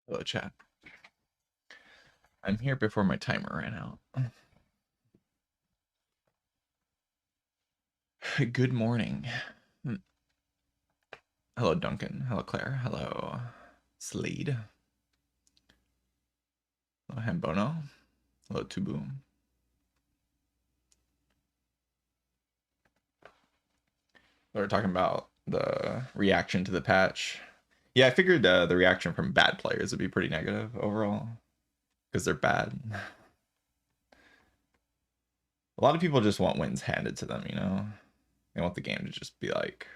Hello, chat. I'm here before my timer ran out. Good morning. Hello, Duncan. Hello, Claire. Hello, Slade. Hello, Hambono. Hello, Tubu. We're talking about the reaction to the patch. Yeah, I figured the reaction from bad players would be pretty negative overall because they're bad. A lot of people just want wins handed to them, you know? They want the game to just be like,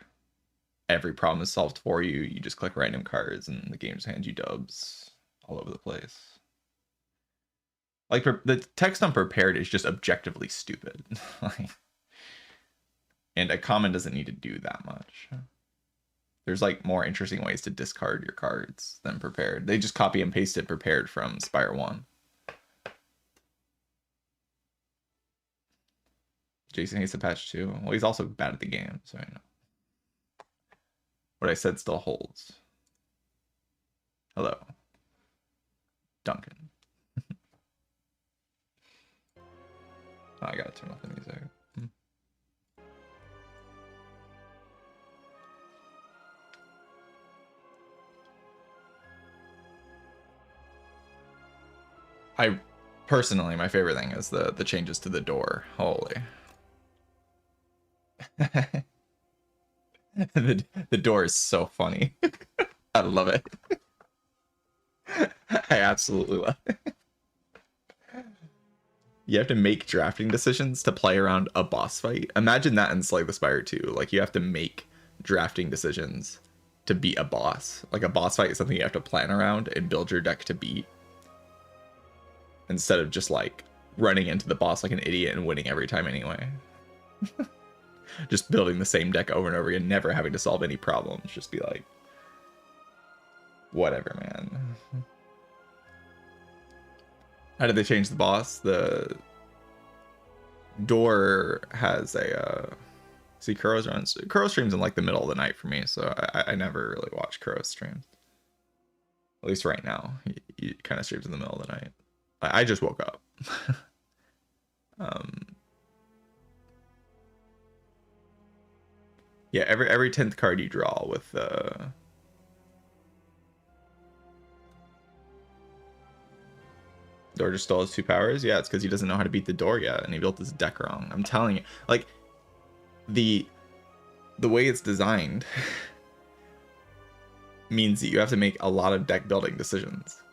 every problem is solved for you. You just click random cards and the game just hands you dubs all over the place. Like, the text on prepared is just objectively stupid. And a common doesn't need to do that much. There's like more interesting ways to discard your cards than prepared. They just copy and pasted prepared from Spire 1. Jason hates the patch too. Well, he's also bad at the game, so I know. What I said still holds. Hello, Duncan. Oh, I gotta turn off the music. I personally, my favorite thing is the changes to the door. Holy. the door is so funny. I love it. I absolutely love it. You have to make drafting decisions to play around a boss fight. Imagine that in Slay the Spire 2. Like, you have to make drafting decisions to beat a boss. Like, a boss fight is something you have to plan around and build your deck to beat. Instead of just, like, running into the boss like an idiot and winning every time anyway. Just building the same deck over and over again, never having to solve any problems. Just be like, whatever, man. How did they change the boss? The door has a see Kuro's runs. Kuro streams in like the middle of the night for me, so I never really watch Kuro's streams. At least right now, he kind of streams in the middle of the night. I just woke up. Yeah, every 10th card you draw with door just still has 2 powers. Yeah, it's because he doesn't know how to beat the door yet, and he built his deck wrong. I'm telling you, like, the way it's designed means that you have to make a lot of deck building decisions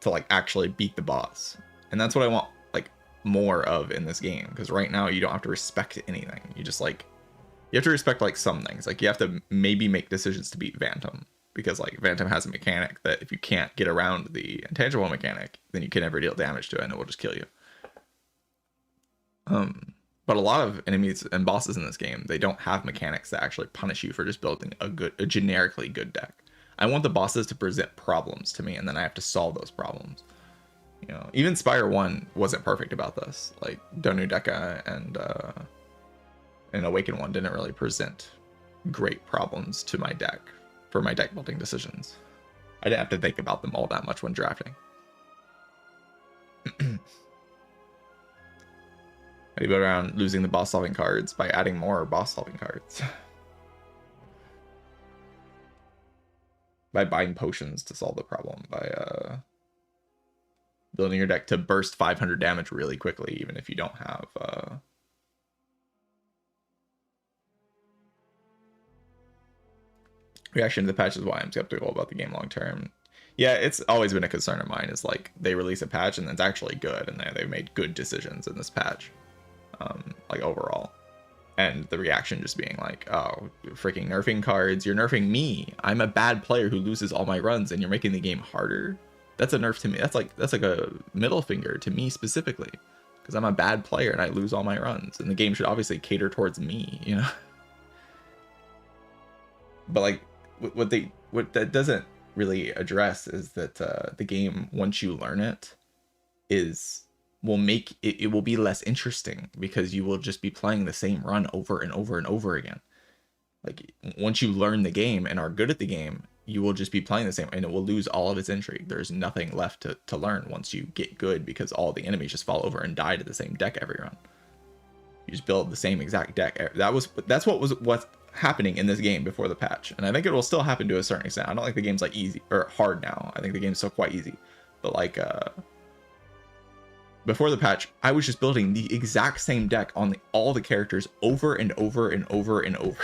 to like actually beat the boss, and that's what I want like more of in this game, because right now you don't have to respect anything. You just like, you have to respect like some things. Like, you have to maybe make decisions to beat Vantum, because like Vantum has a mechanic that if you can't get around the intangible mechanic, then you can never deal damage to it and it will just kill you. But a lot of enemies and bosses in this game, they don't have mechanics that actually punish you for just building a generically good deck. I want the bosses to present problems to me, and then I have to solve those problems. You know, even Spire 1 wasn't perfect about this. Like, Donu Deka and Awaken 1 didn't really present great problems to my deck for my deck building decisions. I didn't have to think about them all that much when drafting. How do you go around losing the boss solving cards? By adding more boss solving cards. By buying potions to solve the problem. By building your deck to burst 500 damage really quickly, even if you don't have reaction to the patch is why I'm skeptical about the game long term. Yeah, it's always been a concern of mine, is like they release a patch and it's actually good, and they made good decisions in this patch, like overall, and the reaction just being like, oh, you're freaking nerfing cards, you're nerfing me, I'm a bad player who loses all my runs, and you're making the game harder. That's a nerf to me. That's like a middle finger to me specifically, because I'm a bad player and I lose all my runs, and the game should obviously cater towards me, you know. But like, what that doesn't really address is that the game, once you learn it, will make it, it will be less interesting, because you will just be playing the same run over and over and over again. Like, once you learn the game and are good at the game, you will just be playing the same, and it will lose all of its intrigue. There's nothing left to learn once you get good, because all the enemies just fall over and die to the same deck every run. You just build the same exact deck. That's what's happening in this game before the patch, and I think it will still happen to a certain extent. I don't think the game's like easy or hard now. I think the game's still quite easy, but like before the patch, I was just building the exact same deck on all the characters over and over and over and over.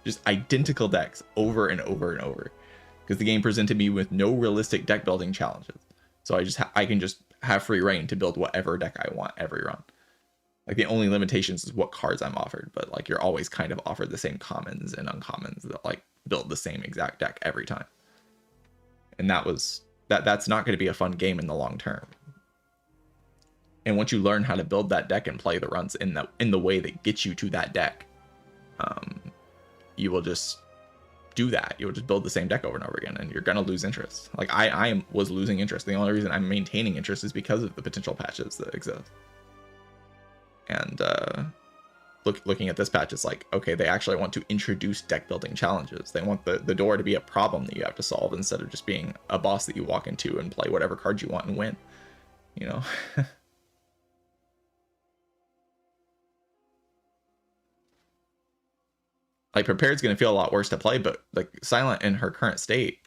Just identical decks over and over and over, because the game presented me with no realistic deck building challenges. So I can just have free reign to build whatever deck I want every run. Like the only limitations is what cards I'm offered, but like you're always kind of offered the same commons and uncommons that like build the same exact deck every time. And that's not going to be a fun game in the long term. And once you learn how to build that deck and play the runs in the way that gets you to that deck, you will just do that. You will just build the same deck over and over again, and you're gonna lose interest. Like I was losing interest. The only reason I'm maintaining interest is because of the potential patches that exist. And looking at this patch, it's like, okay, they actually want to introduce deck building challenges. They want the door to be a problem that you have to solve, instead of just being a boss that you walk into and play whatever cards you want and win, you know. Like Prepared's going to feel a lot worse to play, but like Silent in her current state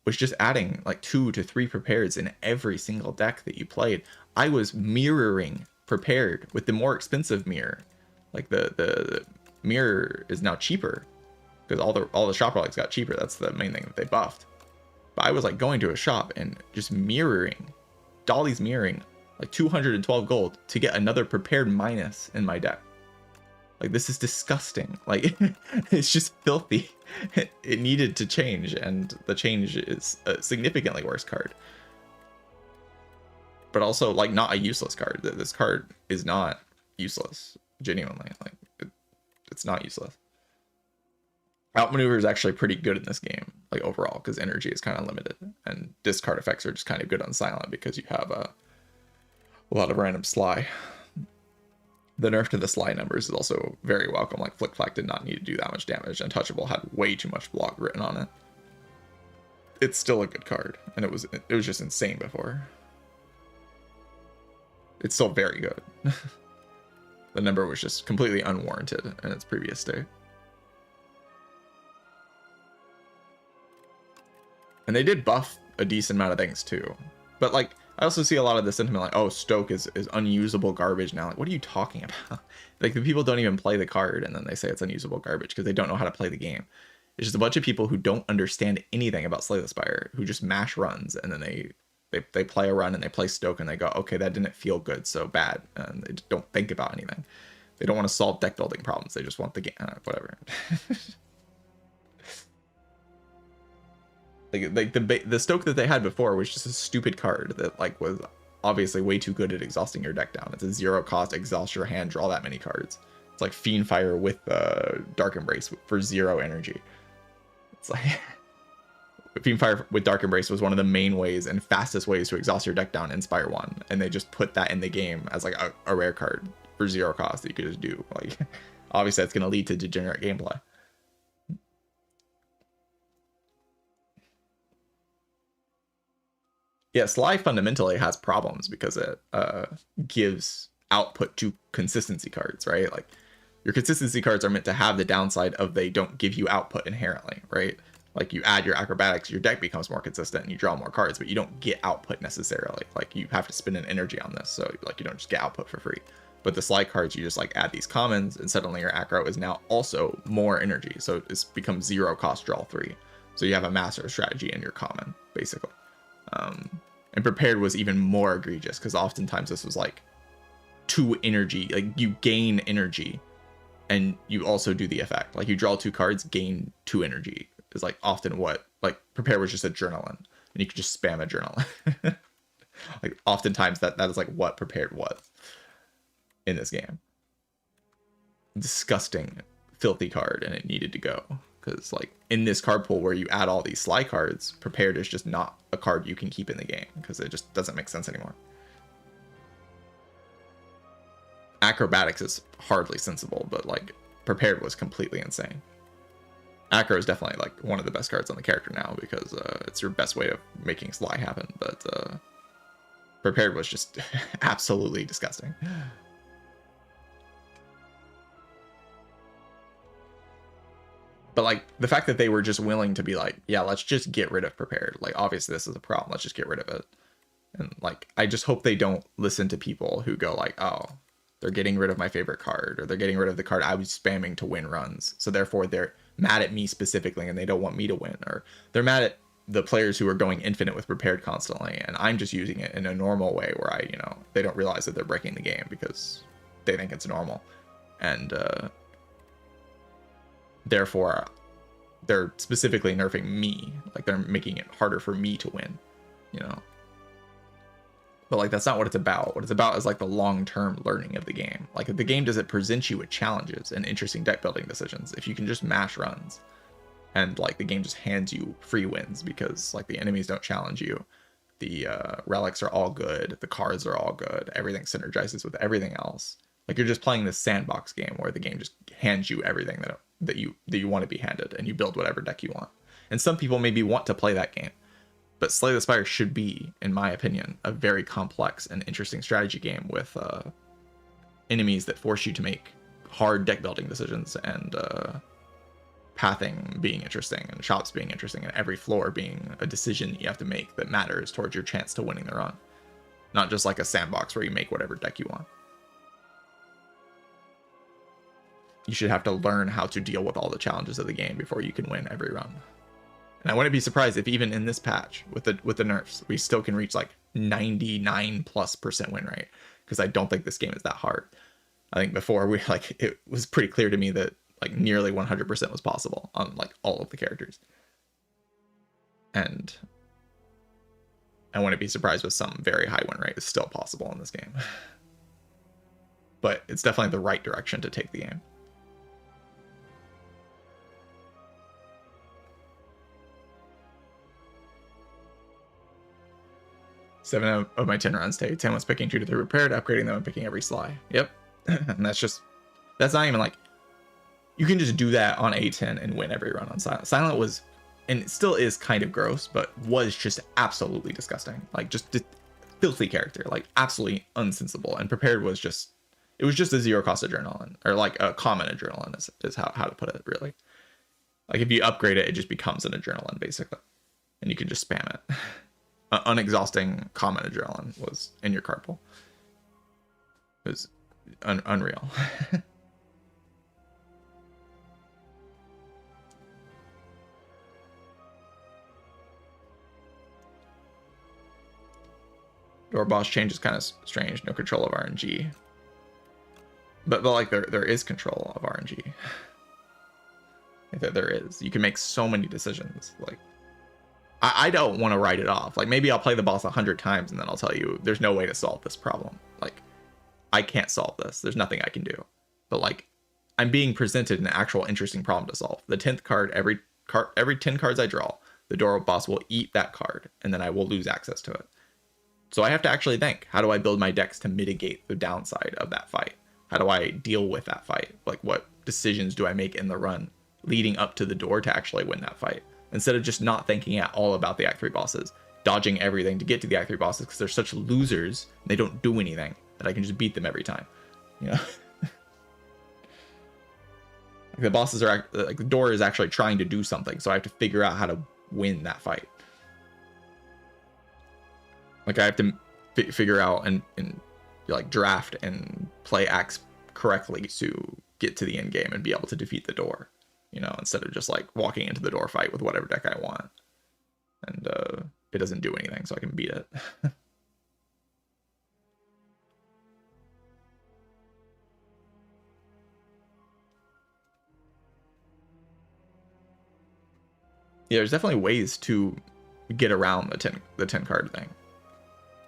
was just adding like 2 to 3 Prepareds in every single deck that you played. I was mirroring Prepared with the more expensive mirror. Like the mirror is now cheaper because all the shop relics got cheaper. That's the main thing that they buffed. But I was like going to a shop and just mirroring, Dolly's mirroring like 212 gold to get another Prepared minus in my deck. Like, this is disgusting. Like, it's just filthy. It needed to change, and the change is a significantly worse card. But also, like, not a useless card. This card is not useless, genuinely. Like, it's not useless. Outmaneuver is actually pretty good in this game, like, overall, because energy is kind of limited. And discard effects are just kind of good on Silent because you have a lot of random Sly. The nerf to the Sly numbers is also very welcome. Like Flick Flack did not need to do that much damage. Untouchable had way too much block written on it. It's still a good card, and it was just insane before. It's still very good. The number was just completely unwarranted in its previous state. And they did buff a decent amount of things too. But like, I also see a lot of the sentiment like, oh, Stoke is unusable garbage now. Like, what are you talking about? Like, the people don't even play the card, and then they say it's unusable garbage because they don't know how to play the game. It's just a bunch of people who don't understand anything about Slay the Spire, who just mash runs, and then they play a run and they play Stoke and they go, okay, that didn't feel good, so bad. And they don't think about anything. They don't want to solve deck building problems. They just want the game, whatever. like the Stoke that they had before was just a stupid card that like was obviously way too good at exhausting your deck down. It's a 0 cost, exhaust your hand, draw that many cards. It's like Fiendfire with Dark Embrace for 0 energy. It's like Fiendfire with Dark Embrace was one of the main ways and fastest ways to exhaust your deck down in Spire 1, and they just put that in the game as like a rare card for 0 cost that you could just do. Like, obviously that's going to lead to degenerate gameplay. Yeah, Sly fundamentally has problems because it gives output to consistency cards, right? Like, your consistency cards are meant to have the downside of they don't give you output inherently, right? Like, you add your acrobatics, your deck becomes more consistent, and you draw more cards, but you don't get output necessarily. Like, you have to spend an energy on this, so like you don't just get output for free. But the Sly cards, you just like add these commons, and suddenly your acro is now also more energy, so it's become 0 cost draw 3. So you have a master strategy in your common, basically. And Prepared was even more egregious because oftentimes this was like 2 energy, like you gain energy and you also do the effect. Like, you draw 2 cards, gain 2 energy is like often what, like, Prepared was just adrenaline and you could just spam adrenaline. Like, oftentimes that is like what Prepared was in this game. Disgusting, filthy card, and it needed to go. Because like in this card pool where you add all these Sly cards, Prepared is just not a card you can keep in the game because it just doesn't make sense anymore. Acrobatics is hardly sensible, but like Prepared was completely insane. Acro is definitely like one of the best cards on the character now because it's your best way of making Sly happen. But Prepared was just absolutely disgusting. But like the fact that they were just willing to be like, yeah, let's just get rid of Prepared. Like obviously this is a problem. Let's just get rid of it. And like I just hope they don't listen to people who go like, oh, they're getting rid of my favorite card, or they're getting rid of the card I was spamming to win runs. So therefore they're mad at me specifically and they don't want me to win, or they're mad at the players who are going infinite with Prepared constantly and I'm just using it in a normal way where I, they don't realize that they're breaking the game because they think it's normal. And therefore they're specifically nerfing me. Like they're making it harder for me to win, But like that's not what it's about. What it's about is like the long-term learning of the game. Like if the game doesn't present you with challenges and interesting deck building decisions, if you can just mash runs and like the game just hands you free wins because like the enemies don't challenge you, the relics are all good, the cards are all good, everything synergizes with everything else. Like you're just playing this sandbox game where the game just hands you everything that you want to be handed, and you build whatever deck you want. And some people maybe want to play that game. But Slay the Spire should be, in my opinion, a very complex and interesting strategy game with enemies that force you to make hard deck building decisions, and pathing being interesting, and shops being interesting, and every floor being a decision that you have to make that matters towards your chance to winning the run. Not just like a sandbox where you make whatever deck you want. You should have to learn how to deal with all the challenges of the game before you can win every run. And I wouldn't be surprised if even in this patch with the nerfs, we still can reach like 99+% win rate, because I don't think this game is that hard. I think before it was pretty clear to me that like nearly 100% was possible on like all of the characters. And I wouldn't be surprised with some very high win rate is still possible in this game. But it's definitely the right direction to take the game. 7 of my 10 runs take 10 was picking 2 to 3 Prepared, upgrading them and picking every Sly. Yep. And that's not even like, you can just do that on A10 and win every run on Silent. Silent was, and it still is kind of gross, but was just absolutely disgusting. Like just filthy character, like absolutely unsensible. And Prepared was just, it was just a zero cost adrenaline, or like a common adrenaline is how to put it, really. Like if you upgrade it, it just becomes an adrenaline basically, and you can just spam it. Unexhausting common adrenaline was in your card pool. It was unreal. Door boss change is kind of strange. No control of RNG, but like there is control of RNG. There is. You can make so many decisions. Like I don't want to write it off. Like maybe I'll play the boss 100 times and then I'll tell you there's no way to solve this problem. Like I can't solve this. There's nothing I can do. But like I'm being presented an actual interesting problem to solve. The 10th card, every 10 cards I draw, the door boss will eat that card and then I will lose access to it. So I have to actually think, how do I build my decks to mitigate the downside of that fight? How do I deal with that fight? Like what decisions do I make in the run leading up to the door to actually win that fight? Instead of just not thinking at all about the Act 3 bosses, dodging everything to get to the Act 3 bosses because they're such losers, and they don't do anything, that I can just beat them every time. Like the bosses are, like the door is actually trying to do something, so I have to figure out how to win that fight. Like I have to figure out and like draft and play acts correctly to get to the end game and be able to defeat the door. Instead of just like walking into the door fight with whatever deck I want. And it doesn't do anything, so I can beat it. Yeah, there's definitely ways to get around the 10 card thing.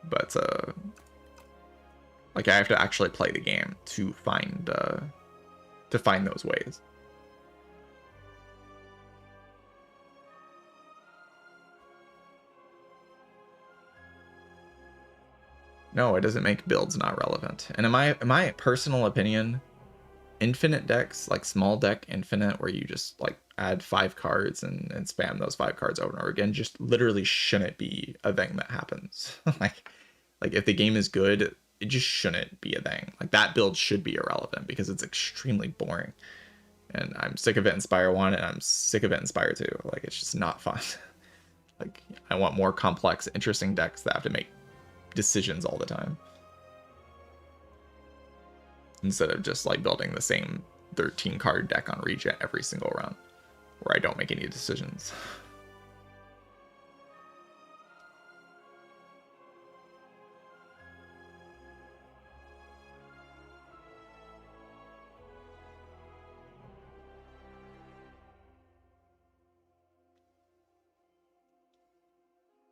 But like I have to actually play the game to find those ways. No, it doesn't make builds not relevant. And in my personal opinion, infinite decks, like small deck infinite, where you just like add 5 cards and spam those 5 cards over and over again, just literally shouldn't be a thing that happens. like if the game is good, it just shouldn't be a thing. Like that build should be irrelevant because it's extremely boring. And I'm sick of it in Spire 1 and I'm sick of it in Spire 2. Like it's just not fun. Like I want more complex, interesting decks that have to make decisions all the time, instead of just like building the same 13 card deck on Regent every single round where I don't make any decisions.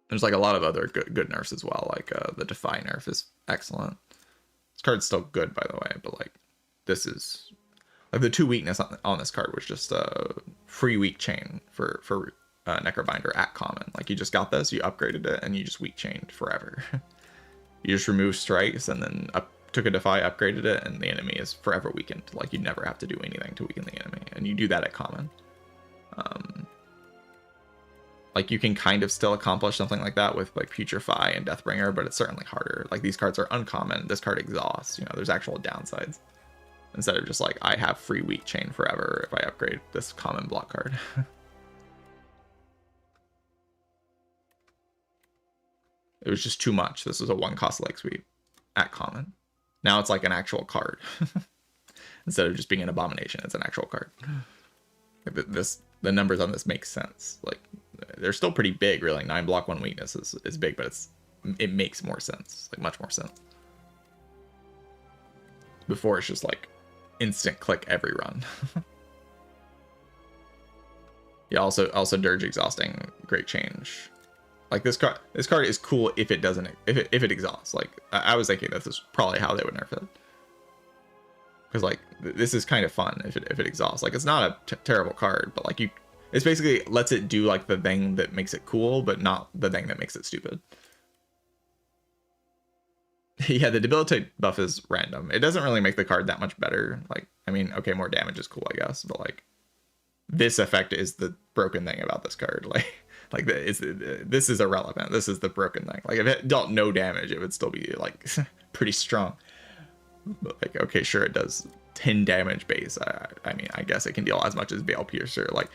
There's like a lot of other good nerfs as well. Like the Defy nerf is excellent. This card's still good, by the way, but like this is like the 2 weakness on this card was just a free weak chain for Necrobinder at common. Like you just got this, you upgraded it, and you just weak chained forever. You just remove strikes and then took a Defy, upgraded it, and the enemy is forever weakened. Like you never have to do anything to weaken the enemy, and you do that at common. Like you can kind of still accomplish something like that with like Putrefy and Deathbringer, but it's certainly harder. Like these cards are uncommon. This card exhausts. You know, there's actual downsides. Instead of just like I have free weak chain forever if I upgrade this common block card. It was just too much. This was a 1-cost leg sweep at common. Now it's like an actual card. Instead of just being an abomination, it's an actual card. The numbers on this make sense. Like they're still pretty big, really. 9 block, 1 weakness is big, but it makes more sense, like much more sense. Before it's just like instant click every run. Yeah, also Dirge exhausting, great change. Like this card is cool if it doesn't, if it exhausts. Like I was thinking this is probably how they would nerf it, because like this is kind of fun if it exhausts. Like it's not a terrible card, but like it's basically lets it do like the thing that makes it cool, but not the thing that makes it stupid. Yeah, the debilitate buff is random. It doesn't really make the card that much better. Like, I mean, okay, more damage is cool, I guess, but like this effect is the broken thing about this card. Like this is irrelevant. This is the broken thing. Like if it dealt no damage, it would still be like pretty strong. But like, okay, sure, it does 10 damage base. I mean, I guess it can deal as much as Veil Piercer. Like,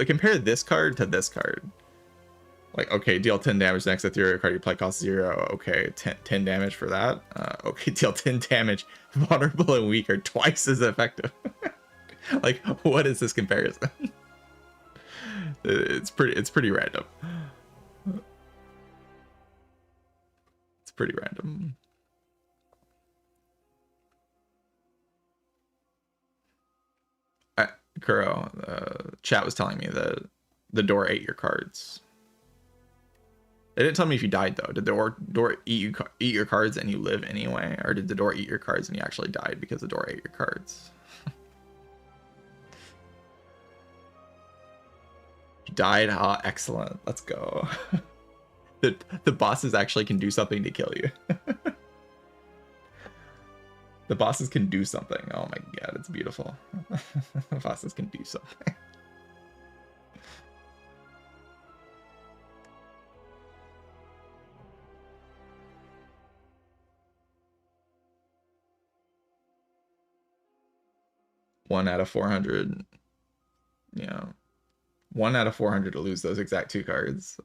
compare this card to this card. Like, okay, deal 10 damage next ethereal card you play, cost 0. Okay, 10 damage for that. Okay, deal 10 damage. Vulnerable and weak are twice as effective. Like, what is this comparison? It's pretty random. It's pretty random. Kuro, chat was telling me that the door ate your cards. It didn't tell me if you died though. Did the door eat your cards and you live anyway, or did the door eat your cards and you actually died because the door ate your cards? You died. Ah, excellent. Let's go. The bosses actually can do something to kill you. The bosses can do something. Oh my god, it's beautiful. The bosses can do something. One out of 400. Yeah. 1 out of 400 to lose those exact 2 cards.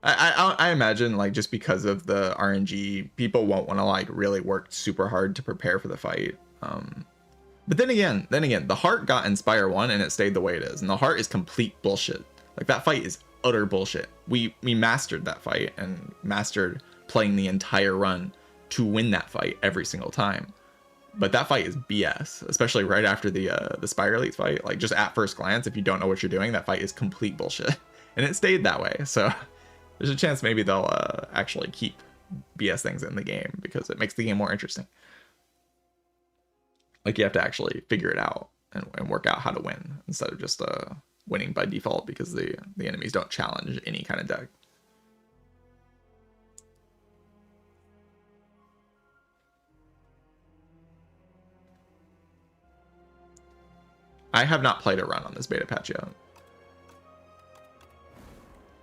I imagine like just because of the RNG, people won't want to like really work super hard to prepare for the fight. But then again, the heart got in Spire 1 and it stayed the way it is, and the heart is complete bullshit. Like that fight is utter bullshit. We mastered that fight and mastered playing the entire run to win that fight every single time. But that fight is BS, especially right after the Spire Elites fight. Like just at first glance, if you don't know what you're doing, that fight is complete bullshit, and it stayed that way. So there's a chance maybe they'll actually keep BS things in the game because it makes the game more interesting. Like you have to actually figure it out and work out how to win instead of just winning by default because the enemies don't challenge any kind of deck. I have not played a run on this beta patch yet.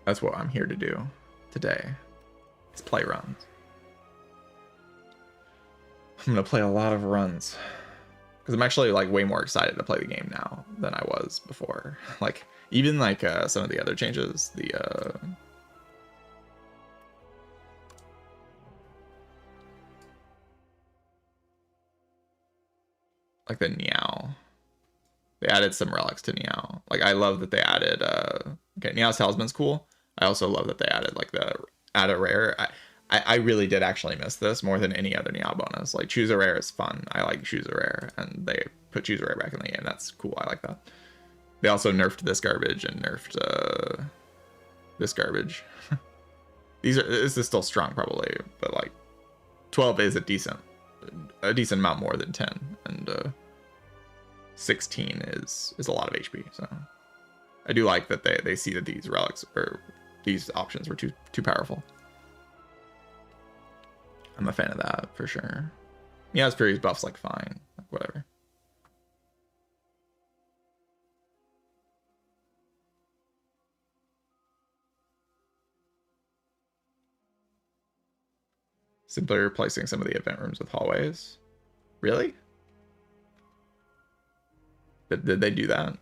That's what I'm here to do today, is play runs. I'm gonna play a lot of runs because I'm actually like way more excited to play the game now than I was before. Like even like some of the other changes, the like the Niao. They added some relics to Niao. Like I love that they added okay, Niao's Talisman's cool. I also love that they added like the add a rare. I really did actually miss this more than any other Niao bonus. Like choose a rare is fun. I like choose a rare, and they put choose a rare back in the game. That's cool. I like that. They also nerfed this garbage and nerfed this garbage. This is still strong probably, but like 12 is a decent amount more than 10, and 16 is a lot of HP. So I do like that they see that these relics or these options were too powerful. I'm a fan of that for sure. Yeah, his Fury's buff's like fine, like whatever. Simply replacing some of the event rooms with hallways. Really? Did they do that?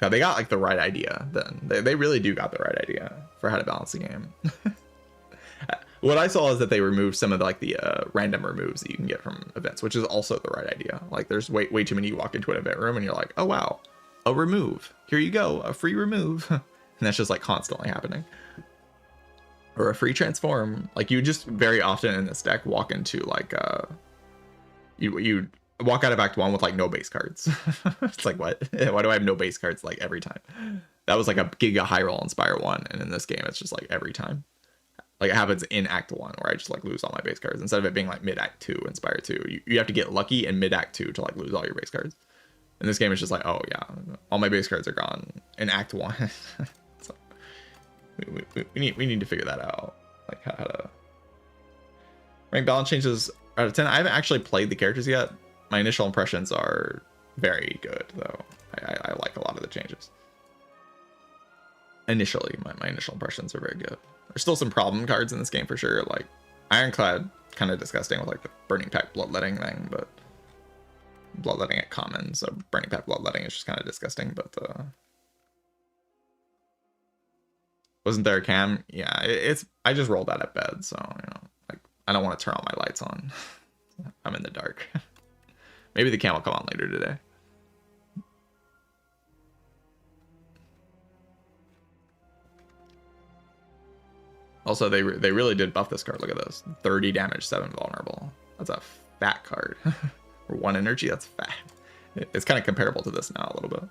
God, they got like the right idea then. They really do got the right idea for how to balance the game. What I saw is that they removed some of the random removes that you can get from events, which is also the right idea. Like there's way too many. You walk into an event room and you're like, oh wow, a remove. Here you go, a free remove. And that's just like constantly happening. Or a free transform. Like you just very often in this deck walk into like you walk out of Act 1 with like no base cards. It's like, what? Why do I have no base cards like every time? That was like a giga high roll in Spire 1, and in this game it's just like every time. Like it happens in Act 1 where I just like lose all my base cards instead of it being like mid Act 2 in Spire 2. You have to get lucky in mid Act 2 to like lose all your base cards. In this game it's just like, oh yeah, all my base cards are gone in Act 1. So we need to figure that out, like how to rank balance changes out of 10. I haven't actually played the characters yet. My initial impressions are very good though. I like a lot of the changes. Initially, my initial impressions are very good. There's still some problem cards in this game for sure, like Ironclad, kind of disgusting with like the Burning Pact Bloodletting thing, but Bloodletting at common, so Burning Pact Bloodletting is just kind of disgusting, but wasn't there a cam? Yeah, I just rolled out of bed, so you know, like I don't want to turn all my lights on. I'm in the dark. Maybe the cam will come on later today. Also, they really did buff this card. Look at this. 30 damage, 7 vulnerable. That's a fat card. For 1 energy, that's fat. It's kind of comparable to this now a little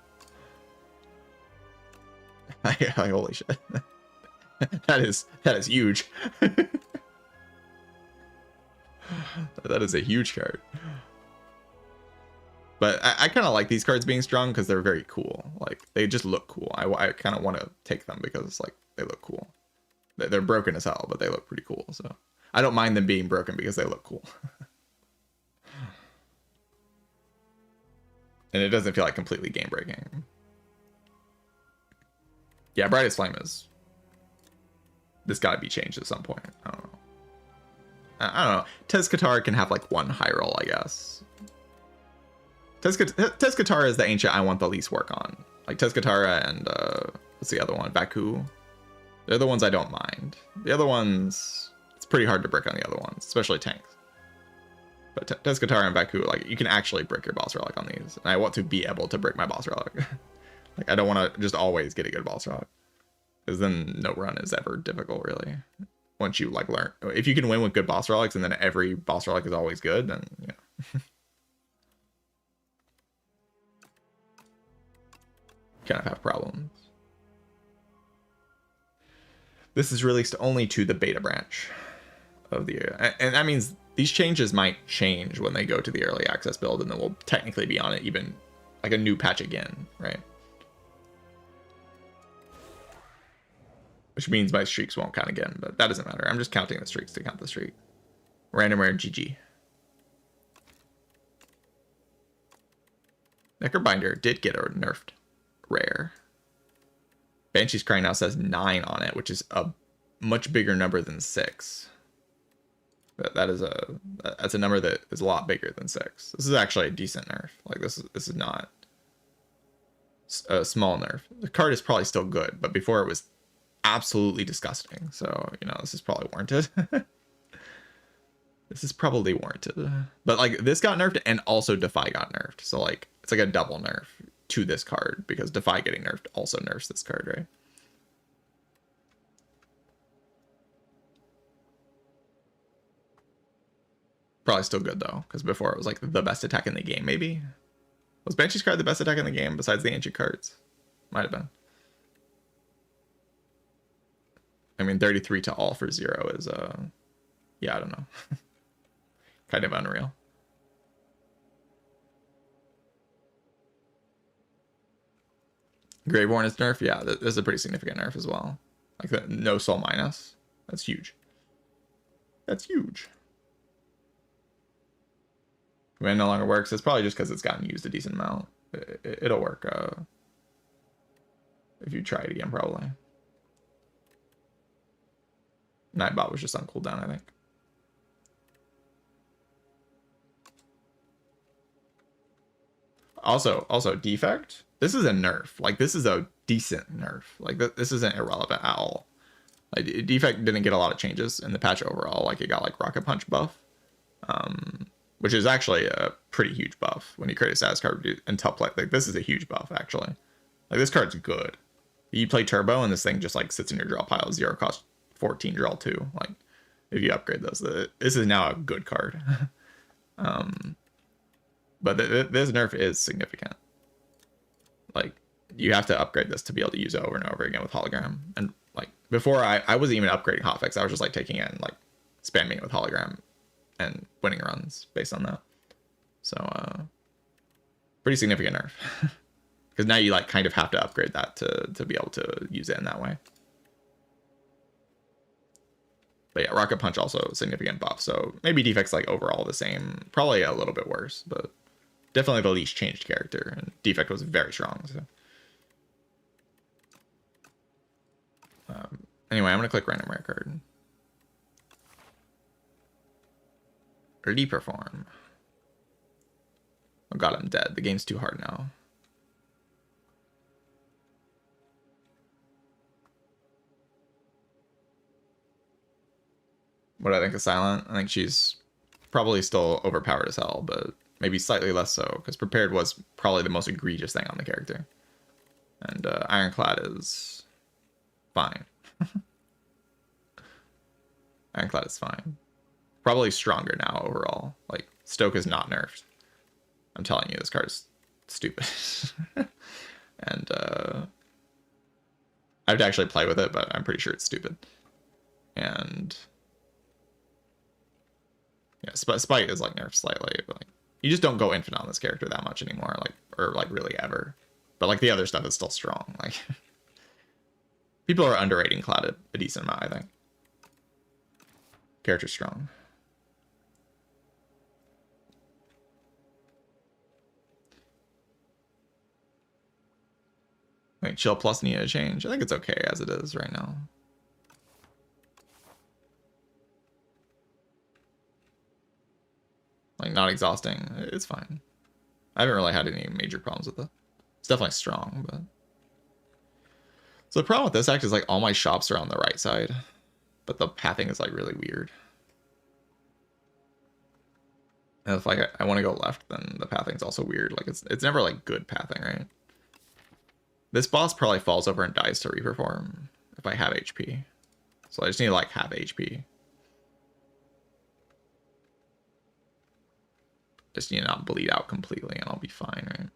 bit. Holy shit. That is huge. That is a huge card. But I kind of like these cards being strong because they're very cool. Like, they just look cool. I kind of want to take them because, like, they look cool. They're broken as hell, but they look pretty cool. So I don't mind them being broken because they look cool. And it doesn't feel like completely game breaking. Yeah, Brightest Flame is... This gotta be changed at some point. I don't know. I don't know. Tezcatar can have like 1 high roll, I guess. Tezcatar is the ancient I want the least work on. Like Tezcatara and what's the other one? Baku. They're the ones I don't mind. The other ones, it's pretty hard to brick on the other ones, especially tanks. But Tezcatara and Baku, like you can actually brick your boss relic on these. And I want to be able to brick my boss relic. Like I don't want to just always get a good boss relic, because then no run is ever difficult really. Once you like learn, if you can win with good boss relics and then every boss relic is always good, then yeah. Kind of have problems. This is released only to the beta branch of the, and that means these changes might change when they go to the early access build, and then we'll technically be on it even like a new patch again, right? Which means my streaks won't count again, but that doesn't matter. I'm just counting the streaks to count the streak. Random rare GG. Necrobinder did get a nerfed rare. Banshee's Cry now says 9 on it, which is a much bigger number than 6. That's a number that is a lot bigger than 6. This is actually a decent nerf. Like this is not a small nerf. The card is probably still good, but before it was absolutely disgusting. So, you know, this is probably warranted. This is probably warranted. But like this got nerfed and also Defy got nerfed. So like it's like a double nerf to this card because Defy getting nerfed also nerfs this card, right? Probably still good though, because before it was like the best attack in the game, maybe? Was Banshee's card the best attack in the game besides the ancient cards? Might have been. I mean, 33 to all for 0 is, yeah, I don't know. Kind of unreal. Graveborn is nerf? Yeah, this is a pretty significant nerf as well. Like, the no soul minus. That's huge. That's huge. When it no longer works, it's probably just because it's gotten used a decent amount. It'll work if you try it again, probably. Nightbot was just on cooldown, I think. Also, defect. This is a nerf. Like, this is a decent nerf. Like, this isn't irrelevant at all. Like, defect didn't get a lot of changes in the patch overall. Like, it got like rocket punch buff, which is actually a pretty huge buff when you create a status card and top play. Like, this is a huge buff actually. Like, this card's good. You play turbo and this thing just like sits in your draw pile. 0 cost 14 draw 2. Like, if you upgrade those, this is now a good card. But this nerf is significant. Like, you have to upgrade this to be able to use it over and over again with hologram. And like before, I wasn't even upgrading hotfix. I was just like taking it and like spamming it with hologram and winning runs based on that. So pretty significant nerf. Because now you like kind of have to upgrade that to be able to use it in that way. But yeah, rocket punch also a significant buff. So maybe defects like overall the same, probably a little bit worse, but definitely the least changed character. And defect was very strong. So anyway, I'm gonna click random rare card. Reperform. Oh god, I'm dead. The game's too hard now. What do I think of Silent? I think she's probably still overpowered as hell, but maybe slightly less so, because Prepared was probably the most egregious thing on the character. And Ironclad is fine. Ironclad is fine. Probably stronger now overall. Like, Stoke is not nerfed. I'm telling you, this card is stupid. And I have to actually play with it, but I'm pretty sure it's stupid. And yeah, Spite is like nerfed slightly, but like you just don't go infinite on this character that much anymore, like, or like really ever. But like the other stuff is still strong. Like, people are underrating Cloud a decent amount, I think. Character's strong. I think Chill Plus need a change. I think it's okay as it is right now. Like, not exhausting. It's fine. I haven't really had any major problems with it. It's definitely strong, but... So the problem with this act is, like, all my shops are on the right side. But the pathing is, like, really weird. And if, like, I want to go left, then the pathing's also weird. Like, it's never, like, good pathing, right? This boss probably falls over and dies to Reperform if I have HP. So I just need to, like, have HP. Just need to not bleed out completely and I'll be fine, right?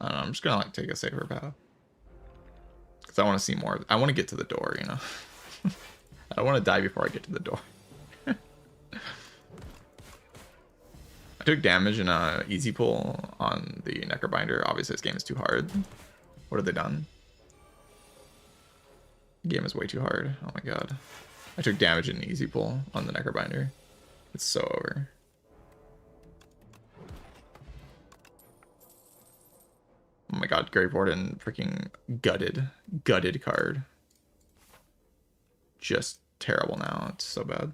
I don't know, I'm just gonna like take a safer path. Cause I want to see more. I want to get to the door, you know. I don't want to die before I get to the door. I took damage in a easy pull on the Necrobinder. Obviously, this game is too hard. What have they done? The game is way too hard. Oh my god. I took damage in an easy pull on the Necrobinder. It's so over. Oh my god, Grave Warden freaking gutted card. Just terrible now. It's so bad.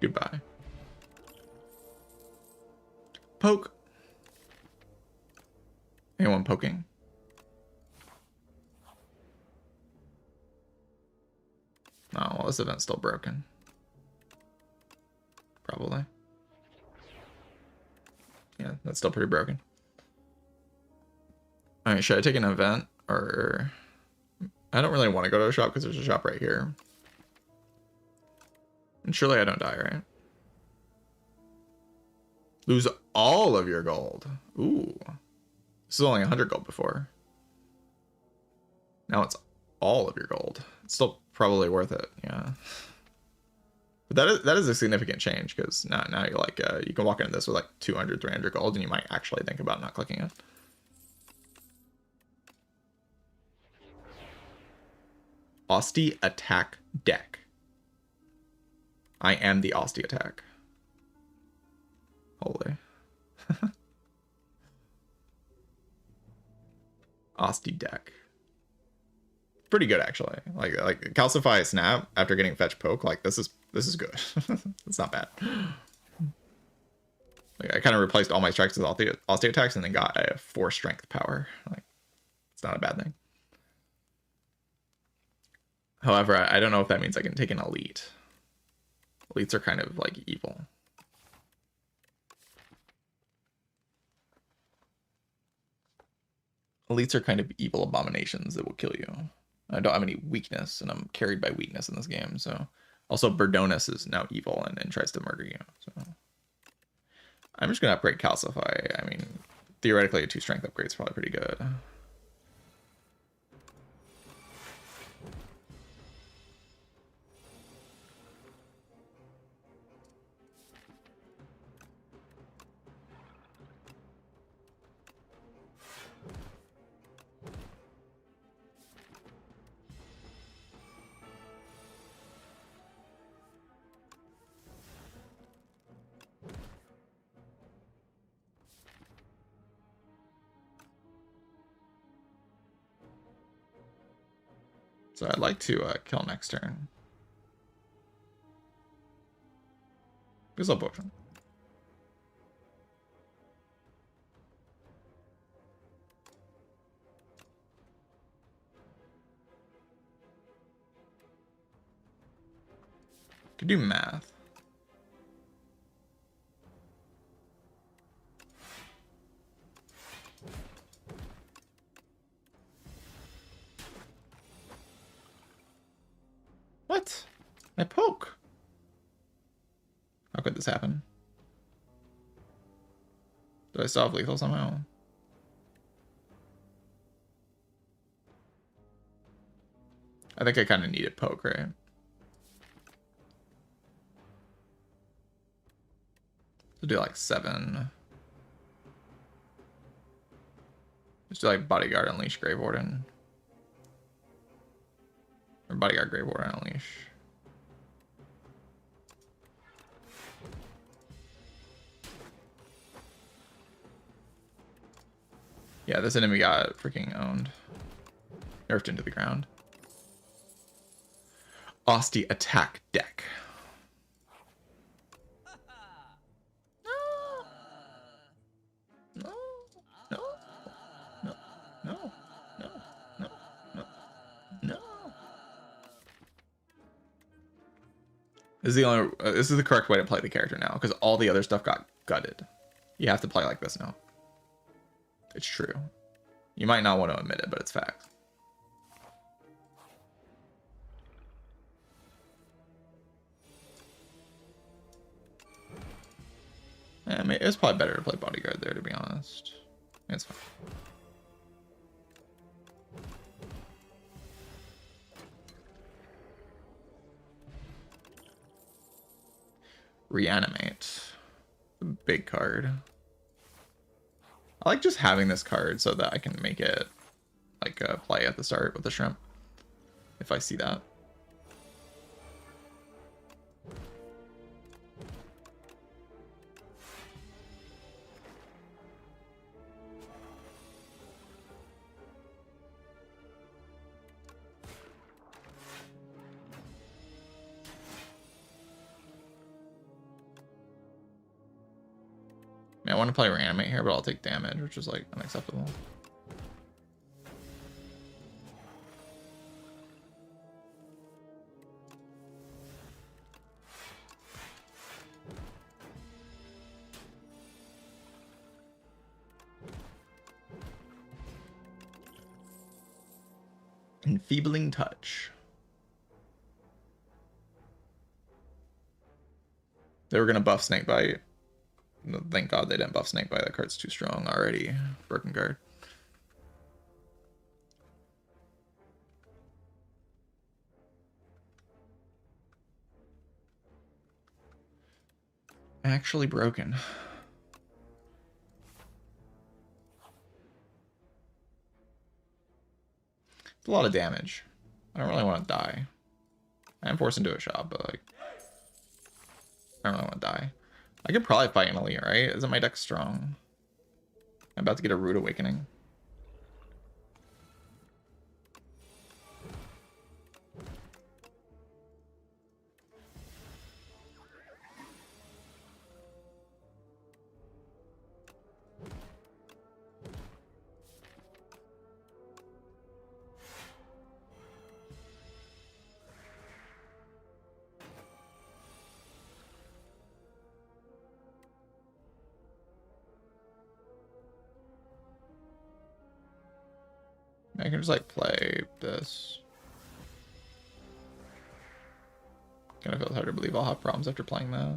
Goodbye. Poke. Anyone poking? Oh, well, this event's still broken. Probably. Yeah, that's still pretty broken. Alright, should I take an event? Or... I don't really want to go to a shop because there's a shop right here. And surely I don't die, right? Lose all of your gold. Ooh. This is only 100 gold before. Now it's all of your gold. It's still probably worth it, yeah. But that is a significant change, because now you're like, you can walk into this with like 200, 300 gold, and you might actually think about not clicking it. Osti attack deck. I am the Osti attack. Holy. Osti deck. Pretty good actually. Like calcify snap after getting fetch poke. Like this is good. It's not bad. Like I kind of replaced all my strikes with Osti attacks and then got a 4 strength power. Like it's not a bad thing. However, I don't know if that means I can take an elite. Elites are kind of like evil. Elites are kind of evil abominations that will kill you. I don't have any weakness, and I'm carried by weakness in this game. So, also Burdonus is now evil and tries to murder you. So, I'm just gonna upgrade Calcify. I mean, theoretically, a 2 strength upgrade is probably pretty good. So I'd like to kill next turn. Guess I'll potion. Could do math. What? I poke. How could this happen? Did I still have lethal somehow? I think I kind of needed poke, right? So do like 7. Just do like Bodyguard, Unleash, Grave Warden. Or Bodyguard, Grave Warden, Unleash. Yeah, this enemy got freaking owned. Nerfed into the ground. Osti attack deck. No. No. No. No. No. No. No. No. This is the only. This is the correct way to play the character now, because all the other stuff got gutted. You have to play like this now. It's true. You might not want to admit it, but it's fact. I mean, it's probably better to play bodyguard there, to be honest. It's fine. Reanimate. Big card. I like just having this card so that I can make it like a play at the start with the shrimp. If I see that. I want to play reanimate here, but I'll take damage, which is like unacceptable. Enfeebling touch. They were gonna buff Snakebite. Thank God they didn't buff Snakebite. That card's too strong already. Broken card. Actually broken. It's a lot of damage. I don't really want to die. I am forced into a shop, but like, I don't really want to die. I could probably fight an elite, right? Isn't my deck strong? I'm about to get a Rude Awakening. I can just like play this. Kind of feels hard to believe I'll have problems after playing that.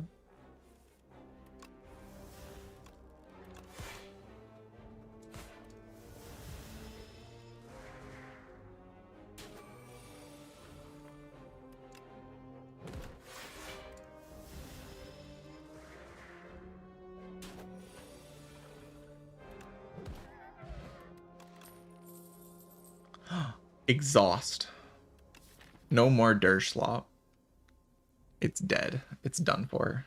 Exhaust. No more Dirge Slop. It's dead. It's done for.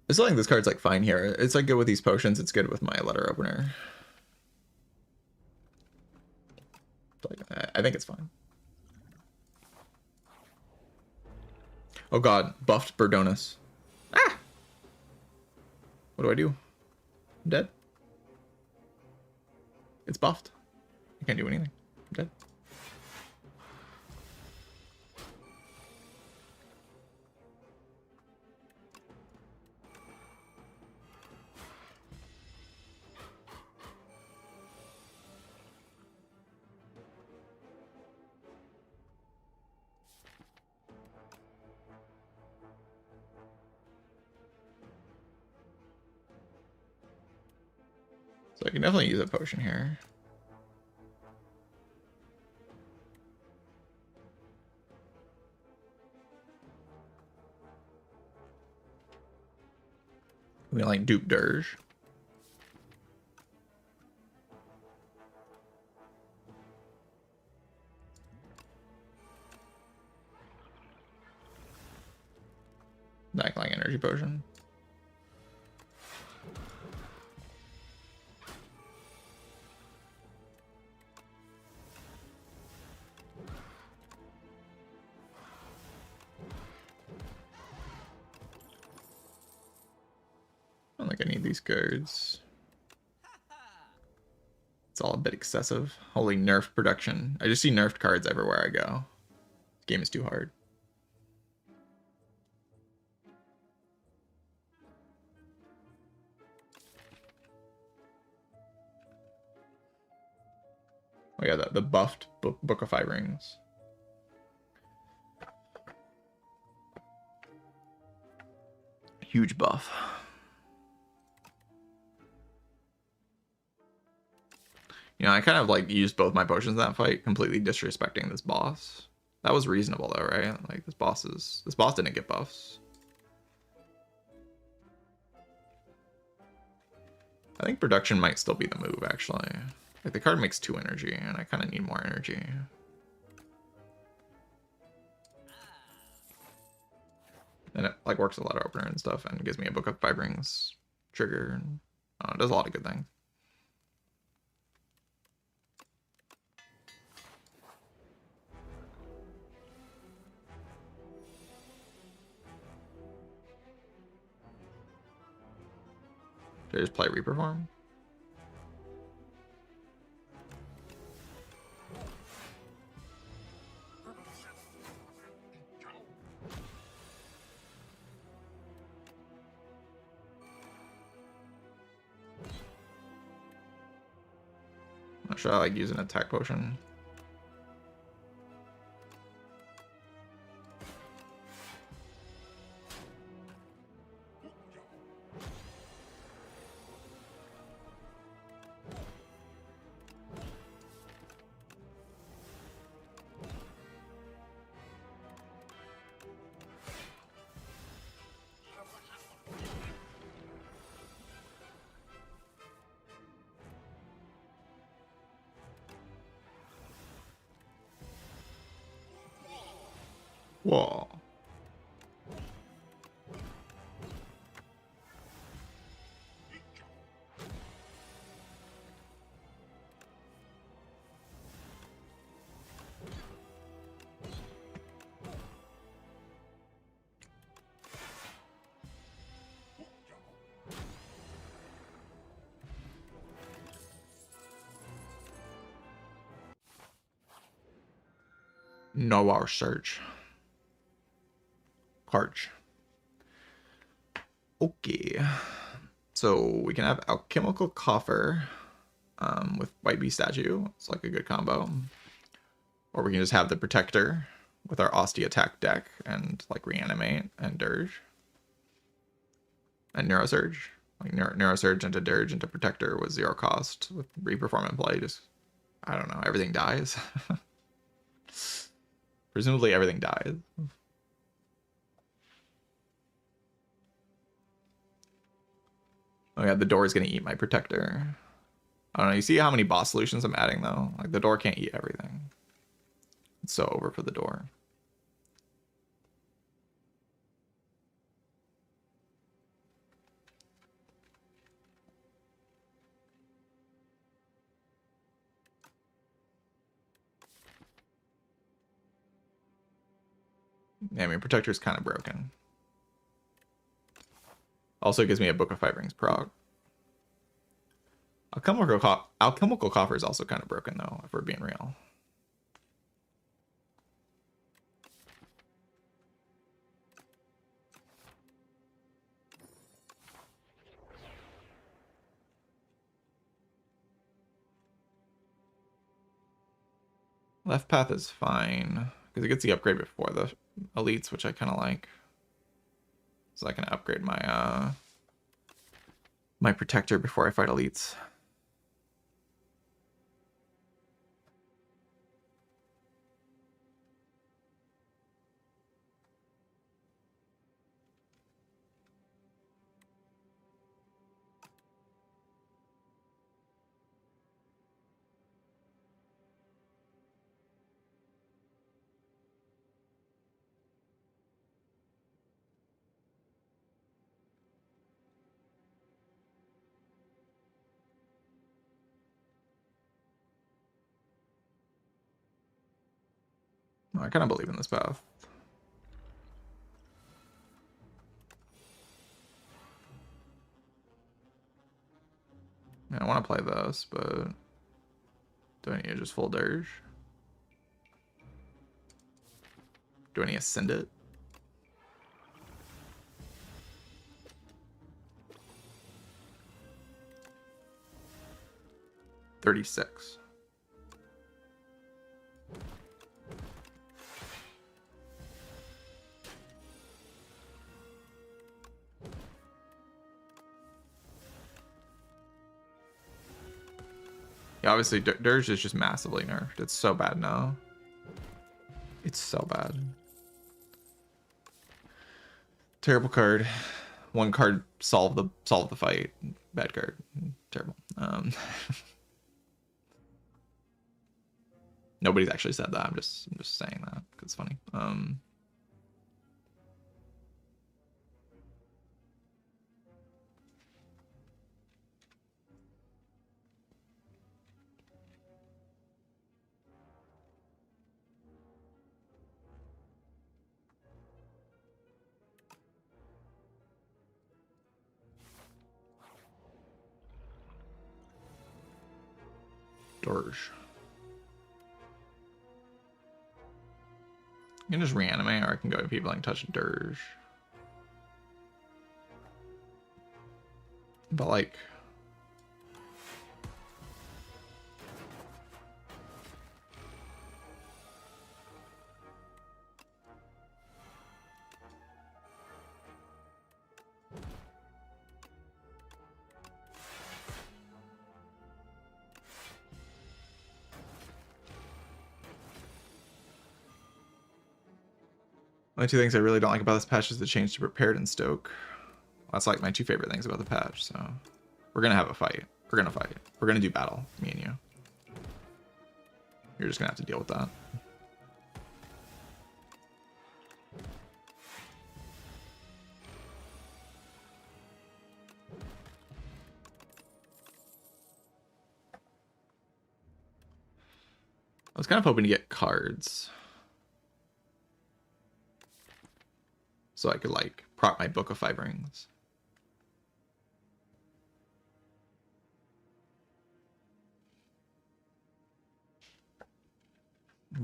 I still think this card's like fine here. It's like good with these potions. It's good with my letter opener. Like, I think it's fine. Oh god, buffed Burdonus. Ah! What do I do? I'm dead. It's buffed. I can't do anything. I'm dead. So I can definitely use a potion here. We can like dupe Dirge. Backline energy potion. I don't think I need these cards. It's all a bit excessive. Holy nerf production. I just see nerfed cards everywhere I go. This game is too hard. Oh yeah, the buffed Book of Five Rings. Huge buff. You know, I kind of like used both my potions in that fight, completely disrespecting this boss. That was reasonable though, right? Like this boss didn't get buffs. I think production might still be the move actually. Like the card makes 2 energy and I kind of need more energy. And it like works a lot of opener and stuff and gives me a Book of Five Rings trigger and does a lot of good things. Did I just play Reperform? Should I like use an attack potion? Whoa. Noir Search. Karch. Okay. So we can have Alchemical Coffer with White Bee Statue. It's like a good combo. Or we can just have the Protector with our Osti attack deck and like Reanimate and Dirge. And Neurosurge. Like Neurosurge into Dirge into Protector with 0 cost with Reperform and play. Just, I don't know, everything dies. Presumably everything dies. Oh yeah, the door is gonna eat my Protector. I don't know, you see how many boss solutions I'm adding though? Like the door can't eat everything. It's so over for the door. Yeah, I mean, Protector's kind of broken. Also gives me a Book of Five Rings proc. Alchemical Coffer is also kind of broken, though, if we're being real. Left path is fine, because it gets the upgrade before the elites, which I kind of like. So I can upgrade my my Protector before I fight elites. I kind of believe in this path. Yeah, I want to play this, but do I need to just full Dirge? Do I need to send it? $36. Yeah, obviously Dirge is just massively nerfed. It's so bad now. It's so bad. Terrible card. One card solve the fight. Bad card. Terrible. Nobody's actually said that. I'm just saying that because it's funny. Dorge. I can just reanimate, or I can go to people and touch Dirge. But like, only two things I really don't like about this patch is the change to prepared and stoke. That's like my two favorite things about the patch. So we're gonna have a fight. We're gonna fight. We're gonna do battle, me and you. You're just gonna have to deal with that. I was kind of hoping to get cards, so I could like proc my Book of Five Rings.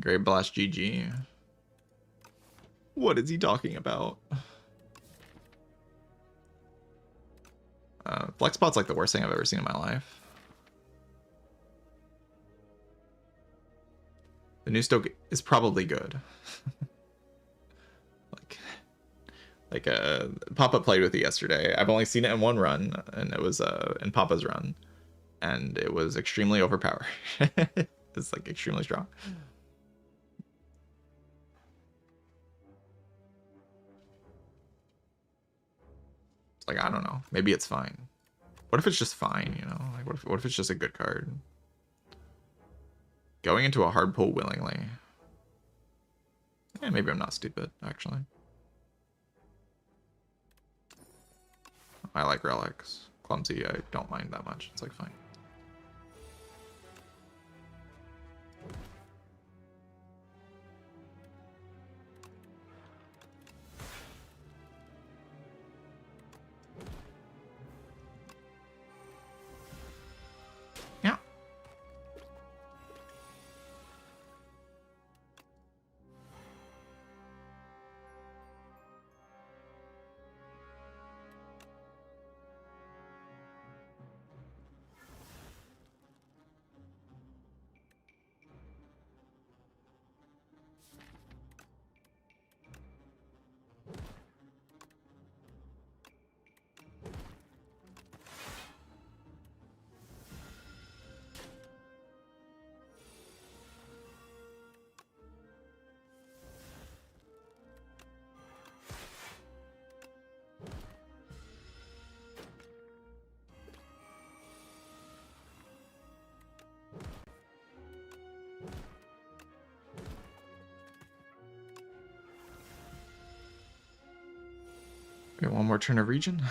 Great Blast GG. What is he talking about? Flexbot's like the worst thing I've ever seen in my life. The new Stoke is probably good. Papa played with it yesterday. I've only seen it in one run, and it was in Papa's run, and it was extremely overpowered. It's like extremely strong. It's like, I don't know. Maybe it's fine. What if it's just fine? You know, like what if it's just a good card? Going into a hard pull willingly. Yeah, maybe I'm not stupid actually. I like relics. Clumsy, I don't mind that much. It's like fine. Yeah. Get one more turn of region.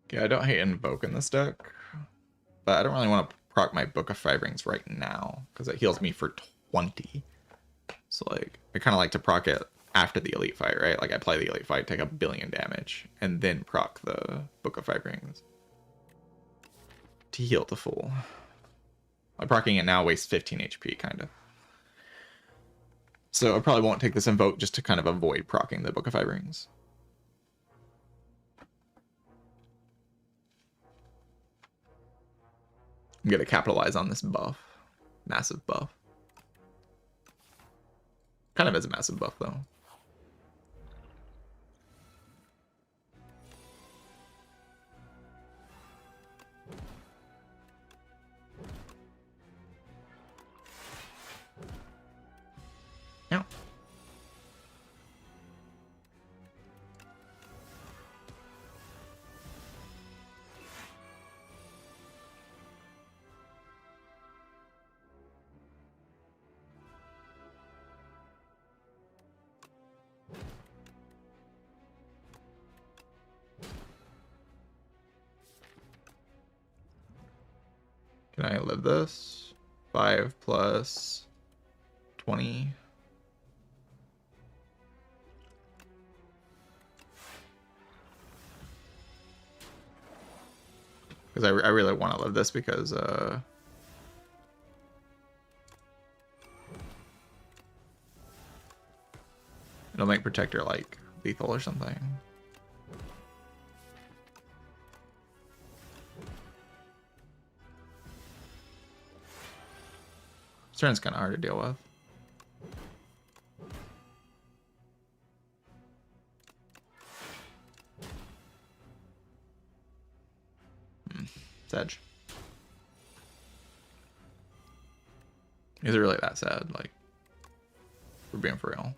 Yeah, I don't hate Invoke in this deck, but I don't really want to proc my Book of Five Rings right now because it heals me for 20. So like, I kind of like to proc it after the elite fight, right? Like I play the elite fight, take a billion damage, and then proc the Book of Five Rings to heal to full. Like proccing it now wastes 15 HP, kind of. So I probably won't take this Invoke just to kind of avoid proccing the Book of Five Rings. I'm gonna capitalize on this buff. Massive buff. Kind of is a massive buff though. Yeah. Can I live this? 5 plus 20. Because I really want to live this because it'll make Protector like lethal or something. This turn's kind of hard to deal with. It's edge. Is it really that sad? Like, we're being for real.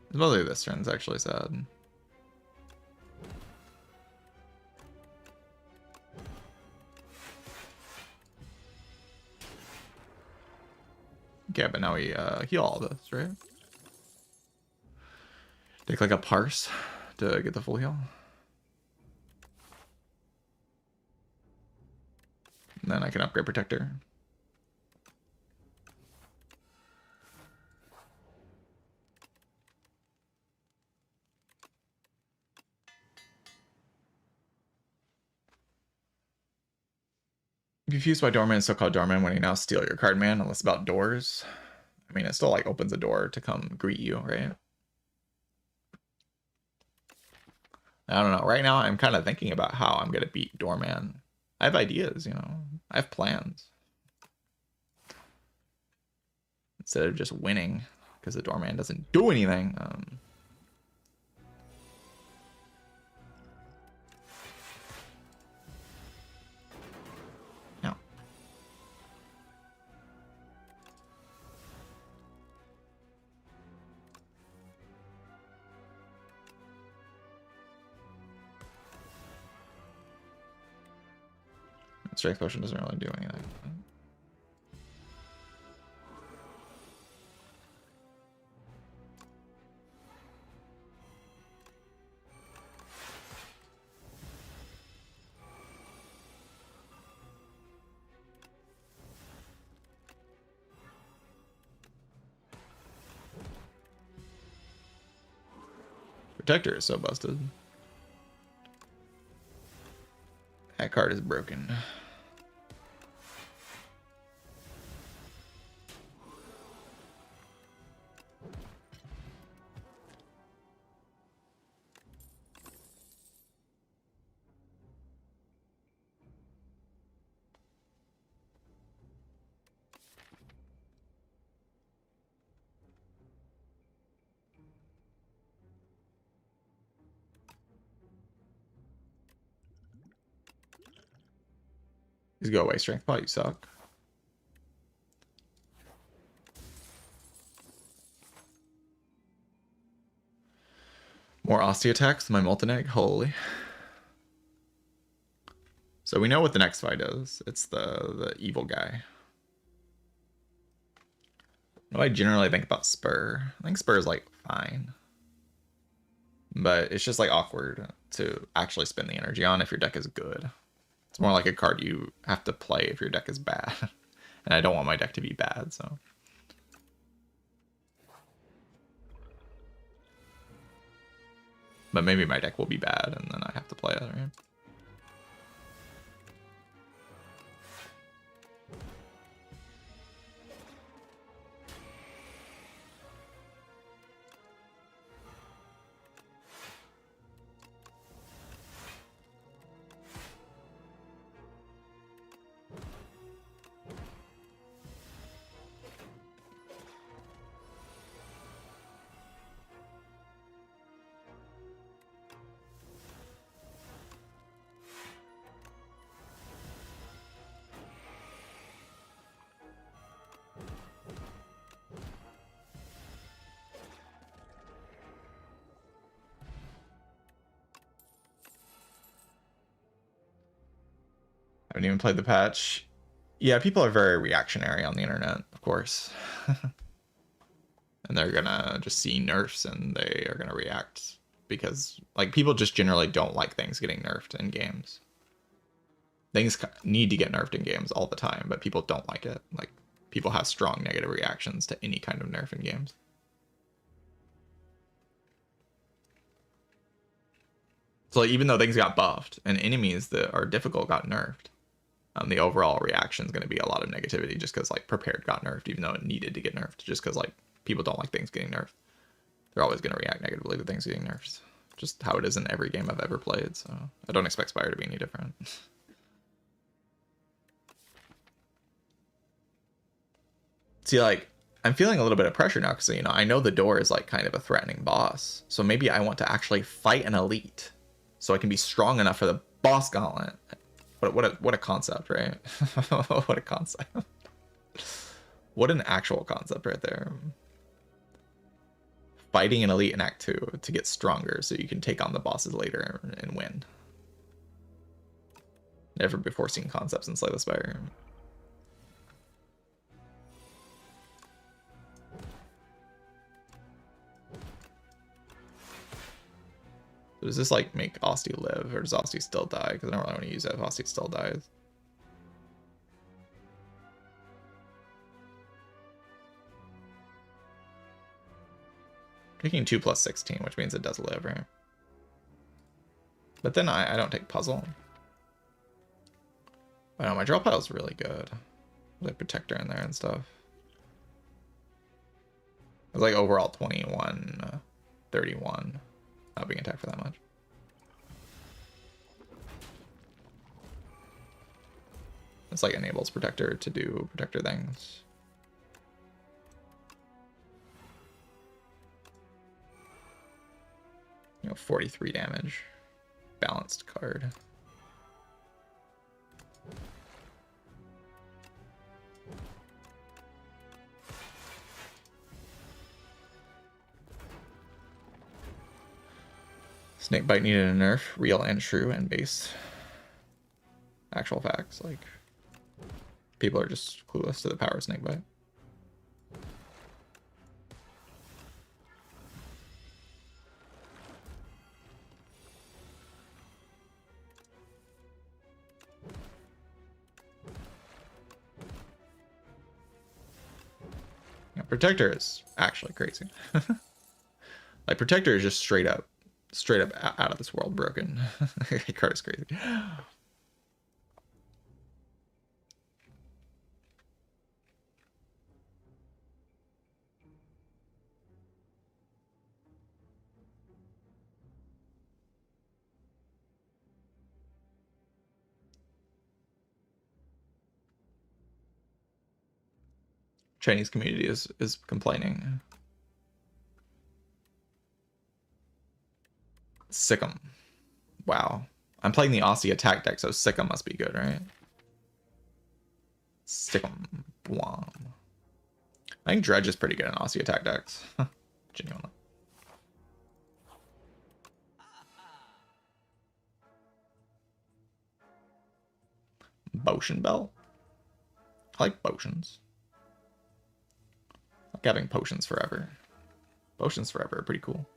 It's mostly this turn's actually sad. Okay, but now we heal all this, right? Take like a parse to get the full heal. And then I can upgrade Protector. Confused why Doorman is so called Doorman when you now steal your card, man, unless about doors. I mean, it still like opens a door to come greet you, right? I don't know. Right now, I'm kind of thinking about how I'm going to beat Doorman. I have ideas, you know. I have plans. Instead of just winning, because the Doorman doesn't do anything. No. Strength Potion doesn't really do anything. Protector is so busted. That card is broken. Just go away, Strength Pot, you suck. More Ostia attacks, my Molten Egg, holy. So we know what the next fight is. It's the evil guy. What do I generally think about Spur? I think Spur is like fine. But it's just like awkward to actually spend the energy on if your deck is good. It's more like a card you have to play if your deck is bad. And I don't want my deck to be bad, so. But maybe my deck will be bad and then I have to play it, right? haven't even played the patch. Yeah, people are very reactionary on the internet, of course. And they're gonna just see nerfs and they are gonna react because like people just generally don't like things getting nerfed in games. Things need to get nerfed in games all the time, but people don't like it. Like people have strong negative reactions to any kind of nerf in games. So like, even though things got buffed and enemies that are difficult got nerfed, the overall reaction is going to be a lot of negativity just because like prepared got nerfed, even though it needed to get nerfed, just because like people don't like things getting nerfed. They're always going to react negatively to things getting nerfed. Just how it is in every game I've ever played. So I don't expect Spire to be any different. See, like, I'm feeling a little bit of pressure now because, you know, I know the door is like kind of a threatening boss. So maybe I want to actually fight an elite so I can be strong enough for the boss gauntlet. What a concept, right? What a concept. What an actual concept right there. Fighting an elite in Act 2 to get stronger so you can take on the bosses later and win. Never before seen concepts in Slay the Spire. Does this like make Osti live, or does Osti still die? Because I don't really want to use it if Osti still dies. Taking 2 plus 16, which means it does live, right? But then I don't take puzzle. I know my draw pile is really good. Like protector in there and stuff. It's like overall 21, 31. Not being attacked for that much. It's like enables protector to do protector things. You know, 43 damage. Balanced card. Snakebite needed a nerf, real and true and base. Actual facts, like people are just clueless to the power of Snakebite. Yeah, Protector is actually crazy. Like Protector is just straight up out of this world broken. Card is crazy. Chinese community is complaining. Sikkim. Wow. I'm playing the Aussie attack deck, so Sikkim must be good, right? Sikkim. Bwam. I think Dredge is pretty good in Aussie attack decks. Genuinely. Potion Belt. I like potions. I like having potions forever. Potions forever are pretty cool.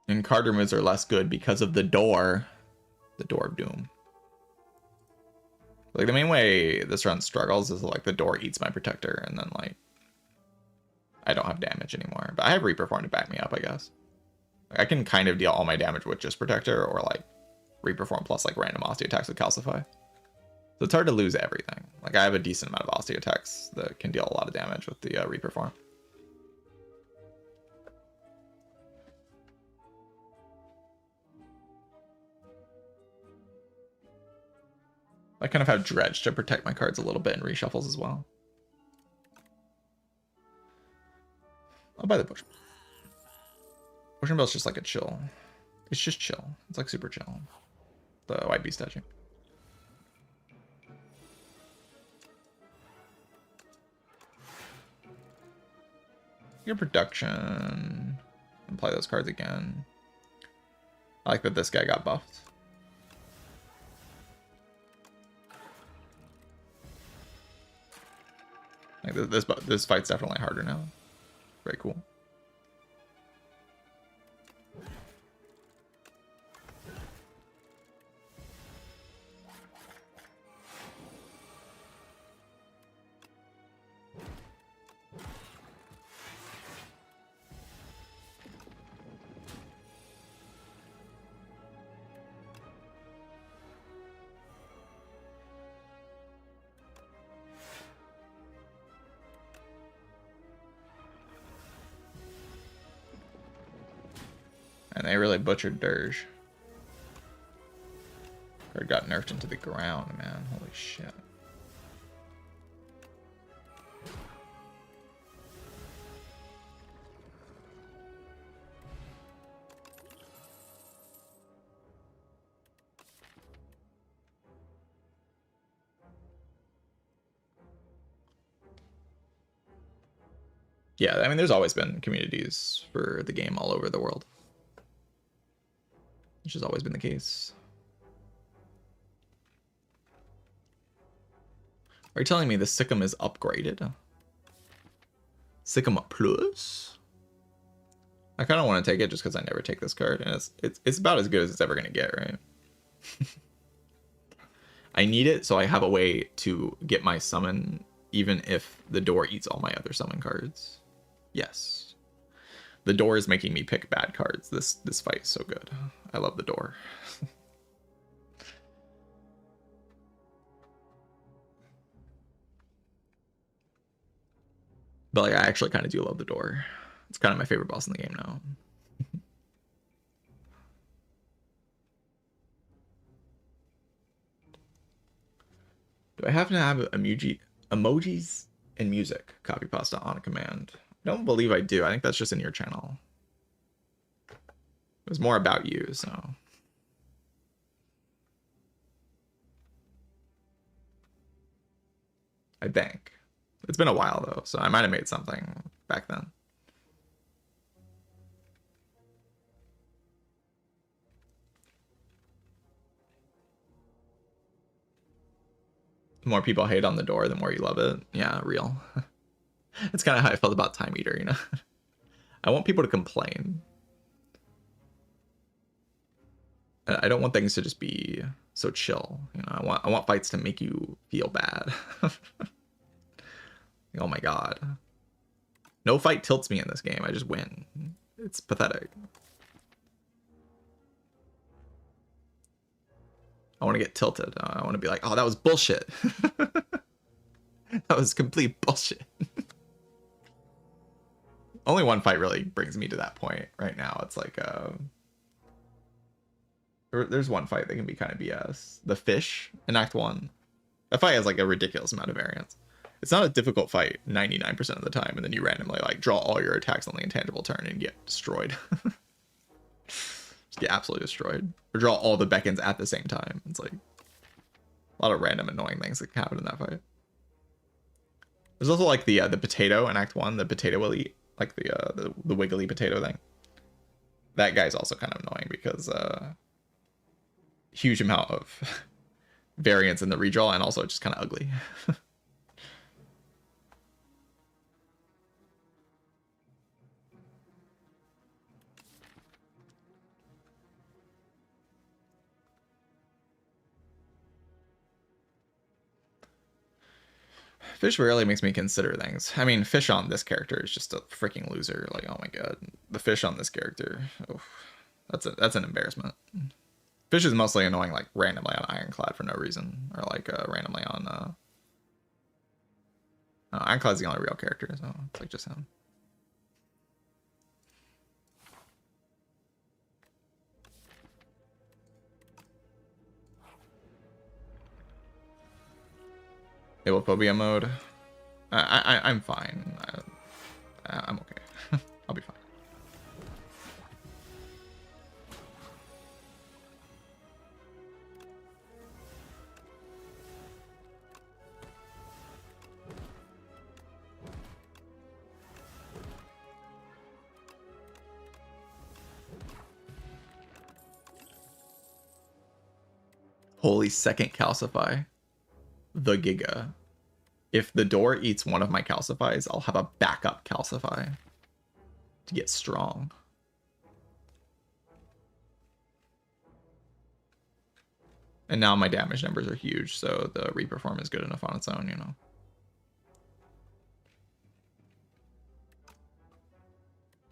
And card removes are less good because of the door. The Door of Doom. Like the main way this run struggles is like the door eats my protector and then like I don't have damage anymore. But I have Reaper Form to back me up, I guess. Like, I can kind of deal all my damage with just protector or like Reaper Form plus like random Aussie attacks with Calcify. So it's hard to lose everything. Like I have a decent amount of Aussie attacks that can deal a lot of damage with the Reaper Form. I kind of have Dredge to protect my cards a little bit in reshuffles as well. I'll buy the Potion. Potion Bell's just like a chill. It's just chill. It's like super chill. The White Beast statue. Your production. And play those cards again. I like that this guy got buffed. Like this fight's definitely harder now. Very cool. And they really butchered Dirge. Or got nerfed into the ground, man. Holy shit. Yeah, I mean, there's always been communities for the game all over the world. Which has always been the case. Are you telling me the Sikkim is upgraded? Sikkim Plus? I kind of want to take it just because I never take this card, and it's about as good as it's ever going to get, right? I need it so I have a way to get my summon even if the door eats all my other summon cards. Yes. The door is making me pick bad cards. This fight is so good. I love the door. But like, I actually kind of do love the door. It's kind of my favorite boss in the game now. Do I have to have emojis and music copy pasta on a command? I don't believe I do. I think that's just in your channel. It was more about you, so. I think. It's been a while though, so I might have made something back then. The more people hate on the door, the more you love it. Yeah, real. It's kind of how I felt about Time Eater, you know? I want people to complain. I don't want things to just be so chill, you know? I want fights to make you feel bad. Oh my god. No fight tilts me in this game. I just win. It's pathetic. I want to get tilted. I want to be like, oh, that was bullshit. That was complete bullshit. Only one fight really brings me to that point right now. It's like, there's one fight that can be kind of BS. The fish in Act 1. That fight has like a ridiculous amount of variance. It's not a difficult fight 99% of the time, and then you randomly like draw all your attacks on the intangible turn and get destroyed. Just get absolutely destroyed. Or draw all the beckons at the same time. It's like a lot of random annoying things that can happen in that fight. There's also like the potato in Act 1, the potato will eat, like the wiggly potato thing. That guy's also kind of annoying because huge amount of variance in the redraw, and also just kind of ugly. Fish rarely makes me consider things. I mean, fish on this character is just a freaking loser. Like, oh my god, the fish on this character, oof, that's an embarrassment. Fish is mostly annoying like randomly on Ironclad for no reason, or like randomly on Ironclad's the only real character, so it's like just him. Ablephobia mode. I'm fine. I'm okay. I'll be fine. Holy second calcify. The Giga. If the door eats one of my calcifies, I'll have a backup calcify to get strong. And now my damage numbers are huge, so the reperform is good enough on its own, you know.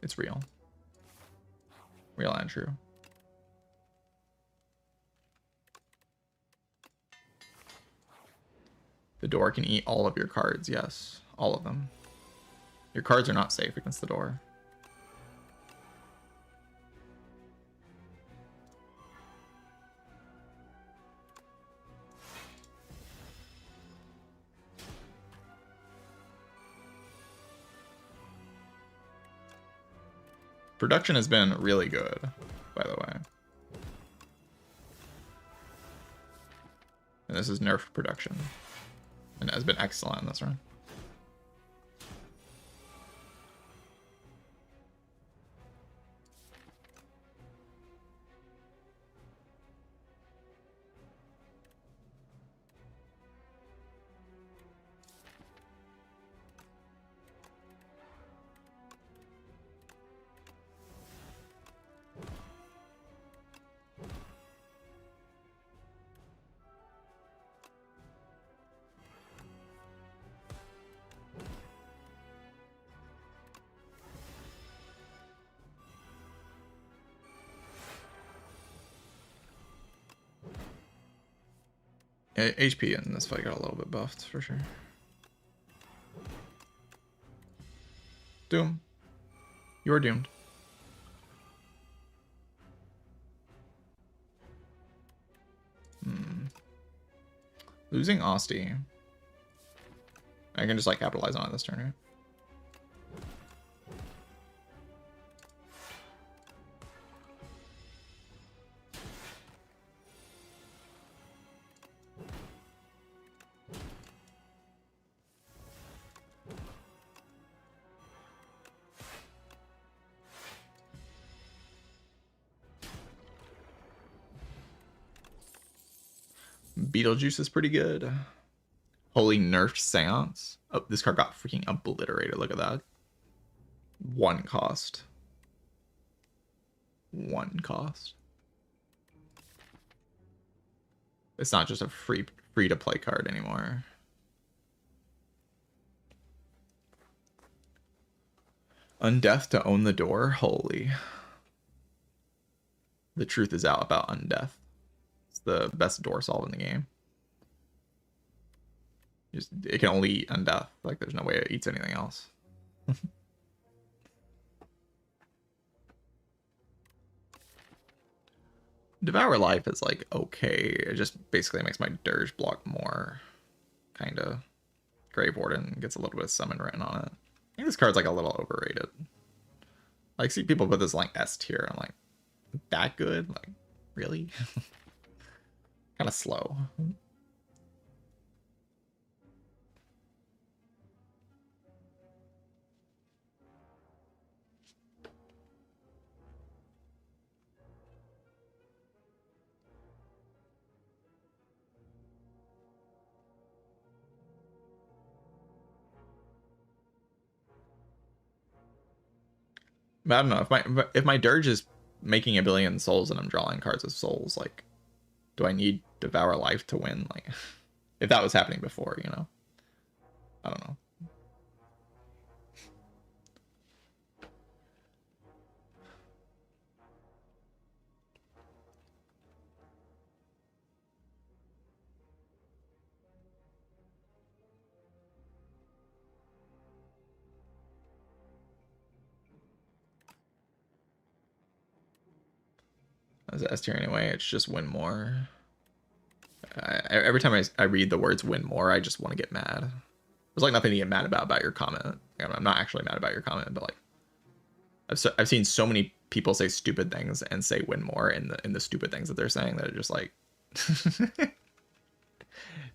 It's real. Real and true. The door can eat all of your cards, yes. All of them. Your cards are not safe against the door. Production has been really good, by the way. And this is nerfed production. And it has been excellent in this run. HP in this fight got a little bit buffed for sure. Doom. You're doomed. Losing Osti. I can just like capitalize on it this turn, right? Beetlejuice is pretty good. Holy nerfed Seance. Oh, this card got freaking obliterated. Look at that. One cost. One cost. It's not just a free to play card anymore. Undeath to own the door. Holy. The truth is out about Undeath. It's the best door solve in the game. Just, it can only eat Undeath. Like, there's no way it eats anything else. Devour Life is, like, okay. It just basically makes my Dirge block more. Kind of. Grave Warden gets a little bit of summon written on it. I think this card's, like, a little overrated. Like, see people put this, like, S tier. I'm like, that good? Like, really? Kind of slow. But I don't know if my Dirge is making a billion souls and I'm drawing cards with souls, like, do I need Devour Life to win? Like, if that was happening before, you know, I don't know. As S tier anyway, it's just win more. Every time I read the words win more, I just want to get mad. There's like nothing to get mad about your comment. I'm not actually mad about your comment, but like I've seen so many people say stupid things and say win more in the stupid things that they're saying that it just like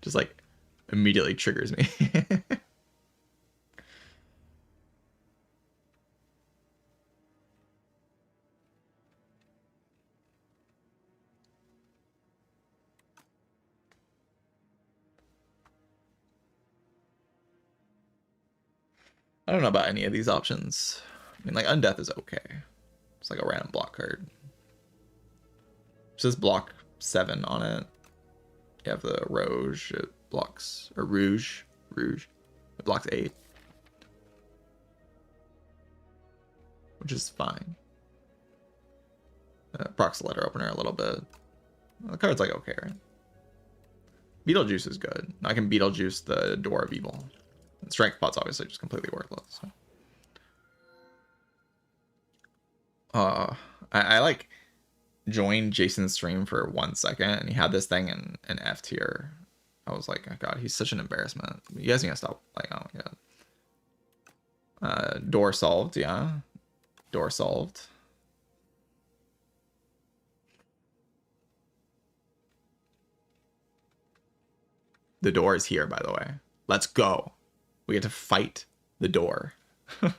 just like immediately triggers me. I don't know about any of these options. I mean, like, Undeath is okay. It's like a random block card. It says block 7 on it. You have the Rouge, it blocks, or Rouge, it blocks 8. Which is fine. Procs the letter opener a little bit. The card's like okay, right? Beetlejuice is good. I can Beetlejuice the Door of Evil. And Strength Pot's obviously just completely worthless. So. I like joined Jason's stream for 1 second and he had this thing in F tier. I was like, oh god, he's such an embarrassment. You guys need to stop. Like, oh my god. Door solved, yeah. Door solved. The door is here, by the way. Let's go. We get to fight the door. I'm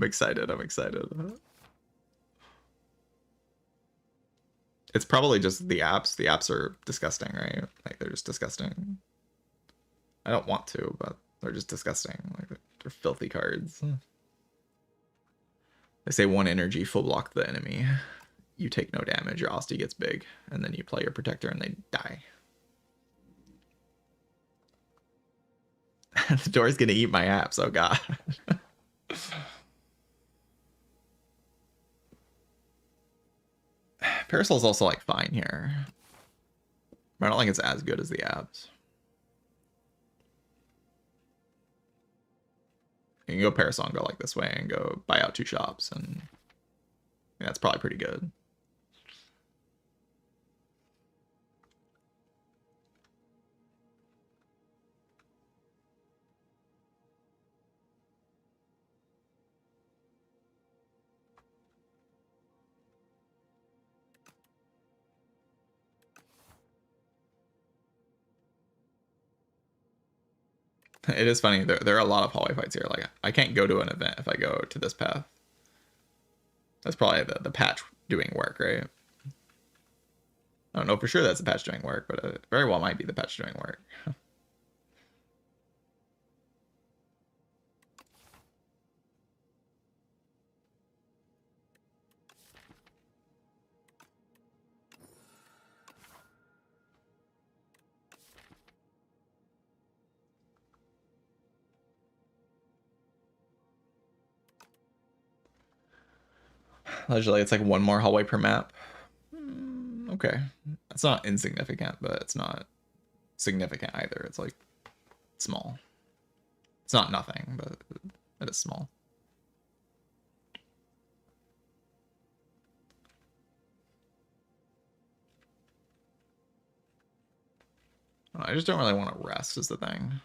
excited. I'm excited. It's probably just the apps. The apps are disgusting, right? Like, they're just disgusting. I don't want to, but they're just disgusting. Like, they're filthy cards. They say 1 energy, full block the enemy. You take no damage, your Asti gets big, and then you play your protector and they die. The door's gonna eat my apps, oh god. Parasol's also like fine here. But I don't think it's as good as the apps. You can go Parasol and go like this way and go buy out 2 shops, and yeah, that's probably pretty good. It is funny. There are a lot of hallway fights here. Like, I can't go to an event if I go to this path. That's probably the patch doing work, right? I don't know for sure that's the patch doing work, but it very well might be the patch doing work. Usually it's like 1 more hallway per map. Okay. It's not insignificant, but it's not significant either. It's like small. It's not nothing, but it is small. I just don't really want to rest is the thing.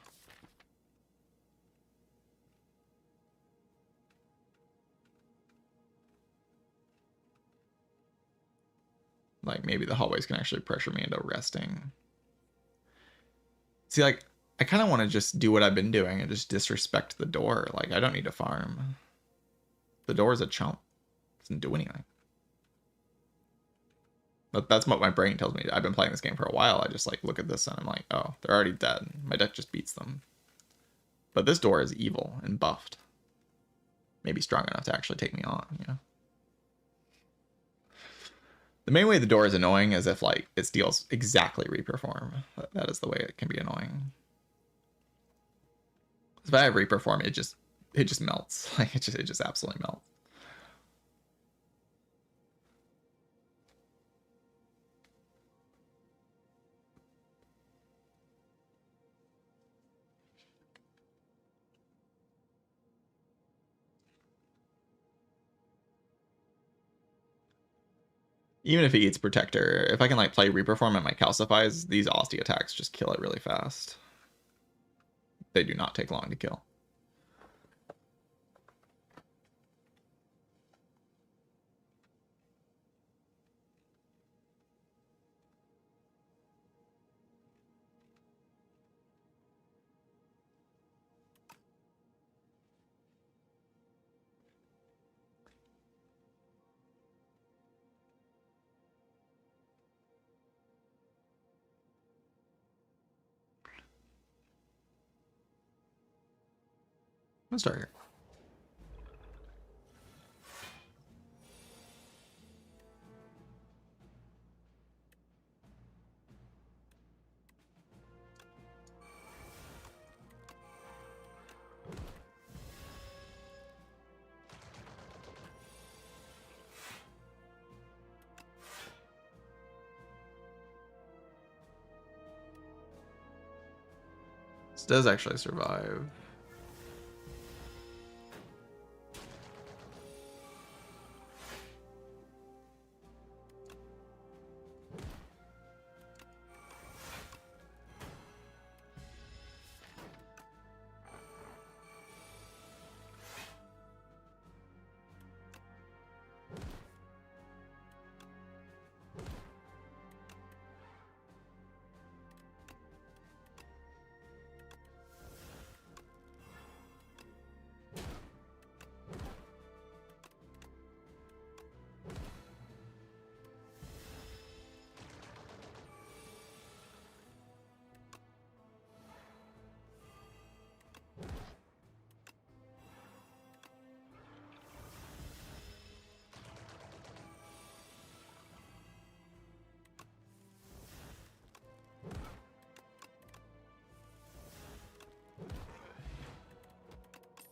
Like, maybe the hallways can actually pressure me into resting. See, like, I kind of want to just do what I've been doing and just disrespect the door. Like, I don't need to farm. The door is a chump. It doesn't do anything. But that's what my brain tells me. I've been playing this game for a while. I just, like, look at this and I'm like, oh, they're already dead. My deck just beats them. But this door is evil and buffed. Maybe strong enough to actually take me on, you know? The main way the door is annoying is if, like, it steals exactly Reperform. That is the way it can be annoying. If I have Reperform, it just melts. Like, it just absolutely melts. Even if he eats Protector, if I can, like, play Reperform and my Calcifies, these Asti attacks just kill it really fast. They do not take long to kill. Let's start here. This does actually survive.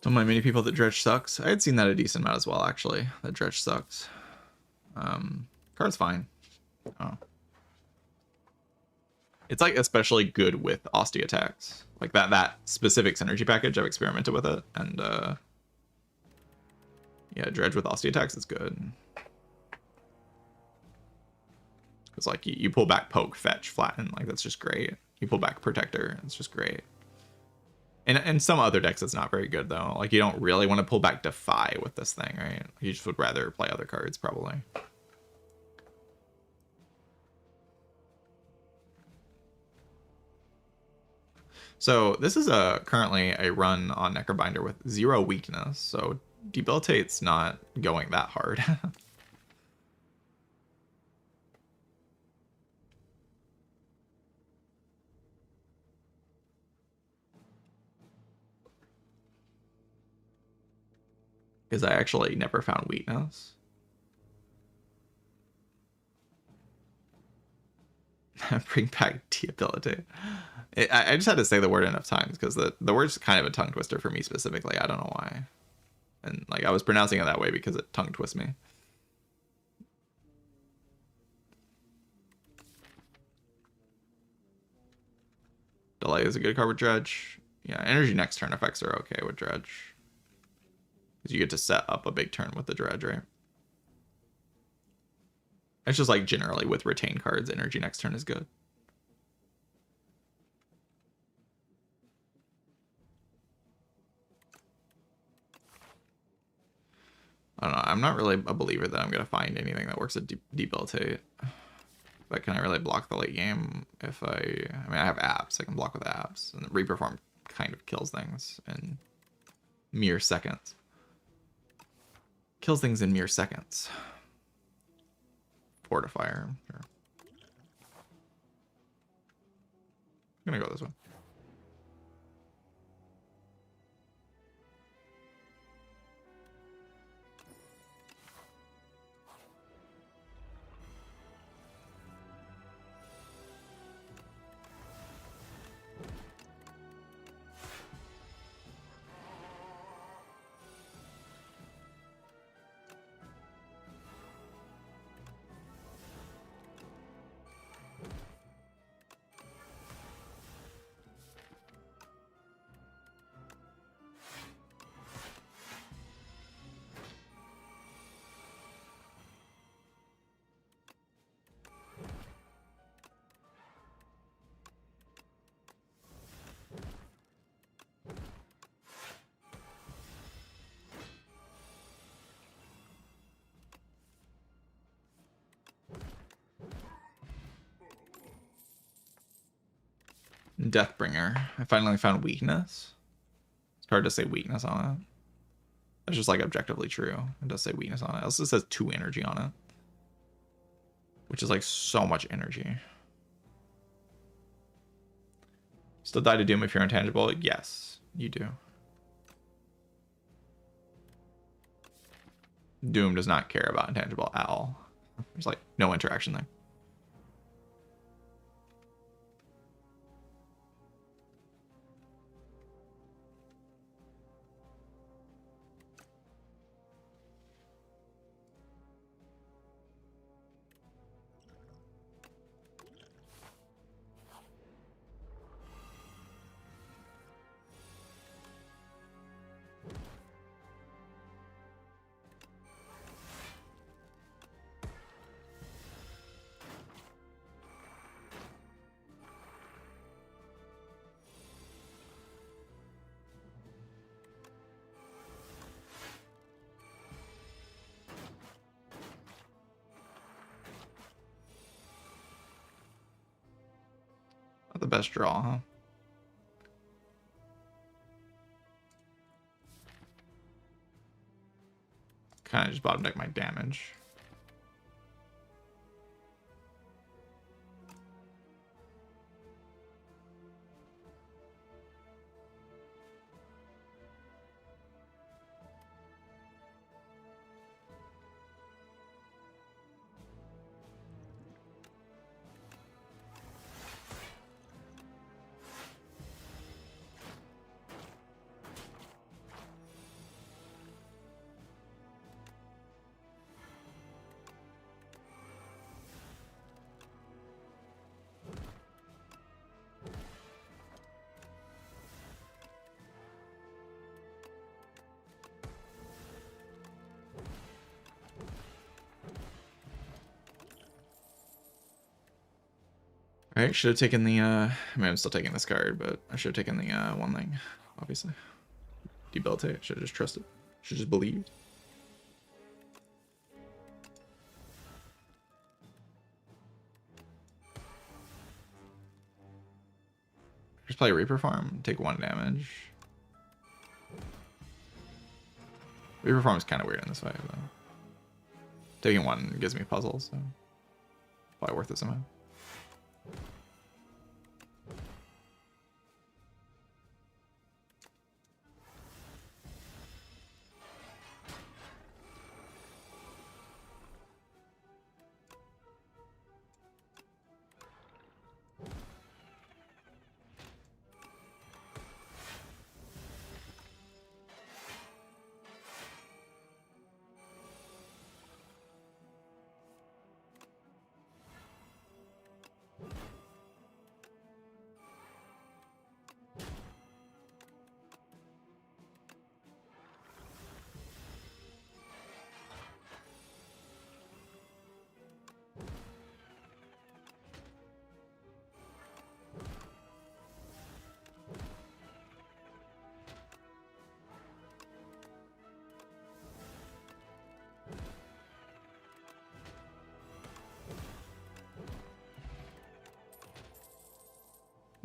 Don't mind many people that dredge sucks. I had seen that a decent amount as well, actually. That dredge sucks. Card's fine. Oh. It's like especially good with Osty attacks. Like that specific synergy package, I've experimented with it, and yeah, dredge with Osty attacks is good. It's like you pull back poke, fetch, flatten, like that's just great. You pull back protector, it's just great. And some other decks it's not very good though. Like you don't really want to pull back defy with this thing, right? You just would rather play other cards probably. So this is currently a run on Necrobinder with 0 weakness, so Debilitate's not going that hard. Because I actually never found weakness. Bring back Debilitate. I just had to say the word enough times because the word's kind of a tongue twister for me specifically. I don't know why. And like I was pronouncing it that way because it tongue twists me. Delay is a good card with Dredge. Yeah, energy next turn effects are okay with Dredge. Because you get to set up a big turn with the Dredge, right? It's just like generally with retain cards, energy next turn is good. I don't know. I'm not really a believer that I'm going to find anything that works at Debilitate. But can I really block the late game if I mean, I have apps. I can block with apps. And Reperform kind of kills things in mere seconds. Kills things in mere seconds. Fortifier. Sure. I'm going to go this way. Deathbringer. I finally found weakness. It's hard to say weakness on it. It's just like objectively true. It does say weakness on it. It also says 2 energy on it. Which is like so much energy. Still die to Doom if you're intangible? Yes, you do. Doom does not care about intangible at all. There's like no interaction there. Not the best draw, huh? Kind of just bottom deck my damage. Alright, should have taken the, I mean, I'm still taking this card, but I should have taken the one thing, obviously. Debilitate, should have just trusted. Should have just believed. Just play Reaper Farm, take 1 damage. Reaper Farm is kind of weird in this fight, though. Taking 1 gives me puzzles, so probably worth it somehow.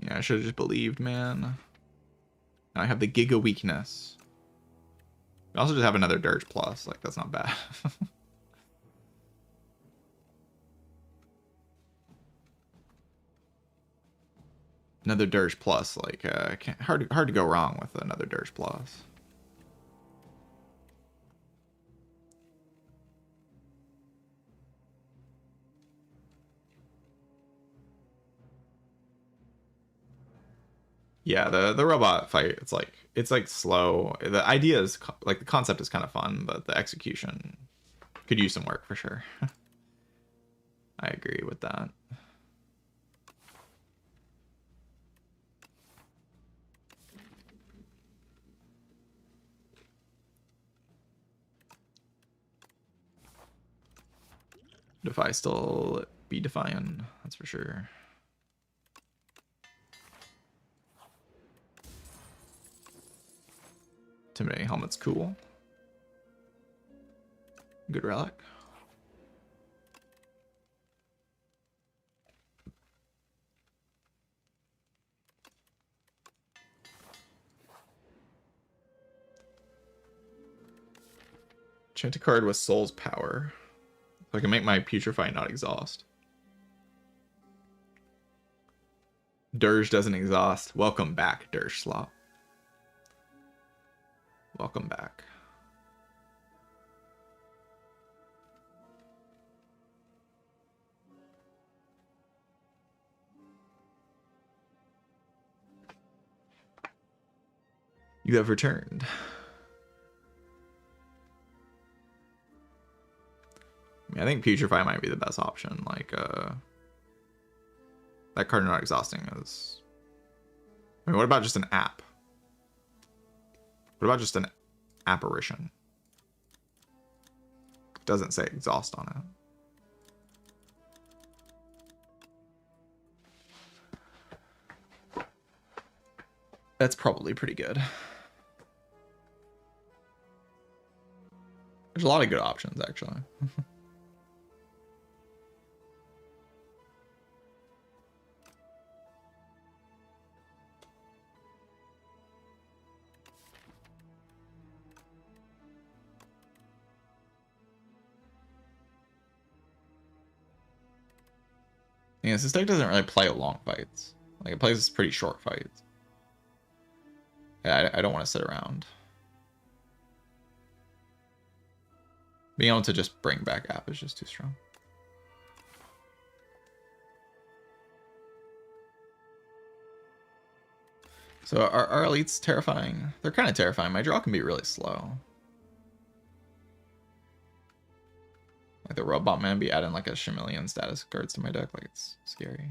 Yeah, I should have just believed, man. Now I have the Giga weakness. I also just have another Dirge Plus. Like, that's not bad. Another Dirge Plus. Like, hard to go wrong with another Dirge Plus. Yeah, the robot fight, it's like slow. The idea is like the concept is kind of fun, but the execution could use some work for sure. I agree with that. Defy still be defying, that's for sure. Intimidating helmet's cool. Good relic. Chant a card with Soul's Power. So I can make my Putrefy not exhaust. Dirge doesn't exhaust. Welcome back, Dirge Slop. Welcome back. You have returned. I mean, I think Putrefy might be the best option. Like, that card not exhausting is... I mean, what about just an app? What about just an apparition? It doesn't say exhaust on it. That's probably pretty good. There's a lot of good options, actually. Yeah, this deck doesn't really play long fights. Like, it plays pretty short fights. Yeah, I don't want to sit around. Being able to just bring back app is just too strong. So our elites terrifying? They're kind of terrifying. My draw can be really slow. Like the robot man be adding like a Chameleon status cards to my deck. Like, it's scary.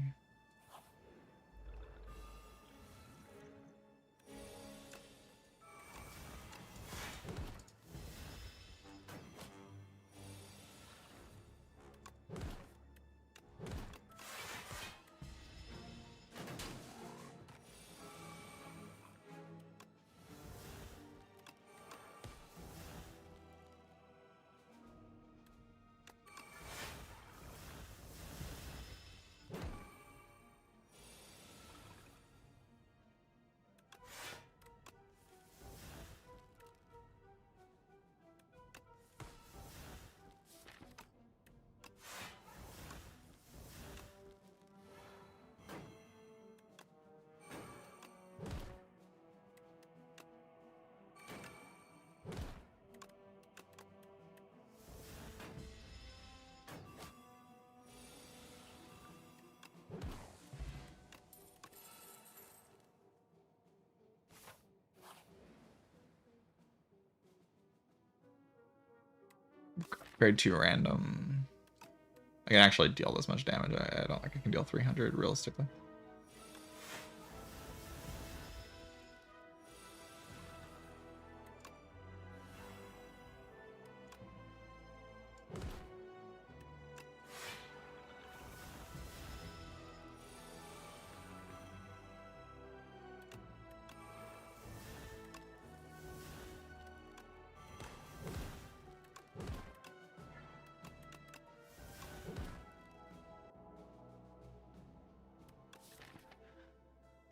Grade 2 random. I can actually deal this much damage. I don't think I can deal 300 realistically.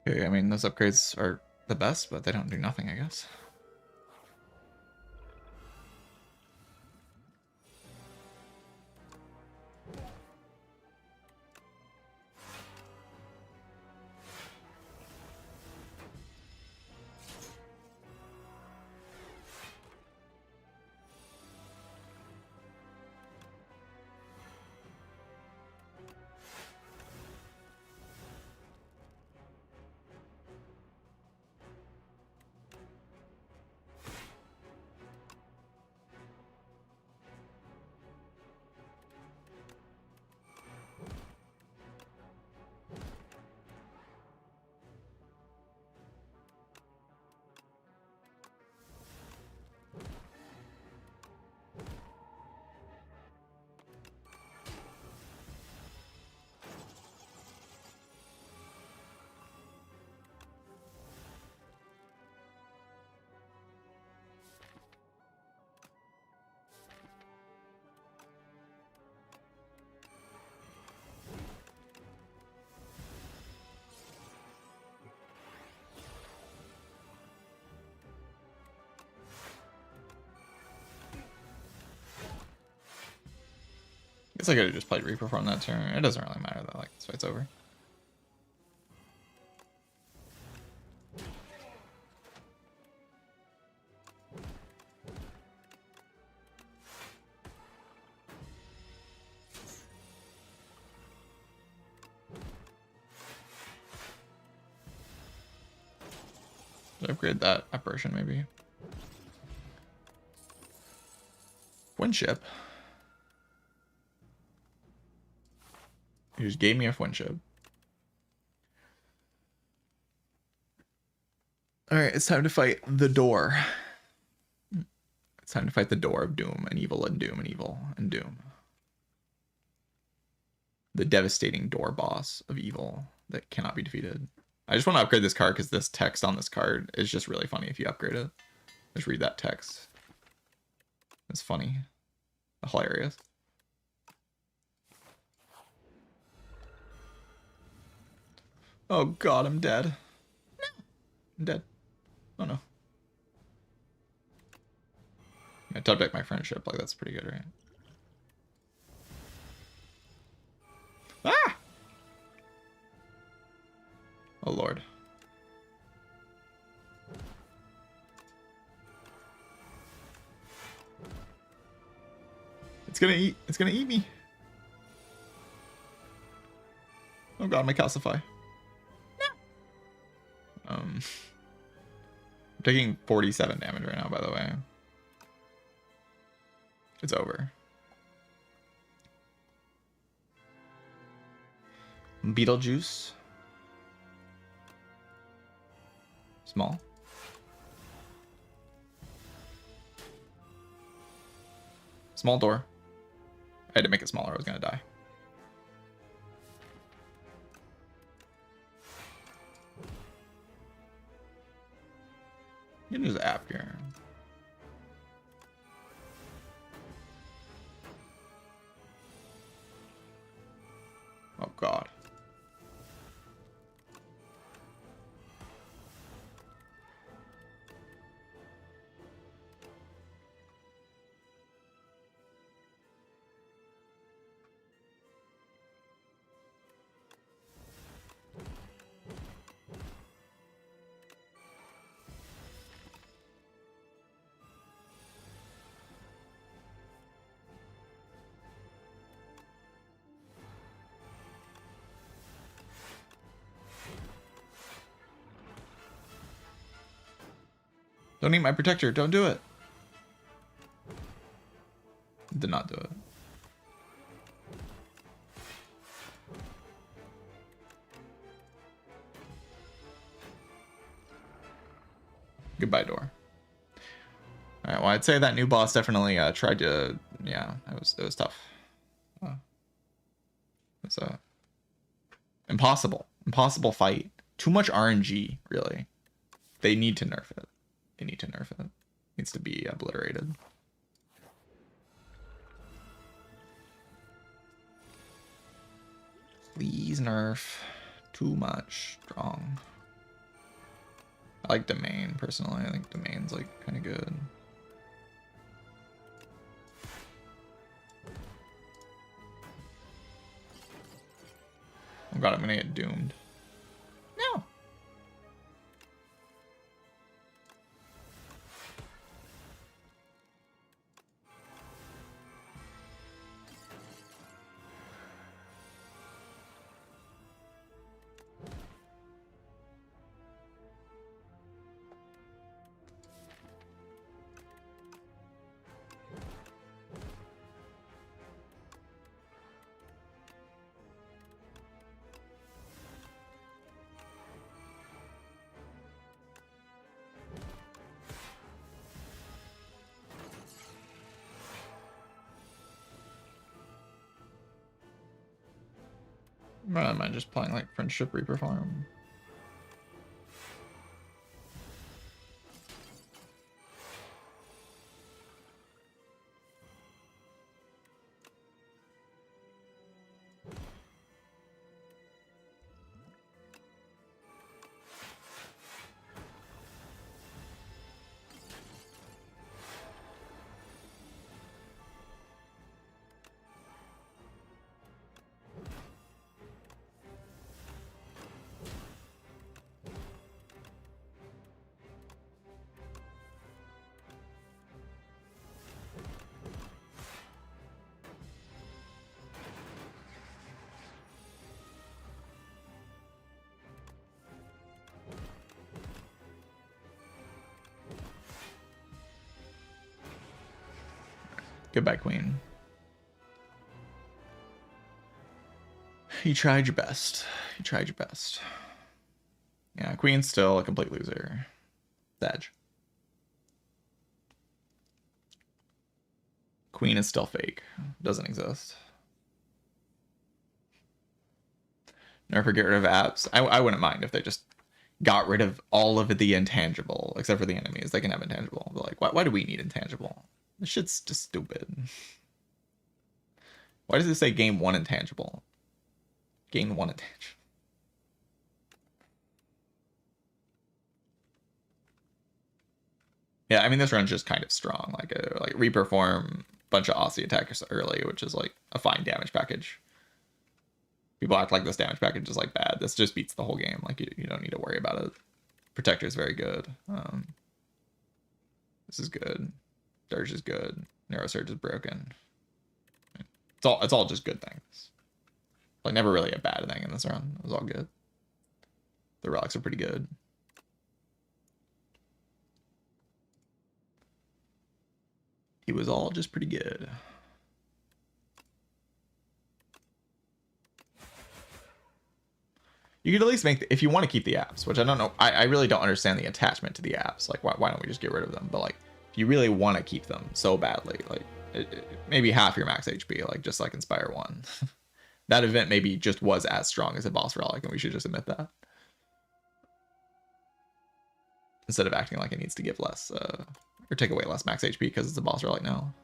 Okay, I mean, those upgrades are the best, but they don't do nothing, I guess. Guess I could have just played Reaper from that turn. It doesn't really matter though, like, this fight's over. Upgrade that apparition maybe. Winship. He just gave me a Winship. Alright, it's time to fight the door. It's time to fight the door of doom and evil and doom and evil and doom. The devastating door boss of evil that cannot be defeated. I just want to upgrade this card because this text on this card is just really funny if you upgrade it. Just read that text. It's funny. Hilarious. Oh god, I'm dead. No. I'm dead. Oh no. I top deck my friendship, like that's pretty good, right? Ah! Oh lord. It's gonna eat me. Oh god, my calcify. No. I'm taking 47 damage right now, by the way. It's over. Beetlejuice. Small. Small door. I had to make it smaller, I was gonna die. You can use the app here. Oh god. Don't eat my protector. Don't do it. Did not do it. Goodbye, door. All right. Well, I'd say that new boss definitely tried to. Yeah, it was tough. It's a impossible fight. Too much RNG, really. They need to nerf it. They need to nerf it. It needs to be obliterated. Please nerf. Too much strong. I like domain personally. I think domain's like kind of good. Oh god, I'm gonna get doomed. No. Am I just playing like Friendship Reaper Farm? Goodbye, queen. You tried your best. You tried your best. Yeah, queen's still a complete loser. Edge. Queen is still fake. Doesn't exist. Never get rid of apps. I wouldn't mind if they just got rid of all of the intangible, except for the enemies. They can have intangible. But like, why do we need intangible? This shit's just stupid. Why does it say game 1 intangible? Gain 1 intangible. Yeah, I mean, this run's just kind of strong. Like reperform, bunch of Aussie attackers early, which is like a fine damage package. People act like this damage package is like bad. This just beats the whole game. Like you don't need to worry about it. Protector is very good. This is good. Dirge is good. Narrow Surge is broken. It's all just good things. Like never really a bad thing in this run. It was all good. The relics are pretty good. It was all just pretty good. You could at least make, if you want to keep the apps, which I don't know, I really don't understand the attachment to the apps. Like, why don't we just get rid of them? But like, if you really want to keep them so badly, like maybe half your max HP, like just like in Spire 1. That event maybe just was as strong as a boss relic, and we should just admit that. Instead of acting like it needs to give less, or take away less max HP because it's a boss relic now.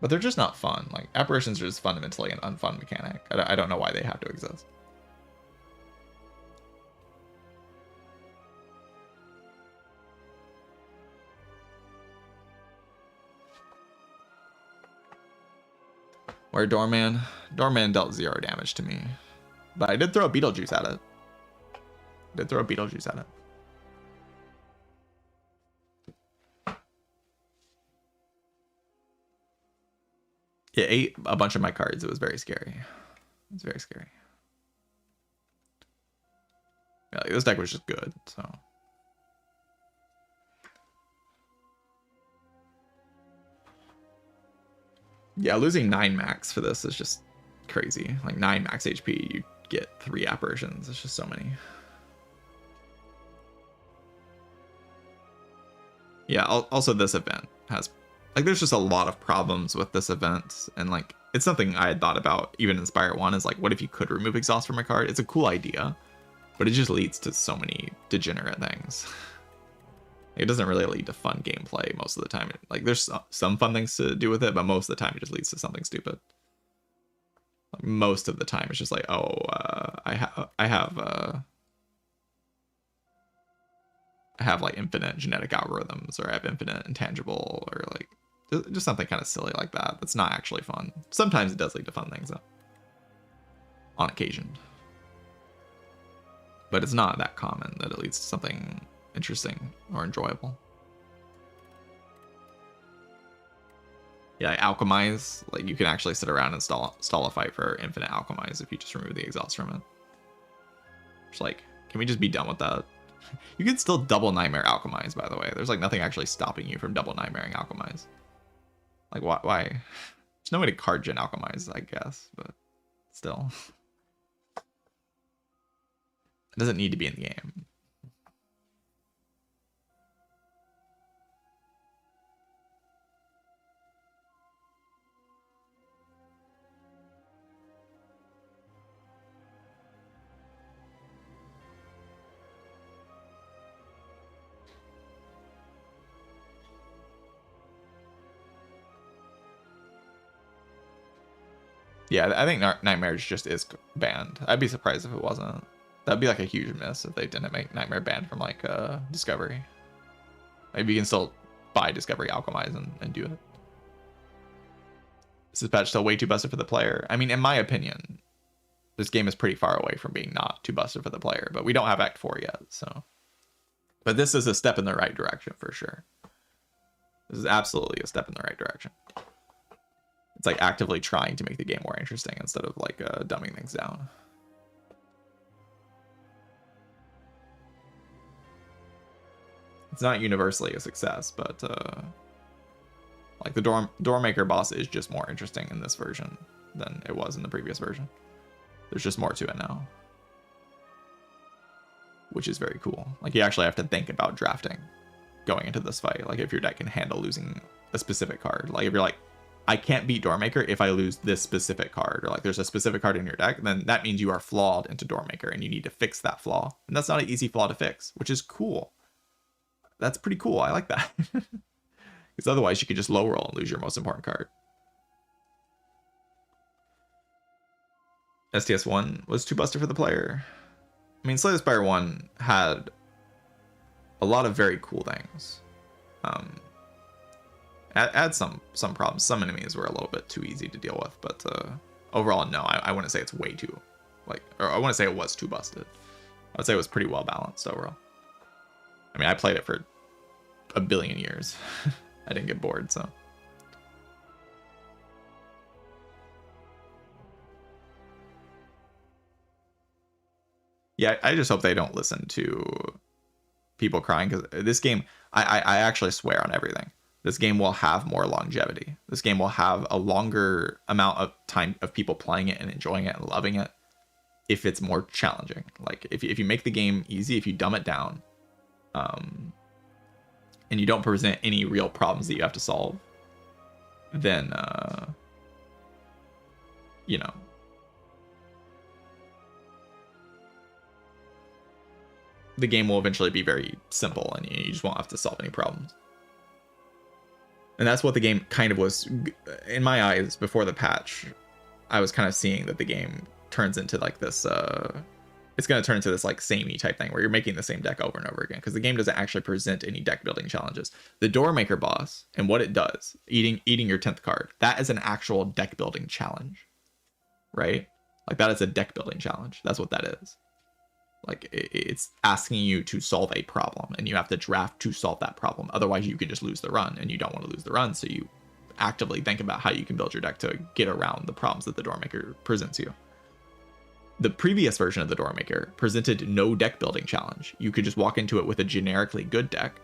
But they're just not fun. Like, apparitions are just fundamentally an unfun mechanic. I don't know why they have to exist. Where Doorman? Doorman dealt 0 damage to me. But I did throw a Beetlejuice at it. It ate a bunch of my cards. It was very scary. Yeah, like, this deck was just good, so. Yeah, losing 9 max for this is just crazy. Like 9 max HP, you get 3 apparitions. It's just so many. Yeah, also this event has, like, there's just a lot of problems with this event, and like it's something I had thought about even in Spire 1 is like, what if you could remove exhaust from a card? It's a cool idea, but it just leads to so many degenerate things. It doesn't really lead to fun gameplay most of the time. Like there's some fun things to do with it, but most of the time it just leads to something stupid. Like, most of the time it's just like, oh, I have like infinite genetic algorithms, or I have infinite intangible, or like just something kind of silly like that. That's not actually fun. Sometimes it does lead to fun things though, on occasion, but it's not that common that it leads to something interesting or enjoyable. Yeah, alchemize, like you can actually sit around and stall a fight for infinite alchemize if you just remove the exhaust from it. It's like, can we just be done with that? You can still double nightmare alchemize, by the way. There's like nothing actually stopping you from double nightmaring alchemize. Like why? There's no way to card gen alchemize, I guess, but still. It doesn't need to be in the game. Yeah, I think Nightmares just is banned. I'd be surprised if it wasn't. That'd be like a huge miss if they didn't make Nightmare banned from like Discovery. Maybe you can still buy Discovery Alchemize and do it. This is patch still way too busted for the player. I mean, in my opinion, this game is pretty far away from being not too busted for the player, but we don't have Act 4 yet, so. But this is a step in the right direction for sure. This is absolutely a step in the right direction. It's like actively trying to make the game more interesting instead of like dumbing things down. It's not universally a success, but like the door maker boss is just more interesting in this version than it was in the previous version. There's just more to it now, which is very cool. Like you actually have to think about drafting going into this fight. Like if your deck can handle losing a specific card, like if you're like, I can't beat Doormaker if I lose this specific card, or like there's a specific card in your deck, then that means you are flawed into Doormaker and you need to fix that flaw. And that's not an easy flaw to fix, which is cool. That's pretty cool. I like that. Because otherwise you could just low roll and lose your most important card. STS1 was too busted for the player. I mean, Slay the Spire 1 had a lot of very cool things. Had some problems. Some enemies were a little bit too easy to deal with, but overall, no, I wouldn't say it's way too, like, or I wouldn't say it was too busted. I would say it was pretty well balanced overall. I mean, I played it for a billion years. I didn't get bored, so. Yeah, I just hope they don't listen to people crying, because this game, I actually swear on everything. This game will have more longevity. This game will have a longer amount of time of people playing it and enjoying it and loving it if it's more challenging. Like if you make the game easy, if you dumb it down, and you don't present any real problems that you have to solve, then you know, the game will eventually be very simple and you just won't have to solve any problems. And that's what the game kind of was, in my eyes, before the patch. I was kind of seeing that the game turns into like this, it's going to turn into this like samey type thing where you're making the same deck over and over again, because the game doesn't actually present any deck building challenges. The Doormaker boss and what it does, eating your 10th card, that is an actual deck building challenge, right? Like that is a deck building challenge. That's what that is. Like it's asking you to solve a problem and you have to draft to solve that problem. Otherwise you could just lose the run, and you don't want to lose the run. So you actively think about how you can build your deck to get around the problems that the Doormaker presents you. The previous version of the Doormaker presented no deck building challenge. You could just walk into it with a generically good deck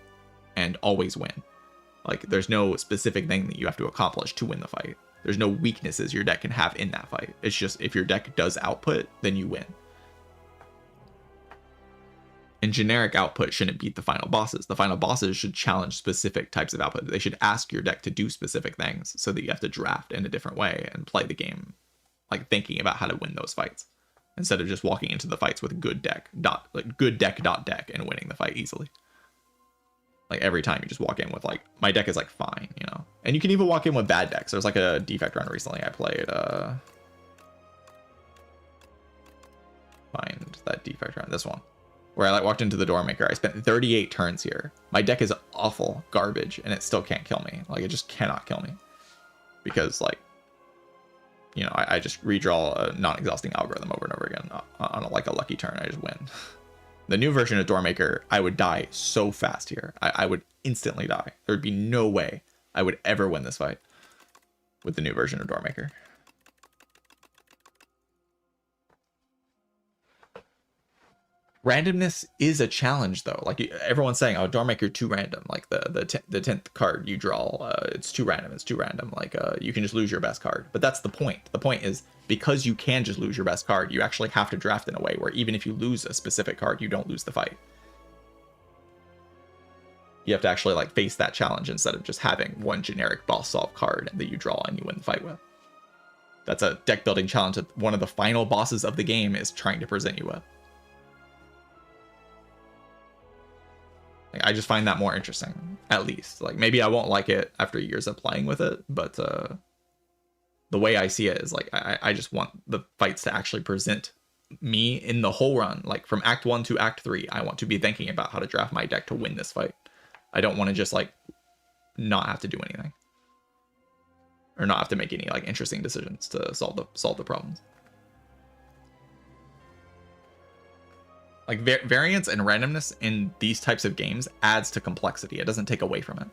and always win. Like there's no specific thing that you have to accomplish to win the fight. There's no weaknesses your deck can have in that fight. It's just if your deck does output, then you win. And generic output shouldn't beat the final bosses. The final bosses should challenge specific types of output. They should ask your deck to do specific things so that you have to draft in a different way and play the game like thinking about how to win those fights, instead of just walking into the fights with good deck dot and winning the fight easily. Like every time you just walk in with like, my deck is like fine, you know. And you can even walk in with bad decks. There's like a defect run recently I played. Find that defect run. This one. Where I like walked into the Doormaker. I spent 38 turns here. My deck is awful garbage and it still can't kill me. Like it just cannot kill me. Because like, you know, I just redraw a non-exhausting algorithm over and over again on like a lucky turn. I just win. The new version of Doormaker, I would die so fast here. I would instantly die. There would be no way I would ever win this fight with the new version of Doormaker. Randomness is a challenge though. Like everyone's saying, oh, Doormaker too random. Like the 10th card you draw, it's too random. It's too random. Like you can just lose your best card. But that's the point. The point is, because you can just lose your best card, you actually have to draft in a way where even if you lose a specific card, you don't lose the fight. You have to actually like face that challenge instead of just having one generic boss solve card that you draw and you win the fight with. That's a deck building challenge that one of the final bosses of the game is trying to present you with. I just find that more interesting, at least. Like maybe I won't like it after years of playing with it, but the way I see it is like I just want the fights to actually present me in the whole run. Like from Act 1 to Act 3, I want to be thinking about how to draft my deck to win this fight. I don't want to just like not have to do anything, or not have to make any like interesting decisions to solve the problems. Like variance and randomness in these types of games adds to complexity. It doesn't take away from it.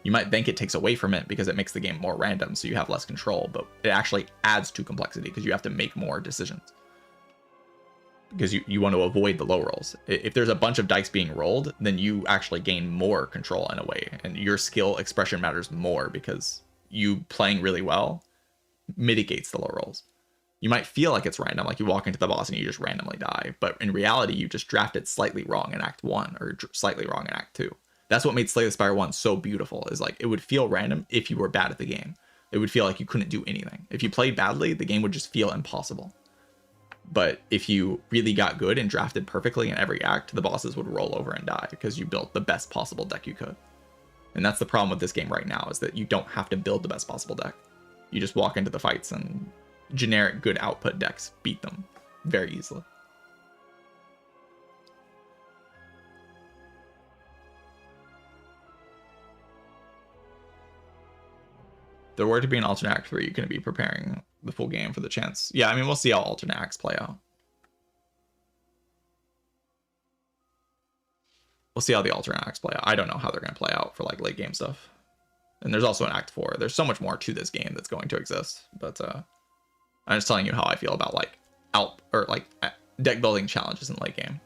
You might think it takes away from it because it makes the game more random, so you have less control, but it actually adds to complexity because you have to make more decisions. because you want to avoid the low rolls. If there's a bunch of dice being rolled, then you actually gain more control in a way, and your skill expression matters more because you playing really well mitigates the low rolls. You might feel like it's random, like you walk into the boss and you just randomly die, but in reality, you just drafted slightly wrong in Act 1 or slightly wrong in Act 2. That's what made Slay the Spire 1 so beautiful, is like it would feel random if you were bad at the game. It would feel like you couldn't do anything. If you played badly, the game would just feel impossible. But if you really got good and drafted perfectly in every act, the bosses would roll over and die because you built the best possible deck you could. And that's the problem with this game right now, is that you don't have to build the best possible deck. You just walk into the fights and generic good output decks beat them very easily. If there were to be an alternate act 3, you can be preparing the full game for the chance. Yeah, I mean, we'll see how alternate acts play out. We'll see how the alternate acts play out. I don't know how they're going to play out for like late game stuff. And there's also an Act 4. There's so much more to this game that's going to exist. But I'm just telling you how I feel about like deck building challenges in late game.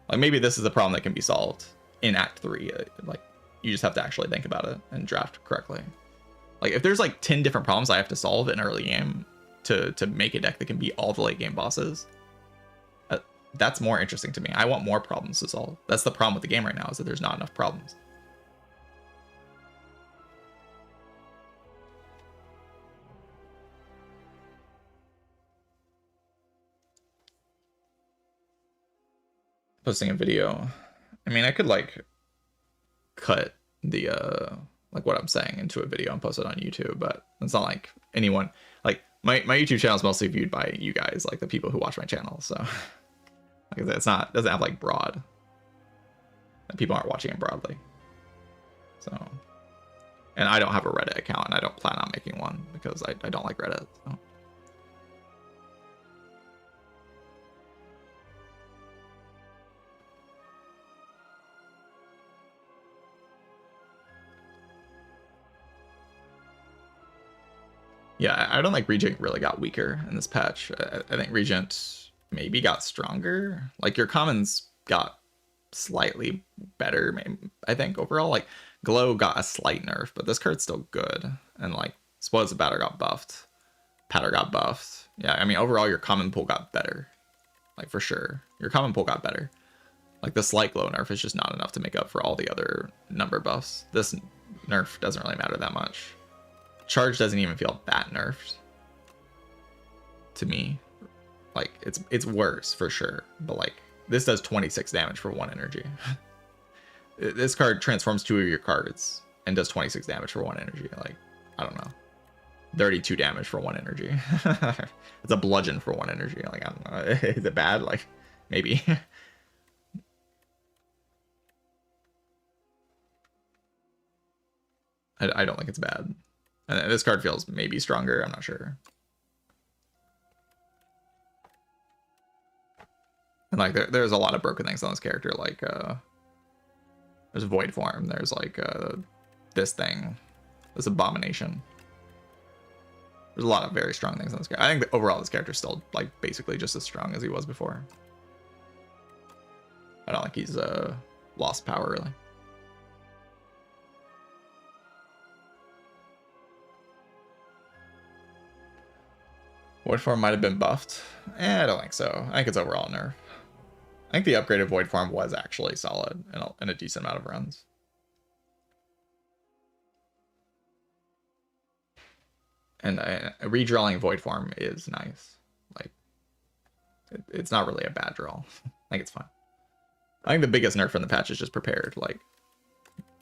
Like maybe this is a problem that can be solved in Act 3. Like you just have to actually think about it and draft correctly. Like if there's like 10 different problems I have to solve in early game to make a deck that can beat all the late game bosses, that's more interesting to me. I want more problems to solve. That's the problem with the game right now, is that there's not enough problems. Posting a video. I mean, I could like cut the like what I'm saying into a video and post it on YouTube, but it's not like anyone, like my YouTube channel is mostly viewed by you guys, like the people who watch my channel. So like it's not, doesn't have like broad, people aren't watching it broadly. So, and I don't have a Reddit account, and I don't plan on making one because I don't like Reddit. So. Yeah, I don't think Regent really got weaker in this patch. I think Regent maybe got stronger. Like your commons got slightly better, maybe, I think overall. Like Glow got a slight nerf, but this card's still good. And like Spoils the Batter got buffed. Patter got buffed. Yeah, I mean overall your common pool got better. Like for sure. Your common pool got better. Like the slight Glow nerf is just not enough to make up for all the other number buffs. This nerf doesn't really matter that much. Charge doesn't even feel that nerfed to me. Like it's worse for sure, but like this does 26 damage for 1 energy. This card transforms 2 of your cards and does 26 damage for 1 energy. Like I don't know, 32 damage for 1 energy. It's a bludgeon for 1 energy. Like I don't know, is it bad? Like maybe. I don't think it's bad. And this card feels maybe stronger, I'm not sure. And like there's a lot of broken things on this character, like there's Void Form, there's like this thing, this Abomination. There's a lot of very strong things on this character. I think that overall this character's still like basically just as strong as he was before. I don't think he's lost power really. Void Form might have been buffed. I don't think so. I think it's overall nerf. I think the upgraded Void Form was actually solid in a decent amount of runs. And redrawing Void Form is nice. Like, it's not really a bad draw. I think it's fine. I think the biggest nerf in the patch is just Prepared, like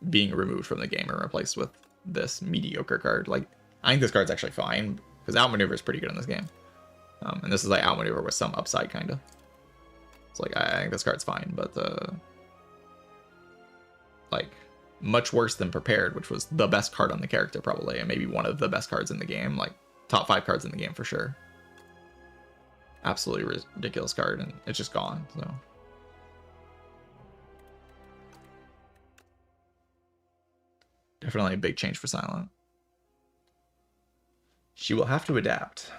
being removed from the game and replaced with this mediocre card. Like, I think this card's actually fine because Outmaneuver is pretty good in this game. And this is like Outmaneuver with some upside, kind of. It's like, I think this card's fine, but like much worse than Prepared, which was the best card on the character probably, and maybe one of the best cards in the game, like top 5 cards in the game for sure. Absolutely ridiculous card, and it's just gone. So definitely a big change for Silent. She will have to adapt.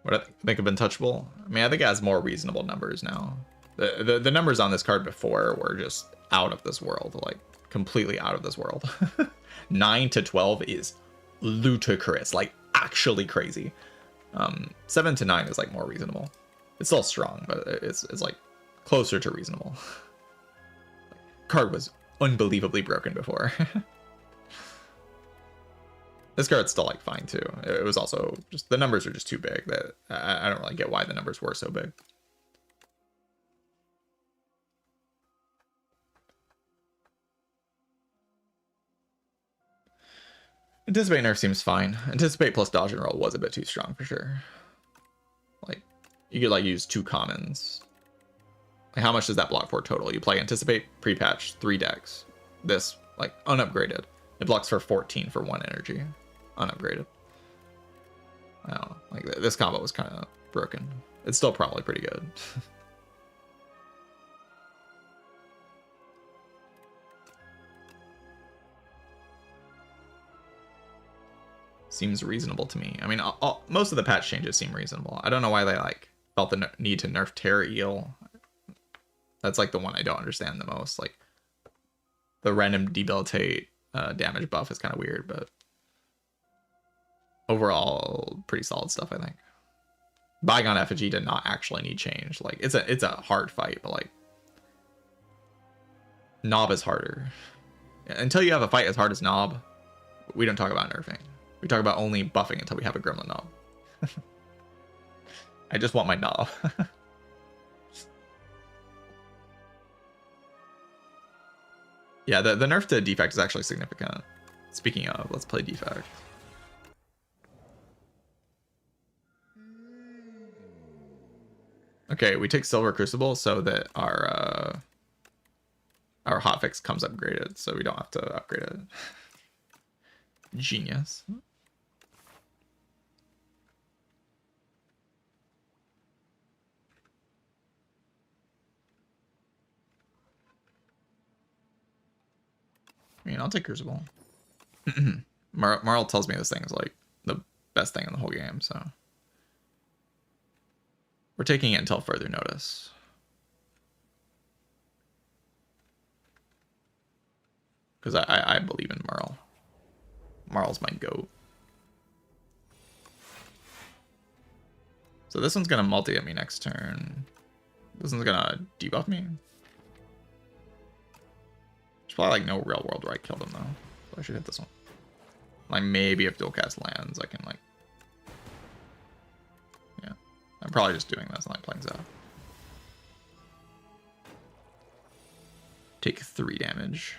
What I think of Untouchable? I mean, I think it has more reasonable numbers now. The numbers on this card before were just out of this world, like completely out of this world. 9 to 12 is ludicrous, like actually crazy. 7 to 9 is like more reasonable. It's still strong, but it's like closer to reasonable. Card was unbelievably broken before. This card's still like fine too. It was also just the numbers are just too big that I don't really get why the numbers were so big. Anticipate nerf seems fine. Anticipate plus dodge and roll was a bit too strong for sure. Like you could like use 2 commons. Like, how much does that block for total? You play Anticipate, pre-patch, 3 decks. This like unupgraded. It blocks for 14 for 1 energy. Unupgraded. I don't know. Like this combo was kind of broken. It's still probably pretty good. Seems reasonable to me. I mean, most of the patch changes seem reasonable. I don't know why they like felt the need to nerf Terra Eel. That's like the one I don't understand the most. Like the random debilitate damage buff is kind of weird, but overall pretty solid stuff, I think. Bygone Effigy did not actually need change. Like it's a hard fight, but like Knob is harder. Until you have a fight as hard as Knob, we don't talk about nerfing. We talk about only buffing until we have a Gremlin Knob. I just want my Knob. Yeah, the nerf to Defect is actually significant. Speaking of, let's play Defect. Okay, we take Silver Crucible so that our hotfix comes upgraded, so we don't have to upgrade it. Genius. I mean, I'll take Crucible. Marl tells me this thing is like the best thing in the whole game, so we're taking it until further notice. Because I believe in Marl. Marl's my goat. So this one's gonna multi at me next turn. This one's gonna debuff me. There's probably like no real world where I killed him though. So I should hit this one. Like maybe if dual cast lands, I can like. Yeah, I'm probably just doing this and like playing Zap. Take 3 damage.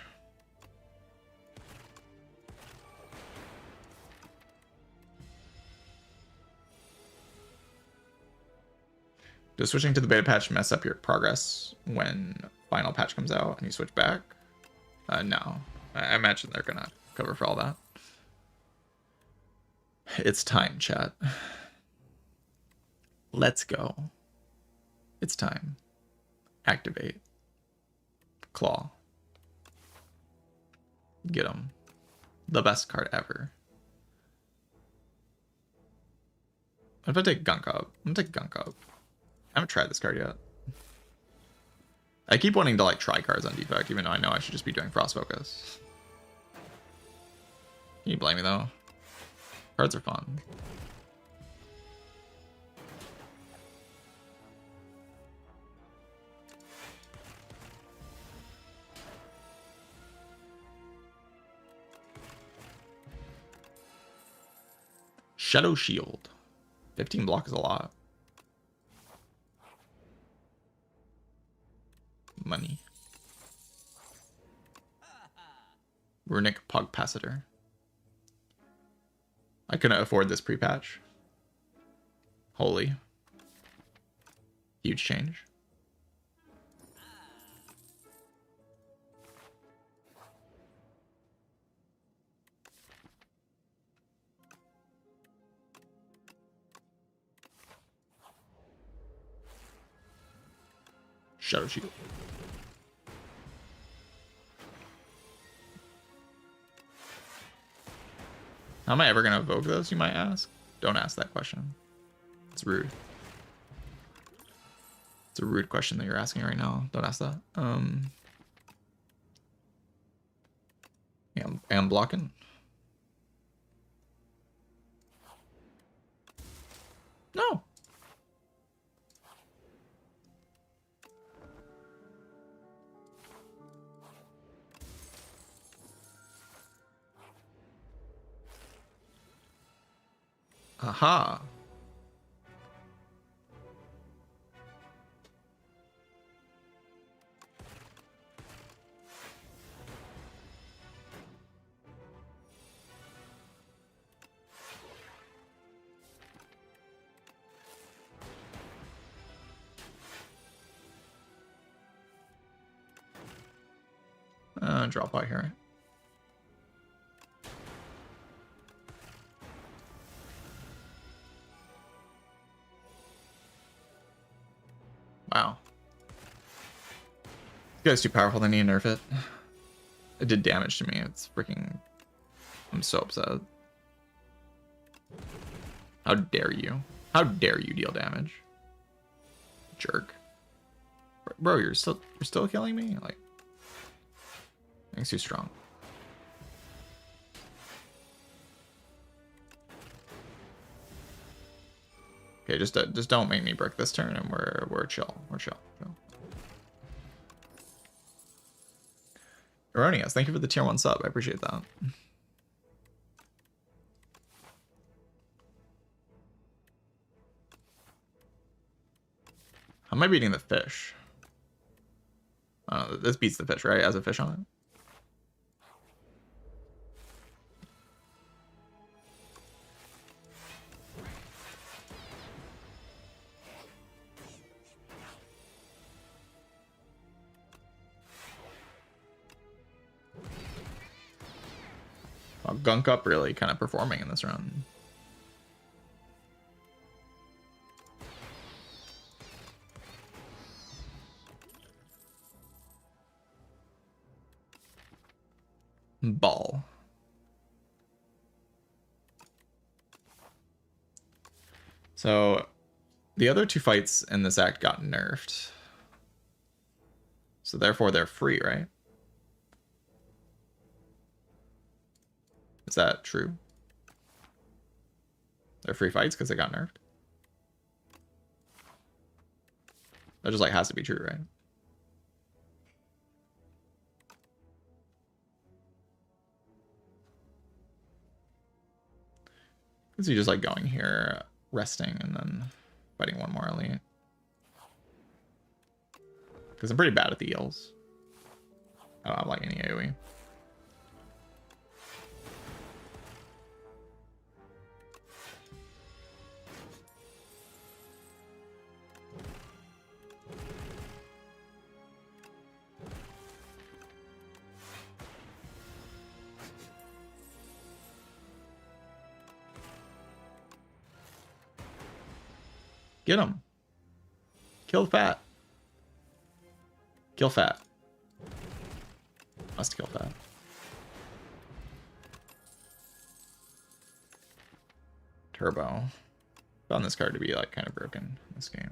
Does switching to the beta patch mess up your progress when final patch comes out and you switch back? No. I imagine they're gonna cover for all that. It's time, chat. Let's go. It's time. Activate. Claw. Get him. The best card ever. What if I take Gunk Up? I'm gonna take Gunk Up. I haven't tried this card yet. I keep wanting to like try cards on Defect, even though I know I should just be doing Frost Focus. Can you blame me though? Cards are fun. Shadow Shield. 15 block is a lot. Money. Runic Pugpacitor. I couldn't afford this pre-patch. Holy. Huge change. Shadow Shield. How am I ever going to evoke those, you might ask? Don't ask that question. It's rude. It's a rude question that you're asking right now. Don't ask that. Yeah, I'm blocking. No. Aha. Drop out here. Wow. This guy's too powerful. They need to nerf it. It did damage to me. It's freaking... I'm so upset. How dare you? How dare you deal damage? Jerk. Bro, you're still killing me? Like... Thing's too strong. Okay, just don't make me brick this turn, and we're chill. We're chill. Erroneous, thank you for the tier 1 sub. I appreciate that. How am I beating the fish? This beats the fish, right? As a fish on it. Well, Gunk Up really kind of performing in this run. Ball. So the other 2 fights in this act got nerfed. So therefore they're free, right? Is that true? They're free fights because they got nerfed? That just like has to be true, right? Is he just like going here, resting, and then fighting one more elite? Because I'm pretty bad at the eels. I don't have like any AoE. Get him. Kill Fat. Kill Fat. Must kill Fat. Turbo. Found this card to be like kind of broken in this game.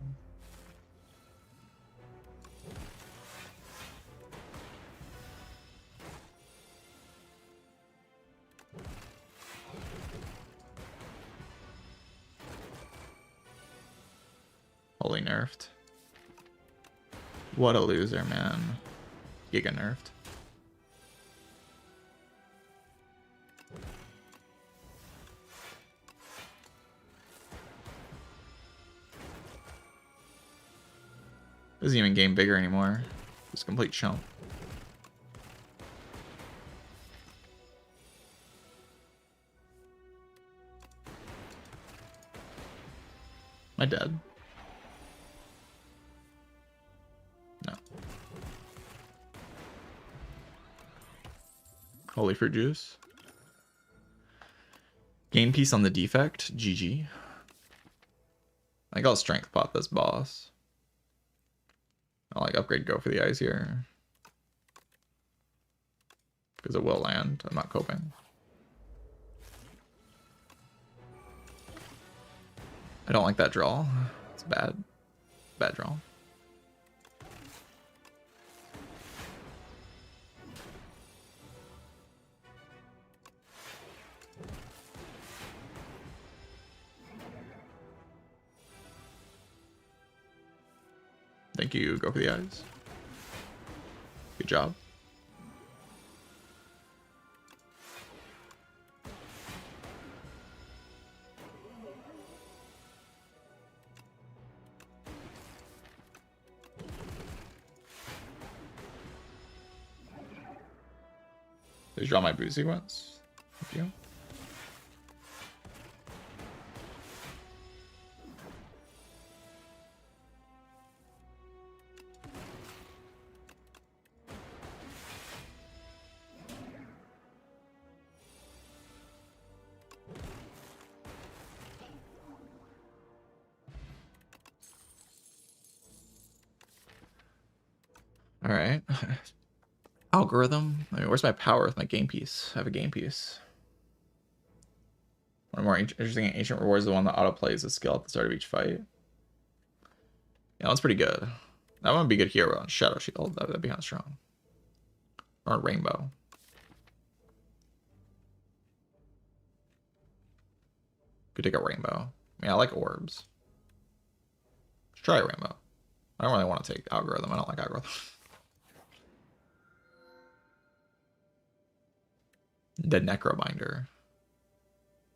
Holy nerfed. What a loser, man. Giga nerfed. Doesn't even game bigger anymore. Just complete chump. Am I dead? No. Holy fruit juice. Game piece on the defect. GG. I think I'll strength pot this boss. I'll like upgrade go for the eyes here. Because it will land. I'm not coping. I don't like that draw. It's bad. Bad draw. Thank you. Go for the eyes. Good job. Please draw my boot sequence. Thank you. All right. Algorithm. I mean, where's my power with my game piece? I have a game piece. One more interesting ancient reward is the one that auto plays a skill at the start of each fight. Yeah, that's pretty good. That one would be good hero on Shadow Shield. That'd be kind of strong. Or Rainbow. Could take a Rainbow. I mean, I like orbs. Let's try a Rainbow. I don't really want to take algorithm. I don't like algorithm. The Necrobinder.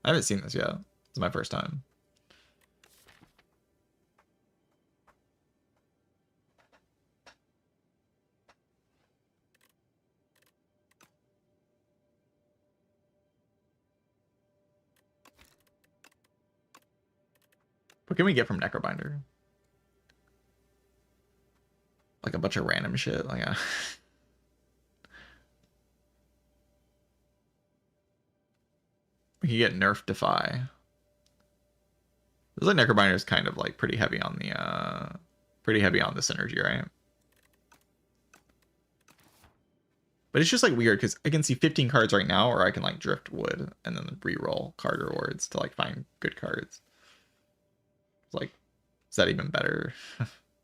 I haven't seen this yet. It's my first time. What can we get from Necrobinder? Like a bunch of random shit. Like a we can get Nerf Defy. Looks like Necrobinder is kind of like pretty heavy on the synergy, right? But it's just like weird because I can see 15 cards right now, or I can like drift wood and then re-roll card rewards to like find good cards. It's like, is that even better?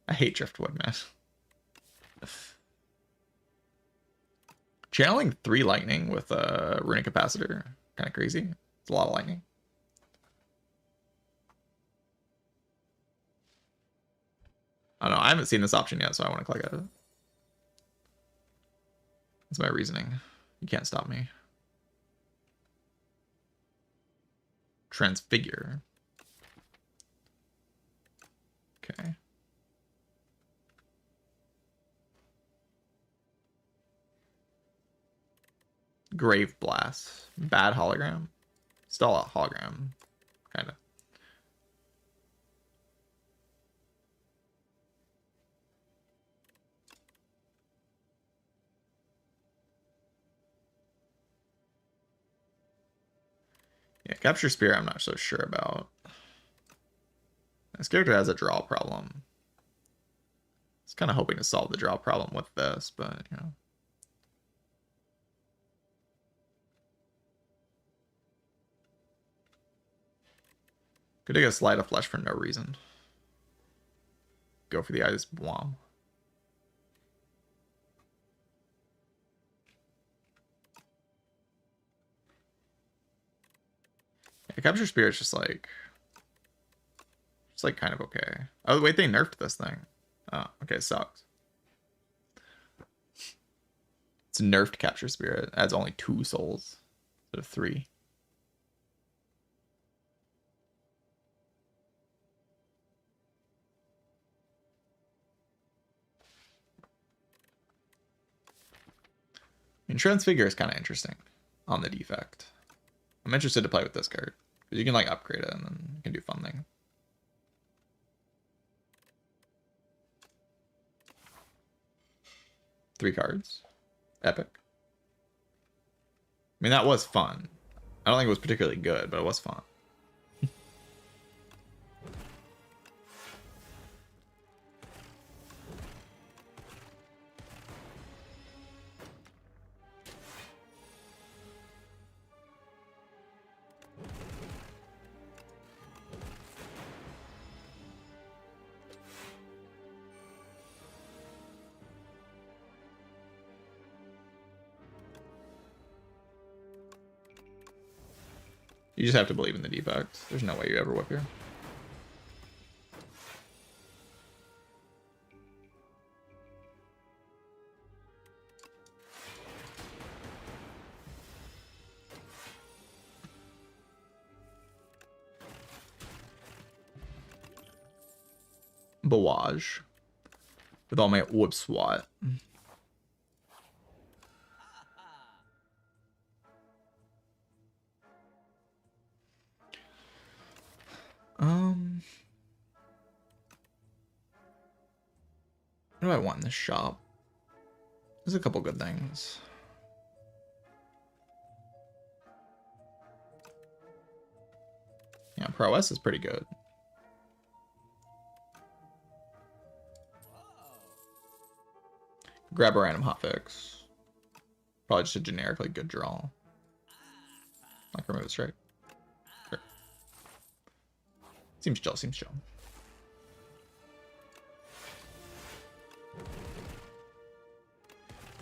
I hate driftwood, man. Channeling 3 lightning with a runic capacitor, kind of crazy. It's a lot of lightning. I don't know. I haven't seen this option yet, so I want to click it. That's my reasoning. You can't stop me. Transfigure. Okay. Grave Blast. Bad hologram. Still a hologram. Kind of. Yeah, Capture Spire I'm not so sure about. This character has a draw problem. I was kind of hoping to solve the draw problem with this, but, you know. Could take a Slide of Flesh for no reason. Go for the eyes. Blom. Yeah, Capture Spirit's just like kind of okay. Oh wait, they nerfed this thing. Oh, okay, it sucks. It's nerfed Capture Spirit. It adds only 2 souls instead of 3. And Transfigure is kind of interesting on the defect. I'm interested to play with this card because you can like upgrade it and then you can do fun thing. Three cards. Epic. I mean, that was fun. I don't think it was particularly good, but it was fun. You just have to believe in the defects. There's no way you ever whip here. Bawaj. With all my whip swat. What do I want in this shop? There's a couple good things. Yeah, prowess is pretty good. Grab a random hotfix. Probably just a generically good draw. Like remove a strike. Sure. Seems chill, seems chill.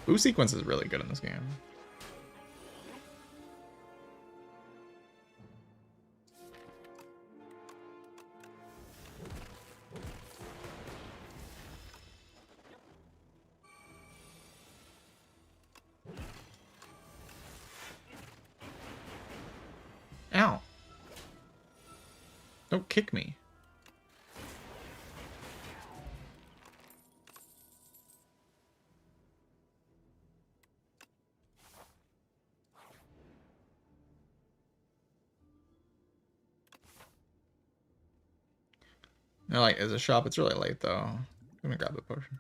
Boo sequence is really good in this game. Ow. Don't kick me. They're like, is a shop? It's really late though. I'm gonna grab the potion.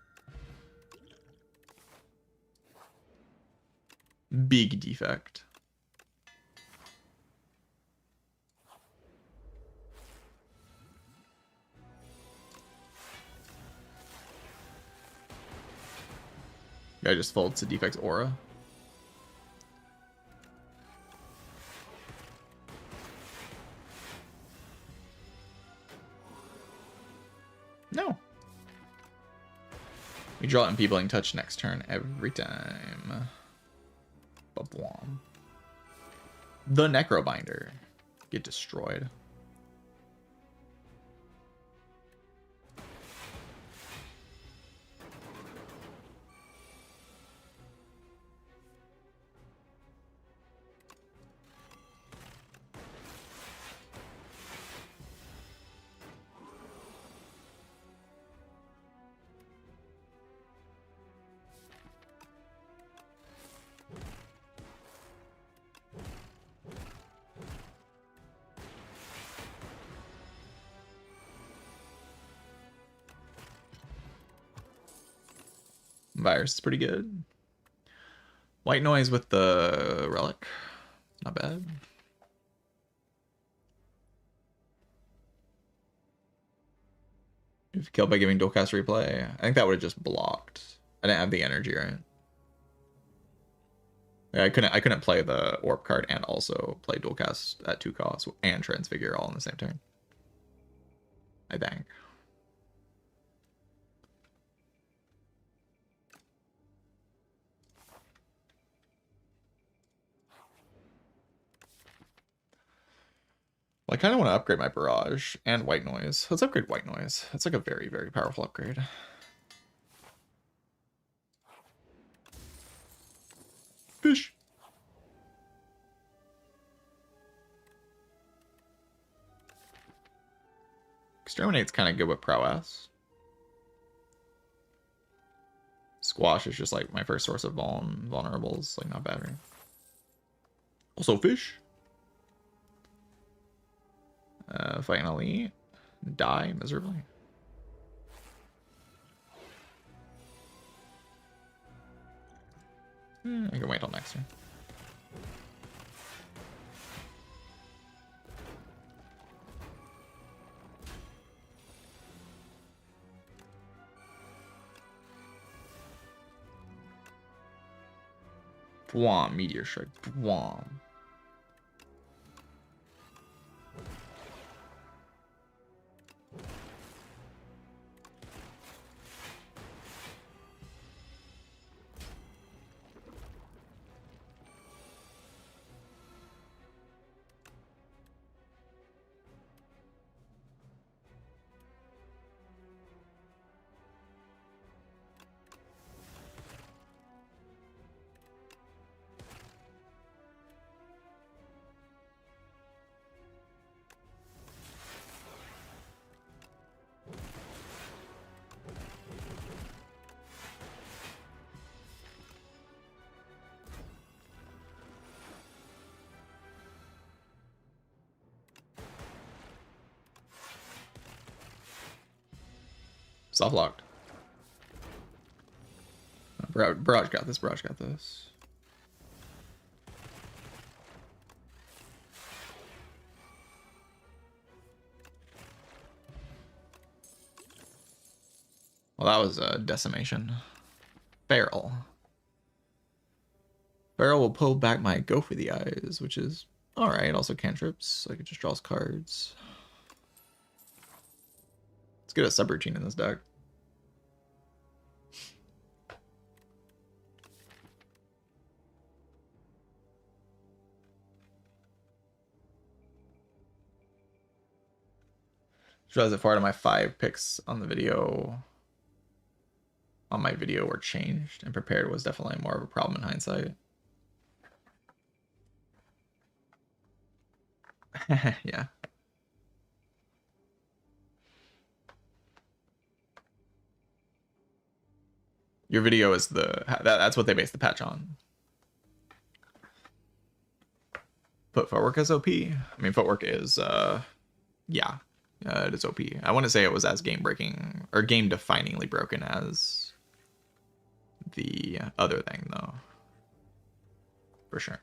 Big defect. Guy just folds to defect's aura. No. We draw Empeobling Touch next turn every time. Babwam. The Necrobinder. Get destroyed. Virus is pretty good. White noise with the relic. Not bad. If killed by giving dualcast replay, I think that would have just blocked. I didn't have the energy, right? Yeah, I couldn't play the orb card and also play dualcast at 2 costs and transfigure all in the same turn. I think. Well, I kind of want to upgrade my barrage and white noise. Let's upgrade white noise. That's like a very, very powerful upgrade. Fish. Exterminate's kind of good with prowess. Squash is just like my first source of vulnerables. Like not bad, right? Also fish. Finally, die miserably. I can wait till next turn. Bwam, meteor strike. Bwam. Soft locked. Barrage got this. Barrage got this. Well, that was a decimation. Barrel. Barrel will pull back my Go for the Eyes, which is alright. Also cantrips. I could just draw cards. Let's get a subroutine in this deck. Just realized that 4 out of my 5 picks on the video, on my video, were changed, and prepared was definitely more of a problem in hindsight. Yeah. Your video is that's what they base the patch on. Put footwork as OP. I mean, footwork is yeah, it is OP. I wouldn't say it was as game breaking or game definingly broken as the other thing though, for sure.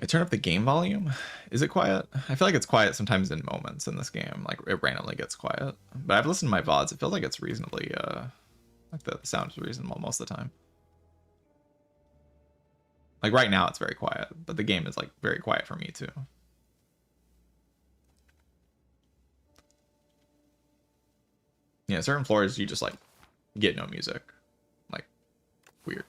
I turn up the game volume. Is it quiet? I feel like it's quiet sometimes in moments in this game. Like it randomly gets quiet. But I've listened to my VODs. It feels like it's reasonably, like the sound is reasonable most of the time. Like right now it's very quiet, but the game is like very quiet for me too. Yeah, certain floors you just like get no music. Like weird.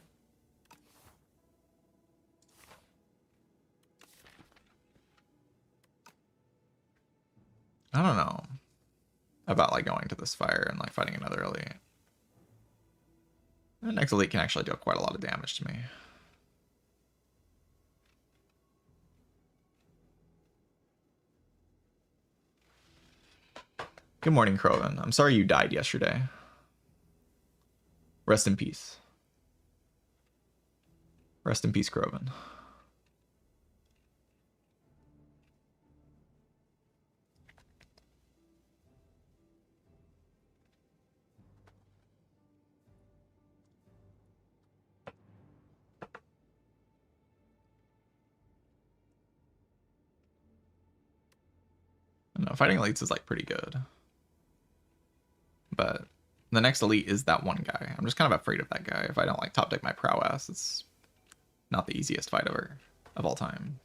I don't know about like going to the Spire and like fighting another elite. The next elite can actually do quite a lot of damage to me. Good morning, Croven. I'm sorry you died yesterday. Rest in peace. Rest in peace, Croven. I don't know, fighting elites is like pretty good. But the next elite is that one guy. I'm just kind of afraid of that guy. If I don't like top deck my prowess, it's not the easiest fight ever of all time.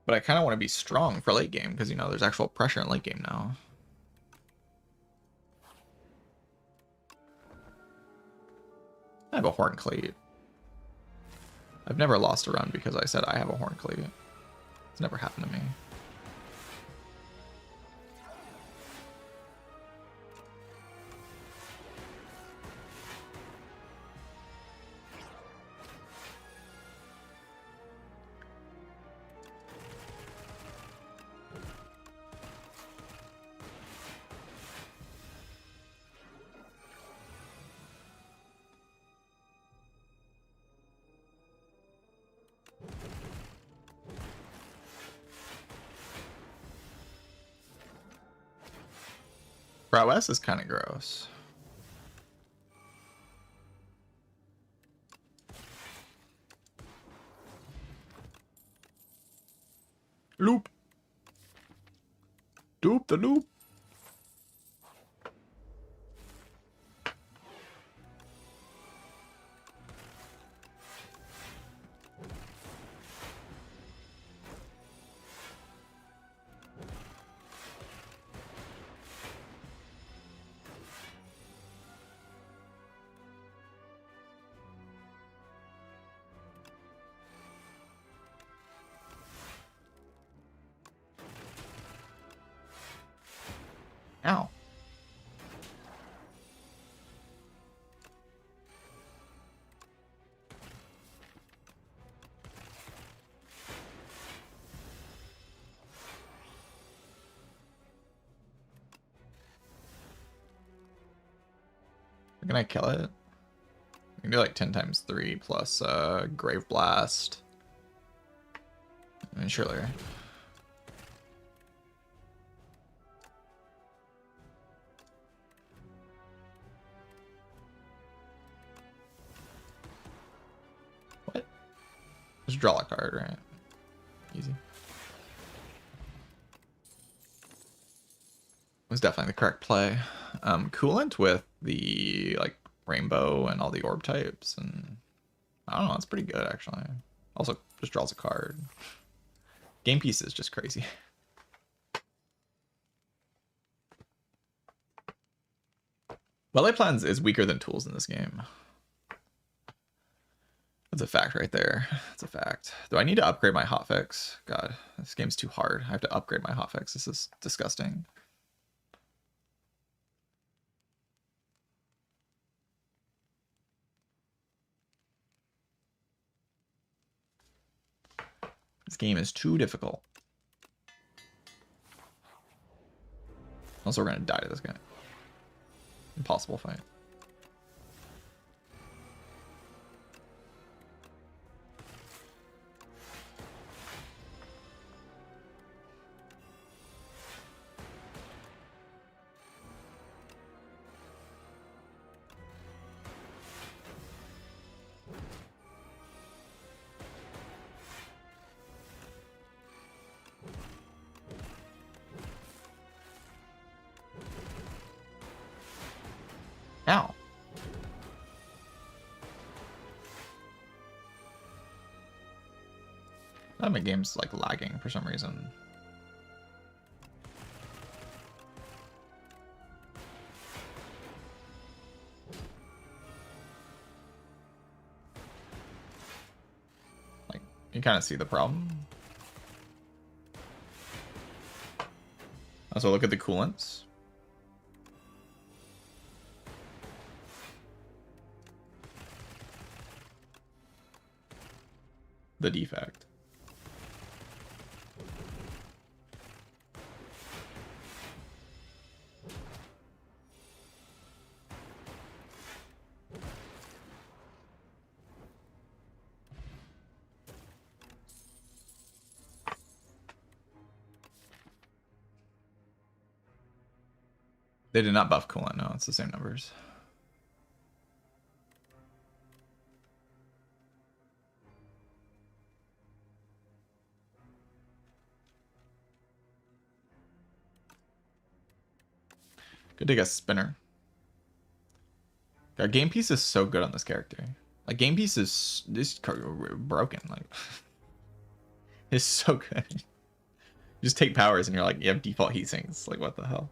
But I kind of want to be strong for late game because, you know, there's actual pressure in late game now. I have a Horn Cleat. I've never lost a run because I said I have a Horn Cleat. It's never happened to me. Prowess is kind of gross. Loop. Doop the loop. Ow. Can I kill it? I can do like 10 times 3 plus Grave Blast. I mean, surely. card, right? Easy. Was definitely the correct play. Coolant with the like rainbow and all the orb types, and I don't know, it's pretty good actually. Also just draws a card. Game piece is just crazy. Melee plans is weaker than tools in this game. That's a fact right there. That's a fact. Do I need to upgrade my hotfix? God, this game's too hard. I have to upgrade my hotfix. This is disgusting. This game is too difficult. Also, we're gonna die to this guy. Impossible fight. Ow. My game's like lagging for some reason. Like, you kind of see the problem. Also, look at the coolants. The defect. They did not buff coolant. No, it's the same numbers. Could take a spinner. God, game piece is so good on this character. Like game piece is this card broken. Like it's so good. You just take powers and you're like you have default heat sinks. Like what the hell?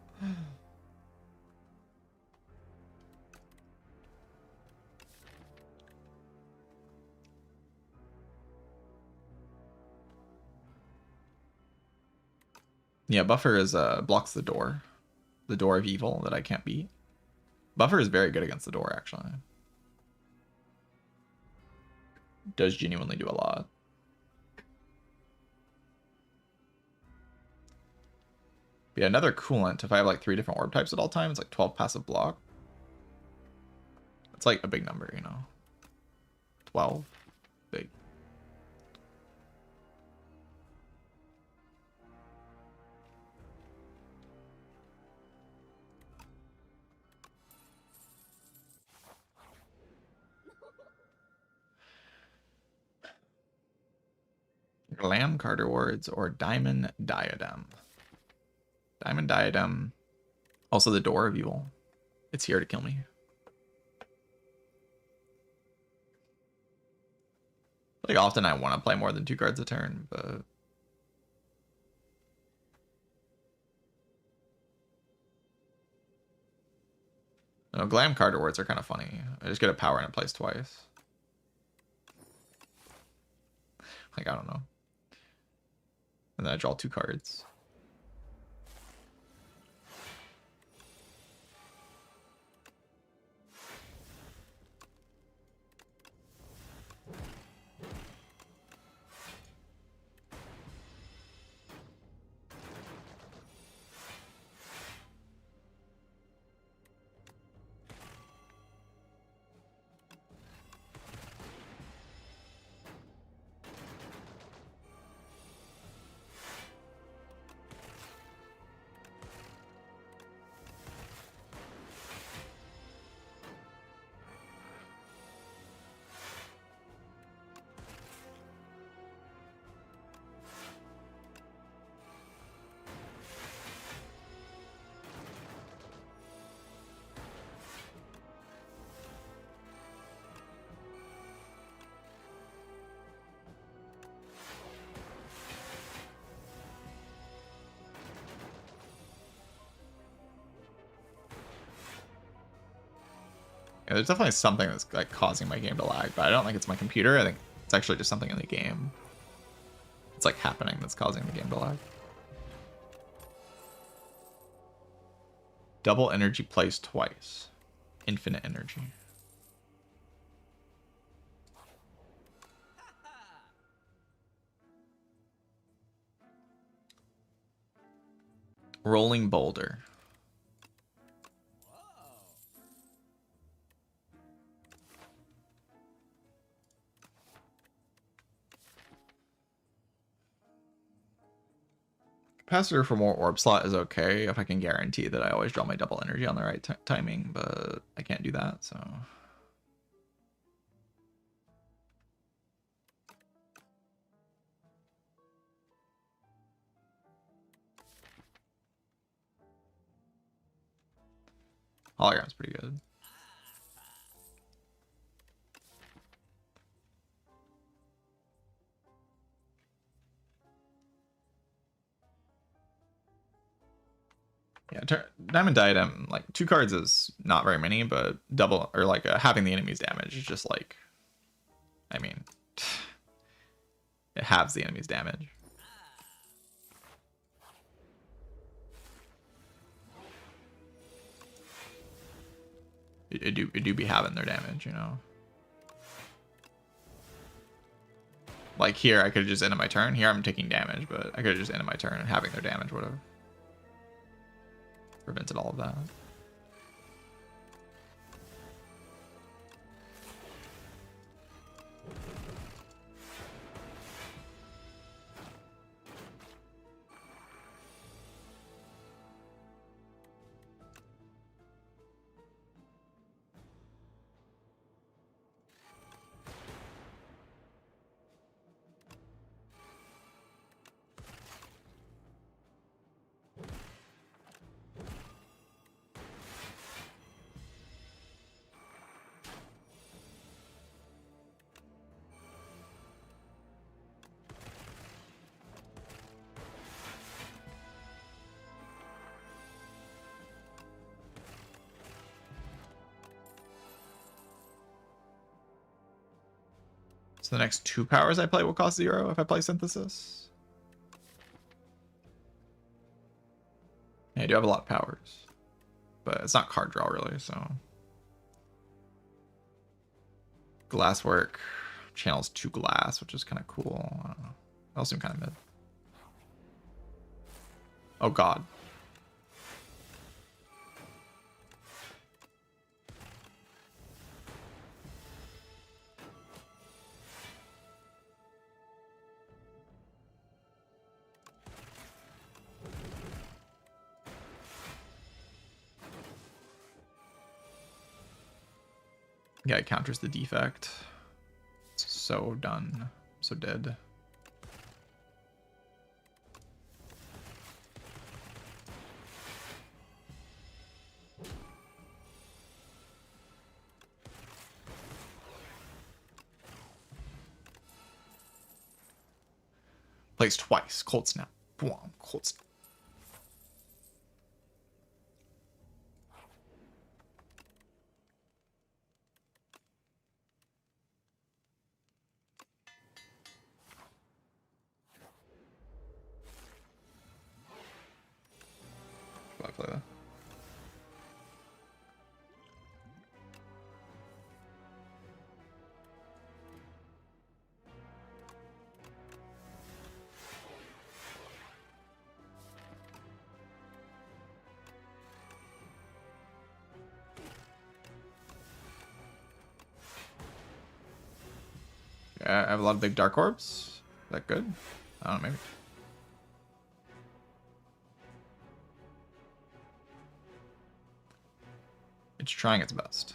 Yeah, buffer is blocks the door of evil that I can't beat. Buffer is very good against the door actually. Does genuinely do a lot. Yeah, another coolant. If I have like 3 different orb types at all times, it's like 12 passive block. It's like a big number, you know. 12, big. Glam card rewards or Diamond Diadem. Diamond Diadem. Also the Door of Evil. It's here to kill me. Like often I want to play more than 2 cards a turn, but no, Glam card rewards are kind of funny. I just get a power and it plays twice. Like I don't know. And then I draw 2 cards. Yeah, there's definitely something that's like causing my game to lag, but I don't think it's my computer. I think it's actually just something in the game. It's like happening that's causing the game to lag. Double energy plays twice. Infinite energy. Rolling boulder. Capacitor for more orb slot is okay if I can guarantee that I always draw my double energy on the right timing, but I can't do that, so... Hologram's pretty good. Yeah, Diamond Diadem, like 2 cards is not very many, but double, or like having the enemy's damage is just like, I mean, it halves the enemy's damage. It do be having their damage, you know. Like here, I could have just ended my turn. Here, I'm taking damage, but I could have just ended my turn and having their damage would have prevented all of that. So the next 2 powers I play will cost 0 if I play Synthesis. Yeah, I do have a lot of powers, but it's not card draw really, so. Glasswork channels 2 glass, which is kind of cool. I don't know. That'll seem kind of mid. Oh god. Yeah, it counters the defect. It's so done. So dead. Plays twice. Cold Snap. Boom. Cold Snap. I play that. Yeah, I have a lot of big dark orbs. Is that good? I don't know, maybe. It's trying its best.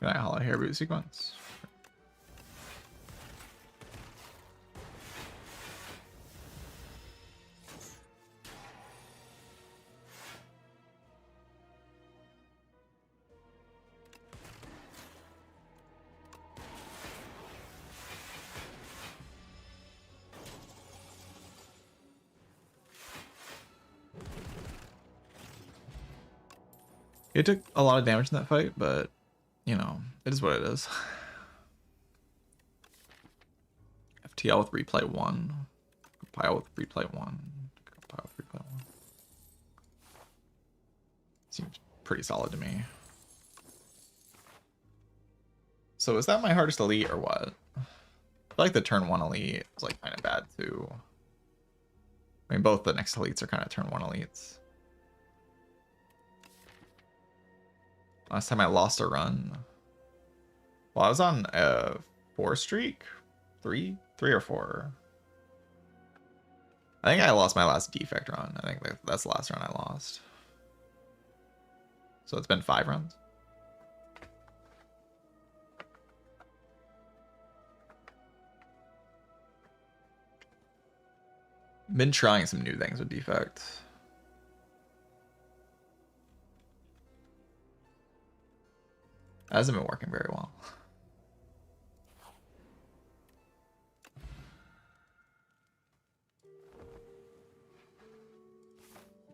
Good night, Hollow Hair Boot sequence. It took a lot of damage in that fight, but, you know, it is what it is. FTL with replay 1. Compile with replay 1. Compile with replay 1. Seems pretty solid to me. So is that my hardest elite or what? I feel like the turn 1 elite is like kind of bad too. I mean, both the next elites are kind of turn 1 elites. Last time I lost a run. Well, I was on a 4 streak? 3 or 4. I think I lost my last defect run. I think that's the last run I lost. So it's been 5 runs. Been trying some new things with defect. Hasn't been working very well.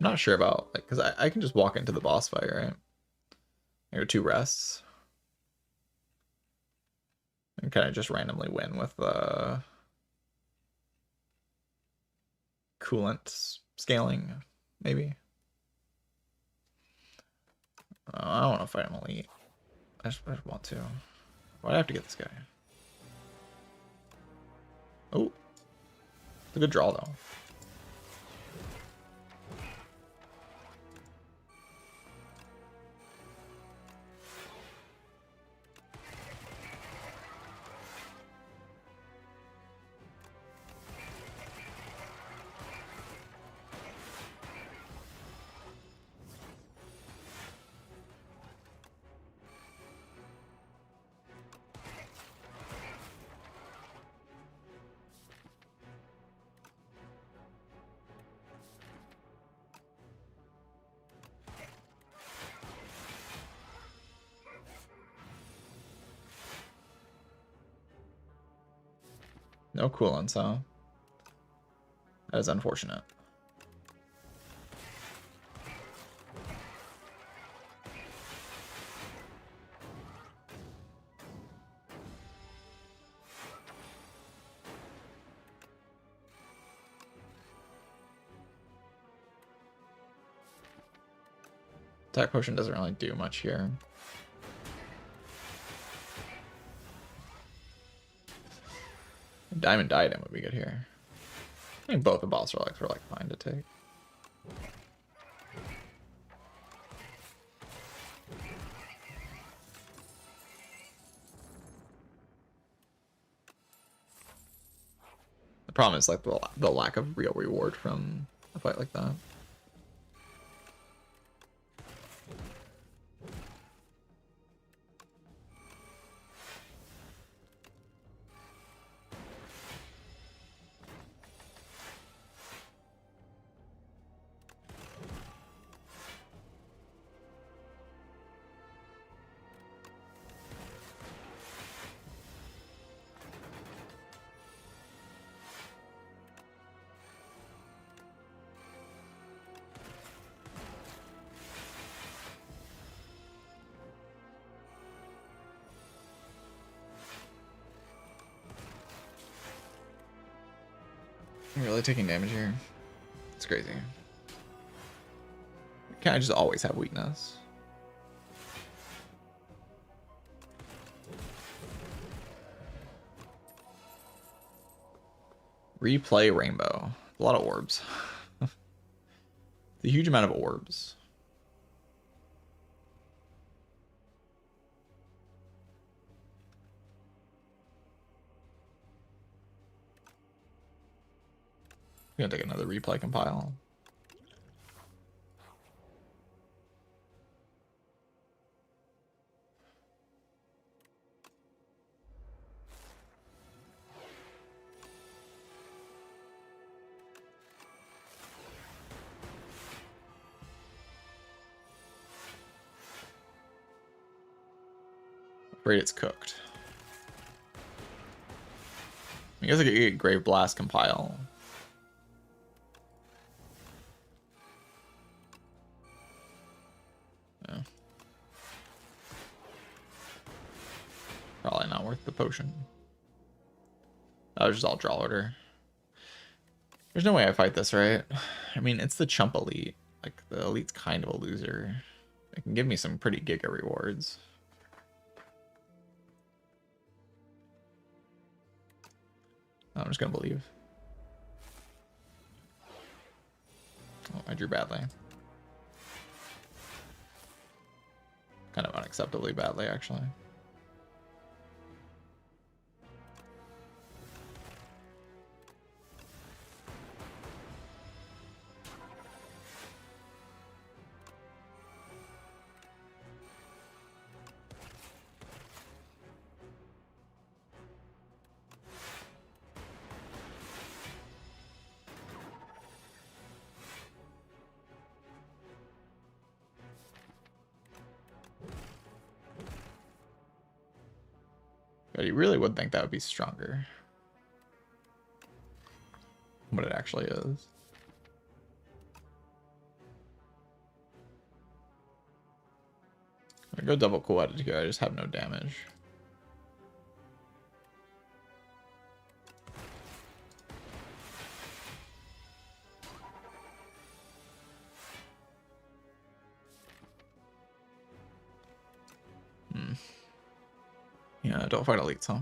I'm not sure about, like, because I can just walk into the boss fight, right? There are 2 rests. And kind of just randomly win with coolant scaling, maybe. I don't want to fight him elite. I just want to. Why do I have to get this guy? Oh, it's a good draw though. No coolant, so that is unfortunate. Attack potion doesn't really do much here. Diamond Diadem would be good here. I think both the boss relics are like fine to take. The problem is like the lack of real reward from a fight like that. I'm really taking damage here. It's crazy. Can't I just always have weakness? Replay Rainbow. A lot of orbs. A huge amount of orbs. I'm gonna take another replay compile. Great, it's cooked. I guess I could get Grave Blast compile. Yeah. Probably not worth the potion. That was just all draw order. There's no way I fight this, right? I mean, it's the chump elite. Like, the elite's kind of a loser. It can give me some pretty giga rewards. I'm just gonna believe. Oh, I drew badly. Kind of unacceptably badly, actually. But you really would think that would be stronger. What it actually is. I go double cool-headed here, I just have no damage. Yeah, don't fight elites, huh?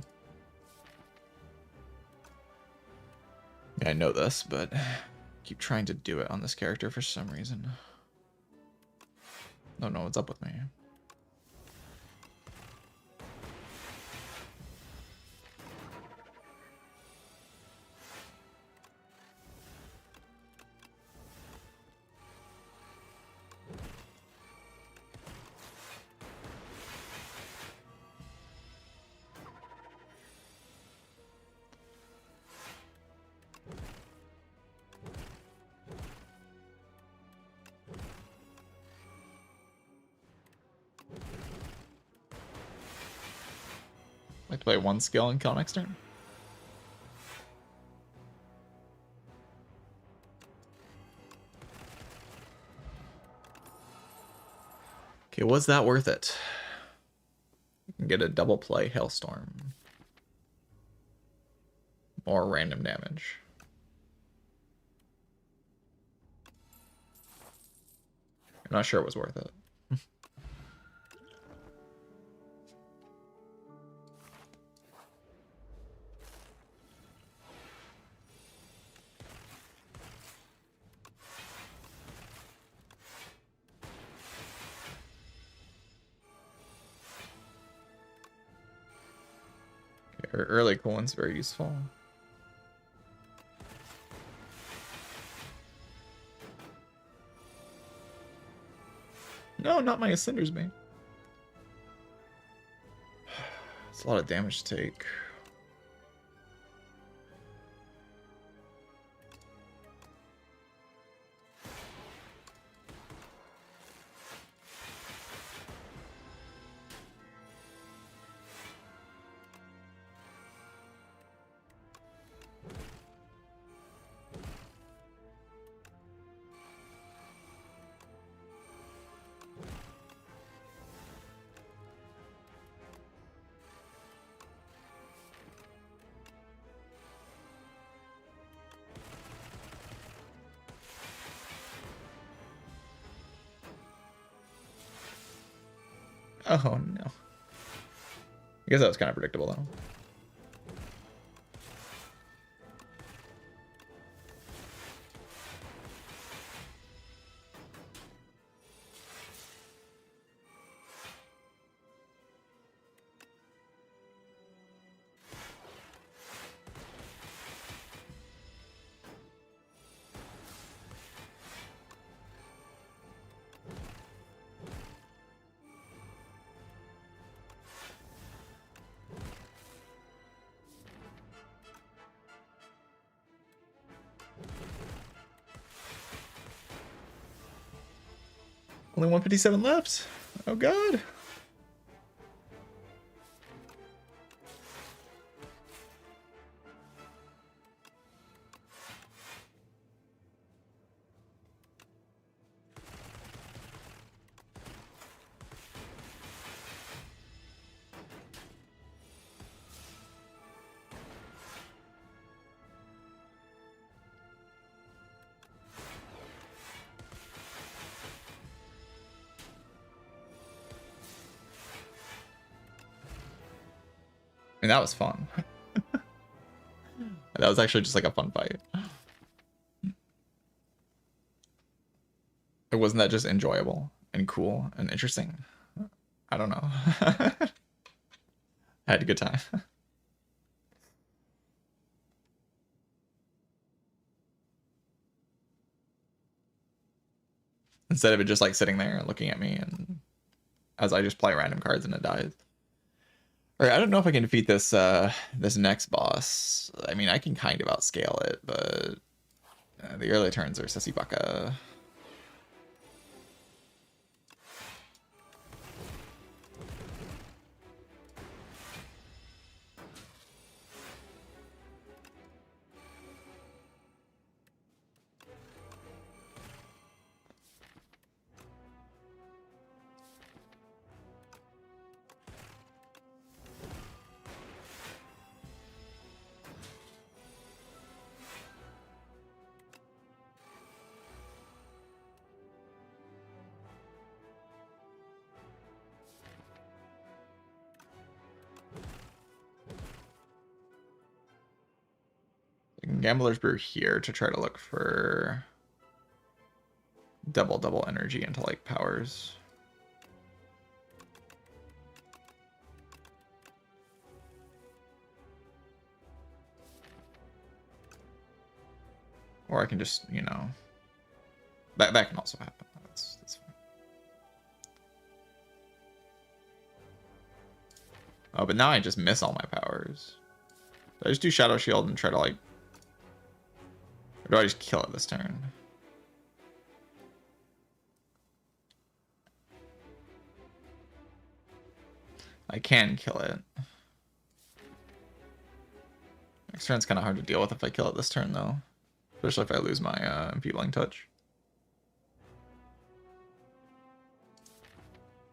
Yeah, I know this, but I keep trying to do it on this character for some reason. Don't know what's up with me. Like to play one skill and kill next turn. Okay, was that worth it? You can get a double play Hailstorm. More random damage. I'm not sure it was worth it. Early cool one's very useful. No, not my Ascender's Bane. It's a lot of damage to take. Oh no. I guess that was kind of predictable though. Only 157 left. Oh god. mean, that was fun. That was actually just like a fun fight. It wasn't that just enjoyable and cool and interesting? I don't know. I had a good time. Instead of it just like sitting there and looking at me and as I just play random cards and it dies. All right, I don't know if I can defeat this this next boss. I mean, I can kind of outscale it, but the early turns are Sissy Baka. Gambler's Brew here to try to look for double energy into like powers. Or I can just, you know, that can also happen. That's fine. Oh, but now I just miss all my powers. Do I just do Shadow Shield and try to like, or do I just kill it this turn? I can kill it. Next turn's kind of hard to deal with if I kill it this turn though. Especially if I lose my Enfeebling Touch.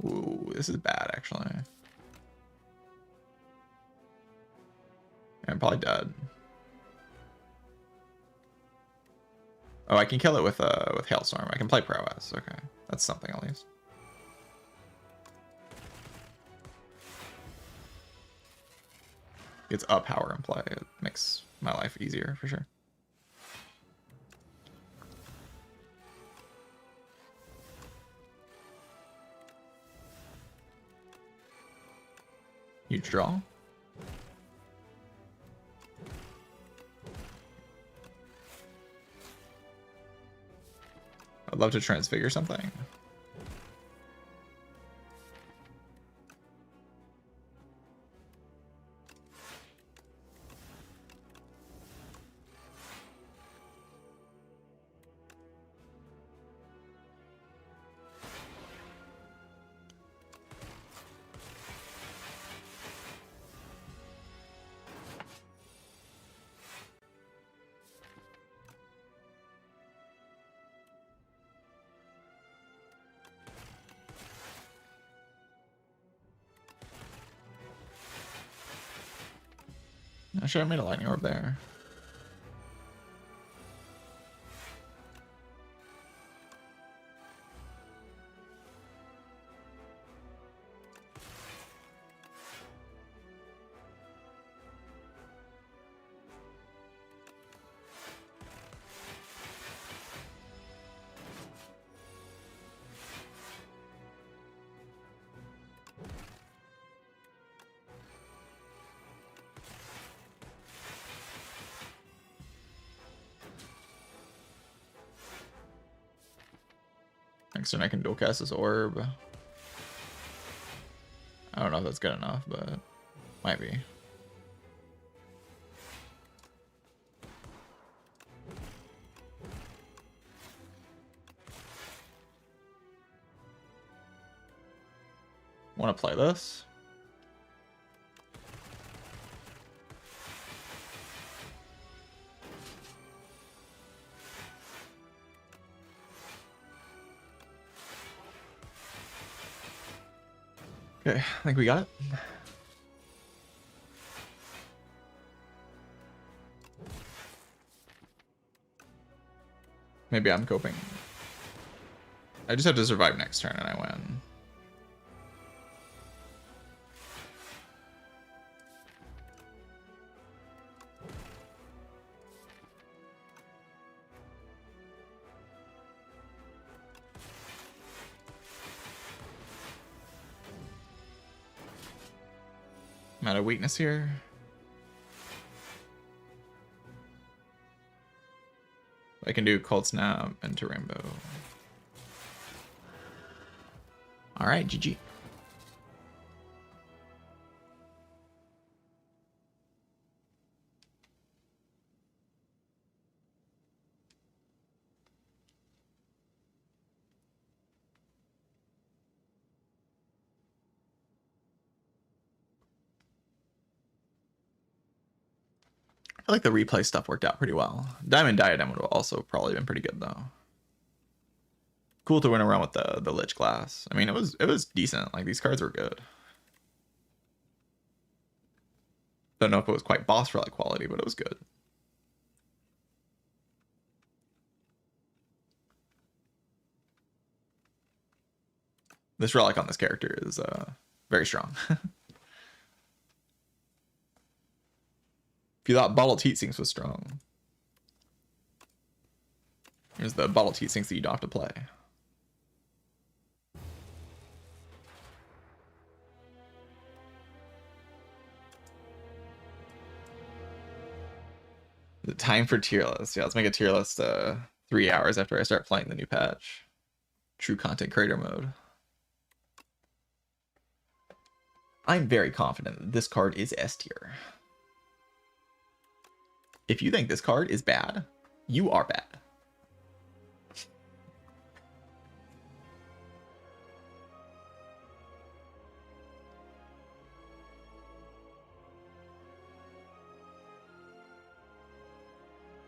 Ooh, this is bad actually. I'm probably dead. Oh, I can kill it with Hailstorm. I can play Prowess. Okay, that's something at least. It's a power in play. It makes my life easier for sure. Huge draw. I'd love to transfigure something. I should have made a lightning orb there. Next turn I can dual cast this orb. I don't know if that's good enough, but might be. Want to play this? Okay, I think we got it. Maybe I'm coping. I just have to survive next turn and I win. I'm at a weakness here. I can do Cold Snap into Rainbow. Alright, GG. I feel like the replay stuff worked out pretty well. Diamond Diadem would have also probably been pretty good though. Cool to win around with the Lich class. I mean, it was decent. Like, these cards were good. Don't know if it was quite boss relic quality, but it was good. This relic on this character is very strong. If you thought bottled heat sinks was strong, here's the bottled heat sinks that you don't have to play. The time for tier list. Yeah, let's make a tier list 3 hours after I start playing the new patch. True content creator mode. I'm very confident that this card is S tier. If you think this card is bad, you are bad.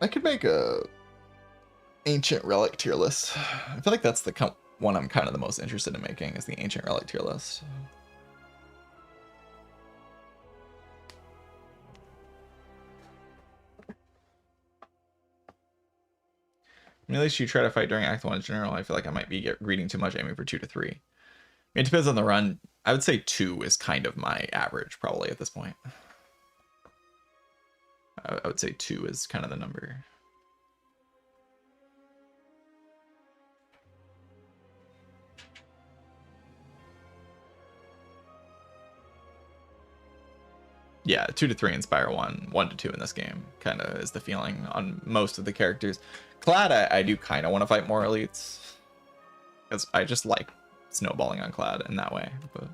I could make a ancient relic tier list. I feel like that's the one I'm kind of the most interested in making, is the ancient relic tier list. I mean, at least you try to fight during Act 1 in general. I feel like I might be reading too much, aiming for 2 to 3. I mean, it depends on the run. I would say 2 is kind of my average, probably, at this point. I would say 2 is kind of the number. Yeah, 2 to 3 in Spire 1, 1 to 2 in this game, kind of is the feeling on most of the characters. Clad, I do kind of want to fight more elites, because I just like snowballing on Clad in that way, but...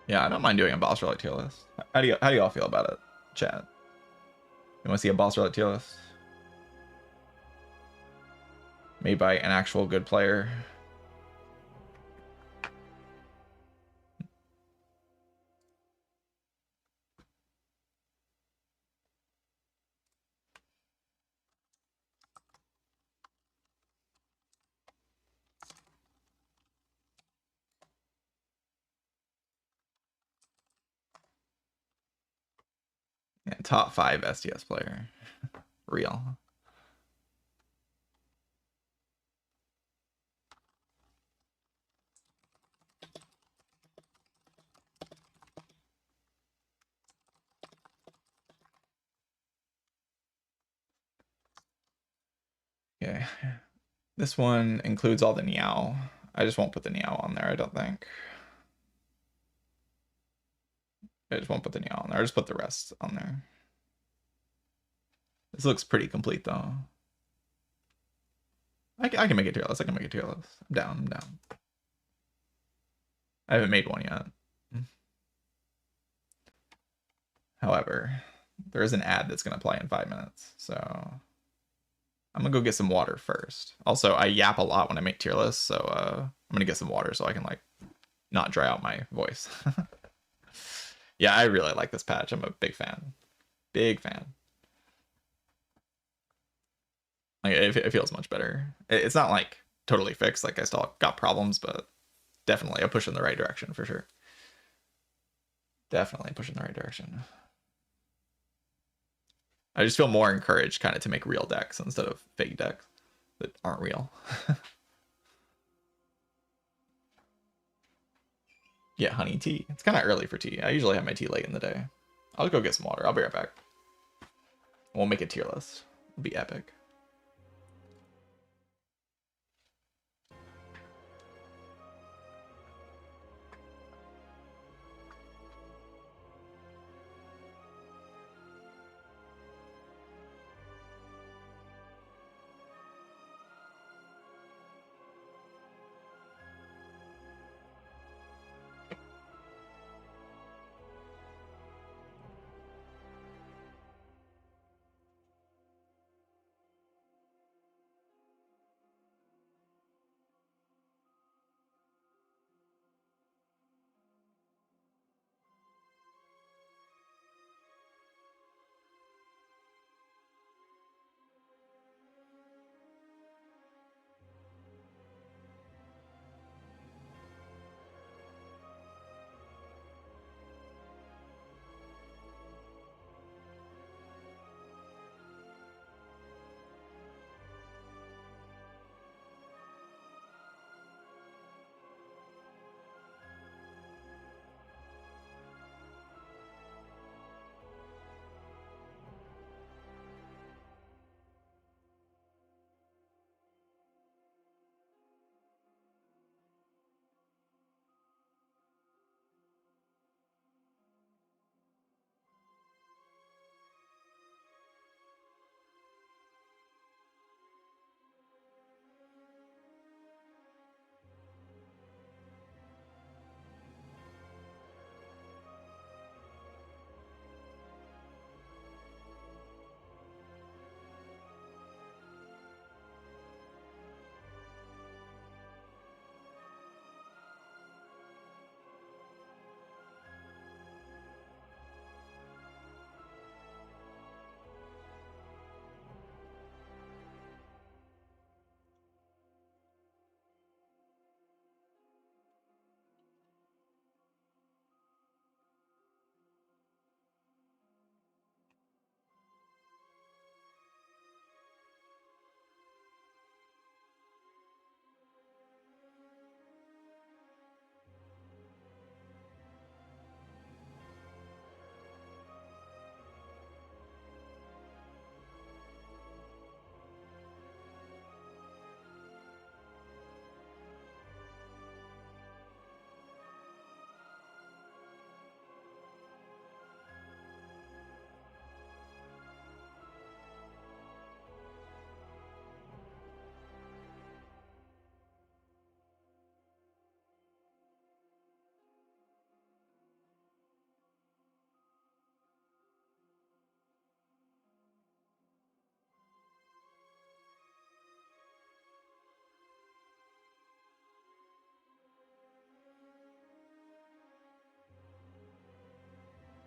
Yeah, I don't mind doing a boss relic tier list. How do y'all feel about it, chat? You want to see a boss relic tier list made by an actual good player? Yeah, top 5 STS player. Real. Okay. This one includes all the Niao. I just won't put the Niao on there, I don't think. I just won't put the Niao on there. I'll just put the rest on there. This looks pretty complete, though. I can make a tier list. I can make a tier list. I'm down. I'm down. I haven't made one yet. However, there is an ad that's going to play in 5 minutes, so I'm going to go get some water first. Also, I yap a lot when I make tier lists, so I'm going to get some water so I can, like, not dry out my voice. Yeah, I really like this patch. I'm a big fan. Big fan. Like it feels much better. It's not like totally fixed. Like I still got problems, but definitely a push in the right direction for sure. Definitely push in the right direction. I just feel more encouraged kind of to make real decks instead of fake decks that aren't real. Yeah, honey tea. It's kind of early for tea. I usually have my tea late in the day. I'll go get some water. I'll be right back. We'll make a tier list. It'll be epic.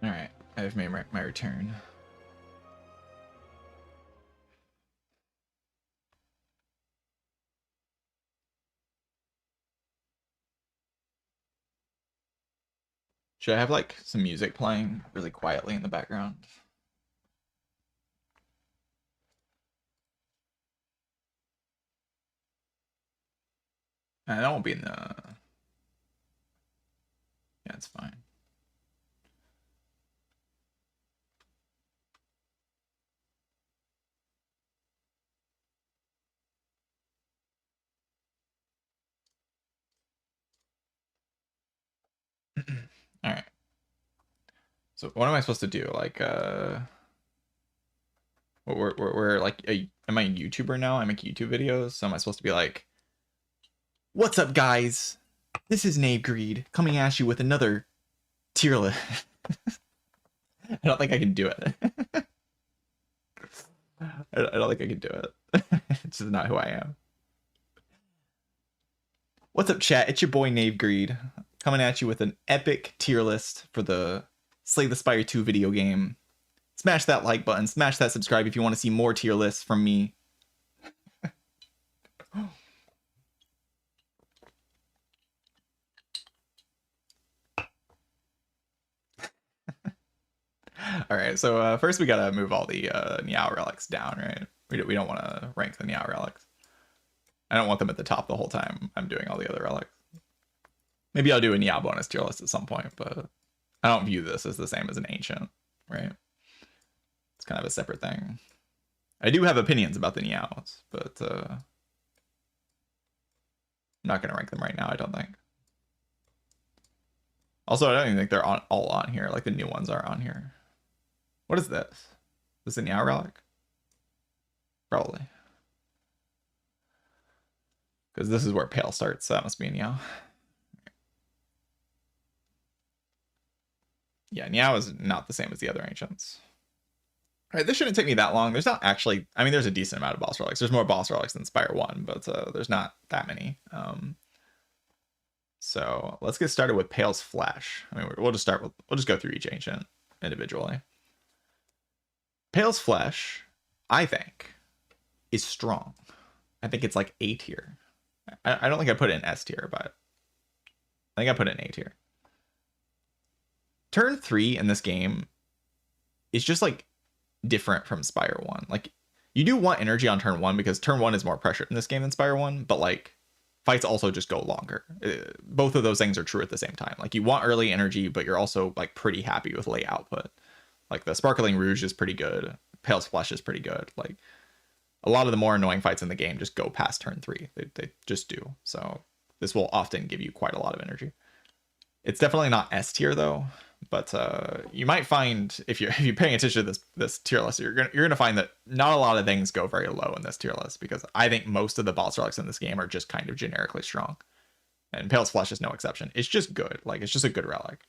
All right, I've made my return. Should I have like some music playing really quietly in the background? And that won't be in the. Yeah, it's fine. All right. So what am I supposed to do? Like, we're like, am I a YouTuber now? I make YouTube videos. So am I supposed to be like, what's up, guys? This is Nave Greed coming at you with another tier list. I don't think I can do it. I don't think I can do it. It's just not who I am. What's up, chat? It's your boy Nave Greed coming at you with an epic tier list for the Slay the Spire 2 video game. Smash that like button, smash that subscribe if you want to see more tier lists from me. All right, so first we gotta move all the Niao relics down, right? We don't want to rank the Niao relics. I don't want them at the top the whole time I'm doing all the other relics. Maybe I'll do a Niao bonus tier list at some point, but I don't view this as the same as an ancient, right? It's kind of a separate thing. I do have opinions about the Niaos, but I'm not going to rank them right now, I don't think. Also, I don't even think they're all on here. Like, the new ones are on here. What is this? Is this a Niao relic? Probably. Because this is where Pale starts, so that must be a Niao. Yeah, Niao is not the same as the other ancients. All right, this shouldn't take me that long. There's not actually, I mean, there's a decent amount of boss relics. There's more boss relics than Spire 1, but there's not that many. So let's get started with Pale's Flesh. I mean, we'll just go through each ancient individually. Pale's Flesh, I think, is strong. I think it's like A tier. I don't think I put it in S tier, but I think I put it in A tier. Turn 3 in this game is just like different from Spire 1. Like, you do want energy on turn 1 because turn 1 is more pressured in this game than Spire 1, but like fights also just go longer. Both of those things are true at the same time. Like, you want early energy, but you're also like pretty happy with late output. Like, the Sparkling Rouge is pretty good. Pale's Flesh is pretty good. Like, a lot of the more annoying fights in the game just go past turn 3. They just do. So this will often give you quite a lot of energy. It's definitely not S tier though, but you might find if you're paying attention to this tier list, you're gonna find that not a lot of things go very low in this tier list, because I think most of the boss relics in this game are just kind of generically strong, and Pale's Flesh is no exception. It's just good. Like, it's just a good relic.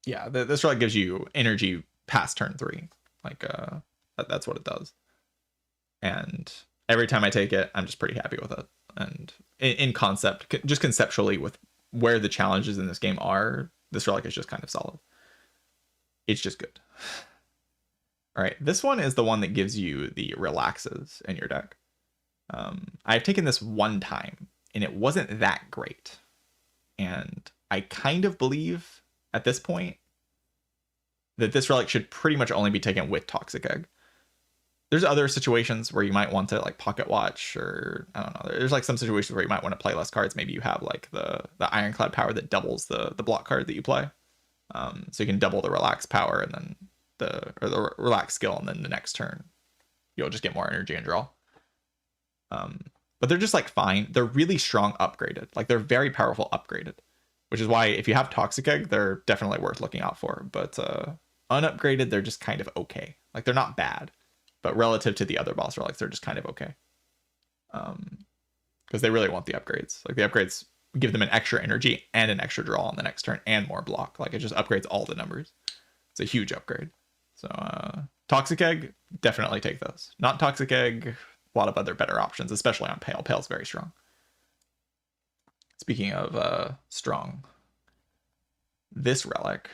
Yeah, this relic gives you energy past turn 3. Like, that's what it does. And every time I take it, I'm just pretty happy with it. And in concept, just conceptually, with where the challenges in this game are, this relic is just kind of solid. It's just good. All right, this one is the one that gives you the relaxes in your deck. I've taken this one time, and it wasn't that great. And I kind of believe at this point that this relic should pretty much only be taken with Toxic Egg. There's other situations where you might want to like pocket watch, or I don't know. There's like some situations where you might want to play less cards. Maybe you have like the Ironclad power that doubles the block card that you play. So you can double the relax power and then the relax skill, and then the next turn you'll just get more energy and draw. But they're just like fine. They're really strong upgraded. Like, they're very powerful upgraded, which is why if you have Toxic Egg, they're definitely worth looking out for. But unupgraded, they're just kind of okay. Like, they're not bad, but relative to the other boss relics, they're just kind of okay. Because they really want the upgrades. Like, the upgrades give them an extra energy and an extra draw on the next turn and more block. Like, it just upgrades all the numbers. It's a huge upgrade. So Toxic Egg, definitely take those. Not Toxic Egg, a lot of other better options, especially on Pale. Pale's very strong. Speaking of strong, this relic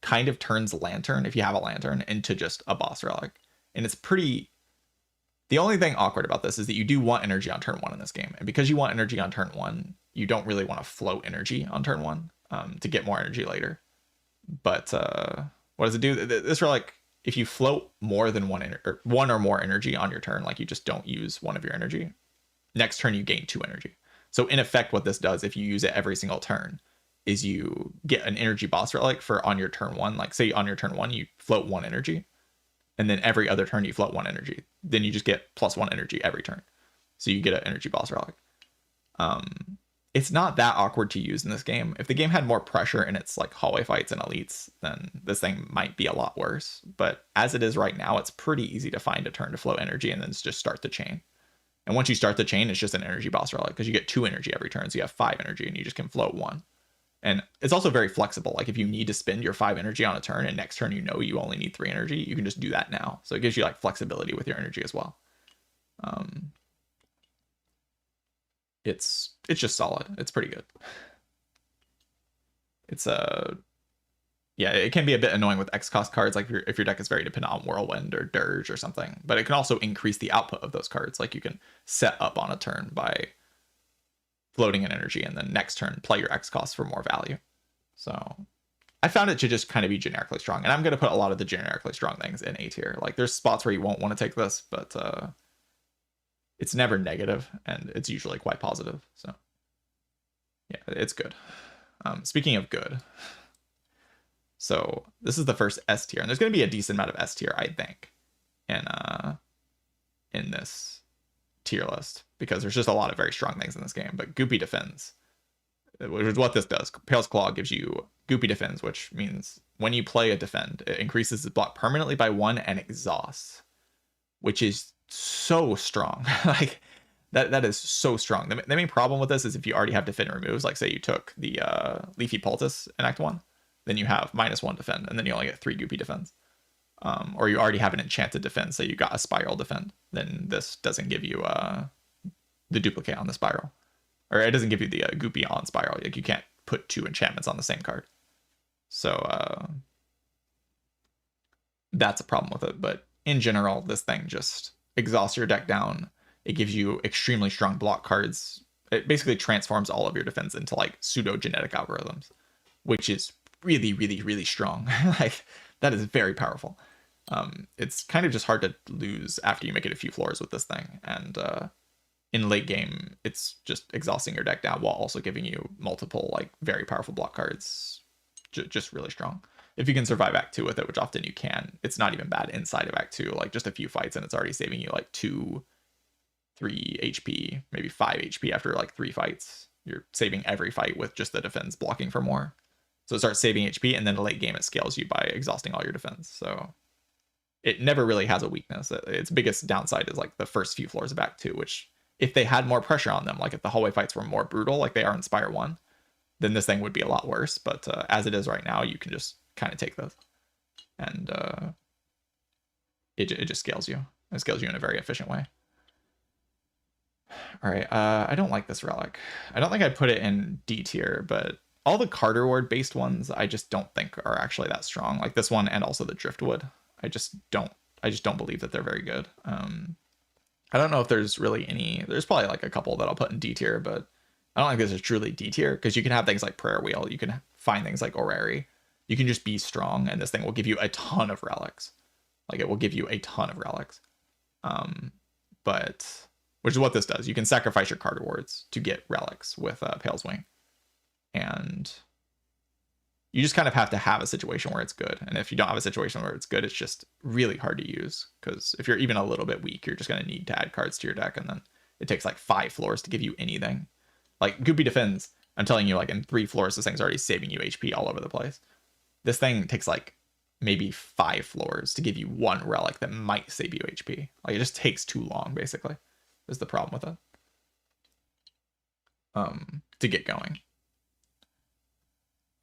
kind of turns Lantern, if you have a Lantern, into just a boss relic. And it's pretty... The only thing awkward about this is that you do want energy on turn 1 in this game. And because you want energy on turn 1, you don't really want to float energy on turn 1 to get more energy later. But what does it do? This relic, if you float more than one or more energy on your turn, like you just don't use one of your energy, next turn you gain 2 energy. So in effect, what this does, if you use it every single turn, is you get an energy boss relic for on your turn 1. Like, say on your turn 1, you float 1 energy, and then every other turn you float 1 energy. Then you just get +1 energy every turn. So you get an energy boss relic. It's not that awkward to use in this game. If the game had more pressure in its like hallway fights and elites, then this thing might be a lot worse. But as it is right now, it's pretty easy to find a turn to float energy and then just start the chain. And once you start the chain, it's just an energy boss relic, because you get 2 energy every turn. So you have 5 energy and you just can float 1. And it's also very flexible. Like, if you need to spend your 5 energy on a turn and next turn you know you only need 3 energy, you can just do that now. So it gives you like flexibility with your energy as well. It's just solid. It's pretty good. It's yeah, it can be a bit annoying with X cost cards, like if your deck is very dependent on Whirlwind or Dirge or something. But it can also increase the output of those cards. Like, you can set up on a turn by floating in energy, and then next turn play your X cost for more value. So I found it to just kind of be generically strong, and I'm going to put a lot of the generically strong things in A tier. Like there's spots where you won't want to take this, but it's never negative, and it's usually quite positive. So yeah, it's good. Speaking of good, so this is the first S tier, and there's going to be a decent amount of S tier, I think, in this tier list, because there's just a lot of very strong things in this game. But Goopy Defends, which is what this does. Pale's Claw gives you Goopy Defends, which means when you play a defend, it increases the block permanently by 1 and exhausts, which is so strong. Like that is so strong. The main problem with this is if you already have defend removes, like say you took the Leafy Poultice in Act 1, then you have -1 defend, and then you only get 3 Goopy Defends. Or you already have an enchanted defend, so you got a spiral defend, then this doesn't give you the duplicate on the spiral. Or it doesn't give you the Goopy on spiral. Like you can't put 2 enchantments on the same card. So that's a problem with it. But in general, this thing just exhausts your deck down. It gives you extremely strong block cards. It basically transforms all of your defense into like pseudo genetic algorithms, which is really, really, really strong. Like that is very powerful. It's kind of just hard to lose after you make it a few floors with this thing. And in late game, it's just exhausting your deck down while also giving you multiple like very powerful block cards. Just really strong. If you can survive Act 2 with it, which often you can, it's not even bad inside of Act 2. Like just a few fights and it's already saving you like 2, 3 HP, maybe 5 HP after like 3 fights. You're saving every fight with just the defense blocking for more. So it starts saving HP, and then the late game it scales you by exhausting all your defense. So it never really has a weakness. Its biggest downside is like the first few floors of Act 2, which if they had more pressure on them, like if the hallway fights were more brutal like they are in Spire 1, then this thing would be a lot worse. But as it is right now, you can just kind of take those. And it just scales you. It scales you in a very efficient way. All right, I don't like this relic. I don't think I'd put it in D tier, but all the Carter Ward based ones I just don't think are actually that strong. Like this one and also the Driftwood. I just don't believe that they're very good. I don't know if there's really any. There's probably like a couple that I'll put in D tier, but I don't think this is truly D tier, because you can have things like Prayer Wheel, you can find things like Orrery. You can just be strong, and this thing will give you a ton of relics. Like it will give you a ton of relics. But which is what this does. You can sacrifice your Carter Wards to get relics with Pale's Wing. And you just kind of have to have a situation where it's good. And if you don't have a situation where it's good, it's just really hard to use. Because if you're even a little bit weak, you're just going to need to add cards to your deck. And then it takes like 5 floors to give you anything. Like Goopy Defends, I'm telling you, like in 3 floors, this thing's already saving you HP all over the place. This thing takes like maybe 5 floors to give you 1 relic that might save you HP. Like it just takes too long, basically, is the problem with it. To get going.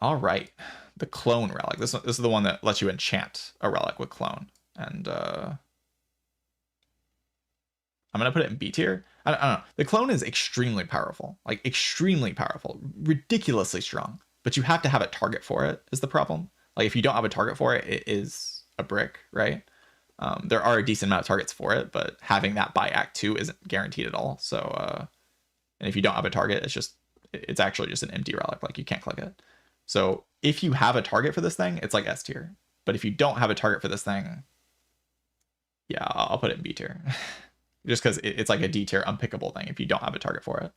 All right, the Clone Relic. This is the one that lets you enchant a relic with Clone. And I'm going to put it in B tier. I don't know. The Clone is extremely powerful. Like, extremely powerful. Ridiculously strong. But you have to have a target for it, is the problem. Like, if you don't have a target for it, it is a brick, right? There are a decent amount of targets for it, but having that by Act 2 isn't guaranteed at all. So, and if you don't have a target, it's actually just an empty relic. Like, you can't click it. So if you have a target for this thing, it's like S tier. But if you don't have a target for this thing, yeah, I'll put it in B tier. Just because it's like a D tier unpickable thing if you don't have a target for it.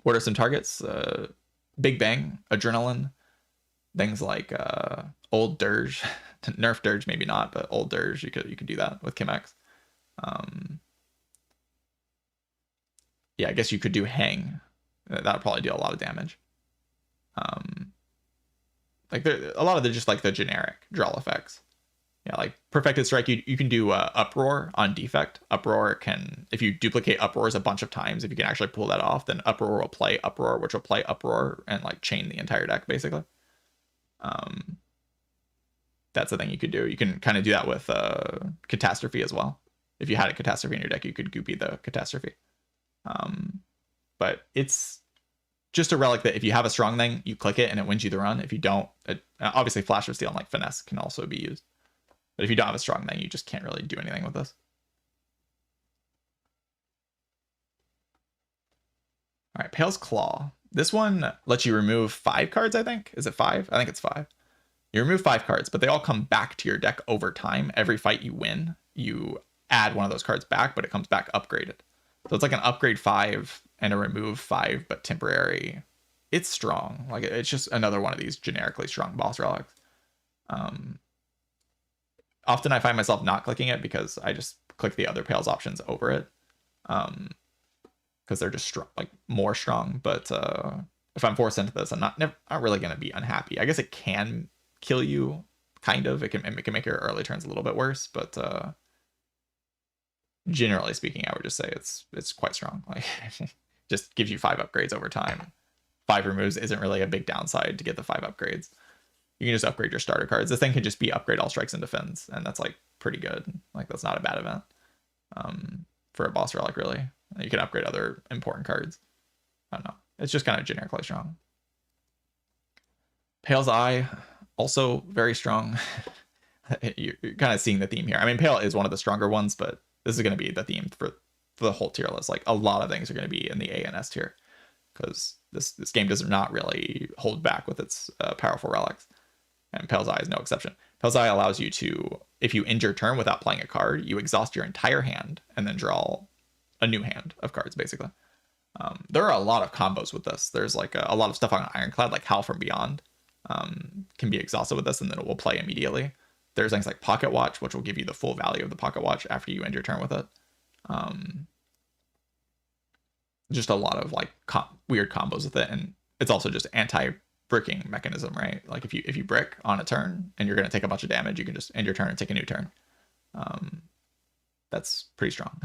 What are some targets? Big Bang, Adrenaline, things like Old Dirge, Nerf Dirge maybe not, but Old Dirge, you could do that with Chemex. Yeah, I guess you could do Hang. That'll probably do a lot of damage. Like a lot of the just like the generic draw effects. Yeah, like Perfected Strike, you can do Uproar on defect. Uproar can, if you duplicate Uproars a bunch of times, if you can actually pull that off, then Uproar will play Uproar, which will play Uproar and like chain the entire deck basically. That's the thing you could do. You can kind of do that with Catastrophe as well. If you had a Catastrophe in your deck, you could goopy the Catastrophe. But it's just a relic that if you have a strong thing, you click it and it wins you the run. If you don't, obviously Flash of Steel and like Finesse can also be used. But if you don't have a strong thing, you just can't really do anything with this. All right, Pale's Claw. This one lets you remove 5 cards, I think. Is it 5? I think it's 5. You remove 5 cards, but they all come back to your deck over time. Every fight you win, you add one of those cards back, but it comes back upgraded. So it's like an upgrade 5 and a remove 5, but temporary. It's strong. Like, it's just another one of these generically strong boss relics. Often I find myself not clicking it because I just click the other Pale's options over it. Because they're just strong, like more strong. But if I'm forced into this, I'm not really going to be unhappy. I guess it can kill you, kind of. It can make your early turns a little bit worse, but generally speaking, I would just say it's quite strong. Like, just gives you 5 upgrades over time. 5 removes isn't really a big downside to get the 5 upgrades. You can just upgrade your starter cards. This thing can just be upgrade all strikes and defense, and that's like pretty good. Like, that's not a bad event for a boss relic, really. You can upgrade other important cards. I don't know. It's just kind of generically strong. Pale's Eye, also very strong. You're kind of seeing the theme here. I mean, Pale is one of the stronger ones, but this is going to be the theme for the whole tier list. Like, a lot of things are going to be in the A and S tier, because this game does not really hold back with its powerful relics. And Pale's Eye is no exception. Pale's Eye allows you to, if you end your turn without playing a card, you exhaust your entire hand and then draw a new hand of cards, basically. There are a lot of combos with this. There's like a lot of stuff on Ironclad, like Howl from Beyond, can be exhausted with this, and then it will play immediately. There's things like Pocket Watch, which will give you the full value of the Pocket Watch after you end your turn with it. Just a lot of like weird combos with it, and it's also just anti-bricking mechanism, right? Like, if you brick on a turn and you're going to take a bunch of damage, you can just end your turn and take a new turn. That's pretty strong.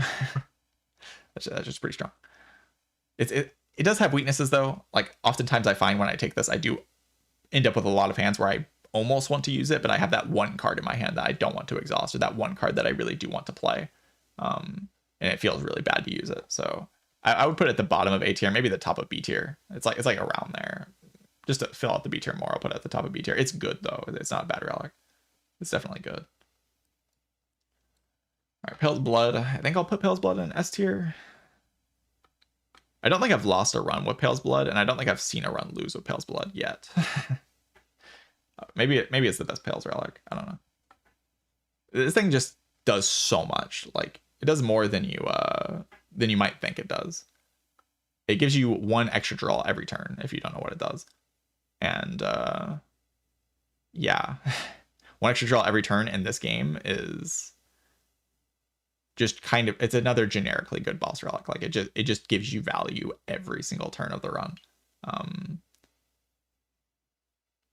That's just pretty strong. It does have weaknesses, though. Like, oftentimes I find when I take this, I do end up with a lot of hands where I almost want to use it, but I have that one card in my hand that I don't want to exhaust, or that one card that I really do want to play. And it feels really bad to use it. So I would put it at the bottom of A tier, maybe the top of B tier. It's like around there. Just to fill out the B tier more, I'll put it at the top of B tier. It's good, though. It's not a bad relic. It's definitely good. All right, Pale's Blood. I think I'll put Pale's Blood in S tier. I don't think I've lost a run with Pale's Blood, and I don't think I've seen a run lose with Pale's Blood yet. maybe it's the best Pale's relic. I don't know. This thing just does so much. Like, it does more than you might think it does. It gives you 1 extra draw every turn if you don't know what it does. And yeah, 1 extra draw every turn in this game is just kind of, it's another generically good boss relic. Like, it just gives you value every single turn of the run.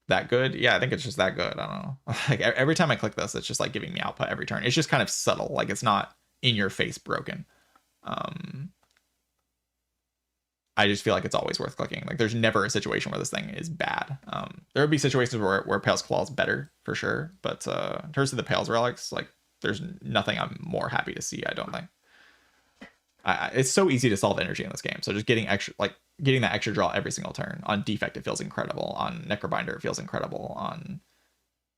That good? Yeah, I think it's just that good. I don't know. Like, every time I click this, it's just like giving me output every turn. It's just kind of subtle. Like, it's not in your face broken. I just feel like it's always worth clicking. Like, there's never a situation where this thing is bad. There would be situations where Pale's Claw is better, for sure. But in terms of the Pale's relics, like, there's nothing I'm more happy to see, I don't think. It's so easy to solve energy in this game. So just getting that extra draw every single turn. On Defect, it feels incredible. On Necrobinder, it feels incredible. On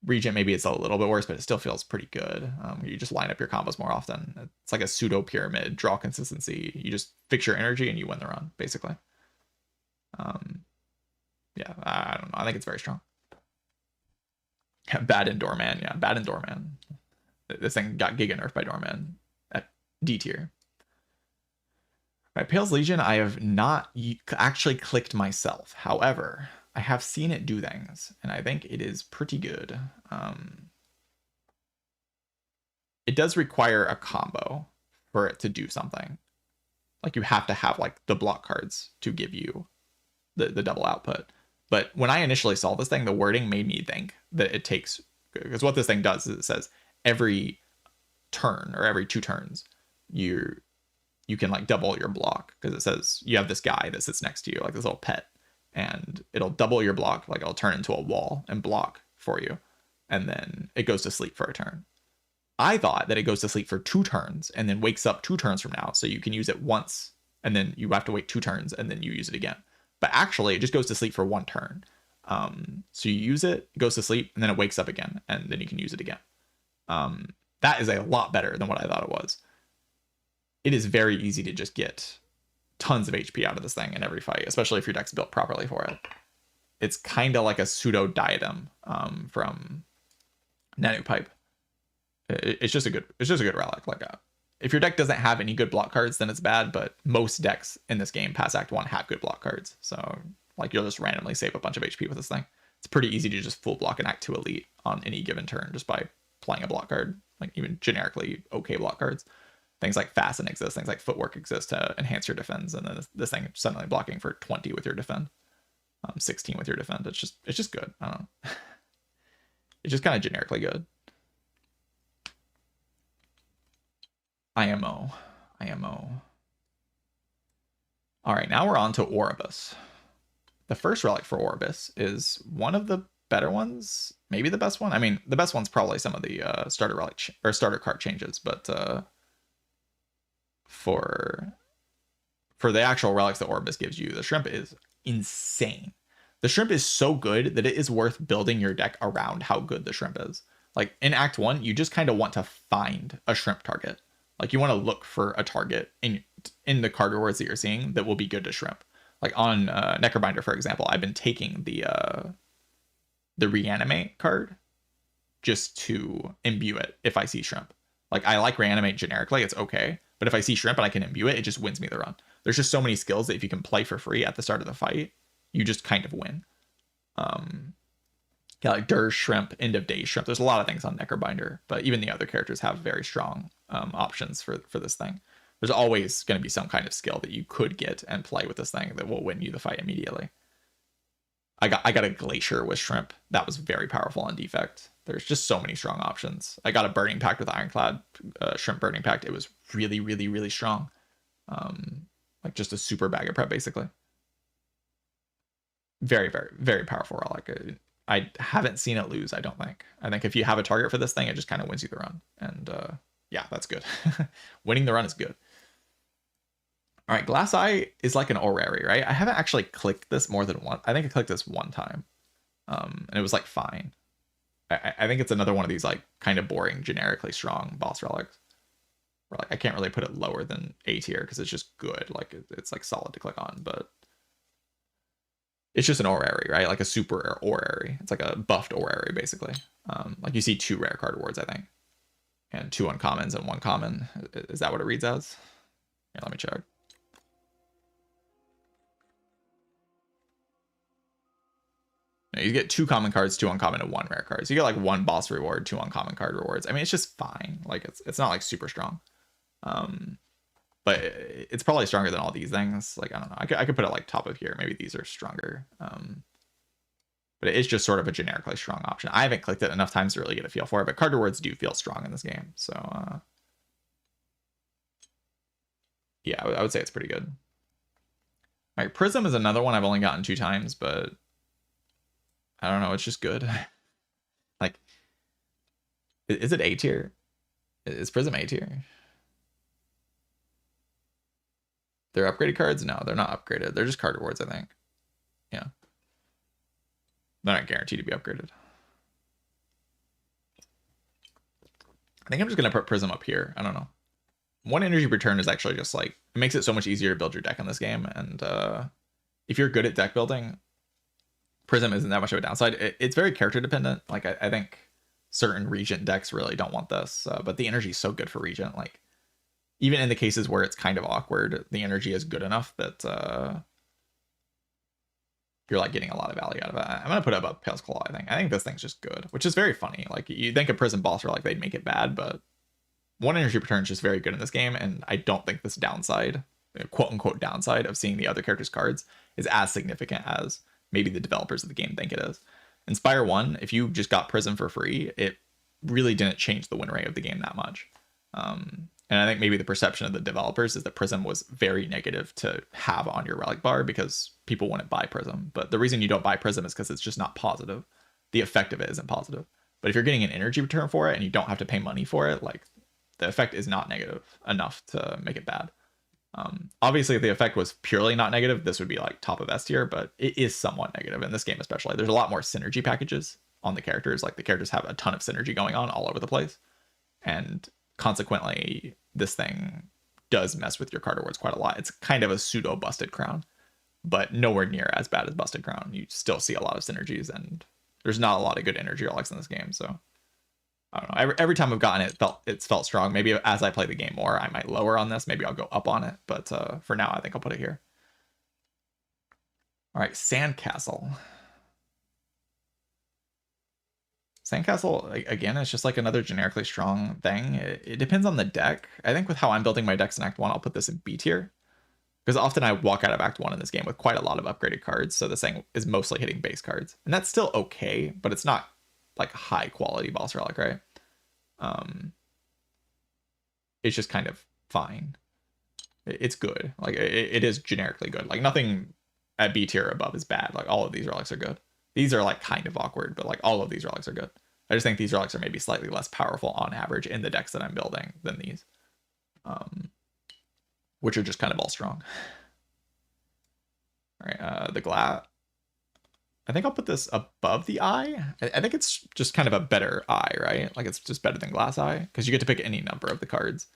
Regent, maybe it's a little bit worse, but it still feels pretty good. You just line up your combos more often. It's like a pseudo pyramid, draw consistency. You just fix your energy and you win the run, basically. Yeah, I don't know. I think it's very strong. Bad in Doorman. Yeah, bad in Doorman. This thing got giga nerfed by Doorman at D tier. Right, Pale's Legion, I have not actually clicked myself. However, I have seen it do things, and I think it is pretty good. It does require a combo for it to do something. Like, you have to have like the block cards to give you the double output. But when I initially saw this thing, the wording made me think that it takes, because what this thing does is it says every turn or every 2 turns, you can like double your block, because it says you have this guy that sits next to you, like this little pet, and it'll double your block. Like, it'll turn into a wall and block for you, and then it goes to sleep for a turn. I thought that it goes to sleep for 2 turns and then wakes up 2 turns from now, so you can use it once and then you have to wait 2 turns and then you use it again. But actually, it just goes to sleep for 1 turn. So you use it, it goes to sleep, and then it wakes up again, and then you can use it again. That is a lot better than what I thought it was. It is very easy to just get tons of HP out of this thing in every fight, especially if your deck's built properly for it. It's kind of like a pseudo diadem from Nanu Pipe. It's just a good relic. Like if your deck doesn't have any good block cards, then it's bad. But most decks in this game past Act 1 have good block cards, so like you'll just randomly save a bunch of HP with this thing. It's pretty easy to just full block an Act 2 elite on any given turn just by playing a block card, like even generically okay block cards. Things like Fasten exist, things like Footwork exist to enhance your defense, and then this thing suddenly blocking for 20 with your defend, 16 with your defend. It's just good. I don't know. It's just kind of generically good. IMO. All right, now we're on to Oribus. The first relic for Oribus is one of the better ones, maybe the best one. I mean, the best one's probably some of the starter relic or starter card changes, but for the actual relics that Oribus gives you, the shrimp is insane. The shrimp is so good that it is worth building your deck around how good the shrimp is. Like in Act 1, you just kind of want to find a shrimp target. Like you want to look for a target in the card rewards that you're seeing that will be good to shrimp. Like on Necrobinder, for example, I've been taking the Reanimate card just to imbue it if I see shrimp. Like I like Reanimate generically, it's okay. But if I see shrimp and I can imbue it, it just wins me the run. There's just so many skills that if you can play for free at the start of the fight, you just kind of win. Yeah, like Dirge Shrimp, End of Day Shrimp. There's a lot of things on Necrobinder, but even the other characters have very strong options for this thing. There's always going to be some kind of skill that you could get and play with this thing that will win you the fight immediately. I got a Glacier with Shrimp. That was very powerful on Defect. There's just so many strong options. I got a Burning Pact with Ironclad, Shrimp Burning Pact. It was really, really, really strong. Like just a super bag of prep, basically. Very, very, very powerful relic. I haven't seen it lose, I don't think. I think if you have a target for this thing, it just kind of wins you the run. And yeah, that's good. Winning the run is good. All right, Glass Eye is like an Orrery, right? I haven't actually clicked this more than once. I think I clicked this one time. And it was like fine. I think it's another one of these like kind of boring, generically strong boss relics. Where like I can't really put it lower than A tier because it's just good. Like it's like solid to click on, but it's just an Orrery, right? Like a super Orrery. It's like a buffed Orrery, basically. Like you see 2 rare card awards, I think. And 2 uncommons and 1 common. Is that what it reads as? Here, let me check. No, you get 2 common cards, 2 uncommon, and 1 rare card. So you get like 1 boss reward, 2 uncommon card rewards. I mean, it's just fine. Like it's not like super strong. But it's probably stronger than all these things. Like, I don't know. I could put it like top of here. Maybe these are stronger. But it is just sort of a generically strong option. I haven't clicked it enough times to really get a feel for it, but card rewards do feel strong in this game. So, yeah, I would say it's pretty good. All right, Prism is another one I've only gotten 2 times, but I don't know. It's just good. Like, is it A tier? Is Prism A tier? They're upgraded cards? No, they're not upgraded. They're just card rewards, I think. Yeah. They're not guaranteed to be upgraded. I think I'm just going to put Prism up here. I don't know. 1 energy per turn is actually just like, it makes it so much easier to build your deck in this game. And if you're good at deck building, Prism isn't that much of a downside. It's very character dependent. Like I think certain Regent decks really don't want this, but the energy is so good for Regent. Like even in the cases where it's kind of awkward, the energy is good enough that you're like getting a lot of value out of it. I'm gonna put it above Pale's Claw. I think this thing's just good, which is very funny. Like you think a Prism boss like they'd make it bad, but 1 energy per turn is just very good in this game, and I don't think this downside, quote unquote downside, of seeing the other characters' cards is as significant as maybe the developers of the game think it is. In Spire 1, if you just got Prism for free, it really didn't change the win rate of the game that much. And I think maybe the perception of the developers is that Prism was very negative to have on your relic bar because people wouldn't buy Prism. But the reason you don't buy Prism is because it's just not positive. The effect of it isn't positive. But if you're getting an energy return for it and you don't have to pay money for it, like the effect is not negative enough to make it bad. Obviously, if the effect was purely not negative, this would be like top of S tier, but it is somewhat negative in this game, especially. There's a lot more synergy packages on the characters. Like the characters have a ton of synergy going on all over the place. And consequently, this thing does mess with your card rewards quite a lot. It's kind of a pseudo busted crown, but nowhere near as bad as busted crown. You still see a lot of synergies, and there's not a lot of good energy relics in this game. So I don't know. Every time I've gotten it, it's felt strong. Maybe as I play the game more, I might lower on this. Maybe I'll go up on it. But for now, I think I'll put it here. All right, Sandcastle. Sandcastle, again, it's just like another generically strong thing. It depends on the deck. I think with how I'm building my decks in Act 1, I'll put this in B tier. Because often I walk out of Act 1 in this game with quite a lot of upgraded cards, so this thing is mostly hitting base cards. And that's still okay, but it's not like high quality boss relic, right? It's just kind of fine. It's good. Like, it is generically good. Like, nothing at B tier or above is bad. Like, all of these relics are good. These are like kind of awkward, but like all of these relics are good. I just think these relics are maybe slightly less powerful on average in the decks that I'm building than these, which are just kind of all strong. All right, the Glass. I think I'll put this above the Eye. I think it's just kind of a better Eye, right? Like, it's just better than Glass Eye because you get to pick any number of the cards.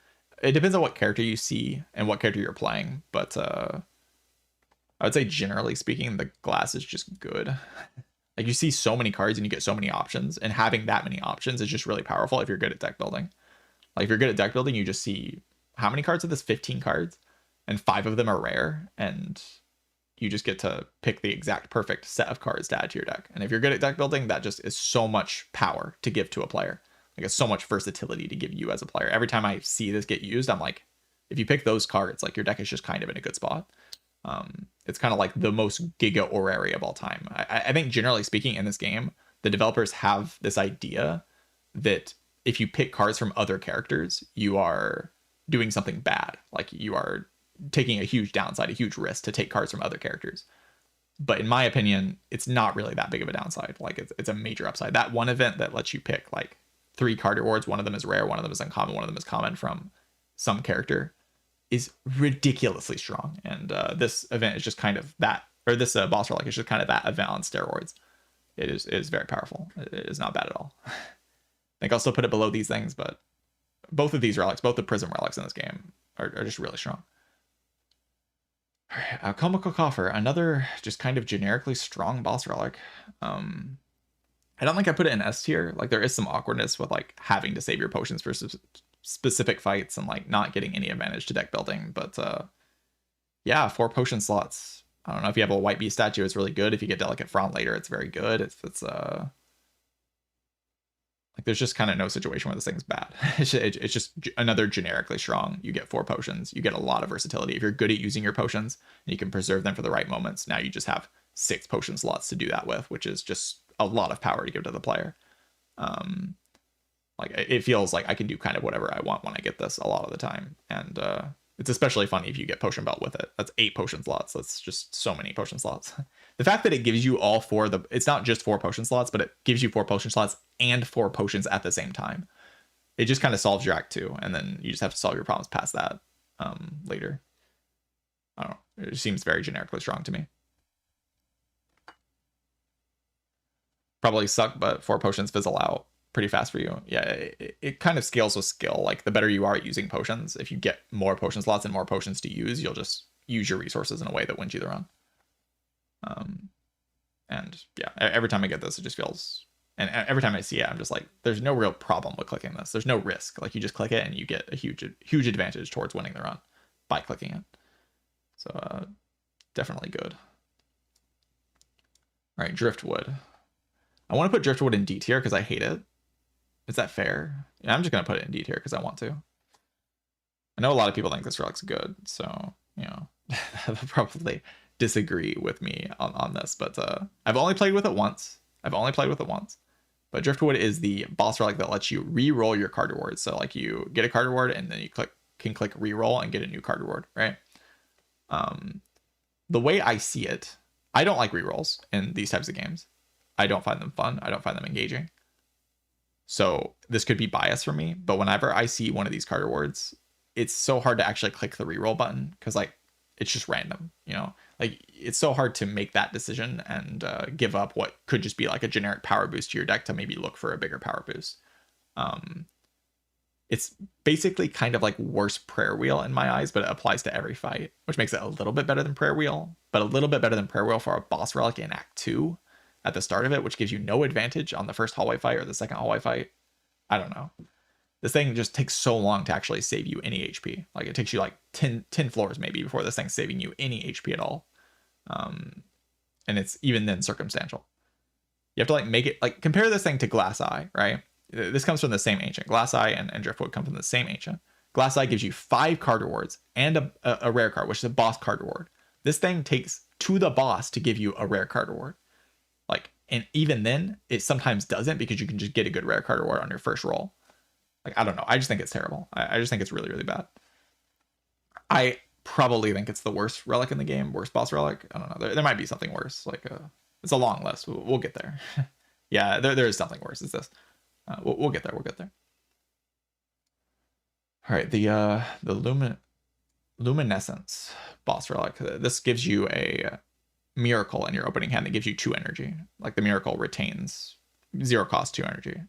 It depends on what character you see and what character you're playing, but I would say generally speaking, the Glass is just good. Like, you see so many cards and you get so many options, and having that many options is just really powerful if you're good at deck building. Like, if you're good at deck building, you just see how many cards are this? 15 cards, and 5 of them are rare, and you just get to pick the exact perfect set of cards to add to your deck. And if you're good at deck building, that just is so much power to give to a player. Like, it's so much versatility to give you as a player. Every time I see this get used, I'm like, if you pick those cards, like, your deck is just kind of in a good spot. It's kind of like the most Giga Orrery of all time. I think generally speaking in this game, the developers have this idea that if you pick cards from other characters, you are doing something bad. Like, you are taking a huge downside, a huge risk to take cards from other characters. But in my opinion, it's not really that big of a downside. Like, it's a major upside. That one event that lets you pick like 3 card rewards, one of them is rare, one of them is uncommon, one of them is common from some character, is ridiculously strong. And this event is just kind of that, or this boss relic is just kind of that event on steroids. It is very powerful. It is not bad at all. I think I'll still put it below these things, but both of these relics, both the Prism relics in this game, are just really strong. All right, Alchemical Coffer, another just kind of generically strong boss relic. I don't think I put it in S tier. Like, there is some awkwardness with like having to save your potions for specific fights and like not getting any advantage to deck building, but yeah, 4 potion slots. I don't know, if you have a white bee statue, it's really good. If you get Delicate Front later, it's very good. It's like, there's just kind of no situation where this thing's bad. It's just another generically strong. You get 4 potions, you get a lot of versatility. If you're good at using your potions and you can preserve them for the right moments, now you just have 6 potion slots to do that with, which is just a lot of power to give to the player. Like, it feels like I can do kind of whatever I want when I get this a lot of the time. And it's especially funny if you get Potion Belt with it. That's 8 potion slots. That's just so many potion slots. The fact that it gives you all 4, it's not just 4 potion slots, but it gives you 4 potion slots and 4 potions at the same time. It just kind of solves your Act 2, and then you just have to solve your problems past that later. I don't know. It seems very generically strong to me. Probably suck, but 4 potions fizzle out pretty fast for you. Yeah, it kind of scales with skill. Like, the better you are at using potions, if you get more potion slots and more potions to use, you'll just use your resources in a way that wins you the run. And yeah, every time I get this, it just feels, and every time I see it, I'm just like, there's no real problem with clicking this. There's no risk. Like, you just click it and you get a huge advantage towards winning the run by clicking it. So definitely good. All right, Driftwood. I want to put Driftwood in D tier because I hate it. Is that fair? Yeah, I'm just going to put it in D tier because I want to. I know a lot of people think this relic's good, so, you know, they'll probably disagree with me on this, but I've only played with it once. But Driftwood is the boss relic that lets you re-roll your card rewards. So, like, you get a card reward and then you can click re-roll and get a new card reward, right? The way I see it, I don't like re-rolls in these types of games. I don't find them fun. I don't find them engaging. So this could be bias for me, but whenever I see one of these card rewards, it's so hard to actually click the reroll button because, like, it's just random, you know? Like, it's so hard to make that decision and give up what could just be like a generic power boost to your deck to maybe look for a bigger power boost. It's basically kind of like worse Prayer Wheel in my eyes, but it applies to every fight, which makes it a little bit better than Prayer Wheel, but a little bit better than Prayer Wheel for a boss relic in Act 2 at the start of it, which gives you no advantage on the first hallway fight or the second hallway fight. I don't know. This thing just takes so long to actually save you any HP. Like, it takes you like 10 floors maybe before this thing's saving you any HP at all. And it's even then circumstantial. You have to like make it, like, compare this thing to Glass Eye, right? This comes from the same ancient. Glass Eye and Driftwood come from the same ancient. Glass Eye gives you 5 card rewards and a rare card, which is a boss card reward. This thing takes to the boss to give you a rare card reward. Like, and even then, it sometimes doesn't, because you can just get a good rare card reward on your first roll. Like, I don't know. I just think it's terrible. I just think it's really, really bad. I probably think it's the worst relic in the game, worst boss relic. I don't know. There might be something worse. Like, it's a long list. We'll get there. Yeah, there is something worse. It's this. We'll get there. We'll get there. All right, the luminescence boss relic. This gives you a miracle in your opening hand that gives you 2 energy. Like, the miracle retains 0 cost 2 energy.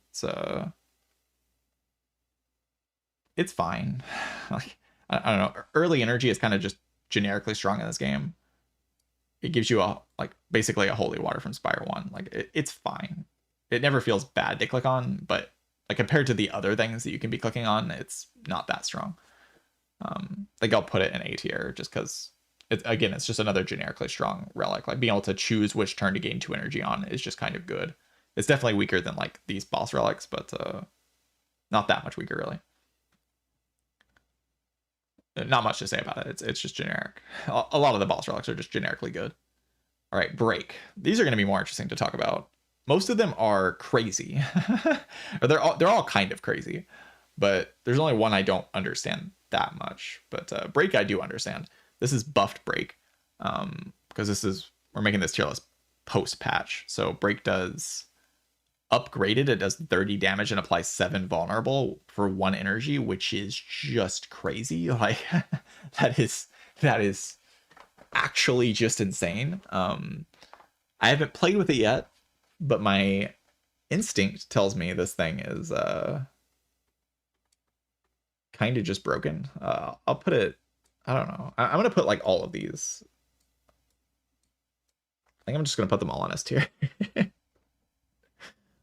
It's fine. Like, I don't know. Early energy is kind of just generically strong in this game. It gives you basically a holy water from Spire 1. Like, it's fine. It never feels bad to click on, but like, compared to the other things that you can be clicking on, it's not that strong. Like, I'll put it in A tier just because it's just another generically strong relic. Like, being able to choose which turn to gain 2 energy on is just kind of good. It's definitely weaker than like these boss relics, but not that much weaker really. Not much to say about it. It's just generic. A lot of the boss relics are just generically good. All right, break. These are going to be more interesting to talk about. Most of them are crazy. Or they're all kind of crazy, but there's only one I don't understand that much. But break I do understand. This is buffed break, because we're making this tier list post patch. So break does upgraded. It does 30 damage and applies 7 vulnerable for 1 energy, which is just crazy. Like, that is actually just insane. I haven't played with it yet, but my instinct tells me this thing is kind of just broken. I'll put it, I don't know. I'm gonna put like all of these. I think I'm just gonna put them all on S tier.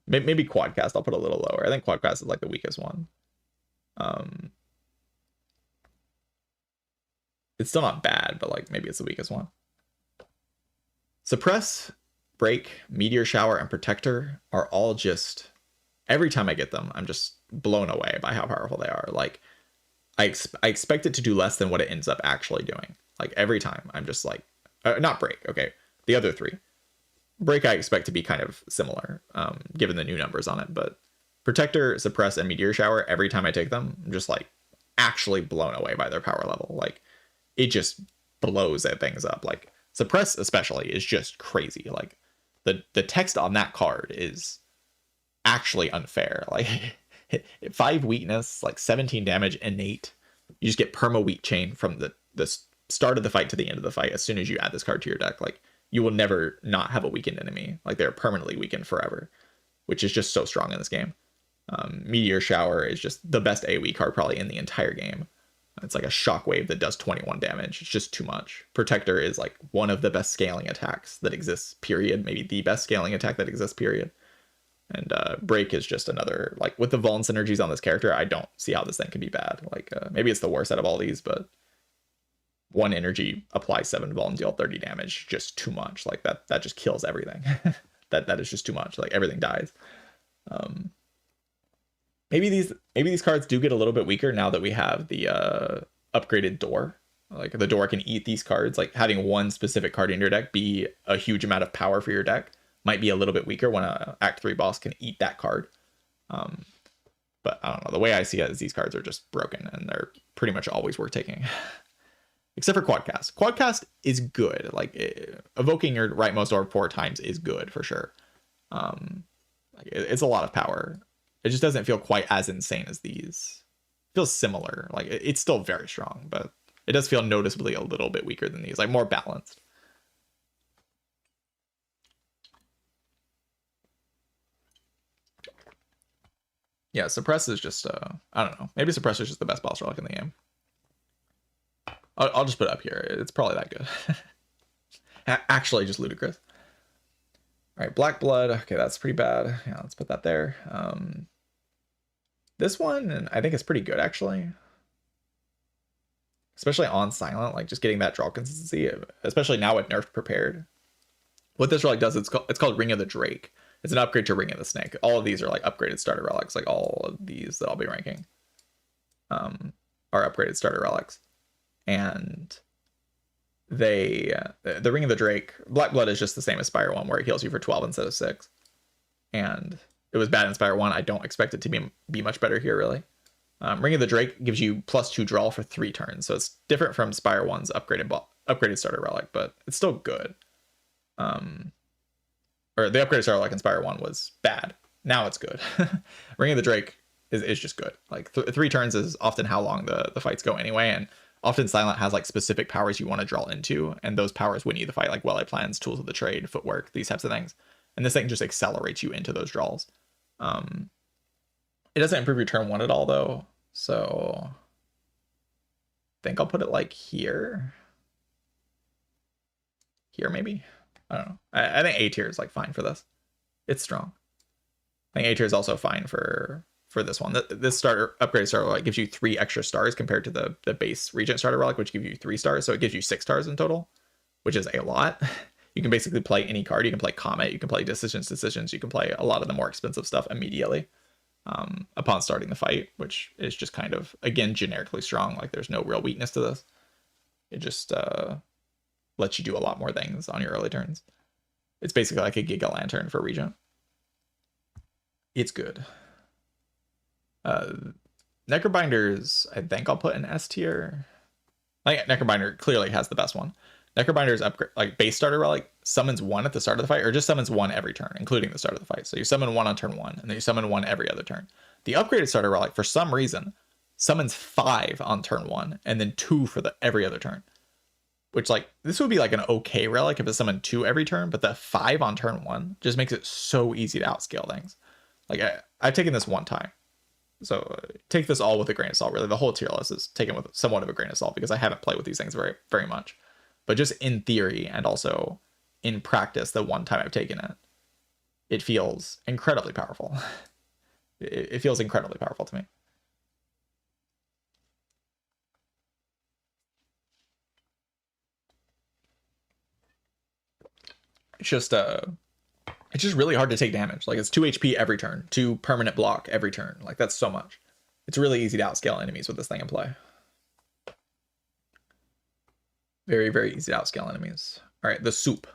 Maybe Quadcast I'll put a little lower. I think Quadcast is like the weakest one. It's still not bad, but like maybe it's the weakest one. Suppress, Break, Meteor Shower, and Protector are all just, every time I get them, I'm just blown away by how powerful they are. Like, I expect it to do less than what it ends up actually doing. Like, every time I'm just like, not Break, okay, the other 3. Break I expect to be kind of similar, given the new numbers on it, but Protector, Suppress, and Meteor Shower, every time I take them, I'm just like actually blown away by their power level. Like, it just blows things up. Like, Suppress especially is just crazy. Like, the text on that card is actually unfair. Like, 5 weakness, like 17 damage, innate. You just get perma weak chain from the start of the fight to the end of the fight as soon as you add this card to your deck. Like, you will never not have a weakened enemy. Like, they're permanently weakened forever, which is just so strong in this game. Meteor Shower is just the best AoE card probably in the entire game. It's like a shockwave that does 21 damage. It's just too much. Protector is like one of the best scaling attacks that exists, period. Maybe the best scaling attack that exists, period. And Break is just another, like, with the Vuln synergies on this character, I don't see how this thing can be bad. Like, maybe it's the worst out of all these, but 1 energy, apply 7 Vuln, deal 30 damage, just too much. Like, that just kills everything. that is just too much. Like, everything dies. Maybe these cards do get a little bit weaker now that we have the upgraded door. Like, the door can eat these cards. Like, having 1 specific card in your deck be a huge amount of power for your deck might be a little bit weaker when a Act 3 boss can eat that card. But I don't know. The way I see it is these cards are just broken, and they're pretty much always worth taking. Except for Quadcast. Quadcast is good. Like, evoking your rightmost orb 4 times is good for sure. It's a lot of power. It just doesn't feel quite as insane as these. It feels similar. Like, it's still very strong, but it does feel noticeably a little bit weaker than these. Like, more balanced. Yeah, Suppress is just, I don't know. Maybe Suppress is just the best boss relic in the game. I'll just put it up here. It's probably that good. Actually, just ludicrous. All right, Black Blood. Okay, that's pretty bad. Yeah, let's put that there. This one, I think, is pretty good, actually. Especially on Silent, like just getting that draw consistency, especially now with Nerf prepared. What this relic does, it's called Ring of the Drake. It's an upgrade to Ring of the Snake. All of these are like upgraded starter relics. Like all of these that I'll be ranking are upgraded starter relics. And the Ring of the Drake, Black Blood is just the same as Spire 1, where it heals you for 12 instead of 6. And it was bad in Spire 1. I don't expect it to be much better here, really. Ring of the Drake gives you +2 draw for 3 turns, so it's different from Spire 1's upgraded starter relic, but it's still good. Or the upgraded starter relic in Spire 1 was bad. Now it's good. Ring of the Drake is just good. Like 3 turns is often how long the fights go anyway, and often Silent has like specific powers you want to draw into, and those powers win you the fight, like well-laid plans, tools of the trade, footwork, these types of things. And this thing just accelerates you into those draws. It doesn't improve your turn 1 at all, though. So I think I'll put it like here. Here, maybe? I don't know. I think A tier is like fine for this. It's strong. I think A tier is also fine for this one. This upgraded starter relic gives you 3 extra stars compared to the base Regent starter relic, which gives you 3 stars. So it gives you 6 stars in total, which is a lot. You can basically play any card. You can play Comet. You can play Decisions. You can play a lot of the more expensive stuff immediately. Upon starting the fight, which is just kind of, again, generically strong. Like there's no real weakness to this. It just lets you do a lot more things on your early turns. It's basically like a Giga Lantern for Regent. It's good. Necrobinders, I think I'll put in S tier. I think Necrobinder clearly has the best one. Necrobinder's upgrade, like base starter relic, summons 1 at the start of the fight, or just summons 1 every turn, including the start of the fight. So you summon 1 on turn 1, and then you summon 1 every other turn. The upgraded starter relic, for some reason, summons 5 on turn 1, and then 2 for every other turn. Which, like, this would be like an okay relic if it summoned 2 every turn, but the 5 on turn 1 just makes it so easy to outscale things. Like, I've taken this 1 time. So take this all with a grain of salt, really. The whole tier list is taken with somewhat of a grain of salt, because I haven't played with these things very, very much. But just in theory and also in practice, the 1 time I've taken it, it feels incredibly powerful. It feels incredibly powerful to me. It's just really hard to take damage. Like it's 2 HP every turn, 2 permanent block every turn. Like that's so much. It's really easy to outscale enemies with this thing in play. Very, very easy to outscale enemies. All right, the soup.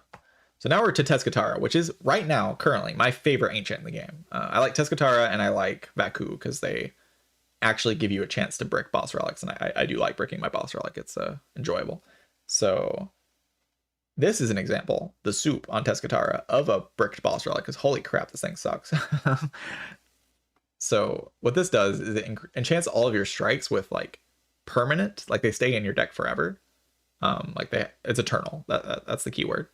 So now we're to Tezcatara, which is right now, currently, my favorite ancient in the game. I like Tezcatara and I like Vaku because they actually give you a chance to brick boss relics, and I do like bricking my boss relic. It's enjoyable. So this is an example, the soup on Tezcatara, of a bricked boss relic, because holy crap, this thing sucks. So what this does is it enchants all of your strikes with like permanent, like they stay in your deck forever. Like it's eternal. That's the keyword.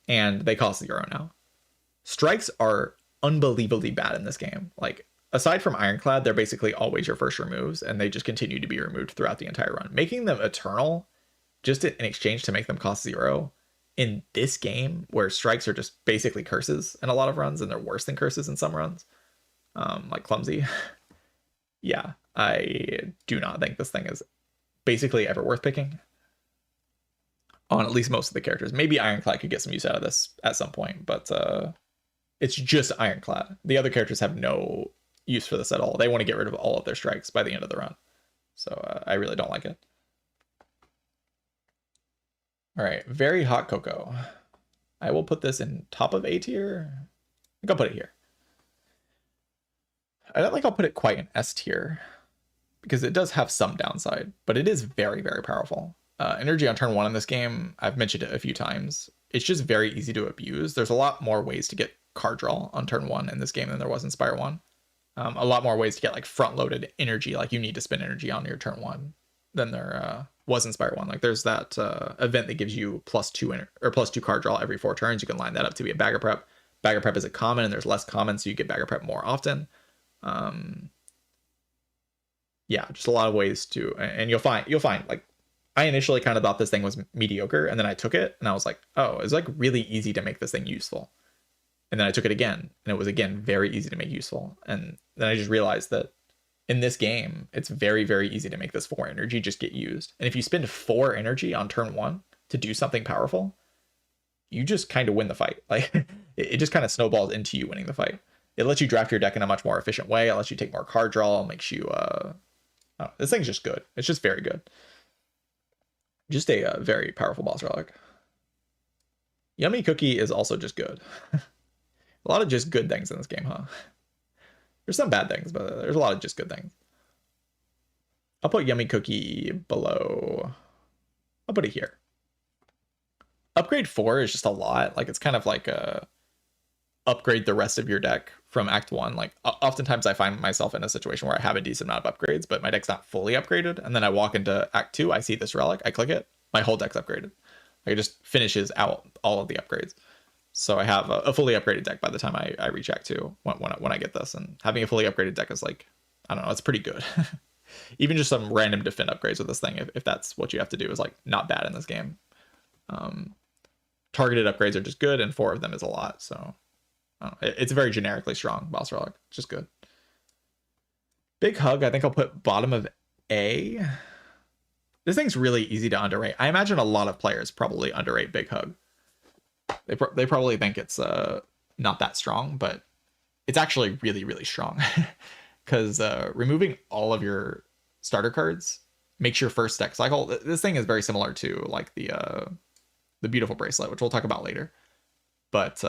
And they cost 0 now. Strikes are unbelievably bad in this game. Like aside from Ironclad, they're basically always your first removes, and they just continue to be removed throughout the entire run. Making them eternal, just in exchange to make them cost 0, in this game where strikes are just basically curses in a lot of runs, and they're worse than curses in some runs, like Clumsy. Yeah, I do not think this thing is basically ever worth picking on at least most of the characters. Maybe Ironclad could get some use out of this at some point, but it's just Ironclad. The other characters have no use for this at all. They want to get rid of all of their strikes by the end of the run. So I really don't like it. All right, Very Hot Cocoa. I will put this in top of A tier. I think I'll put it here. I don't think I'll put it quite in S tier, because it does have some downside, but it is very, very powerful. Energy on turn 1 in this game, I've mentioned it a few times. It's just very easy to abuse. There's a lot more ways to get card draw on turn 1 in this game than there was in Spire 1. A lot more ways to get like front-loaded energy, like you need to spend energy on your turn 1 than there was in Spire 1. Like there's that event that gives you +2 card draw every 4 turns. You can line that up to be a Bagger Prep. Bagger Prep is a common, and there's less common, so you get Bagger Prep more often. yeah, just a lot of ways to, and you'll find like I initially kind of thought this thing was mediocre, and then I took it and I was like, oh, it's like really easy to make this thing useful. And then I took it again, and it was again very easy to make useful. And then I just realized that in this game, it's very, very easy to make this 4 energy just get used. And if you spend 4 energy on turn 1 to do something powerful, you just kind of win the fight. Like it just kind of snowballs into you winning the fight. It lets you draft your deck in a much more efficient way. It lets you take more card draw. It makes you this thing's just good. It's just very good. Just a very powerful boss relic. Yummy Cookie is also just good. A lot of just good things in this game, huh? There's some bad things, but there's a lot of just good things. I'll put Yummy Cookie below. I'll put it here. Upgrade 4 is just a lot. Like, it's kind of like a upgrade the rest of your deck from Act 1. Like, oftentimes I find myself in a situation where I have a decent amount of upgrades, but my deck's not fully upgraded. And then I walk into Act 2, I see this relic, I click it, my whole deck's upgraded. Like, it just finishes out all of the upgrades. So I have a fully upgraded deck by the time I reach Act 2 when I get this. And having a fully upgraded deck is like, I don't know, it's pretty good. Even just some random defend upgrades with this thing, if that's what you have to do, is like not bad in this game. Targeted upgrades are just good, and 4 of them is a lot. So it's a very generically strong boss relic. It's just good. Big Hug, I think I'll put bottom of A. This thing's really easy to underrate. I imagine a lot of players probably underrate Big Hug. They probably think it's not that strong, but it's actually really, really strong. Because removing all of your starter cards makes your first deck cycle. This thing is very similar to like the Beautiful Bracelet, which we'll talk about later. But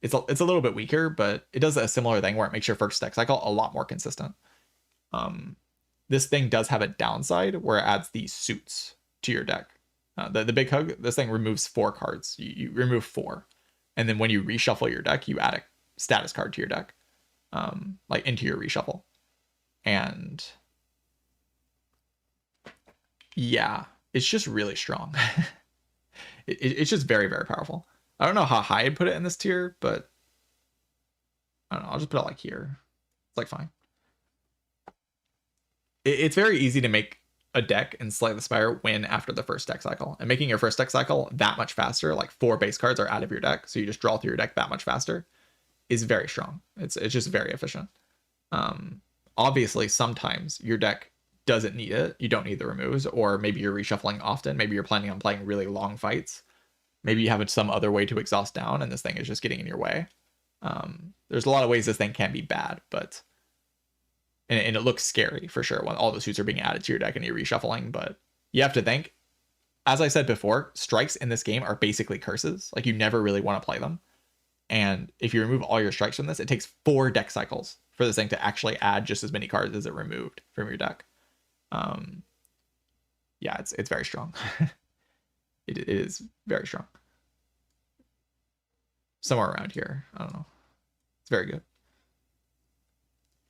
it's a little bit weaker, but it does a similar thing where it makes your first deck cycle a lot more consistent. This thing does have a downside where it adds these suits to your deck. The Big Hug, this thing removes 4 cards. You remove 4. And then when you reshuffle your deck, you add a status card to your deck. Like into your reshuffle. And yeah, it's just really strong. It's just very, very powerful. I don't know how high I'd put it in this tier, but I don't know. I'll just put it like here. It's like fine. It's very easy to make a deck in Slay the Spire win after the first deck cycle. And making your first deck cycle that much faster, like 4 base cards are out of your deck, so you just draw through your deck that much faster, is very strong. It's just very efficient. Obviously, sometimes your deck doesn't need it. You don't need the removes, or maybe you're reshuffling often. Maybe you're planning on playing really long fights. Maybe you have some other way to exhaust down, and this thing is just getting in your way. There's a lot of ways this thing can be bad, but and it looks scary for sure when all the suits are being added to your deck and you're reshuffling. But you have to think, as I said before, strikes in this game are basically curses. Like, you never really want to play them. And if you remove all your strikes from this, it takes 4 deck cycles for this thing to actually add just as many cards as it removed from your deck. Yeah, it's very strong. It is very strong. Somewhere around here. I don't know. It's very good.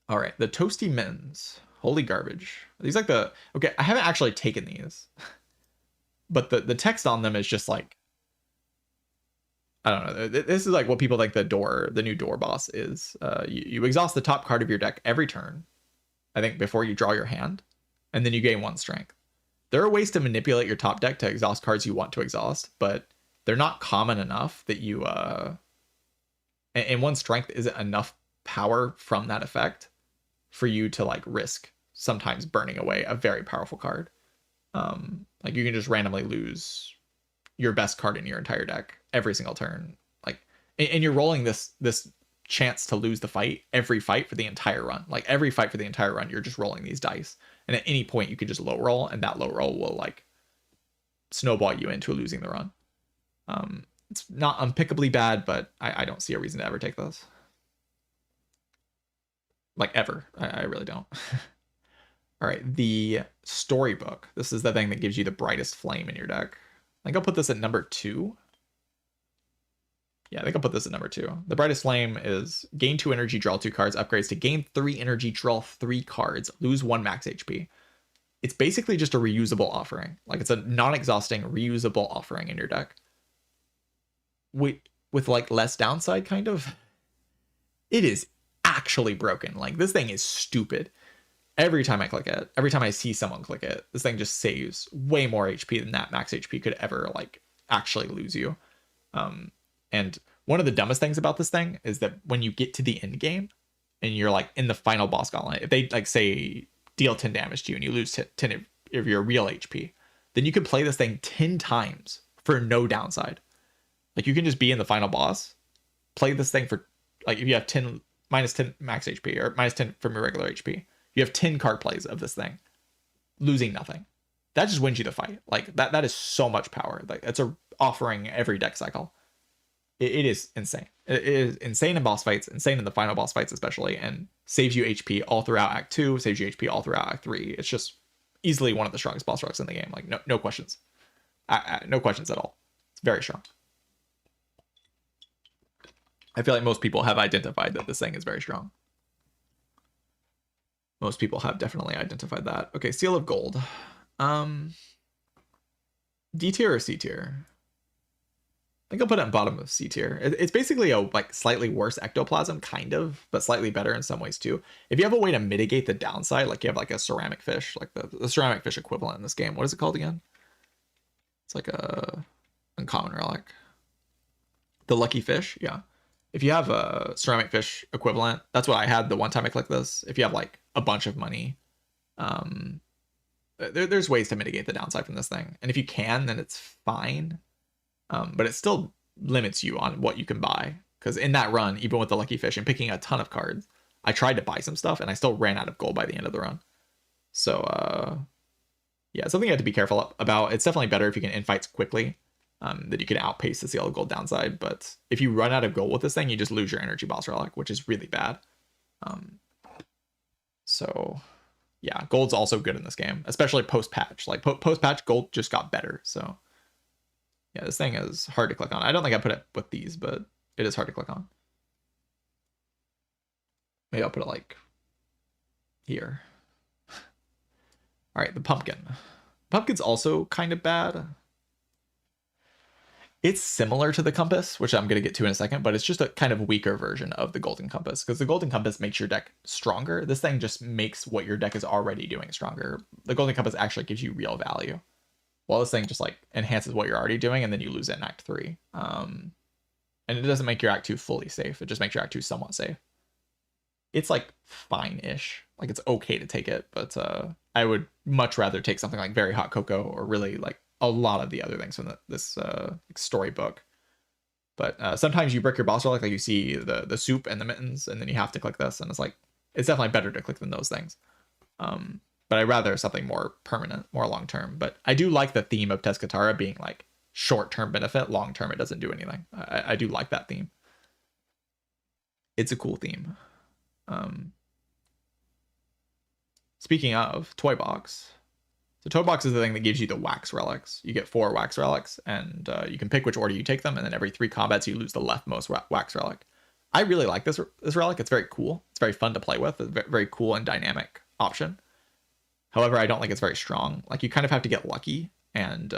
All right, the Toasty Mittens. Holy garbage. These like the... Okay, I haven't actually taken these. But the text on them is just like... I don't know. This is like what people think the new door boss is. You exhaust the top card of your deck every turn, I think, before you draw your hand, and then you gain 1 strength. There are ways to manipulate your top deck to exhaust cards you want to exhaust, but they're not common enough that you... And 1 strength isn't enough power from that effect for you to like risk sometimes burning away a very powerful card. Like, you can just randomly lose your best card in your entire deck every single turn. Like, and you're rolling this chance to lose the fight every fight for the entire run. Like, every fight for the entire run, you're just rolling these dice. And at any point you could just low roll, and that low roll will like snowball you into losing the run. It's not unpickably bad, but I don't see a reason to ever take this. Like, ever. I really don't. All right, the Storybook. This is the thing that gives you the brightest flame in your deck. I think I'll put this at number 2. Yeah, I think I'll put this at number 2. The brightest flame is gain 2 energy, draw 2 cards, upgrades to gain 3 energy, draw 3 cards, lose 1 max HP. It's basically just a reusable offering. Like, it's a non-exhausting reusable offering in your deck. With like less downside, kind of. It is actually broken. Like, this thing is stupid. Every time I click it, every time I see someone click it, this thing just saves way more HP than that max HP could ever like actually lose you. And one of the dumbest things about this thing is that when you get to the end game and you're like in the final boss gauntlet, if they like say deal 10 damage to you and you lose 10 of your real HP, then you can play this thing 10 times for no downside. Like you can just be in the final boss, play this thing for like if you have 10 minus 10 max HP or minus 10 from your regular HP, you have 10 card plays of this thing, losing nothing. That just wins you the fight. Like that is so much power. Like it's a offering every deck cycle. It is insane. It is insane in boss fights, insane in the final boss fights especially, and saves you HP all throughout Act 2, saves you HP all throughout Act 3. It's just easily one of the strongest boss rucks in the game. Like no questions. No questions at all. It's very strong. I feel like most people have identified that this thing is very strong. Most people have definitely identified that. Okay, Seal of Gold. D tier or C tier? I think I'll put it in bottom of C tier. It's basically a like slightly worse ectoplasm, kind of, but slightly better in some ways too. If you have a way to mitigate the downside, like you have like a ceramic fish, like the ceramic fish equivalent in this game. What is it called again? It's like a uncommon relic. The lucky fish, yeah. If you have a ceramic fish equivalent, that's what I had the one time I clicked this. If you have like a bunch of money, there's ways to mitigate the downside from this thing. And if you can, then it's fine. But it still limits you on what you can buy. Because in that run, even with the lucky fish and picking a ton of cards, I tried to buy some stuff and I still ran out of gold by the end of the run. So, yeah, something you have to be careful about. It's definitely better if you can end fights quickly, that you can outpace the Seal of Gold downside. But if you run out of gold with this thing, you just lose your energy boss relic, which is really bad. So, yeah, gold's also good in this game, especially post-patch. Like, post-patch, gold just got better, so... Yeah, this thing is hard to click on. I don't think I put it with these, but it is hard to click on. Maybe I'll put it like here. All right, the pumpkin. Pumpkin's also kind of bad. It's similar to the compass, which I'm going to get to in a second, but it's just a kind of weaker version of the golden compass because the golden compass makes your deck stronger. This thing just makes what your deck is already doing stronger. The golden compass actually gives you real value. Well, this thing just like enhances what you're already doing, and then you lose it in Act 3. And it doesn't make your Act 2 fully safe. It just makes your Act 2 somewhat safe. It's like fine-ish. Like it's okay to take it, but I would much rather take something like Very Hot Cocoa or really like a lot of the other things from this storybook. But sometimes you break your boss relic, like you see the soup and the mittens, and then you have to click this, and it's like it's definitely better to click than those things. But I'd rather something more permanent, more long-term. But I do like the theme of Teskatara being like short-term benefit, long-term it doesn't do anything. I do like that theme. It's a cool theme. Speaking of Toy Box. So Toy Box is the thing that gives you the wax relics. You get 4 wax relics, and you can pick which order you take them, and then every 3 combats you lose the leftmost wax relic. I really like this relic. It's very cool. It's very fun to play with. It's a very cool and dynamic option. However, I don't think it's very strong. Like, you kind of have to get lucky and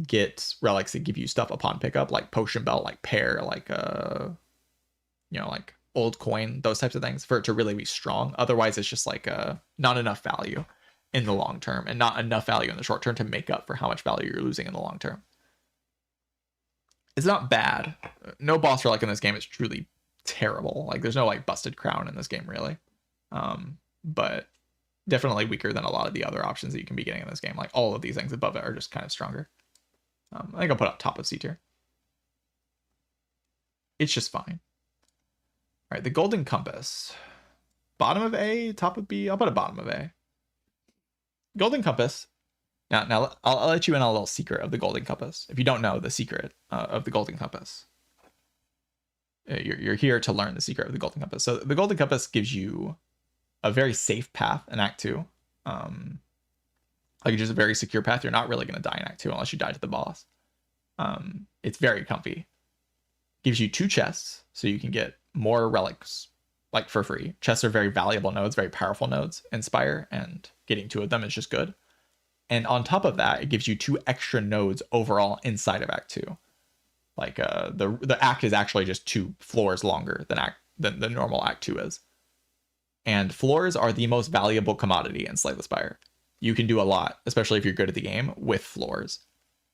get relics that give you stuff upon pickup, like Potion Belt, like Pear, like, like Old Coin, those types of things, for it to really be strong. Otherwise, it's just like not enough value in the long term and not enough value in the short term to make up for how much value you're losing in the long term. It's not bad. No boss relic in this game is truly terrible. Like, there's no, like, busted crown in this game, really. But... definitely weaker than a lot of the other options that you can be getting in this game. Like all of these things above it are just kind of stronger. I think I'll put up top of C tier. It's just fine. All right, the Golden Compass. Bottom of A, top of B. I'll put a bottom of A. Golden Compass. Now I'll let you in on a little secret of the Golden Compass. If you don't know the secret of the Golden Compass, you're here to learn the secret of the Golden Compass. So the Golden Compass gives you a very safe path in Act 2. Like just a very secure path. You're not really going to die in Act 2 unless you die to the boss. It's very comfy. Gives you 2 chests, so you can get more relics like for free. Chests are very valuable nodes, very powerful nodes in Spire, and getting 2 of them is just good. And on top of that, it gives you 2 extra nodes overall inside of Act 2. Like the act is actually just 2 floors longer than the normal Act 2 is. And floors are the most valuable commodity in Slay the Spire. You can do a lot, especially if you're good at the game, with floors.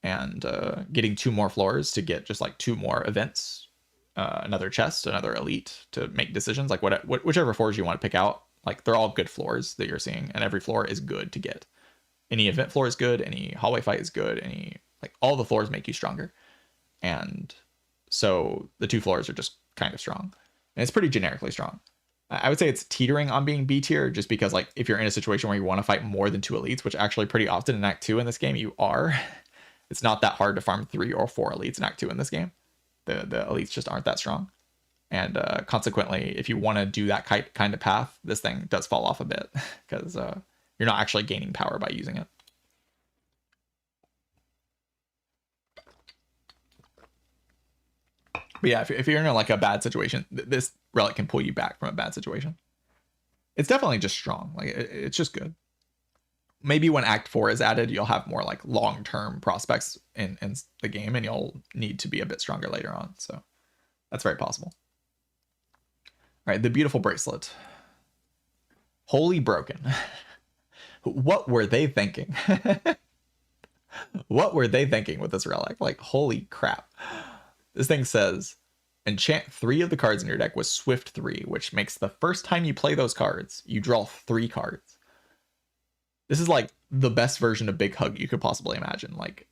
And getting 2 more floors to get just like 2 more events, another chest, another elite to make decisions, like whichever floors you want to pick out. Like they're all good floors that you're seeing, and every floor is good to get. Any event floor is good, any hallway fight is good, all the floors make you stronger. And so the 2 floors are just kind of strong. And it's pretty generically strong. I would say it's teetering on being B tier, just because like if you're in a situation where you want to fight more than 2 elites, which actually pretty often in Act 2 in this game you are, it's not that hard to farm 3 or 4 elites in Act 2 in this game. The elites just aren't that strong. And consequently, if you want to do that kind of path, this thing does fall off a bit, because you're not actually gaining power by using it. But yeah, if you're in like a bad situation, this relic can pull you back from a bad situation. It's definitely just strong. Like it's just good. Maybe when Act 4 is added, you'll have more like long-term prospects in the game, and you'll need to be a bit stronger later on. So that's very possible. All right, the beautiful bracelet. Wholly broken. What were they thinking? What were they thinking with this relic? Like, holy crap. This thing says, enchant 3 of the cards in your deck with Swift 3, which makes the first time you play those cards, you draw 3 cards. This is like the best version of Big Hug you could possibly imagine. Like,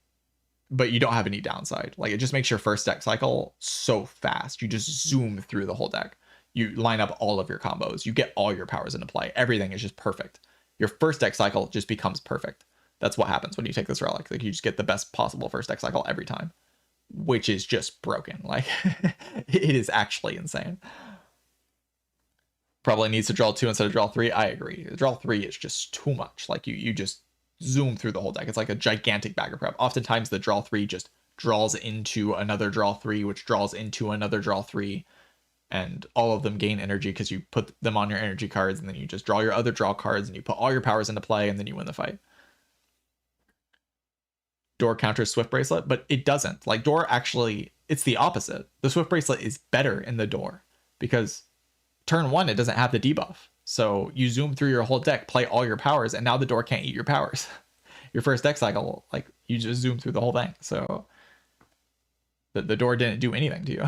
but you don't have any downside. Like, it just makes your first deck cycle so fast. You just zoom through the whole deck. You line up all of your combos. You get all your powers into play. Everything is just perfect. Your first deck cycle just becomes perfect. That's what happens when you take this relic. Like, you just get the best possible first deck cycle every time, which is just broken. Like, it is actually insane. Probably needs to draw 2 instead of draw 3. I agree. Draw 3 is just too much. Like, you just zoom through the whole deck. It's like a gigantic bag of prep. Oftentimes the draw 3 just draws into another draw 3, which draws into another draw 3, and all of them gain energy because you put them on your energy cards, and then you just draw your other draw cards, and you put all your powers into play, and then you win the fight. Door counters Swift Bracelet, but it doesn't. Like, Door actually, it's the opposite. The Swift Bracelet is better in the Door, because turn 1 it doesn't have the debuff. So you zoom through your whole deck, play all your powers, and now the Door can't eat your powers. Your first deck cycle, like, you just zoom through the whole thing. So the Door didn't do anything to you.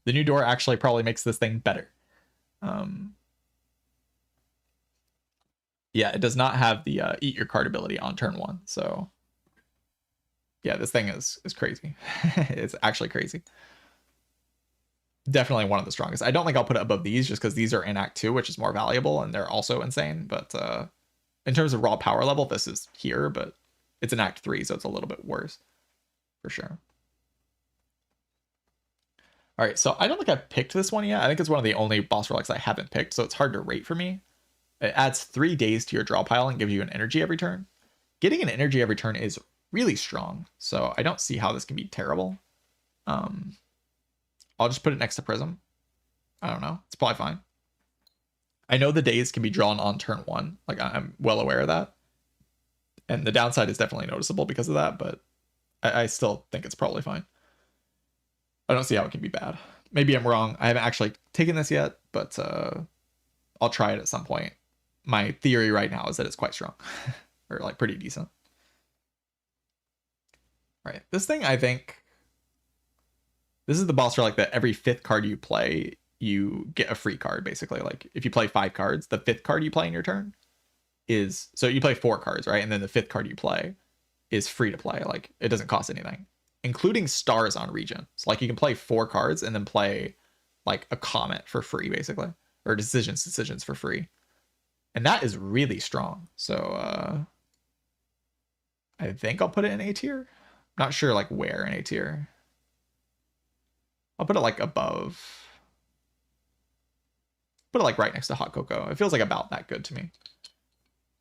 The new Door actually probably makes this thing better. Yeah, it does not have the eat your card ability on turn 1. So yeah, this thing is crazy. It's actually crazy. Definitely one of the strongest. I don't think I'll put it above these, just because these are in Act 2, which is more valuable, and they're also insane. But in terms of raw power level, this is here, but it's in Act 3, so it's a little bit worse for sure. All right, so I don't think I've picked this one yet. I think it's one of the only boss relics I haven't picked, so it's hard to rate for me. It adds 3 days to your draw pile and gives you an energy every turn. Getting an energy every turn is really strong, so I don't see how this can be terrible. I'll just put it next to Prism. I don't know. It's probably fine. I know the days can be drawn on turn 1. Like, I'm well aware of that. And the downside is definitely noticeable because of that, but I still think it's probably fine. I don't see how it can be bad. Maybe I'm wrong. I haven't actually taken this yet, but I'll try it at some point. My theory right now is that it's quite strong. Or like pretty decent. Right. This thing, I think, this is the boss relic that every 5th card you play, you get a free card, basically. Like, if you play 5 cards, the 5th card you play in your turn is, so you play 4 cards, right? And then the 5th card you play is free to play. Like, it doesn't cost anything, including stars on Regent. So like, you can play 4 cards and then play like a comet for free, basically, or decisions for free. And that is really strong. So I think I'll put it in A tier. Not sure like where in A tier. I'll put it like above. Put it like right next to Hot Cocoa. It feels like about that good to me.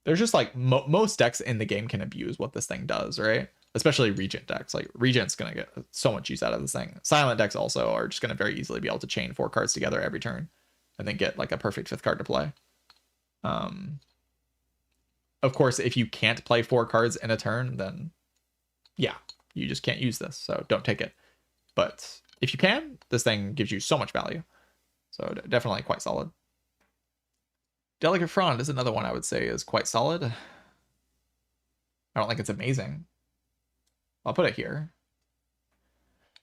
There's just like most decks in the game can abuse what this thing does, right? Especially Regent decks. Like, Regent's gonna get so much use out of this thing. Silent decks also are just gonna very easily be able to chain 4 cards together every turn and then get like a perfect 5th card to play. Of course, if you can't play 4 cards in a turn, then yeah, you just can't use this, so don't take it. But if you can, this thing gives you so much value. So definitely quite solid. Delicate Frond is another one I would say is quite solid. I don't think it's amazing. I'll put it here.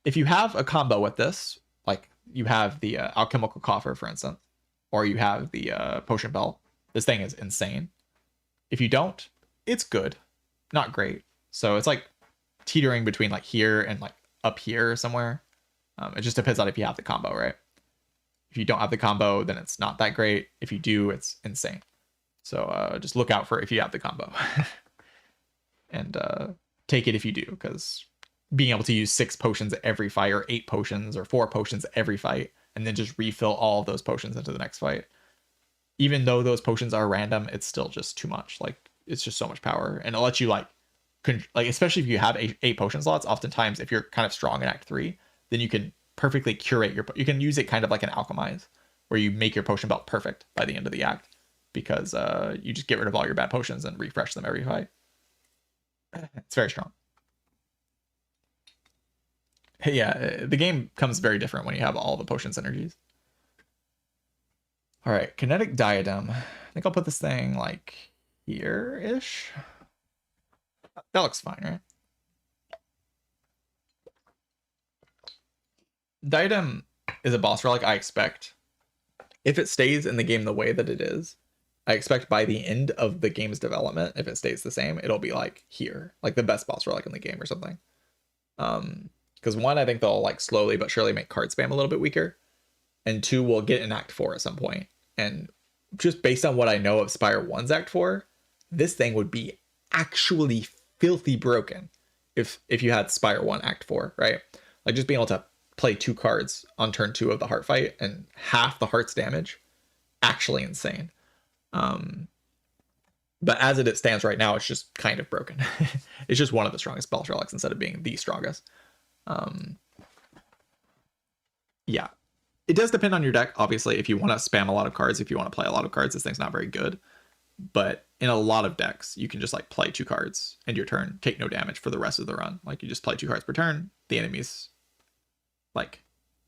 If you have a combo with this, like you have the Alchemical Coffer, for instance, or you have the Potion Belt, this thing is insane. If you don't, it's good, not great. So it's like teetering between like here and like up here somewhere. It just depends on if you have the combo, right? If you don't have the combo, then it's not that great. If you do, it's insane. So just look out for if you have the combo. And take it if you do, because being able to use 6 potions every fight, or 8 potions, or 4 potions every fight, and then just refill all of those potions into the next fight. Even though those potions are random, it's still just too much. Like, it's just so much power. And it'll let you, like especially if you have 8 potion slots, oftentimes, if you're kind of strong in Act 3, then you can perfectly curate you can use it kind of like an alchemize, where you make your potion belt perfect by the end of the act, because you just get rid of all your bad potions and refresh them every fight. It's very strong. Yeah, the game comes very different when you have all the potion synergies. All right, Kinetic Diadem. I think I'll put this thing like here-ish. That looks fine, right? Diadem is a boss relic I expect. If it stays in the game the way that it is, I expect by the end of the game's development, if it stays the same, it'll be like here, like the best boss relic in the game or something. Because one, I think they'll like slowly but surely make card spam a little bit weaker, and 2, we'll get an Act 4 at some point. And just based on what I know of Spire 1's Act 4, this thing would be actually filthy broken if you had Spire 1 Act 4, right? Like just being able to play 2 cards on turn 2 of the heart fight and half the heart's damage, actually insane. But as it stands right now, it's just kind of broken. It's just one of the strongest boss relics instead of being the strongest. Yeah, it does depend on your deck. Obviously, if you want to spam a lot of cards, if you want to play a lot of cards, this thing's not very good. But in a lot of decks, you can just like play 2 cards end your turn, take no damage for the rest of the run. Like you just play 2 cards per turn. The enemy's like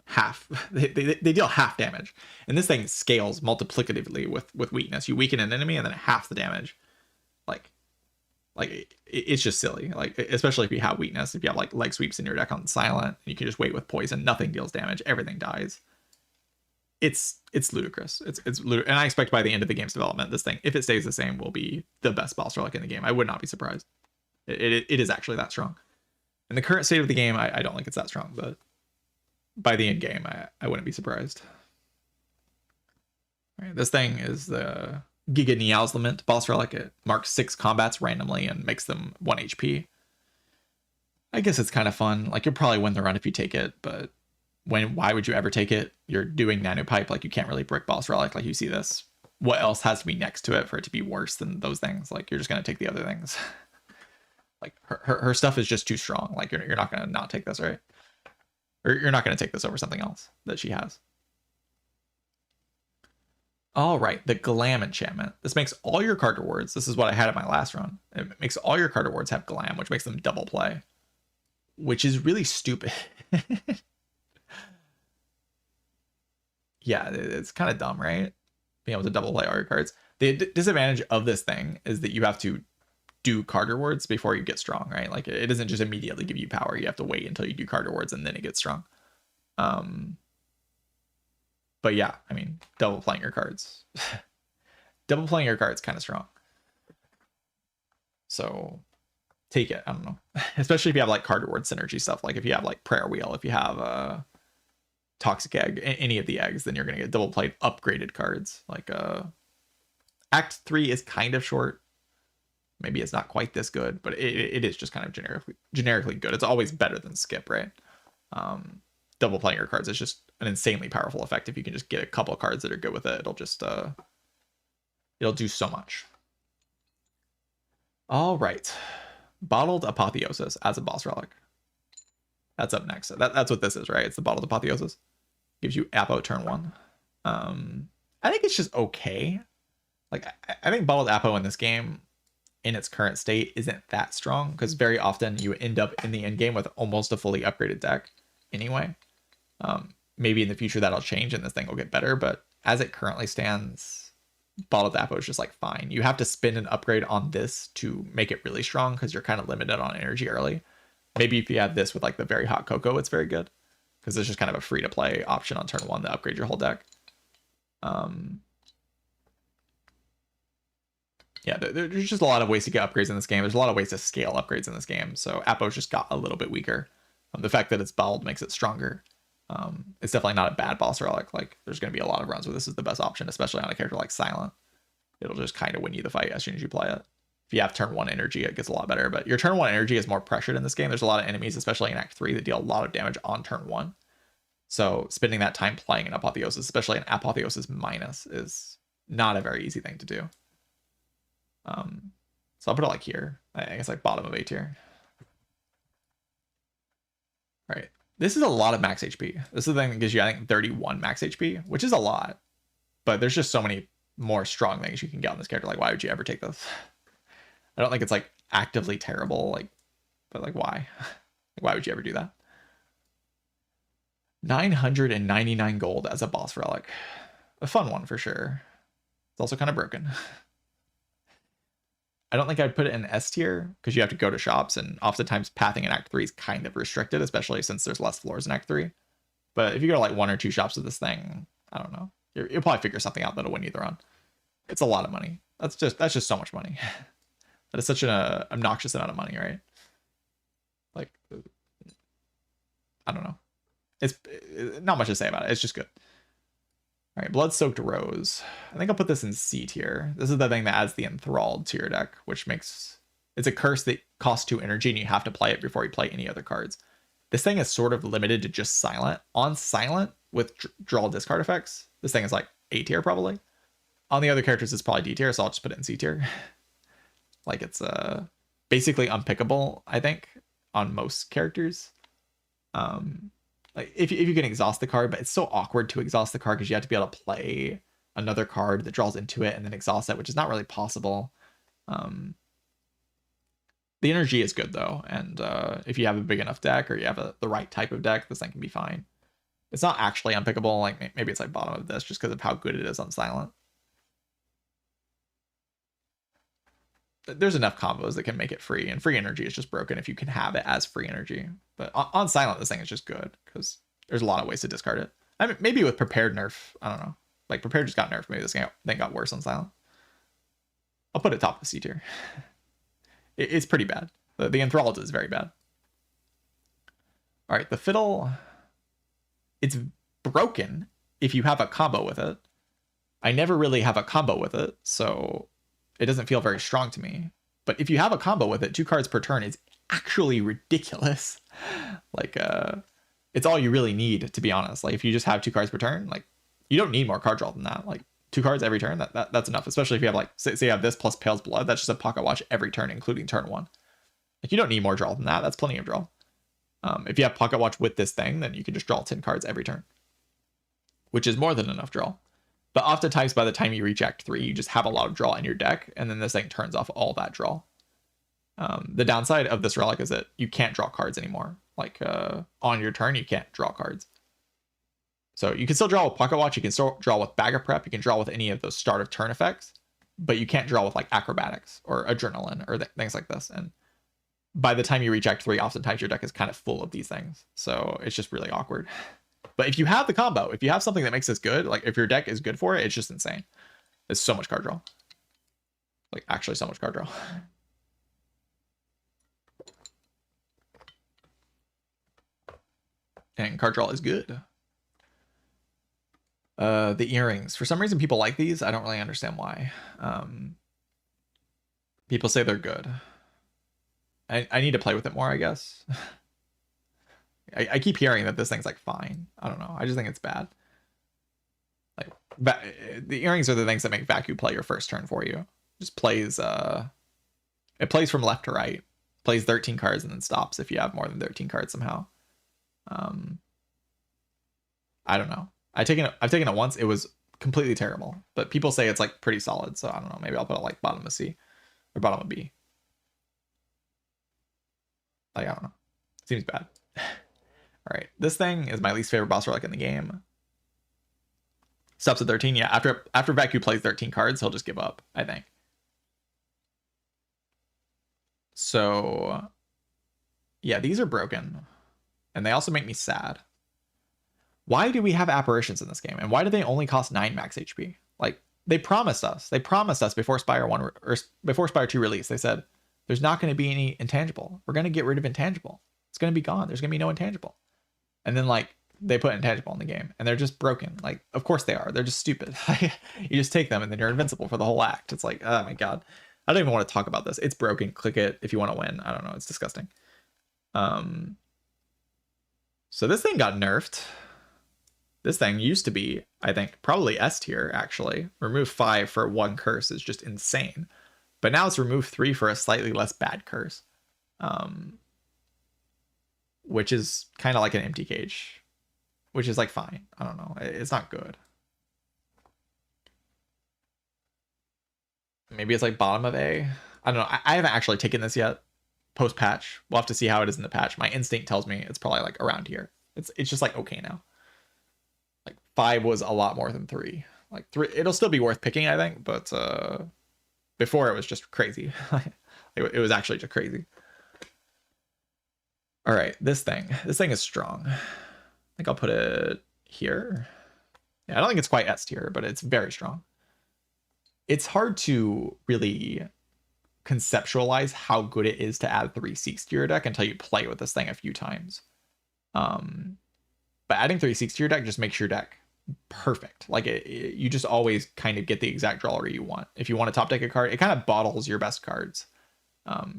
half. They deal half damage, and this thing scales multiplicatively with weakness. You weaken an enemy, and then half the damage. Like it's just silly. Like especially if you have weakness, if you have like leg sweeps in your deck on silent, you can just wait with poison. Nothing deals damage. Everything dies. It's ludicrous. And I expect by the end of the game's development, this thing, if it stays the same, will be the best boss relic in the game. I would not be surprised. It is actually that strong. In the current state of the game, I don't think it's that strong, but by the end game, I wouldn't be surprised. All right, this thing is the Giga Niao's Lament boss relic. It marks 6 combats randomly and makes them 1 HP. I guess it's kind of fun. Like you'll probably win the run if you take it, but why would you ever take it? You're doing Nano Pipe, like you can't really brick boss relic. Like you see this. What else has to be next to it for it to be worse than those things? Like you're just gonna take the other things. Like her stuff is just too strong. Like you're not gonna not take this, right? Or you're not gonna take this over something else that she has. All right, the Glam enchantment. This makes all your card rewards. This is what I had at my last run. It makes all your card rewards have Glam, which makes them double play, which is really stupid. Yeah, it's kind of dumb, right? Being able to double play all your cards. The disadvantage of this thing is that you have to do card rewards before you get strong, right? Like it doesn't just immediately give you power. You have to wait until you do card rewards and then it gets strong. But yeah, I mean, double playing your cards. Double playing your cards kind of strong. So take it. I don't know. Especially if you have like card reward synergy stuff. Like if you have like Prayer Wheel, if you have Toxic Egg, any of the eggs, then you're going to get double played upgraded cards. Like Act 3 is kind of short. Maybe it's not quite this good, but it is just kind of generically good. It's always better than skip, right? Double playing your cards is just an insanely powerful effect. If you can just get a couple of cards that are good with it, it'll just it'll do so much. All right, Bottled Apotheosis as a boss relic. That's up next. That's what this is, right? It's the Bottled Apotheosis. Gives you Apo turn 1. I think it's just okay. Like I think Bottled Apo in this game, in its current state, isn't that strong, because very often you end up in the end game with almost a fully upgraded deck anyway. Maybe in the future that'll change and this thing will get better, but as it currently stands, Bottled Apple is just like fine. You have to spend an upgrade on this to make it really strong because you're kind of limited on energy early. Maybe if you have this with like the very hot cocoa, it's very good because it's just kind of a free to play option on turn 1 to upgrade your whole deck. Yeah, there's just a lot of ways to get upgrades in this game. There's a lot of ways to scale upgrades in this game. So Appo's just got a little bit weaker. The fact that it's bottled makes it stronger. It's definitely not a bad boss relic. Like, there's going to be a lot of runs where this is the best option, especially on a character like Silent. It'll just kind of win you the fight as soon as you play it. If you have turn 1 energy, it gets a lot better. But your turn 1 energy is more pressured in this game. There's a lot of enemies, especially in Act 3, that deal a lot of damage on turn 1. So spending that time playing an Apotheosis, especially an Apotheosis minus, is not a very easy thing to do. So I'll put it like here. I guess like bottom of A tier. All right. This is a lot of max HP. This is the thing that gives you, I think, 31 max HP, which is a lot. But there's just so many more strong things you can get on this character. Like, why would you ever take this? I don't think it's like actively terrible, like, but like, why? Like, why would you ever do that? 999 gold as a boss relic. A fun one for sure. It's also kind of broken. I don't think I'd put it in S tier because you have to go to shops, and oftentimes pathing in Act 3 is kind of restricted, especially since there's less floors in Act 3. But if you go to like 1 or 2 shops with this thing, I don't know. You'll probably figure something out that'll win either on. It's a lot of money. That's just so much money. That is such an obnoxious amount of money, right? Like, I don't know. It's not much to say about it. It's just good. All right, Blood-Soaked Rose. I think I'll put this in C tier. This is the thing that adds the Enthralled to your deck, which makes... It's a curse that costs 2 energy, and you have to play it before you play any other cards. This thing is sort of limited to just Silent. On Silent, with draw discard effects, this thing is like A tier, probably. On the other characters, it's probably D tier, so I'll just put it in C tier. Like, it's basically unpickable, I think, on most characters. Like if you can exhaust the card, but it's so awkward to exhaust the card because you have to be able to play another card that draws into it and then exhaust it, which is not really possible. The energy is good though, and if you have a big enough deck or you have the right type of deck, this thing can be fine. It's not actually unpickable. Like maybe it's like bottom of this just because of how good it is on Silent. There's enough combos that can make it free, and free energy is just broken if you can have it as free energy. But on Silent, this thing is just good because there's a lot of ways to discard it. I mean, maybe with Prepared nerf, I don't know. Like Prepared just got nerfed. Maybe this thing got worse on Silent. I'll put it top of C tier. It's pretty bad. The Enthralled is very bad. All right, the Fiddle. It's broken if you have a combo with it. I never really have a combo with it, so it doesn't feel very strong to me. But if you have a combo with it, 2 cards per turn is actually ridiculous. Like, it's all you really need, to be honest. Like, if you just have 2 cards per turn, like, you don't need more card draw than that. Like, 2 cards every turn, that's enough. Especially if you have, like, say you have this plus Pale's Blood, that's just a pocket watch every turn, including turn 1. Like, you don't need more draw than that. That's plenty of draw. If you have pocket watch with this thing, then you can just draw 10 cards every turn, which is more than enough draw. But oftentimes, by the time you reach Act 3, you just have a lot of draw in your deck, and then this thing turns off all that draw. The downside of this relic is that you can't draw cards anymore. Like, on your turn, you can't draw cards. So you can still draw with Pocket Watch, you can still draw with Bag of Prep, you can draw with any of those start of turn effects, but you can't draw with, like, Acrobatics or Adrenaline or things like this. And by the time you reach Act 3, oftentimes your deck is kind of full of these things. So it's just really awkward. But if you have the combo, if you have something that makes this good, like if your deck is good for it, it's just insane. It's so much card draw. Like actually so much card draw. And card draw is good. The earrings. For some reason people like these. I don't really understand why. People say they're good. I need to play with it more, I guess. I keep hearing that this thing's like fine. I don't know. I just think it's bad. Like the earrings are the things that make Vacu play your first turn for you. Just plays it plays from left to right. Plays 13 cards and then stops if you have more than 13 cards somehow. I don't know. I've taken it once. It was completely terrible. But people say it's like pretty solid, so I don't know. Maybe I'll put it like bottom of C or bottom of B. Like I don't know. Seems bad. All right, this thing is my least favorite boss relic in the game. Stops at 13. Yeah, after Vacu plays 13 cards, he'll just give up, I think. So yeah, these are broken. And they also make me sad. Why do we have apparitions in this game? And why do they only cost 9 max HP? Like, they promised us. They promised us before Spire 1 or before Spire 2 release. They said, there's not going to be any intangible. We're going to get rid of intangible. It's going to be gone. There's going to be no intangible. And then, like, they put intangible in the game. And they're just broken. Like, of course they are. They're just stupid. You just take them and then you're invincible for the whole act. It's like, oh my god. I don't even want to talk about this. It's broken. Click it if you want to win. I don't know. It's disgusting. So this thing got nerfed. This thing used to be, I think, probably S tier, actually. Remove 5 for 1 curse is just insane. But now it's remove 3 for a slightly less bad curse. Which is kind of like an empty cage. Which is like fine. I don't know. It's not good. Maybe it's like bottom of A. I don't know. I haven't actually taken this yet. Post-patch. We'll have to see how it is in the patch. My instinct tells me it's probably like around here. It's just like okay now. Like 5 was a lot more than 3. Like 3, it'll still be worth picking, I think, but before it was just crazy. It was actually just crazy. All right, this thing is strong. I think I'll put it here. Yeah, I don't think it's quite S tier, but it's very strong. It's hard to really conceptualize how good it is to add 3 Seeks to your deck until you play with this thing a few times. But adding 3 Seeks to your deck just makes your deck perfect. Like you just always kind of get the exact draw you want. If you want to top deck a card, it kind of bottles your best cards,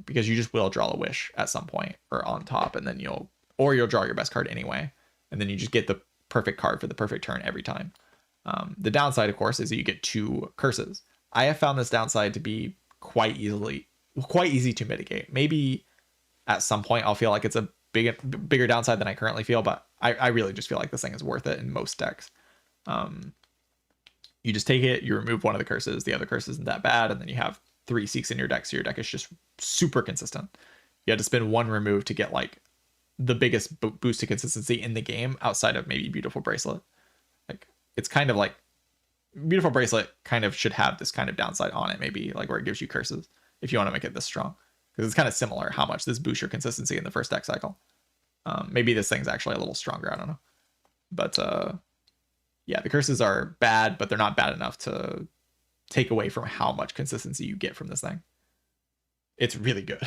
because you just will draw a wish at some point or on top, and then you'll draw your best card anyway, and then you just get the perfect card for the perfect turn every time. The downside, of course, is that you get 2 curses. I have found this downside to be quite easy to mitigate. Maybe at some point I'll feel like it's a bigger downside than I currently feel, but I really just feel like this thing is worth it in most decks. You just take it, you remove one of the curses, the other curse isn't that bad, and then you have 3 Seeks in your deck, so your deck is just super consistent. You had to spend 1 remove to get like the biggest boost to consistency in the game outside of maybe Beautiful Bracelet. Like it's kind of like Beautiful Bracelet kind of should have this kind of downside on it, maybe like where it gives you curses if you want to make it this strong, because it's kind of similar how much this boosts your consistency in the first deck cycle. Maybe this thing's actually a little stronger, I don't know, but yeah, the curses are bad, but they're not bad enough to take away from how much consistency you get from this thing. It's really good.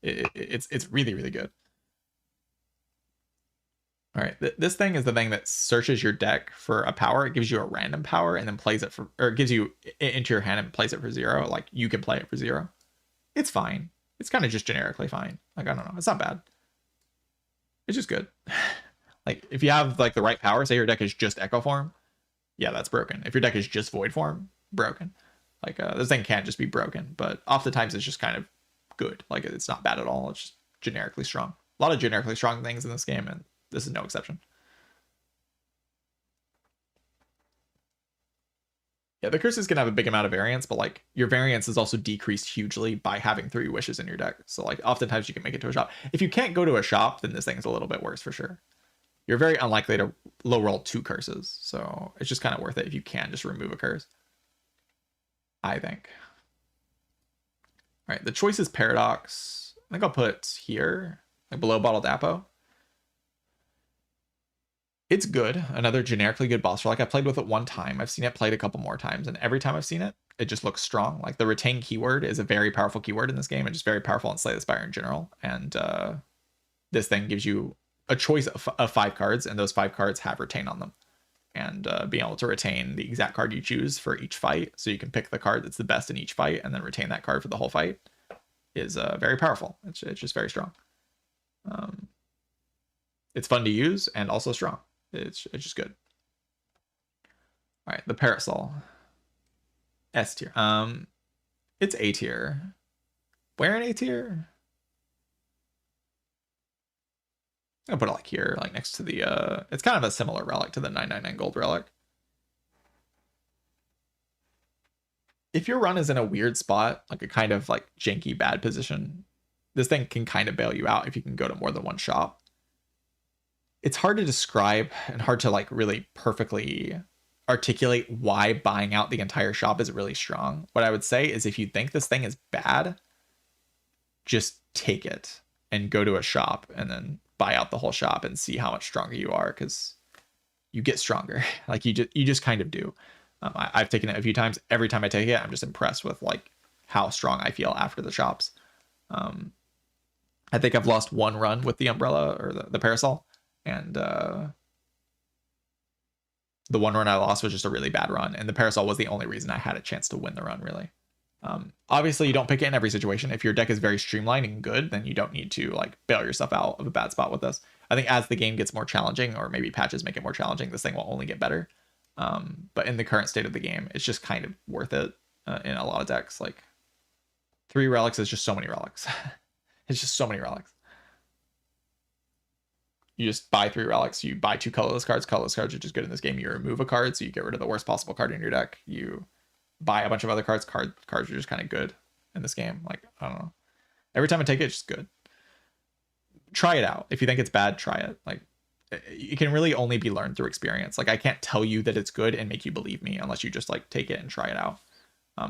It's really, really good. All right, this thing is the thing that searches your deck for a power. It gives you a random power and then plays it for, or it gives you into your hand and plays it for 0. Like you can play it for 0. It's fine. It's kind of just generically fine. Like, I don't know. It's not bad. It's just good. Like if you have like the right power, say your deck is just Echo Form, yeah, that's broken. If your deck is just Void Form, broken. Like this thing can't just be broken, but oftentimes it's just kind of good. Like it's not bad at all. It's just generically strong. A lot of generically strong things in this game, and this is no exception. Yeah, the curses can have a big amount of variance, but like your variance is also decreased hugely by having 3 wishes in your deck. So like oftentimes you can make it to a shop. If you can't go to a shop, then this thing is a little bit worse for sure. You're very unlikely to low roll 2 curses, so it's just kind of worth it if you can just remove a curse, I think. All right, the choice is Paradox. I think I'll put here, like below Bottled Apo. It's good. Another generically good boss. Like I played with it 1 time. I've seen it played a couple more times, and every time I've seen it, it just looks strong. Like the retain keyword is a very powerful keyword in this game, and just very powerful in Slay the Spire in general. And this thing gives you a choice of 5 cards, and those 5 cards have retain on them. And being able to retain the exact card you choose for each fight, so you can pick the card that's the best in each fight, and then retain that card for the whole fight, is very powerful. It's just very strong. It's fun to use and also strong. It's just good. All right, the Parasol. S tier. It's A tier. Where in A tier? I'm gonna put it like here, like next to the it's kind of a similar relic to the 999 gold relic. If your run is in a weird spot, like a kind of like janky bad position, this thing can kind of bail you out if you can go to more than 1 shop. It's hard to describe and hard to like really perfectly articulate why buying out the entire shop is really strong. What I would say is if you think this thing is bad, just take it and go to a shop and then buy out the whole shop and see how much stronger you are, because you get stronger. Like you just kind of do. I've taken it a few times. Every time I take it, I'm just impressed with like how strong I feel after the shops. I think I've lost one run with the umbrella or the parasol, and the one run I lost was just a really bad run, and the parasol was the only reason I had a chance to win the run, really. Obviously, you don't pick it in every situation. If your deck is very streamlined and good, then you don't need to like bail yourself out of a bad spot with this. I think as the game gets more challenging, or maybe patches make it more challenging, this thing will only get better. But in the current state of the game, it's just kind of worth it in a lot of decks. Like 3 relics is just so many relics. It's just so many relics. You just buy 3 relics. You buy 2 colorless cards. Colorless cards are just good in this game. You remove a card, so you get rid of the worst possible card in your deck. You buy a bunch of other cards. Cards are just kind of good in this game. Like, I don't know. Every time I take it, it's just good. Try it out. If you think it's bad, try it. Like, it can really only be learned through experience. Like, I can't tell you that it's good and make you believe me unless you just like take it and try it out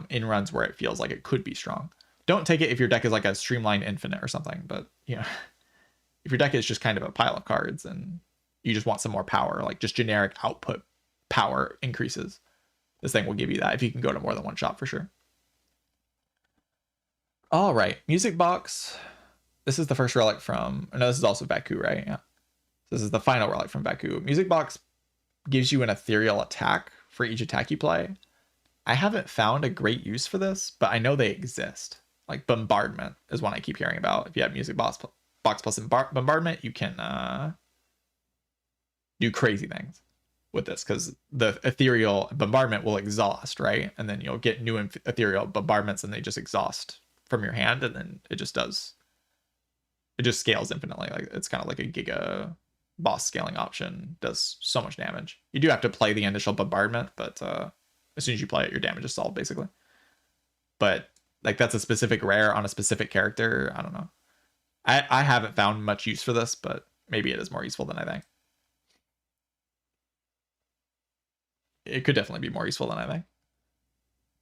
in runs where it feels like it could be strong. Don't take it if your deck is like a streamlined infinite or something, but you know, if your deck is just kind of a pile of cards and you just want some more power, like just generic output power increases, this thing will give you that if you can go to more than one shop for sure. All right, music box. This is the first relic from, no, this is also Baku, right? Yeah. This is the final relic from Baku. Music box gives you an ethereal attack for each attack you play. I haven't found a great use for this, but I know they exist. Like bombardment is one I keep hearing about. If you have music box plus bombardment, you can do crazy things with this, because the ethereal bombardment will exhaust, right? And then you'll get new ethereal bombardments and they just exhaust from your hand, and then it just scales infinitely. Like it's kind of like a giga boss scaling option. Does so much damage. You do have to play the initial bombardment, but as soon as you play it, your damage is solved basically. But like that's a specific rare on a specific character. I don't know. I haven't found much use for this, but maybe it is more useful than I think. It could definitely be more useful than I think.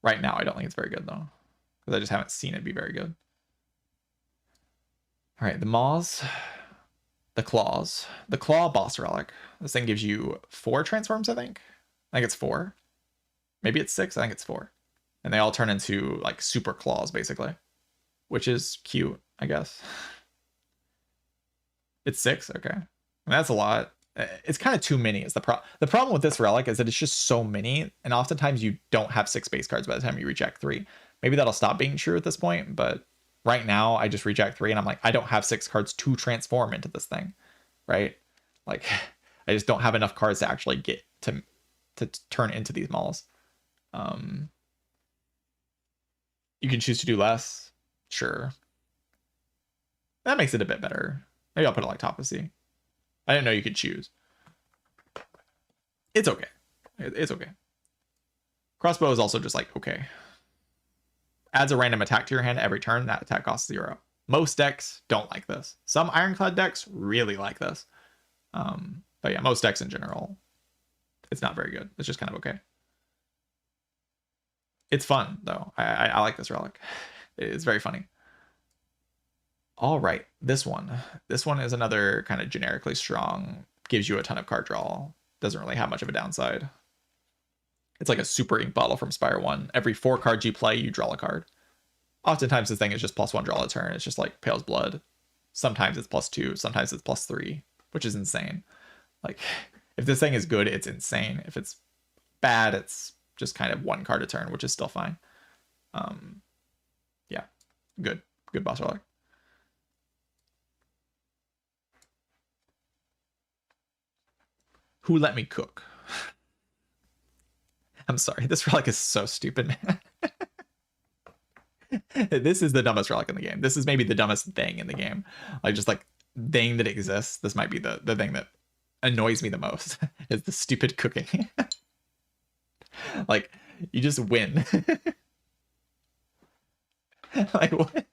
Right now, I don't think it's very good though, because I just haven't seen it be very good. All right, the maws, the claws, the claw boss relic. This thing gives you 4 transforms, I think. I think it's 4. Maybe it's 6. I think it's 4. And they all turn into like super claws basically, which is cute, I guess. It's 6. Okay. I mean, that's a lot. It's kind of too many. Is the problem with this relic is that it's just so many, and oftentimes you don't have 6 base cards by the time you reach Act 3. Maybe that'll stop being true at this point, but right now I just reach Act 3 and I'm like, I don't have 6 cards to transform into this thing, right? Like I just don't have enough cards to actually get to turn into these malls. You can choose to do less, sure. That makes it a bit better. Maybe I'll put it like Topsy. I didn't know you could choose. It's okay. It's okay. Crossbow is also just like, okay. Adds a random attack to your hand every turn. That attack costs 0. Most decks don't like this. Some Ironclad decks really like this. But yeah, most decks in general, it's not very good. It's just kind of okay. It's fun, though. I like this relic. It's very funny. All right, this one. This one is another kind of generically strong. Gives you a ton of card draw. Doesn't really have much of a downside. It's like a super ink bottle from Spire 1. Every 4 cards you play, you draw a card. Oftentimes, this thing is just +1 draw a turn. It's just like Pale's Blood. Sometimes it's +2. Sometimes it's +3, which is insane. Like, if this thing is good, it's insane. If it's bad, it's just kind of 1 card a turn, which is still fine. Yeah, good boss relic. Who let me cook? I'm sorry, this relic is so stupid, man. This is the dumbest relic in the game. This is maybe the dumbest thing in the game. Like, just like thing that exists. This might be the thing that annoys me the most is the stupid cooking. Like, you just win. Like, what?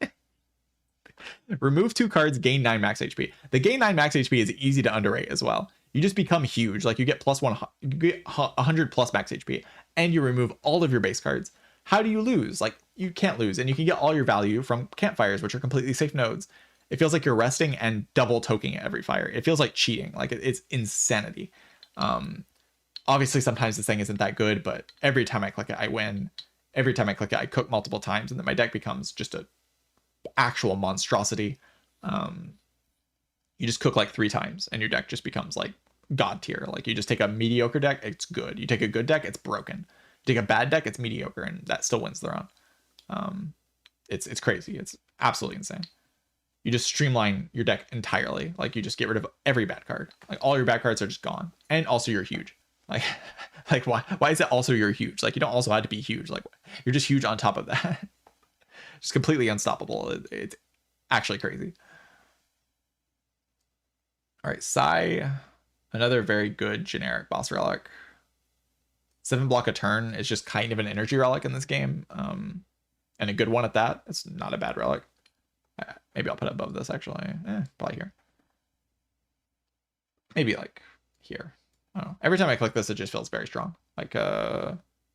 Remove 2 cards, gain 9 max HP. The gain 9 max HP is easy to underrate as well. you just become huge. Like you get plus one, you get 100 plus max HP, and you remove all of your base cards. How do you lose? Like you can't lose, and you can get all your value from campfires, which are completely safe nodes. It feels like you're resting and double toking every fire. It feels like cheating. Like it's insanity. Obviously, sometimes this thing isn't that good, but every time I click it, I win. Every time I click it, I cook multiple times, and then my deck becomes just a actual monstrosity. You just cook like 3 times, and your deck just becomes like god tier. Like you just take a mediocre deck, it's good. You take a good deck, it's broken. You take a bad deck, it's mediocre, and that still wins the round. It's crazy. It's absolutely insane. You just streamline your deck entirely. Like you just get rid of every bad card. Like all your bad cards are just gone, and also you're huge. Like why is it also you're huge? Like you don't also have to be huge. Like you're just huge on top of that. Just completely unstoppable. It's actually crazy. All right, Sai, another very good generic boss relic. 7 block a turn is just kind of an energy relic in this game, and a good one at that. It's not a bad relic. Maybe I'll put it above this actually. Probably here. Maybe like here. I don't know. Every time I click this, it just feels very strong. Like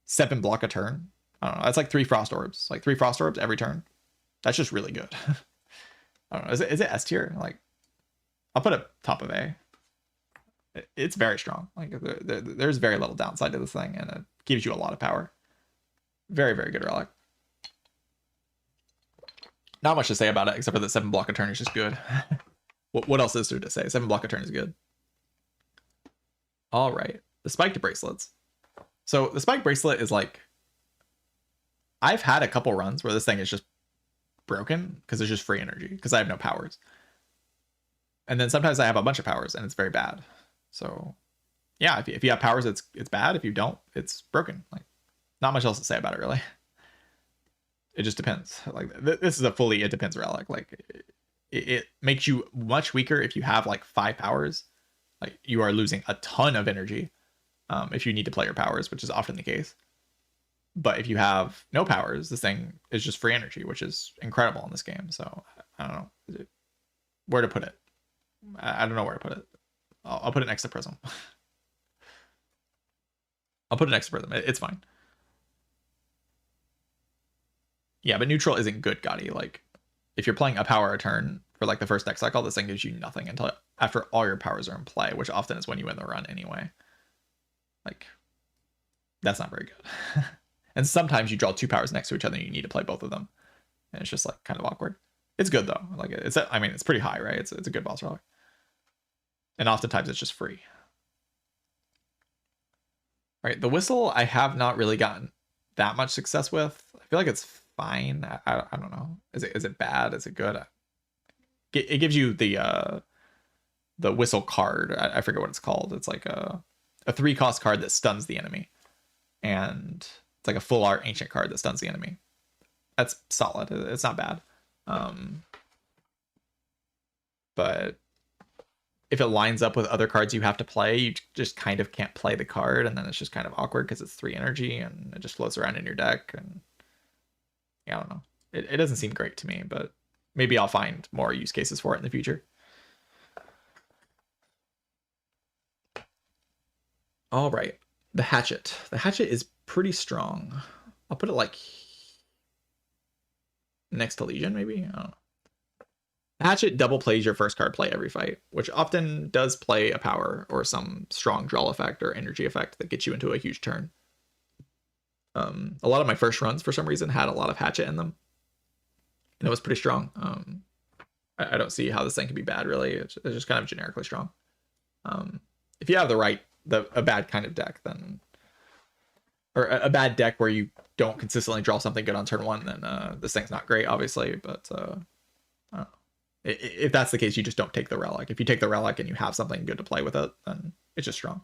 7 block a turn. I don't know. That's like 3 frost orbs. Like 3 frost orbs every turn. That's just really good. I don't know. Is it S tier? Like I'll put it top of A. It's very strong. Like there's very little downside to this thing, and it gives you a lot of power. Very, very good relic. Not much to say about it, except for that 7 block a turn is just good. What else is there to say? 7 block a turn is good. All right, the spiked bracelets. So the spiked bracelet is like, I've had a couple runs where this thing is just broken because it's just free energy because I have no powers. And then sometimes I have a bunch of powers and it's very bad. So yeah, if you have powers, it's bad. If you don't, it's broken. Like not much else to say about it really. It just depends. Like this is a fully it depends relic. Like it makes you much weaker if you have like 5 powers. Like you are losing a ton of energy if you need to play your powers, which is often the case. But if you have no powers, this thing is just free energy, which is incredible in this game. So I don't know where to put it. I don't know where to put it. I'll put it next to Prism. I'll put it next to Prism. It's fine. Yeah, but neutral isn't good, Gotti. Like if you're playing a power a turn for like the first deck cycle, this thing gives you nothing until after all your powers are in play, which often is when you win the run anyway. Like that's not very good. And sometimes you draw 2 powers next to each other and you need to play both of them. And it's just like kind of awkward. It's good though. Like I mean, it's pretty high, right? It's a good boss relic. And oftentimes it's just free. All right, the whistle I have not really gotten that much success with. I feel like it's fine. I don't know. Is it bad? Is it good? It gives you the whistle card. I forget what it's called. It's like a 3-cost card that stuns the enemy. And it's like a full art ancient card that stuns the enemy. That's solid. It's not bad. But if it lines up with other cards you have to play, you just kind of can't play the card, and then it's just kind of awkward because it's 3 energy and it just floats around in your deck. And yeah, I don't know. It doesn't seem great to me, but maybe I'll find more use cases for it in the future. All right, the hatchet. The hatchet is pretty strong. I'll put it like next to Legion, maybe. I don't know. Hatchet double plays your first card play every fight, which often does play a power or some strong draw effect or energy effect that gets you into a huge turn. A lot of my first runs, for some reason, had a lot of hatchet in them, and it was pretty strong. I don't see how this thing can be bad, really. It's just kind of generically strong. If you have a bad kind of deck, then, or a bad deck where you don't consistently draw something good on turn 1, then this thing's not great, obviously. But if that's the case, you just don't take the relic. If you take the relic and you have something good to play with it, then it's just strong.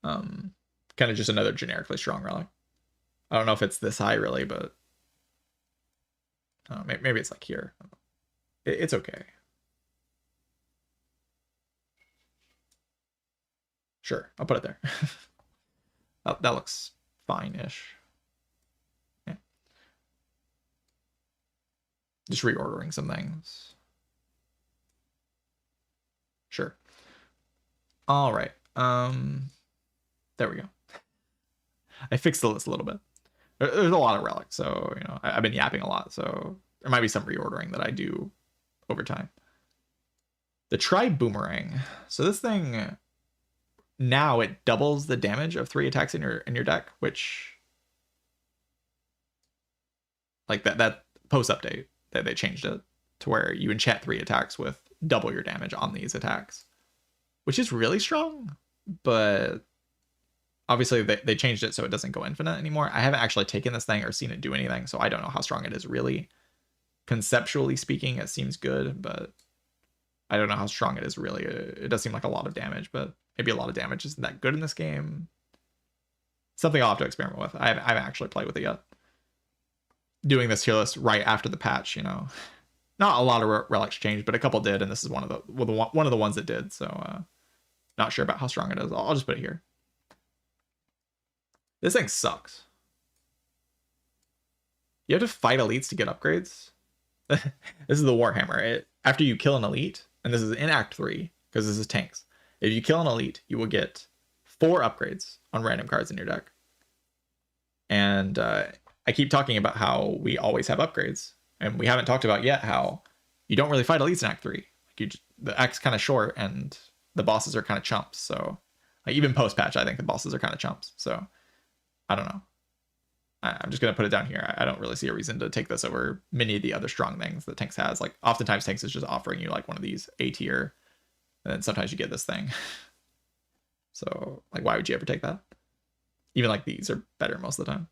Kind of just another generically strong relic. I don't know if it's this high really, but maybe it's like here. It's okay. Sure, I'll put it there. That looks fine-ish. Yeah. Just reordering some things. All right. There we go. I fixed the list a little bit. There's a lot of relics, so you know I've been yapping a lot, so there might be some reordering that I do over time. The Tri Boomerang. So this thing now it doubles the damage of 3 attacks in your deck, which like that post update that they changed it to where you enchant 3 attacks with double your damage on these attacks, which is really strong, but obviously they changed it so it doesn't go infinite anymore. I haven't actually taken this thing or seen it do anything, so I don't know how strong it is really. Conceptually speaking, it seems good, but I don't know how strong it is really. It does seem like a lot of damage, but maybe a lot of damage isn't that good in this game. Something I'll have to experiment with. I haven't actually played with it yet. Doing this tier list right after the patch, you know, not a lot of relics changed, but a couple did, and this is one of the ones that did. So, not sure about how strong it is. I'll just put it here. This thing sucks. You have to fight elites to get upgrades. This is the Warhammer. After you kill an elite, and this is in Act 3, because this is tanks. If you kill an elite, you will get 4 upgrades on random cards in your deck. And I keep talking about how we always have upgrades, and we haven't talked about yet how you don't really fight elites in Act 3. Like the act's kind of short, and the bosses are kind of chumps. So, like even post patch, I think the bosses are kind of chumps. So, I don't know. I'm just gonna put it down here. I don't really see a reason to take this over many of the other strong things that Tanks has. Like oftentimes Tanks is just offering you like one of these A tier, and then sometimes you get this thing. So like, why would you ever take that? Even like these are better most of the time.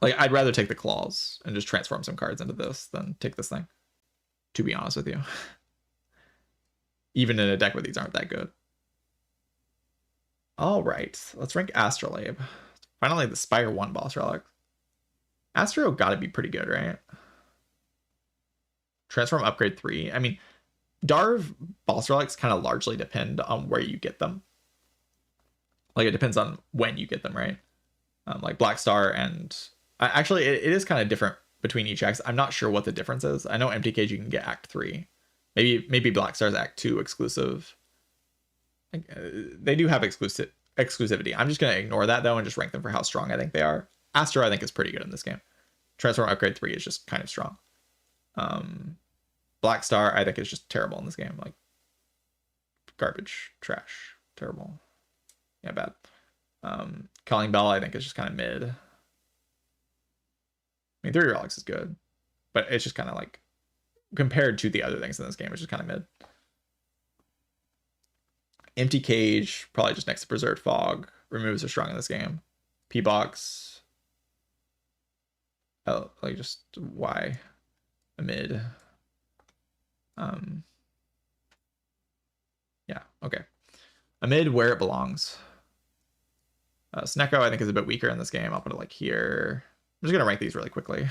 Like I'd rather take the claws and just transform some cards into this than take this thing, to be honest with you. Even in a deck where these aren't that good. All right, let's rank Astrolabe. Finally, the Spire 1 boss relic. Astro gotta be pretty good, right? Transform upgrade 3. I mean, Darv boss relics kind of largely depend on where you get them. Like, it depends on when you get them, right? Like Black Star and... Actually, it is kind of different between each act. I'm not sure what the difference is. I know Empty Cage you can get Act 3. Maybe Black Star's Act 2 exclusive. They do have exclusivity. I'm just going to ignore that, though, and just rank them for how strong I think they are. Astro, I think, is pretty good in this game. Transform Upgrade 3 is just kind of strong. Black Star, I think, is just terrible in this game. Like, garbage, trash, terrible. Yeah, bad. Calling Bell, I think, is just kind of mid. I mean, 3 Relics is good, but it's just kind of like, compared to the other things in this game, it's just kind of mid. Empty Cage, probably just next to Preserved Fog. Removes are strong in this game. P-Box. Oh, like just why? A mid. Yeah, okay. A mid where it belongs. Snecko, I think, is a bit weaker in this game. I'll put it like here. I'm just going to rank these really quickly.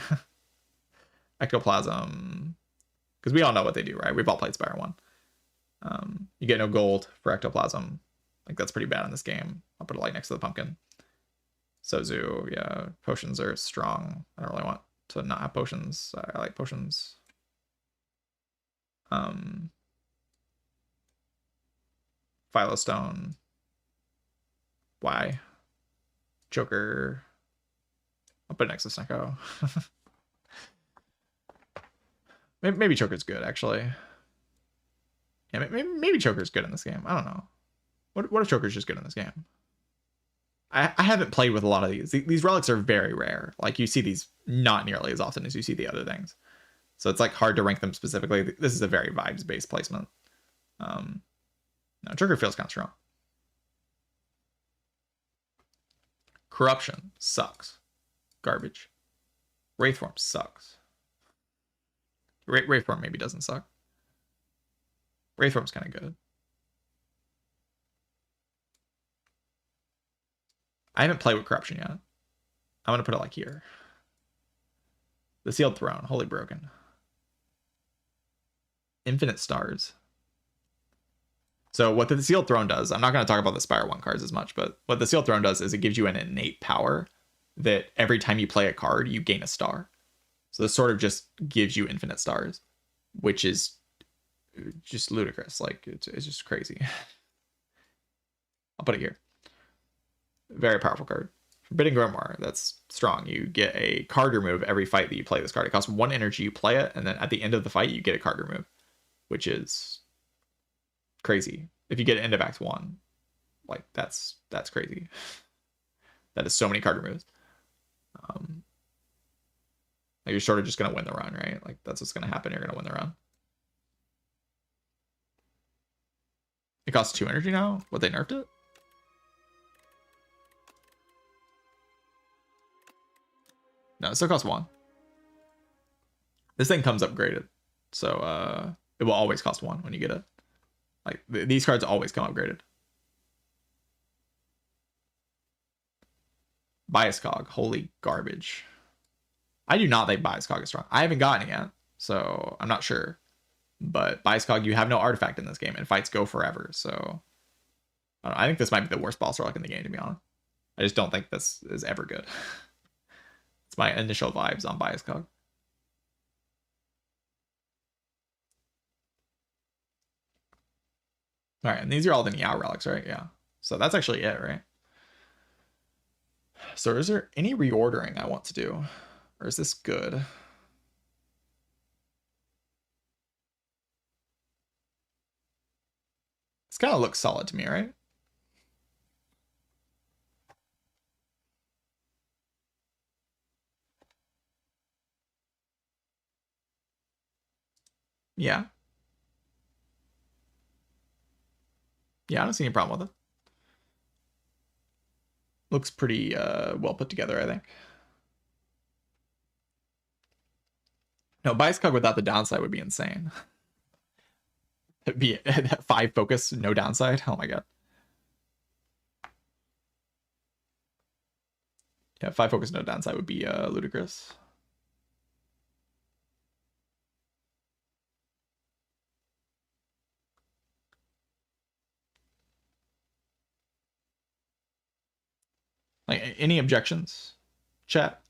Ectoplasm. Because we all know what they do, right? We've all played Spire 1. You get no gold for Ectoplasm. Like, that's pretty bad in this game. I'll put it like next to the pumpkin. Sozu, yeah. Potions are strong. I don't really want to not have potions. I like potions. Philostone. Why? Joker. I'll put it next to Snecko. Maybe Joker's good, actually. Yeah, maybe Joker's good in this game. I don't know. What if Joker's just good in this game? I haven't played with a lot of these. These relics are very rare. Like, you see these not nearly as often as you see the other things. So it's like hard to rank them specifically. This is a very vibes-based placement. No, Joker feels kind of strong. Corruption sucks. Garbage. Wraithform sucks. Wraithform maybe doesn't suck. Wraithform's kind of good. I haven't played with Corruption yet. I'm going to put it like here. The Sealed Throne. Holy Broken. Infinite Stars. So what the Sealed Throne does, I'm not going to talk about the Spire 1 cards as much, but what the Sealed Throne does is it gives you an innate power that every time you play a card, you gain a star. So this sort of just gives you infinite stars, which is just ludicrous. Like, it's just crazy. I'll put it here. Very powerful card. Forbidden Grimoire, that's strong. You get a card remove every fight that you play this card. It costs 1 energy, you play it, and then at the end of the fight, you get a card remove, which is crazy. If you get it end of Act 1, like, that's crazy. That is so many card removes. Like, you're sort of just going to win the run, right? Like, that's what's going to happen. You're going to win the run. It costs 2 energy now? What, they nerfed it? No, it still costs 1. This thing comes upgraded. So, it will always cost 1 when you get it. Like, these cards always come upgraded. Bias Cog. Holy garbage. I do not think Bias Cog is strong. I haven't gotten it yet, so I'm not sure. But Bias Cog, you have no artifact in this game, and fights go forever. So I think this might be the worst boss relic in the game, to be honest. I just don't think this is ever good. It's my initial vibes on Bias Cog. All right, and these are all the Niao relics, right? Yeah. So that's actually it, right? So is there any reordering I want to do? Or is this good? This kind of looks solid to me, right? Yeah. Yeah, I don't see any problem with it. Looks pretty well put together, I think. No, Bias Cog without the downside would be insane. It'd be 5 focus, no downside. Oh my god. Yeah, 5 focus, no downside would be ludicrous. Like, any objections? Chat.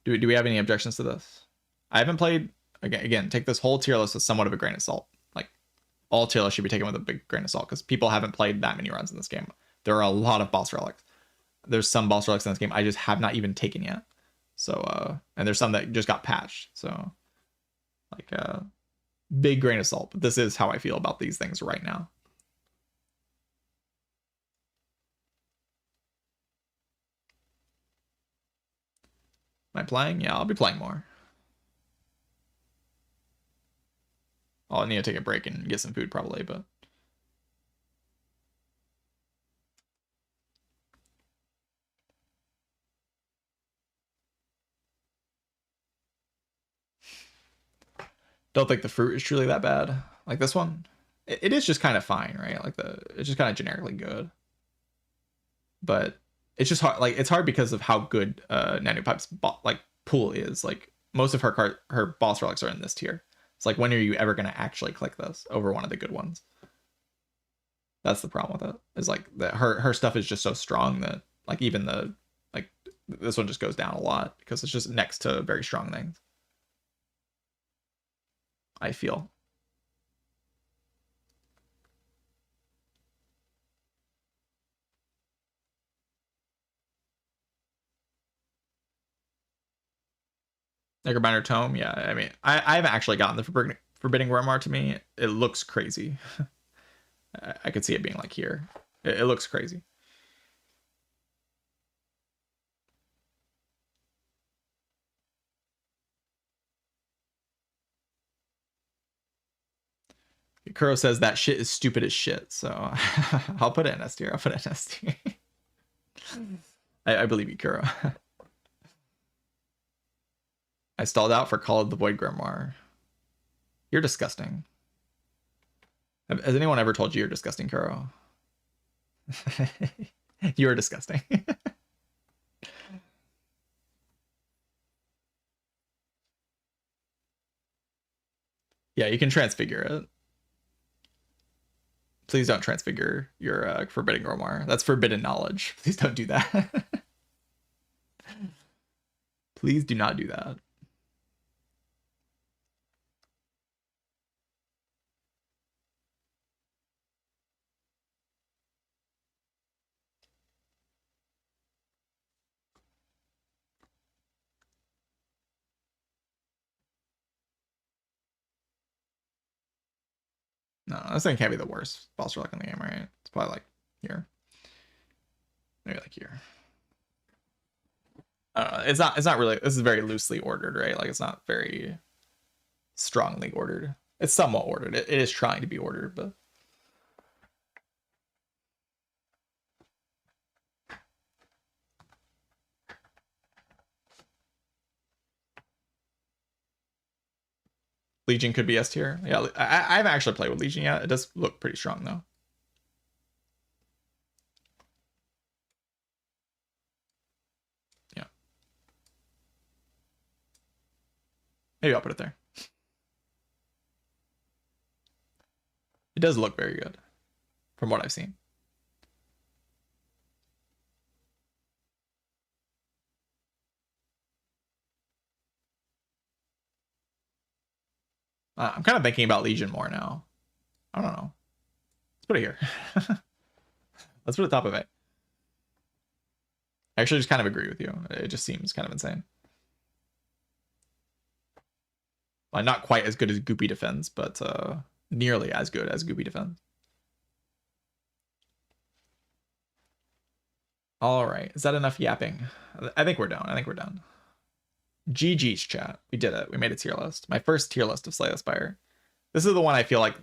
Do we have any objections to this? I haven't played. Again, take this whole tier list with somewhat of a grain of salt. Like, all tier lists should be taken with a big grain of salt because people haven't played that many runs in this game. There are a lot of boss relics. There's some boss relics in this game I just have not even taken yet. So, and there's some that just got patched. So, like, big grain of salt. But this is how I feel about these things right now. Am I playing? Yeah, I'll be playing more. I'll need to take a break and get some food probably, but don't think the fruit is truly that bad. Like this one, it is just kind of fine, right? Like it's just kind of generically good, but it's just hard. Like it's hard because of how good Nanu Pipe's like pool is. Like most of her boss relics are in this tier. It's like, when are you ever gonna actually click this over one of the good ones? That's the problem with it. Is like that her stuff is just so strong that like even the like this one just goes down a lot because it's just next to very strong things. I feel. Necrobinder Tome, yeah. I mean, I haven't actually gotten the Forbidding Grimoire to me. It looks crazy. I could see it being like here. It looks crazy. Kuro says that shit is stupid as shit. So I'll put it in S tier. I'll put it in S tier. I believe you, Kuro. I stalled out for Call of the Void Grimoire. You're disgusting. Has anyone ever told you you're disgusting, Kuro? You're disgusting. Yeah, you can transfigure it. Please don't transfigure your Forbidden Grimoire. That's forbidden knowledge. Please don't do that. Please do not do that. No, this thing can't be the worst boss relic in the game, right? It's probably like here. Maybe like here. It's not really, this is very loosely ordered, right? Like it's not very strongly ordered. It's somewhat ordered. It is trying to be ordered, but Legion could be S tier. Yeah, I haven't actually played with Legion yet. It does look pretty strong though. Yeah. Maybe I'll put it there. It does look very good from what I've seen. I'm kind of thinking about Legion more now. I don't know. Let's put it here. Let's put it top of it. I actually just kind of agree with you. It just seems kind of insane. Like not quite as good as Goopy defends, but nearly as good as Goopy defends. All right, is that enough yapping? I think we're done. I think we're done. GG's chat. We did it. We made a tier list. My first tier list of Slay the Spire. This is the one I feel like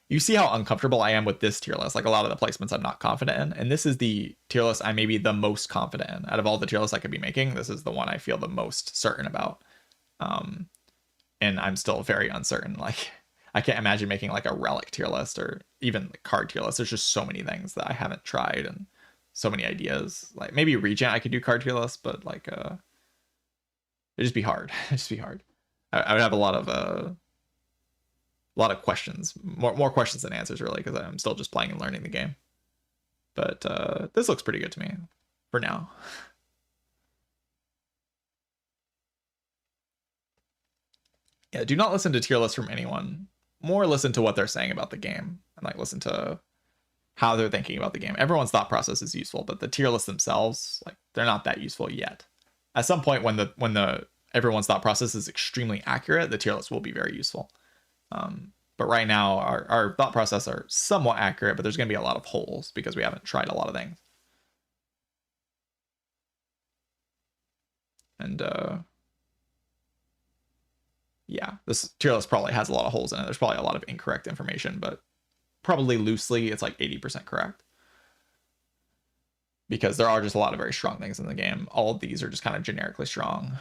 you see how uncomfortable I am with this tier list. Like a lot of the placements I'm not confident in, and this is the tier list I may be the most confident in out of all the tier lists I could be making. This is the one I feel the most certain about. And I'm still very uncertain. Like I can't imagine making like a relic tier list or even the card tier list. There's just so many things that I haven't tried and so many ideas. Like maybe Regent I could do card tier list, but like it'd just be hard. It'd just be hard. I would have a lot of questions, more questions than answers really, because I'm still just playing and learning the game. But this looks pretty good to me for now. Yeah, do not listen to tier lists from anyone. More listen to what they're saying about the game and like listen to how they're thinking about the game. Everyone's thought process is useful, but the tier lists themselves, like they're not that useful yet. At some point when the everyone's thought process is extremely accurate, the tier list will be very useful. But right now our thought process are somewhat accurate, but there's going to be a lot of holes because we haven't tried a lot of things. And yeah, this tier list probably has a lot of holes in it. There's probably a lot of incorrect information, but probably loosely it's like 80% correct. Because there are just a lot of very strong things in the game. All of these are just kind of generically strong.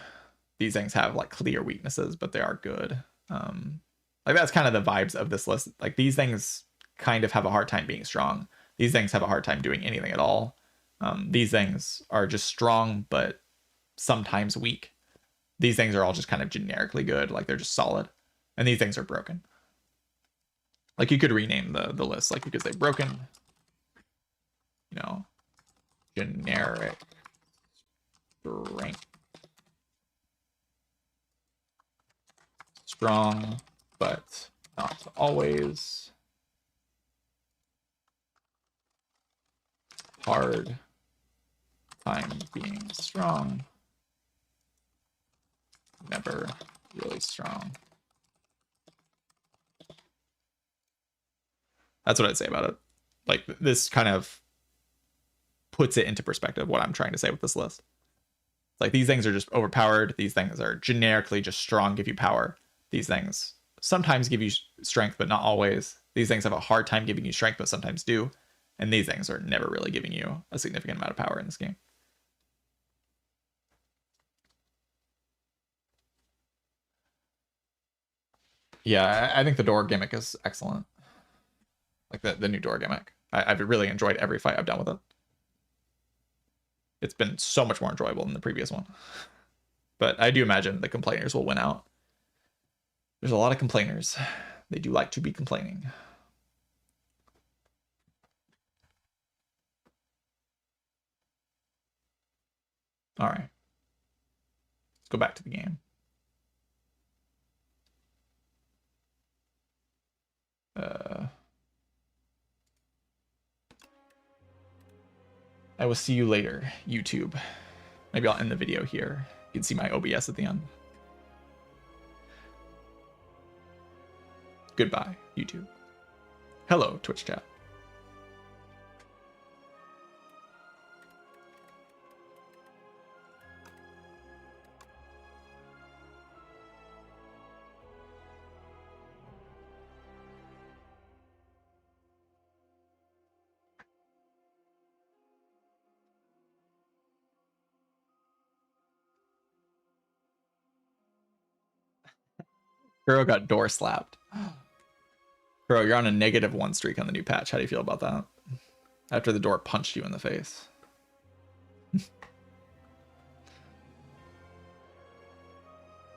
These things have like clear weaknesses, but they are good. Like that's kind of the vibes of this list. Like these things kind of have a hard time being strong. These things have a hard time doing anything at all. These things are just strong, but sometimes weak. These things are all just kind of generically good. Like they're just solid. And these things are broken. Like you could rename the list. Like you could say broken, you know, generic strength. Strong, but not always. Hard time being strong. Never really strong. That's what I'd say about it. Like this kind of puts it into perspective what I'm trying to say with this list. Like these things are just overpowered. These things are generically just strong, give you power. These things sometimes give you strength, but not always. These things have a hard time giving you strength, but sometimes do. And these things are never really giving you a significant amount of power in this game. Yeah, I think the door gimmick is excellent. Like the new door gimmick. I've really enjoyed every fight I've done with it. It's been so much more enjoyable than the previous one. But I do imagine the complainers will win out. There's a lot of complainers. They do like to be complaining. All right. Let's go back to the game. I will see you later, YouTube. Maybe I'll end the video here. You can see my OBS at the end. Goodbye, YouTube. Hello, Twitch chat. Kuro got door slapped. Kuro, you're on a -1 streak on the new patch. How do you feel about that? After the door punched you in the face.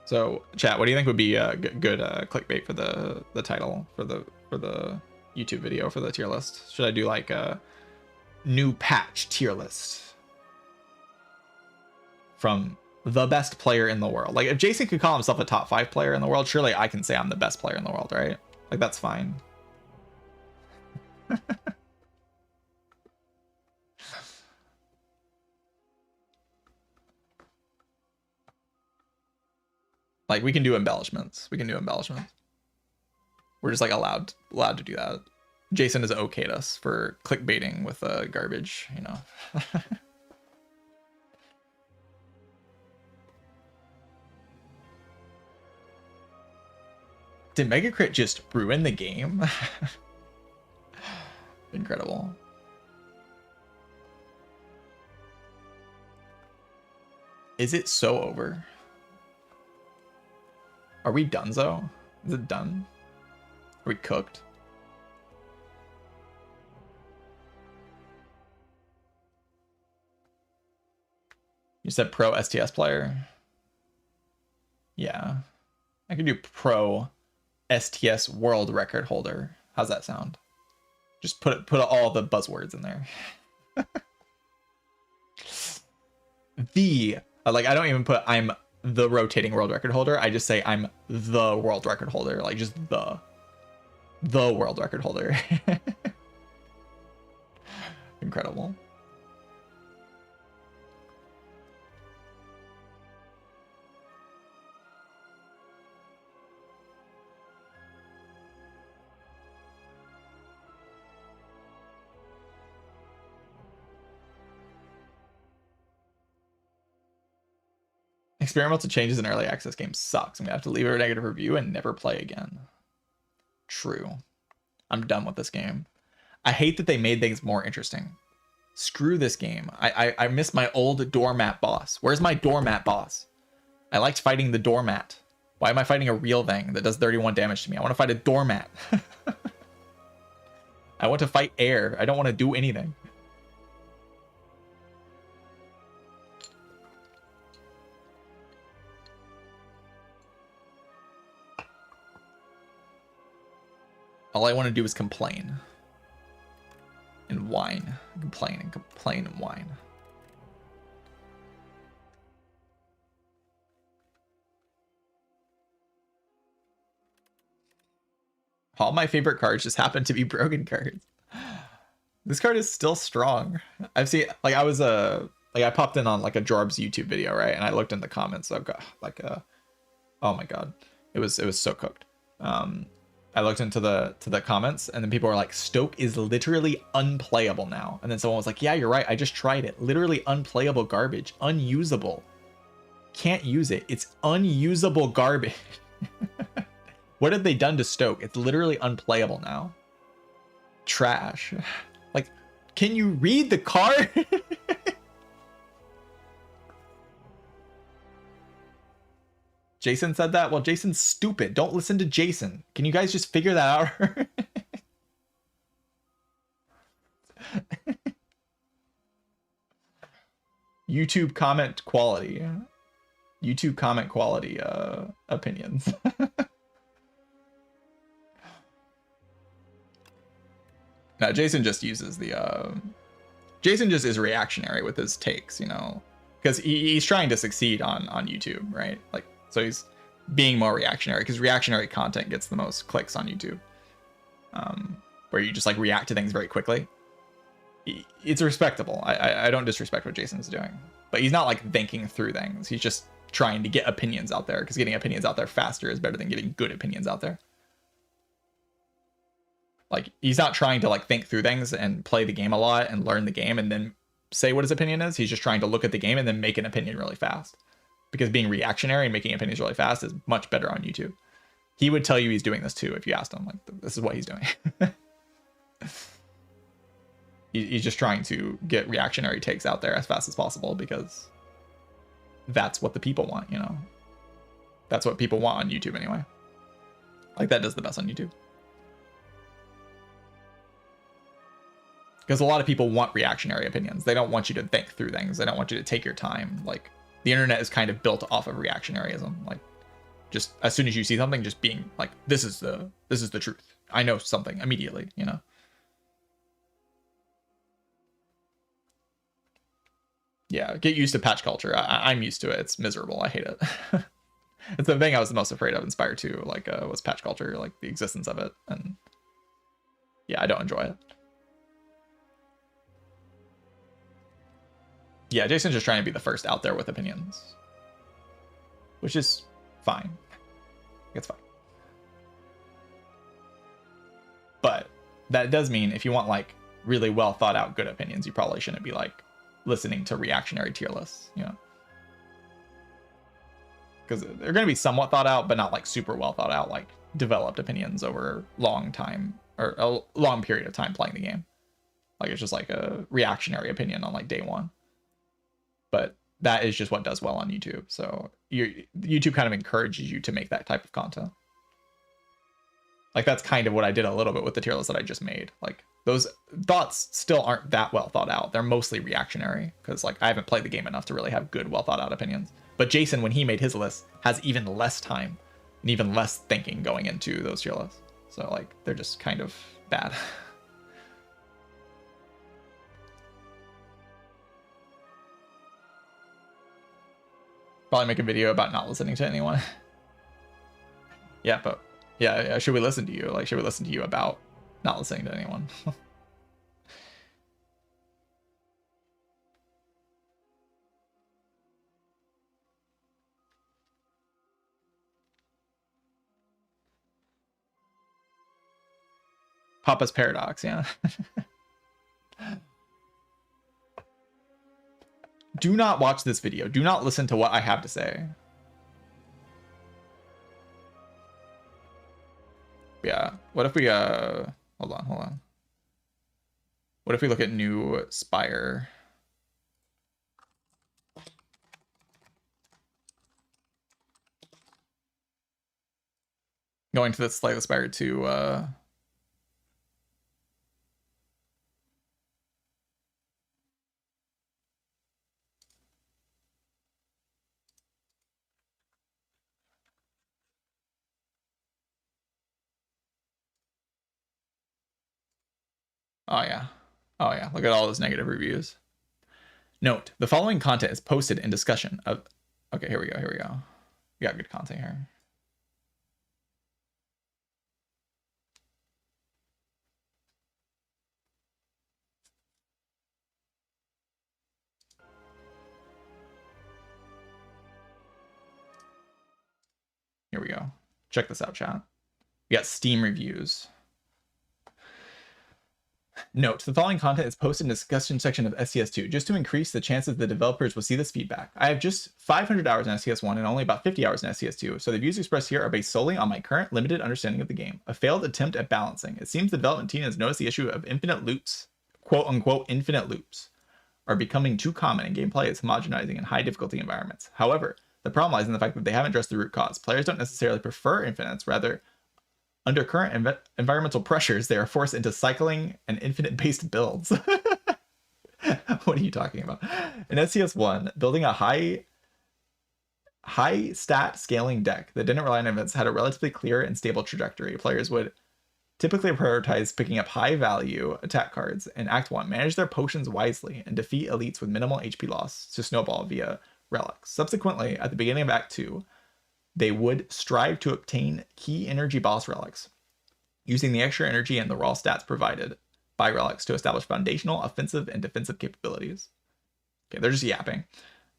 So, chat, what do you think would be a good clickbait for the title for the YouTube video for the tier list? Should I do like a new patch tier list from the best player in the world? Like if Jason could call himself a top 5 player in the world, surely I can say I'm the best player in the world, right? Like that's fine. Like we can do embellishments. We can do embellishments. We're just like allowed to do that. Jason has okayed us for clickbaiting with garbage, you know. Did Mega Crit just ruin the game? Incredible. Is it so over? Are we donezo? Is it done? Are we cooked? You said pro STS player? Yeah. I could do pro STS world record holder. How's that sound? Just put all the buzzwords in there. Like I don't even put I'm the rotating world record holder. I just say I'm the world record holder. Like just the world record holder. Incredible. Experimental changes in early access games sucks. I'm gonna have to leave a negative review and never play again. True. I'm done with this game. I hate that they made things more interesting. Screw this game. I miss my old doormat boss. Where's my doormat boss? I liked fighting the doormat. Why am I fighting a real thing that does 31 damage to me? I want to fight a doormat. I want to fight air. I don't want to do anything. All I want to do is complain. And whine. Complain and complain and whine. All my favorite cards just happen to be broken cards. This card is still strong. I've seen, like, I was like I popped in on like a Jorb's YouTube video, right? And I looked in the comments. So I've got like oh my god, it was so cooked. I looked into the comments, and then people were like, Stoke is literally unplayable now. And then someone was like, yeah, you're right. I just tried it. Literally unplayable garbage. Unusable. Can't use it. It's unusable garbage. What have they done to Stoke? It's literally unplayable now. Trash. Like, can you read the card? Jason said that? Well, Jason's stupid. Don't listen to Jason. Can you guys just figure that out? YouTube comment quality. YouTube comment quality opinions. Now, Jason just uses the... Jason just is reactionary with his takes, you know? Because he's trying to succeed on YouTube, right? Like, so he's being more reactionary, because reactionary content gets the most clicks on YouTube. Where you just like react to things very quickly. It's respectable. I don't disrespect what Jason's doing, but he's not like thinking through things. He's just trying to get opinions out there, because getting opinions out there faster is better than getting good opinions out there. Like, he's not trying to like think through things and play the game a lot and learn the game and then say what his opinion is. He's just trying to look at the game and then make an opinion really fast. Because being reactionary and making opinions really fast is much better on YouTube. He would tell you he's doing this too if you asked him. Like, this is what he's doing. He's just trying to get reactionary takes out there as fast as possible because that's what the people want, you know? That's what people want on YouTube anyway. Like, that does the best on YouTube. Because a lot of people want reactionary opinions. They don't want you to think through things. They don't want you to take your time. Like, the internet is kind of built off of reactionaryism. Like, just as soon as you see something, just being like, this is the truth. I know something immediately, you know? Yeah, get used to patch culture. I'm used to it. It's miserable. I hate it. It's the thing I was the most afraid of in Spire 2, like, was patch culture, like the existence of it. And yeah, I don't enjoy it. Yeah, Jason's just trying to be the first out there with opinions, which is fine. It's fine. But that does mean if you want like really well thought out good opinions, you probably shouldn't be like listening to reactionary tier lists, you know, because they're going to be somewhat thought out, but not like super well thought out, like developed opinions over long time or a long period of time playing the game. Like, it's just like a reactionary opinion on like day one. But that is just what does well on YouTube. So YouTube kind of encourages you to make that type of content. Like, that's kind of what I did a little bit with the tier list that I just made. Like, those thoughts still aren't that well thought out. They're mostly reactionary because like I haven't played the game enough to really have good, well thought out opinions. But Jason, when he made his list, has even less time and even less thinking going into those tier lists. So like, they're just kind of bad. Probably make a video about not listening to anyone. Yeah, but yeah, should we listen to you? Like, should we listen to you about not listening to anyone? Papa's Paradox, yeah. Do not watch this video. Do not listen to what I have to say. Yeah. What if we hold on. What if we look at new Spire? Going to the Slay the Spire 2 oh yeah. Oh yeah. Look at all those negative reviews. Note, the following content is posted in discussion of... Okay, here we go. We got good content here. Here we go. Check this out, chat. We got Steam reviews. Note, the following content is posted in the discussion section of SCS2 just to increase the chances the developers will see this feedback. I have just 500 hours in SCS1 and only about 50 hours in SCS2, so the views expressed here are based solely on my current limited understanding of the game. A failed attempt at balancing. It seems the development team has noticed the issue of infinite loops, quote unquote infinite loops, are becoming too common and gameplay is homogenizing in high difficulty environments. However, the problem lies in the fact that they haven't addressed the root cause. Players don't necessarily prefer infinites, rather, under current environmental pressures, they are forced into cycling and infinite-based builds. What are you talking about? In SCS1, building a high stat scaling deck that didn't rely on events had a relatively clear and stable trajectory. Players would typically prioritize picking up high-value attack cards in Act 1, manage their potions wisely, and defeat elites with minimal HP loss to snowball via relics. Subsequently, at the beginning of Act 2, they would strive to obtain key energy boss relics, using the extra energy and the raw stats provided by relics to establish foundational offensive and defensive capabilities. Okay, they're just yapping.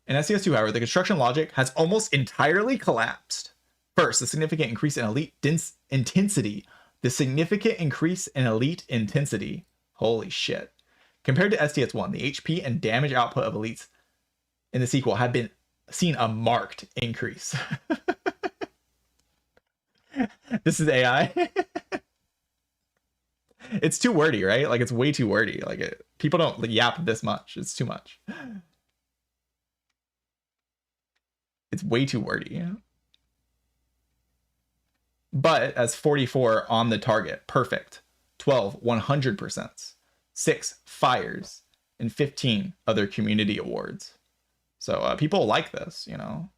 In SCS2, however, the construction logic has almost entirely collapsed. First, the significant increase in elite intensity The significant increase in elite intensity. Holy shit. Compared to STS1, the HP and damage output of elites in the sequel have been seen a marked increase. This is AI. It's too wordy, right? Like, it's way too wordy. Like, people don't yap this much. It's too much. It's way too wordy. But as 44 on the target, perfect. 12, 100%. 6 fires, and 15 other community awards. So people like this, you know.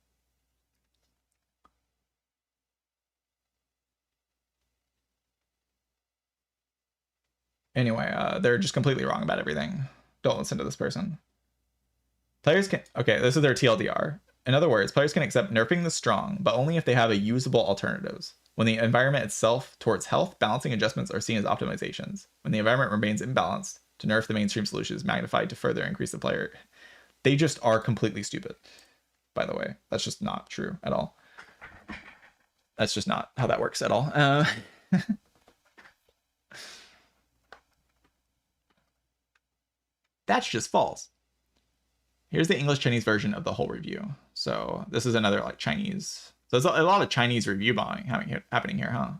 Anyway, they're just completely wrong about everything. Don't listen to this person. Players can... Okay, this is their TLDR. In other words, players can accept nerfing the strong, but only if they have a usable alternatives. When the environment itself towards health, balancing adjustments are seen as optimizations. When the environment remains imbalanced, to nerf the mainstream solution is magnified to further increase the player. They just are completely stupid, by the way. That's just not true at all. That's just not how that works at all. That's just false. Here's the English-Chinese version of the whole review. So this is another like Chinese. So there's a lot of Chinese review bombing happening here, huh?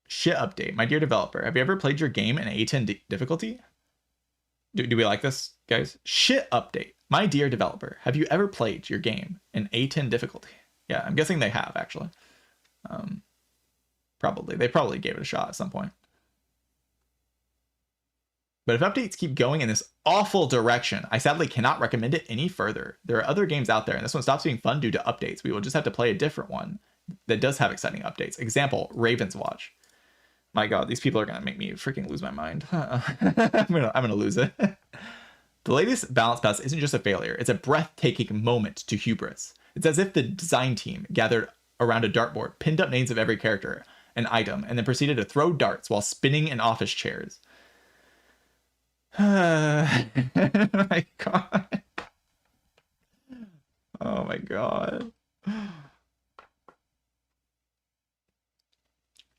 Shit update. My dear developer, have you ever played your game in A10 difficulty? Do we like this, guys? Shit update. My dear developer, have you ever played your game in A10 difficulty? Yeah, I'm guessing they have, actually. Probably. They probably gave it a shot at some point. But if updates keep going in this awful direction, I sadly cannot recommend it any further. There are other games out there, and this one stops being fun due to updates. We will just have to play a different one that does have exciting updates. Example, Raven's Watch. My god, these people are going to make me freaking lose my mind. I'm gonna lose it. The latest balance pass isn't just a failure. It's a breathtaking moment to hubris. It's as if the design team gathered around a dartboard, pinned up names of every character and item, and then proceeded to throw darts while spinning in office chairs. Oh my god. Oh my god.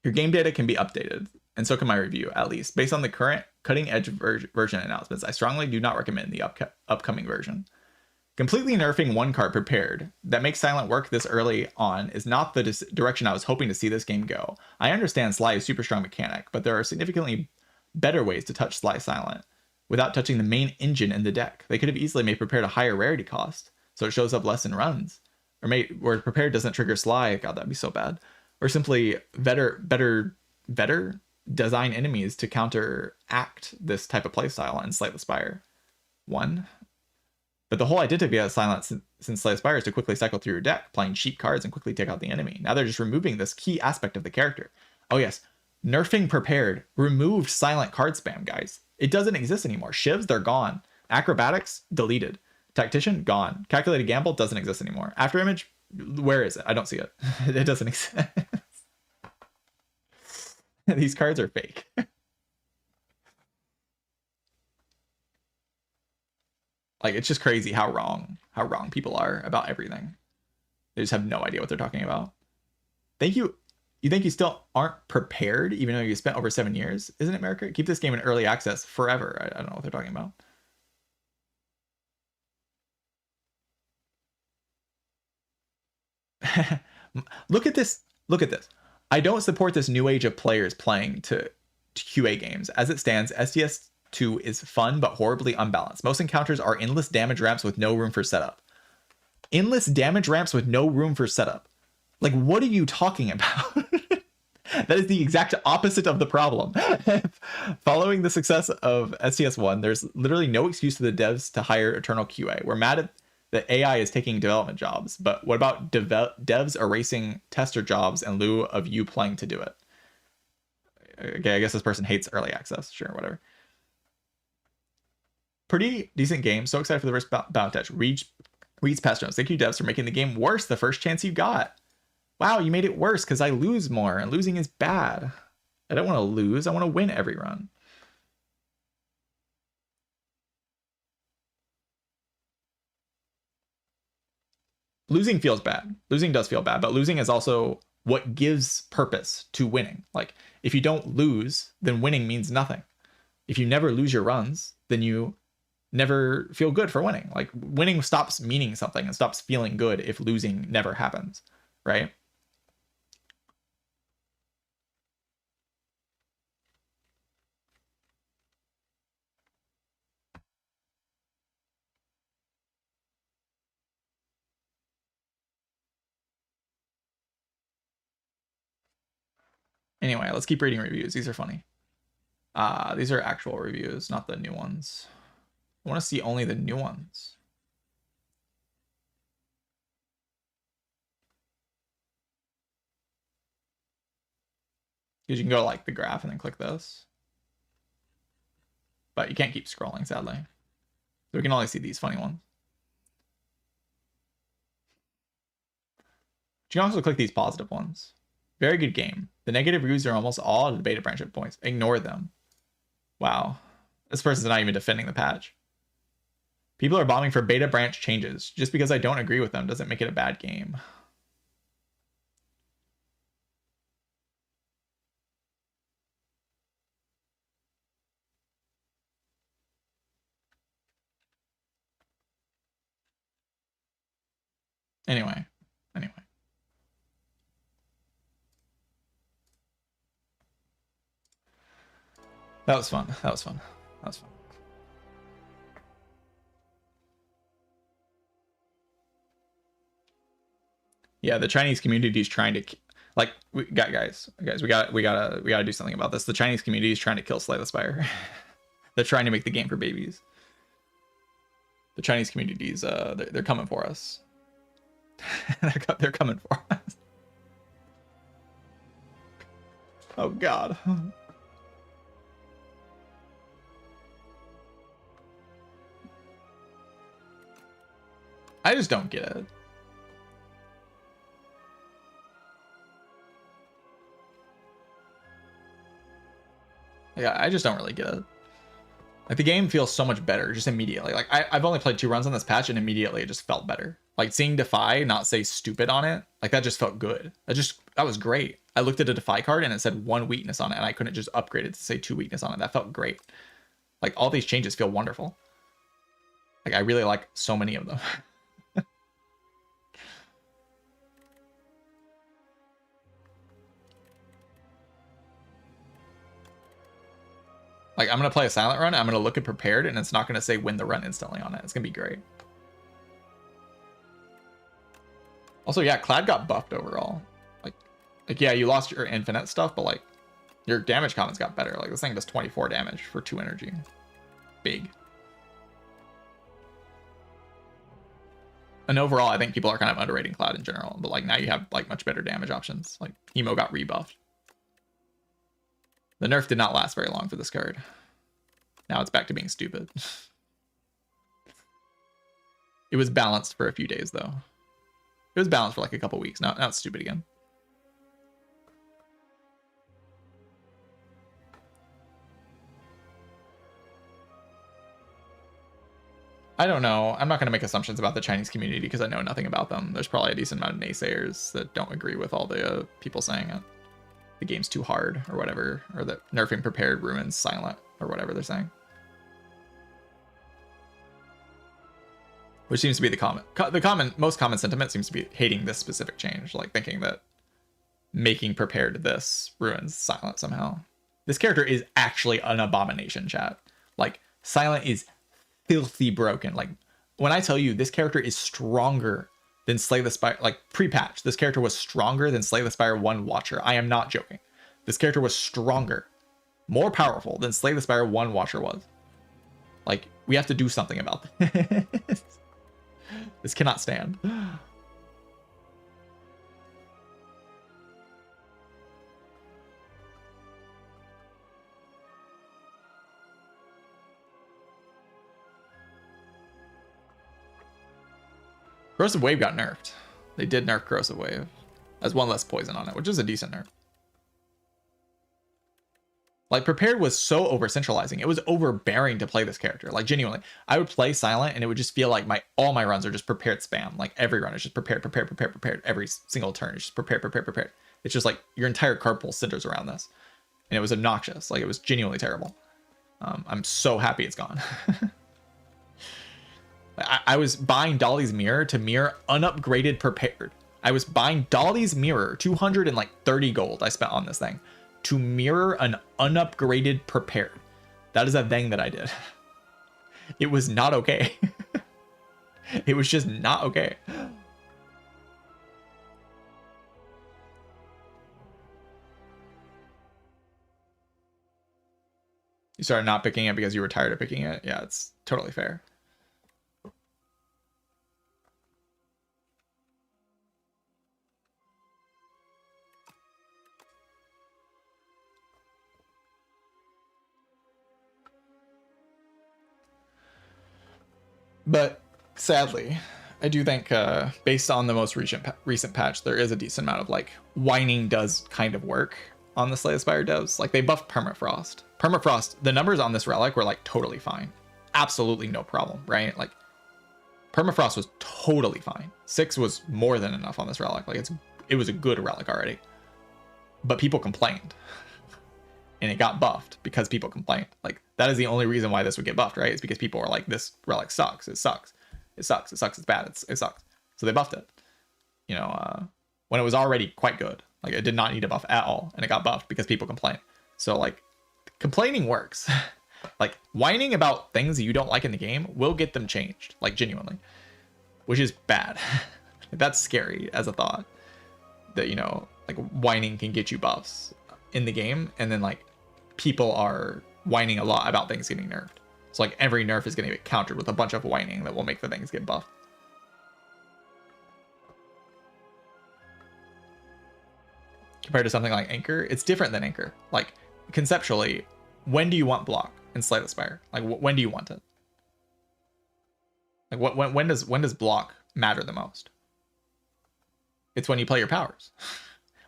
Your game data can be updated, and so can my review, at least. Based on the current cutting-edge version announcements, I strongly do not recommend the upcoming version. Completely nerfing one card prepared that makes Silent work this early on is not the direction I was hoping to see this game go. I understand Sly is super strong mechanic, but there are significantly better ways to touch Sly Silent without touching the main engine in the deck. They could have easily made prepared a higher rarity cost, so it shows up less in runs. Or where prepared doesn't trigger Sly. God, that'd be so bad. Or simply better design enemies to counteract this type of playstyle and Slay the Spire. 1. But the whole idea of Silent since Slay the Spire is to quickly cycle through your deck, playing cheap cards and quickly take out the enemy. Now they're just removing this key aspect of the character. Oh yes, nerfing prepared removed Silent card spam, guys. It doesn't exist anymore. Shivs, they're gone. Acrobatics, deleted. Tactician, gone. Calculated Gamble doesn't exist anymore. After Image, where is it? I don't see it. It doesn't exist. These cards are fake. Like, it's just crazy how wrong people are about everything. They just have no idea what they're talking about. Thank you. You think you still aren't prepared, even though you spent over 7 years? Isn't it, America? Keep this game in early access forever. I don't know what they're talking about. Look at this. Look at this. I don't support this new age of players playing to QA games. As it stands, STS2 is fun but horribly unbalanced. Most encounters are endless damage ramps with no room for setup. Endless damage ramps with no room for setup. Like, what are you talking about? That is the exact opposite of the problem. Following the success of STS1, there's literally no excuse for the devs to hire Eternal QA. We're mad at that AI is taking development jobs, but what about devs erasing tester jobs in lieu of you playing to do it? Okay, I guess this person hates early access. Sure, whatever. Pretty decent game. So excited for the first bound touch. Reads past notes. Thank you, devs, for making the game worse the first chance you got. Wow, you made it worse because I lose more, and losing is bad. I don't want to lose. I want to win every run. losing feels bad. Losing does feel bad, but losing is also what gives purpose to winning. Like if you don't lose, then winning means nothing. If you never lose your runs, then you never feel good for winning. Like winning stops meaning something and stops feeling good if losing never happens, right? Anyway, let's keep reading reviews. These are funny. These are actual reviews, not the new ones. I want to see only the new ones. Because you can go to like the graph and then click this. But you can't keep scrolling, sadly. So we can only see these funny ones. You can also click these positive ones. Very good game. The negative reviews are almost all the beta branch points. Ignore them. Wow. This person's not even defending the patch. People are bombing for beta branch changes. Just because I don't agree with them doesn't make it a bad game. Anyway. That was fun. Yeah, the Chinese community is trying to, like, guys, we gotta do something about this. The Chinese community is trying to kill Slay the Spire. They're trying to make the game for babies. The Chinese communities, they're coming for us. they're coming for us. Oh God. I just don't get it. Yeah, I just don't really get it. Like the game feels so much better just immediately. Like I've only played 2 runs on this patch and immediately it just felt better. Like seeing Defy not say stupid on it, like that just felt good. That was great. I looked at a Defy card and it said 1 weakness on it and I couldn't just upgrade it to say 2 weakness on it. That felt great. Like all these changes feel wonderful. Like I really like so many of them. Like I'm gonna play a silent run, I'm gonna look at prepared, and it's not gonna say win the run instantly on it. It's gonna be great. Also, yeah, Clad got buffed overall. Like yeah, you lost your infinite stuff, but like your damage comments got better. Like this thing does 24 damage for 2 energy. Big. And overall, I think people are kind of underrating Clad in general. But like now you have like much better damage options. Like Emo got rebuffed. The nerf did not last very long for this card. Now it's back to being stupid. It was balanced for a few days, though. It was balanced for like a couple weeks. Now it's stupid again. I don't know. I'm not going to make assumptions about the Chinese community because I know nothing about them. There's probably a decent amount of naysayers that don't agree with all the people saying it. The game's too hard or whatever, or that nerfing prepared ruins silent or whatever they're saying. Which seems to be most common sentiment seems to be hating this specific change, like thinking that making prepared this ruins silent somehow. This character is actually an abomination, chat. Like silent is filthy broken. Like when I tell you this character is stronger than Slay the Spire, like pre-patch, this character was stronger than Slay the Spire 1 Watcher. I am not joking. This character was stronger, more powerful than Slay the Spire 1 Watcher was. Like, we have to do something about this. This cannot stand. Corrosive Wave got nerfed. They did nerf Corrosive Wave. As 1 less poison on it, which is a decent nerf. Like prepared was so over centralizing. It was overbearing to play this character. Like genuinely, I would play silent and it would just feel like all my runs are just prepared spam. Like every run is just prepared, prepared, prepared, prepared. Every single turn is just prepared, prepared, prepared. It's just like your entire card pool centers around this, and it was obnoxious. Like it was genuinely terrible. I'm so happy it's gone. I was buying Dolly's mirror to mirror unupgraded prepared. I was buying Dolly's mirror, 230 gold I spent on this thing, to mirror an unupgraded prepared. That is a thing that I did. It was not okay. It was just not okay. You started not picking it because you were tired of picking it? Yeah, it's totally fair. But sadly, I do think based on the most recent patch, there is a decent amount of like whining does kind of work on the Slay Spire devs. Like they buffed Permafrost. Permafrost, the numbers on this relic were like totally fine. Absolutely no problem, right? Like Permafrost was totally fine. 6 was more than enough on this relic. Like it was a good relic already. But people complained. And it got buffed because people complained. Like that is the only reason why this would get buffed, right? It's because people are like, this relic sucks. It sucks. It sucks. It sucks. It's bad. It sucks. So they buffed it. You know, when it was already quite good. Like it did not need a buff at all, and it got buffed because people complained. So like, complaining works. Like whining about things that you don't like in the game will get them changed. Like genuinely, which is bad. That's scary as a thought. That you know, like whining can get you buffs in the game, and then like people are whining a lot about things getting nerfed. So like every nerf is going to get countered with a bunch of whining that will make the things get buffed. Compared to something like Anchor, it's different than Anchor. Like conceptually, when do you want block in Slay the Spire? Like when do you want it? Like when does block matter the most? It's when you play your powers.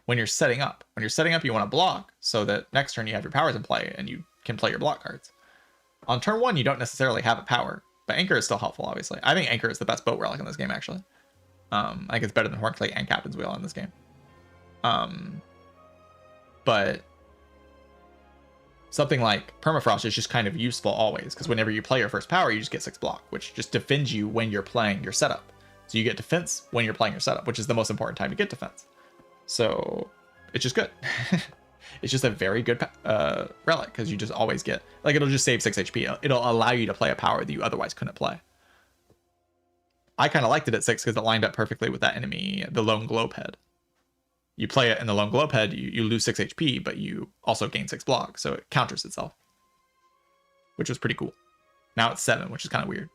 When you're setting up. When you're setting up, you want to block so that next turn you have your powers in play and you can play your block cards. On turn 1, you don't necessarily have a power, but Anchor is still helpful, obviously. I think Anchor is the best boat relic in this game, actually. I think it's better than Hornclake and Captain's Wheel in this game. But something like Permafrost is just kind of useful always, because whenever you play your first power, you just get 6 block, which just defends you when you're playing your setup. So you get defense when you're playing your setup, which is the most important time to get defense. So it's just good. It's just a very good relic, because you just always get, like, it'll just save 6 HP. It'll allow you to play a power that you otherwise couldn't play. I kind of liked it at 6 because it lined up perfectly with that enemy, the Lone Globe Head. You play it in the Lone Globe Head, you lose 6 HP, but you also gain 6 block, so it counters itself, which was pretty cool. Now it's 7, which is kind of weird.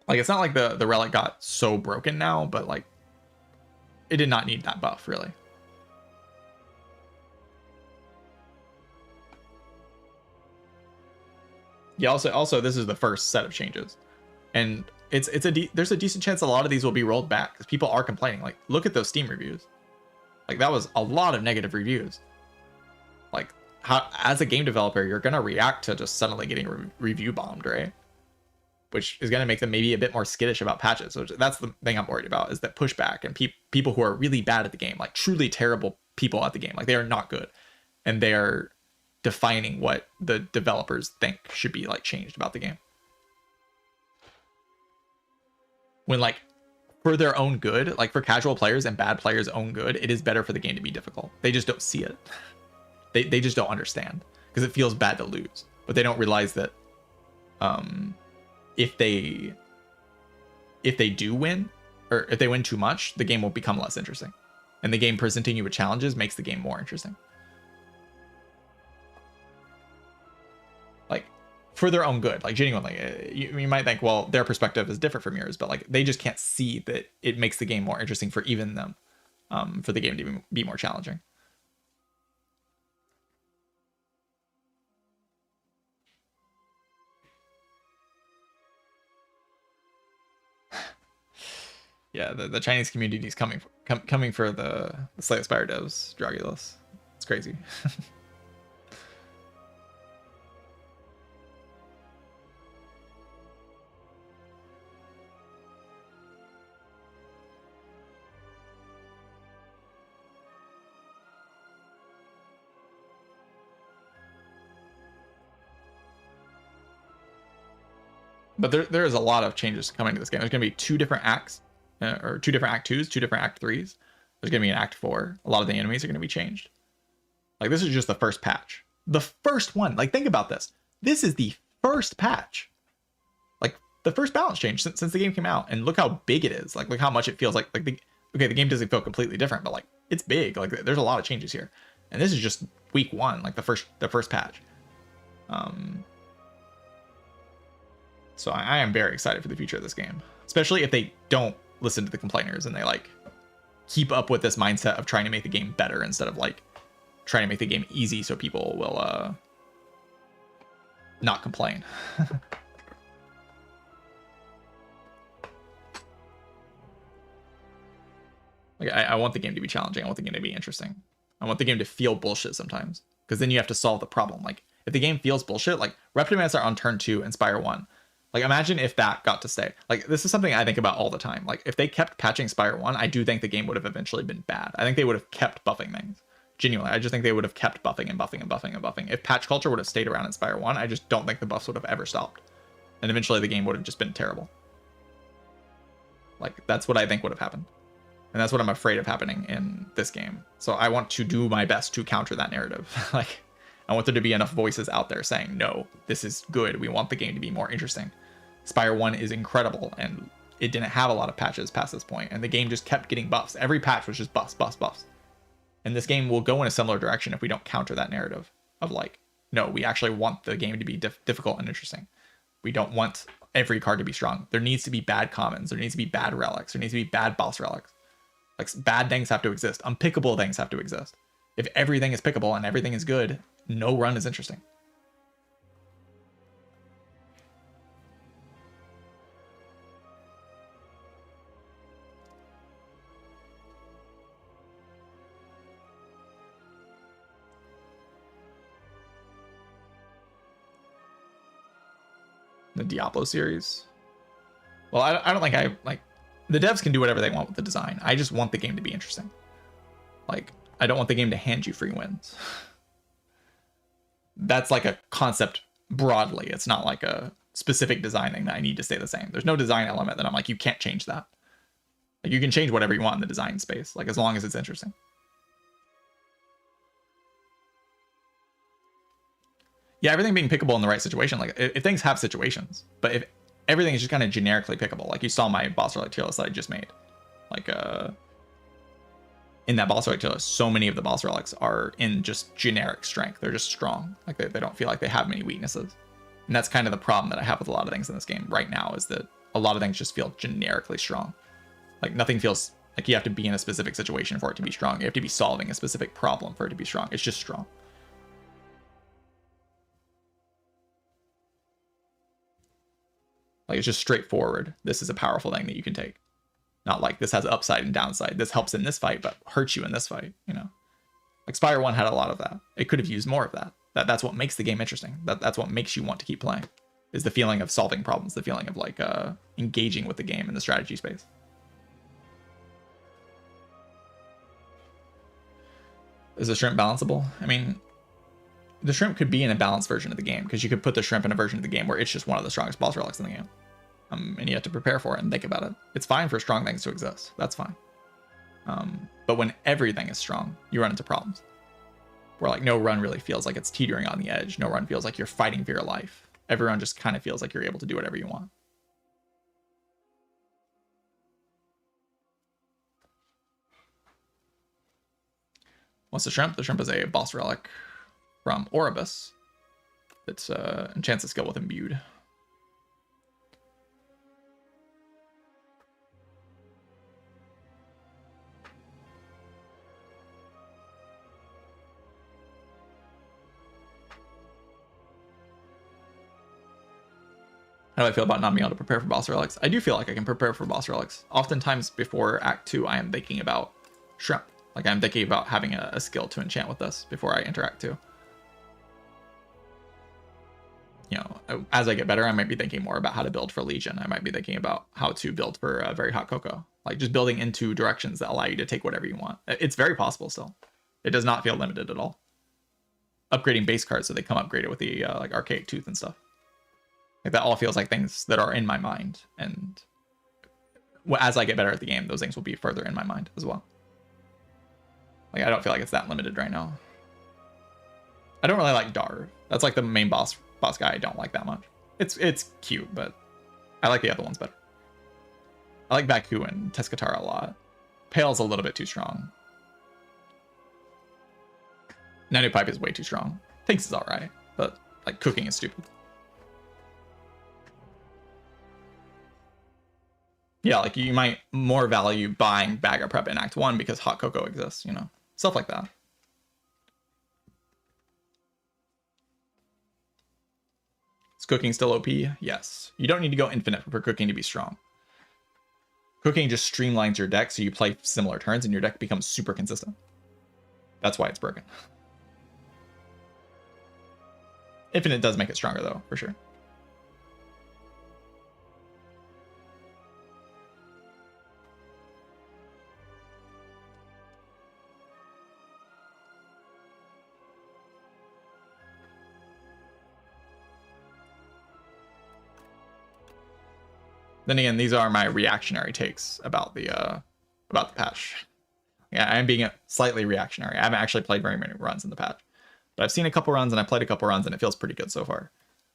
Like, it's not like the relic got so broken now, but like, it did not need that buff, really. Yeah, also this is the first set of changes, and there's a decent chance a lot of these will be rolled back because people are complaining. Like, look at those Steam reviews. Like, that was a lot of negative reviews. Like, how, as a game developer, you're gonna react to just suddenly getting review bombed, right? Which is gonna make them maybe a bit more skittish about patches. So that's the thing I'm worried about, is that pushback and people who are really bad at the game, like truly terrible people at the game, like they are not good, and they are defining what the developers think should be like changed about the game. When, like, for their own good, like for casual players and bad players' own good, it is better for the game to be difficult. They just don't see it. They just don't understand, because it feels bad to lose, but they don't realize that if they do win, or if they win too much, the game will become less interesting, and the game presenting you with challenges makes the game more interesting. Like, for their own good, like genuinely, you might think, well, their perspective is different from yours, but like, they just can't see that it makes the game more interesting for even them, for the game to be more challenging. Yeah, the Chinese community is coming for the Slay Spire devs, Dragulus. crazy. But there is a lot of changes coming to this game. There's going to be 2 different acts, or 2 different act 2s, 2 different act 3s. There's going to be an act 4. A lot of the enemies are going to be changed. Like, this is just the first patch. The first one. Like, think about this. This is the first patch. Like, the first balance change since the game came out. And look how big it is. Like, look how much it feels like the game doesn't feel completely different, but like, it's big. Like, there's a lot of changes here. And this is just week 1, like the first patch. So I am very excited for the future of this game, especially if they don't listen to the complainers and they like keep up with this mindset of trying to make the game better instead of like trying to make the game easy so people will not complain. Like, I want the game to be challenging. I want the game to be interesting. I want the game to feel bullshit sometimes, because then you have to solve the problem. Like, if the game feels bullshit, like Reptimancer on turn 2 and Spire 1, like, imagine if that got to stay. Like, this is something I think about all the time. Like, if they kept patching Spire 1, I do think the game would have eventually been bad. I think they would have kept buffing things. Genuinely, I just think they would have kept buffing and buffing and buffing and buffing. If patch culture would have stayed around in Spire 1, I just don't think the buffs would have ever stopped. And eventually the game would have just been terrible. Like, that's what I think would have happened. And that's what I'm afraid of happening in this game. So I want to do my best to counter that narrative. Like, I want there to be enough voices out there saying, no, this is good. We want the game to be more interesting. Spire 1 is incredible, and it didn't have a lot of patches past this point, and the game just kept getting buffs. Every patch was just buffs, buffs, buffs. And this game will go in a similar direction if we don't counter that narrative of like, no, we actually want the game to be difficult and interesting. We don't want every card to be strong. There needs to be bad commons. There needs to be bad relics. There needs to be bad boss relics. Like, bad things have to exist. Unpickable things have to exist. If everything is pickable and everything is good, no run is interesting. The Diablo series. Well, I don't think the devs can do whatever they want with the design. I just want the game to be interesting. Like, I don't want the game to hand you free wins. That's like a concept broadly. It's not like a specific design thing that I need to stay the same. There's no design element that I'm like, you can't change that. Like, you can change whatever you want in the design space, like, as long as it's interesting. Yeah, everything being pickable in the right situation. Like, if things have situations, but if everything is just kind of generically pickable, like you saw my boss relic tier list that I just made. Like, in that boss relic tier list, so many of the boss relics are in just generic strength. They're just strong. Like, they don't feel like they have many weaknesses. And that's kind of the problem that I have with a lot of things in this game right now, is that a lot of things just feel generically strong. Like, nothing feels like you have to be in a specific situation for it to be strong. You have to be solving a specific problem for it to be strong. It's just strong. Like, it's just straightforward. This is a powerful thing that you can take. Not like this has upside and downside. This helps in this fight, but hurts you in this fight, you know? Like, Spire 1 had a lot of that. It could have used more of that. That's what makes the game interesting. That's what makes you want to keep playing, is the feeling of solving problems, the feeling of like engaging with the game in the strategy space. Is the shrimp balanceable? I mean, the shrimp could be in a balanced version of the game, because you could put the shrimp in a version of the game where it's just one of the strongest boss relics in the game. And you have to prepare for it and think about it. It's fine for strong things to exist. That's fine. But when everything is strong, you run into problems. Where like no run really feels like it's teetering on the edge. No run feels like you're fighting for your life. Every run just kind of feels like you're able to do whatever you want. What's the shrimp? The shrimp is a boss relic from Oribus. It's enchants the skill with imbued. How do I feel about not being able to prepare for boss relics? I do feel like I can prepare for boss relics. Oftentimes before Act 2, I am thinking about shrimp. Like I'm thinking about having a skill to enchant with this before I interact too. You know, as I get better, I might be thinking more about how to build for Legion. I might be thinking about how to build for Very Hot Cocoa. Like just building into directions that allow you to take whatever you want. It's very possible still. It does not feel limited at all. Upgrading base cards so they come upgraded with the like Archaic Tooth and stuff. Like that all feels like things that are in my mind. And as I get better at the game, those things will be further in my mind as well. Like I don't feel like it's that limited right now. I don't really like Dar. That's like the main boss guy I don't like that much. It's cute, but I like the other ones better. I like Baku and Teskatara a lot. Pale's a little bit too strong. Nanu Pipe is way too strong. Thinks is alright, but like cooking is stupid. Yeah, like you might more value buying Bag of Prep in Act 1 because Hot Cocoa exists, you know? Stuff like that. Is cooking still OP? Yes. You don't need to go infinite for cooking to be strong. Cooking just streamlines your deck so you play similar turns and your deck becomes super consistent. That's why it's broken. Infinite does make it stronger though, for sure. Then again, these are my reactionary takes about the patch. Yeah, I am being slightly reactionary. I haven't actually played very many runs in the patch, but I've seen a couple runs and I played a couple runs and it feels pretty good so far.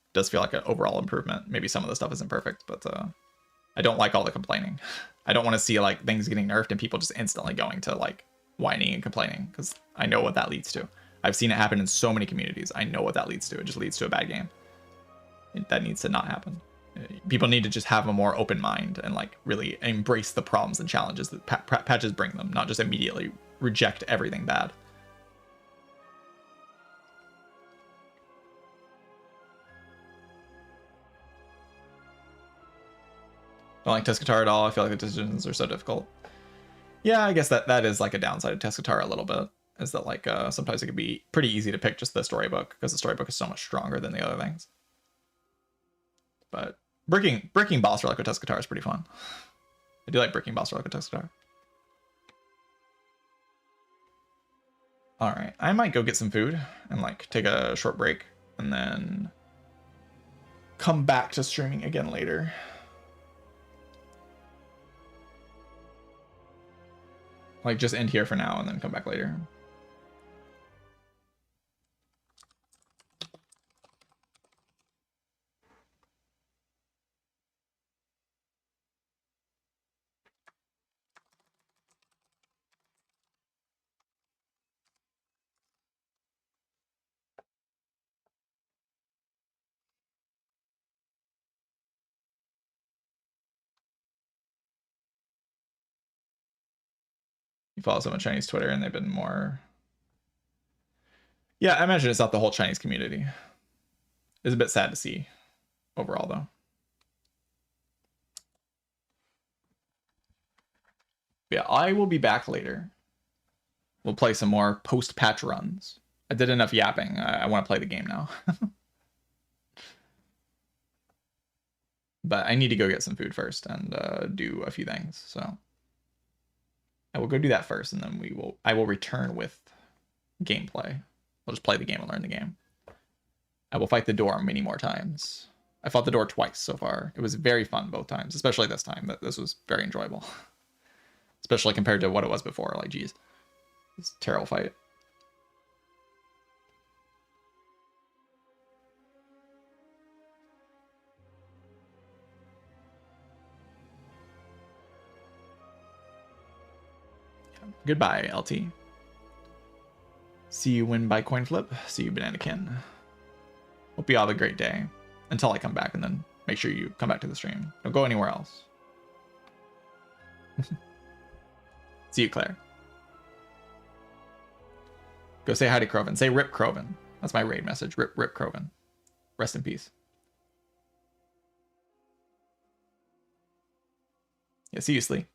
It does feel like an overall improvement. Maybe some of the stuff isn't perfect, but I don't like all the complaining. I don't want to see like things getting nerfed and people just instantly going to like whining and complaining because I know what that leads to. I've seen it happen in so many communities. I know what that leads to. It just leads to a bad game. That needs to not happen. People need to just have a more open mind and like really embrace the problems and challenges that patches bring them, not just immediately reject everything bad. Don't like Teskatara at all. I feel like the decisions are so difficult. Yeah, I guess that is like a downside of Teskatara a little bit, is that like sometimes it can be pretty easy to pick just the storybook because the storybook is so much stronger than the other things. But breaking boss relic with Teskatara is pretty fun. I do like breaking boss relic with Teskatara. All right, I might go get some food and like take a short break and then come back to streaming again later. Like just end here for now and then come back later. You follow some of Chinese Twitter and they've been more... Yeah, I imagine it's not the whole Chinese community. It's a bit sad to see overall though. Yeah, I will be back later. We'll play some more post-patch runs. I did enough yapping. I want to play the game now. But I need to go get some food first and do a few things. So I will go do that first, and then I will return with gameplay. We'll just play the game and learn the game. I will fight the door many more times. I fought the door twice so far. It was very fun both times, especially this time. This was very enjoyable. Especially compared to what it was before. Like, geez. It's a terrible fight. Goodbye, LT. See you win by coin flip. See you, Bananakin. Hope you have a great day. Until I come back, and then make sure you come back to the stream. Don't go anywhere else. See you, Claire. Go say hi to Croven. Say Rip Croven. That's my raid message. Rip Croven. Rest in peace. Yeah, see you, Slee.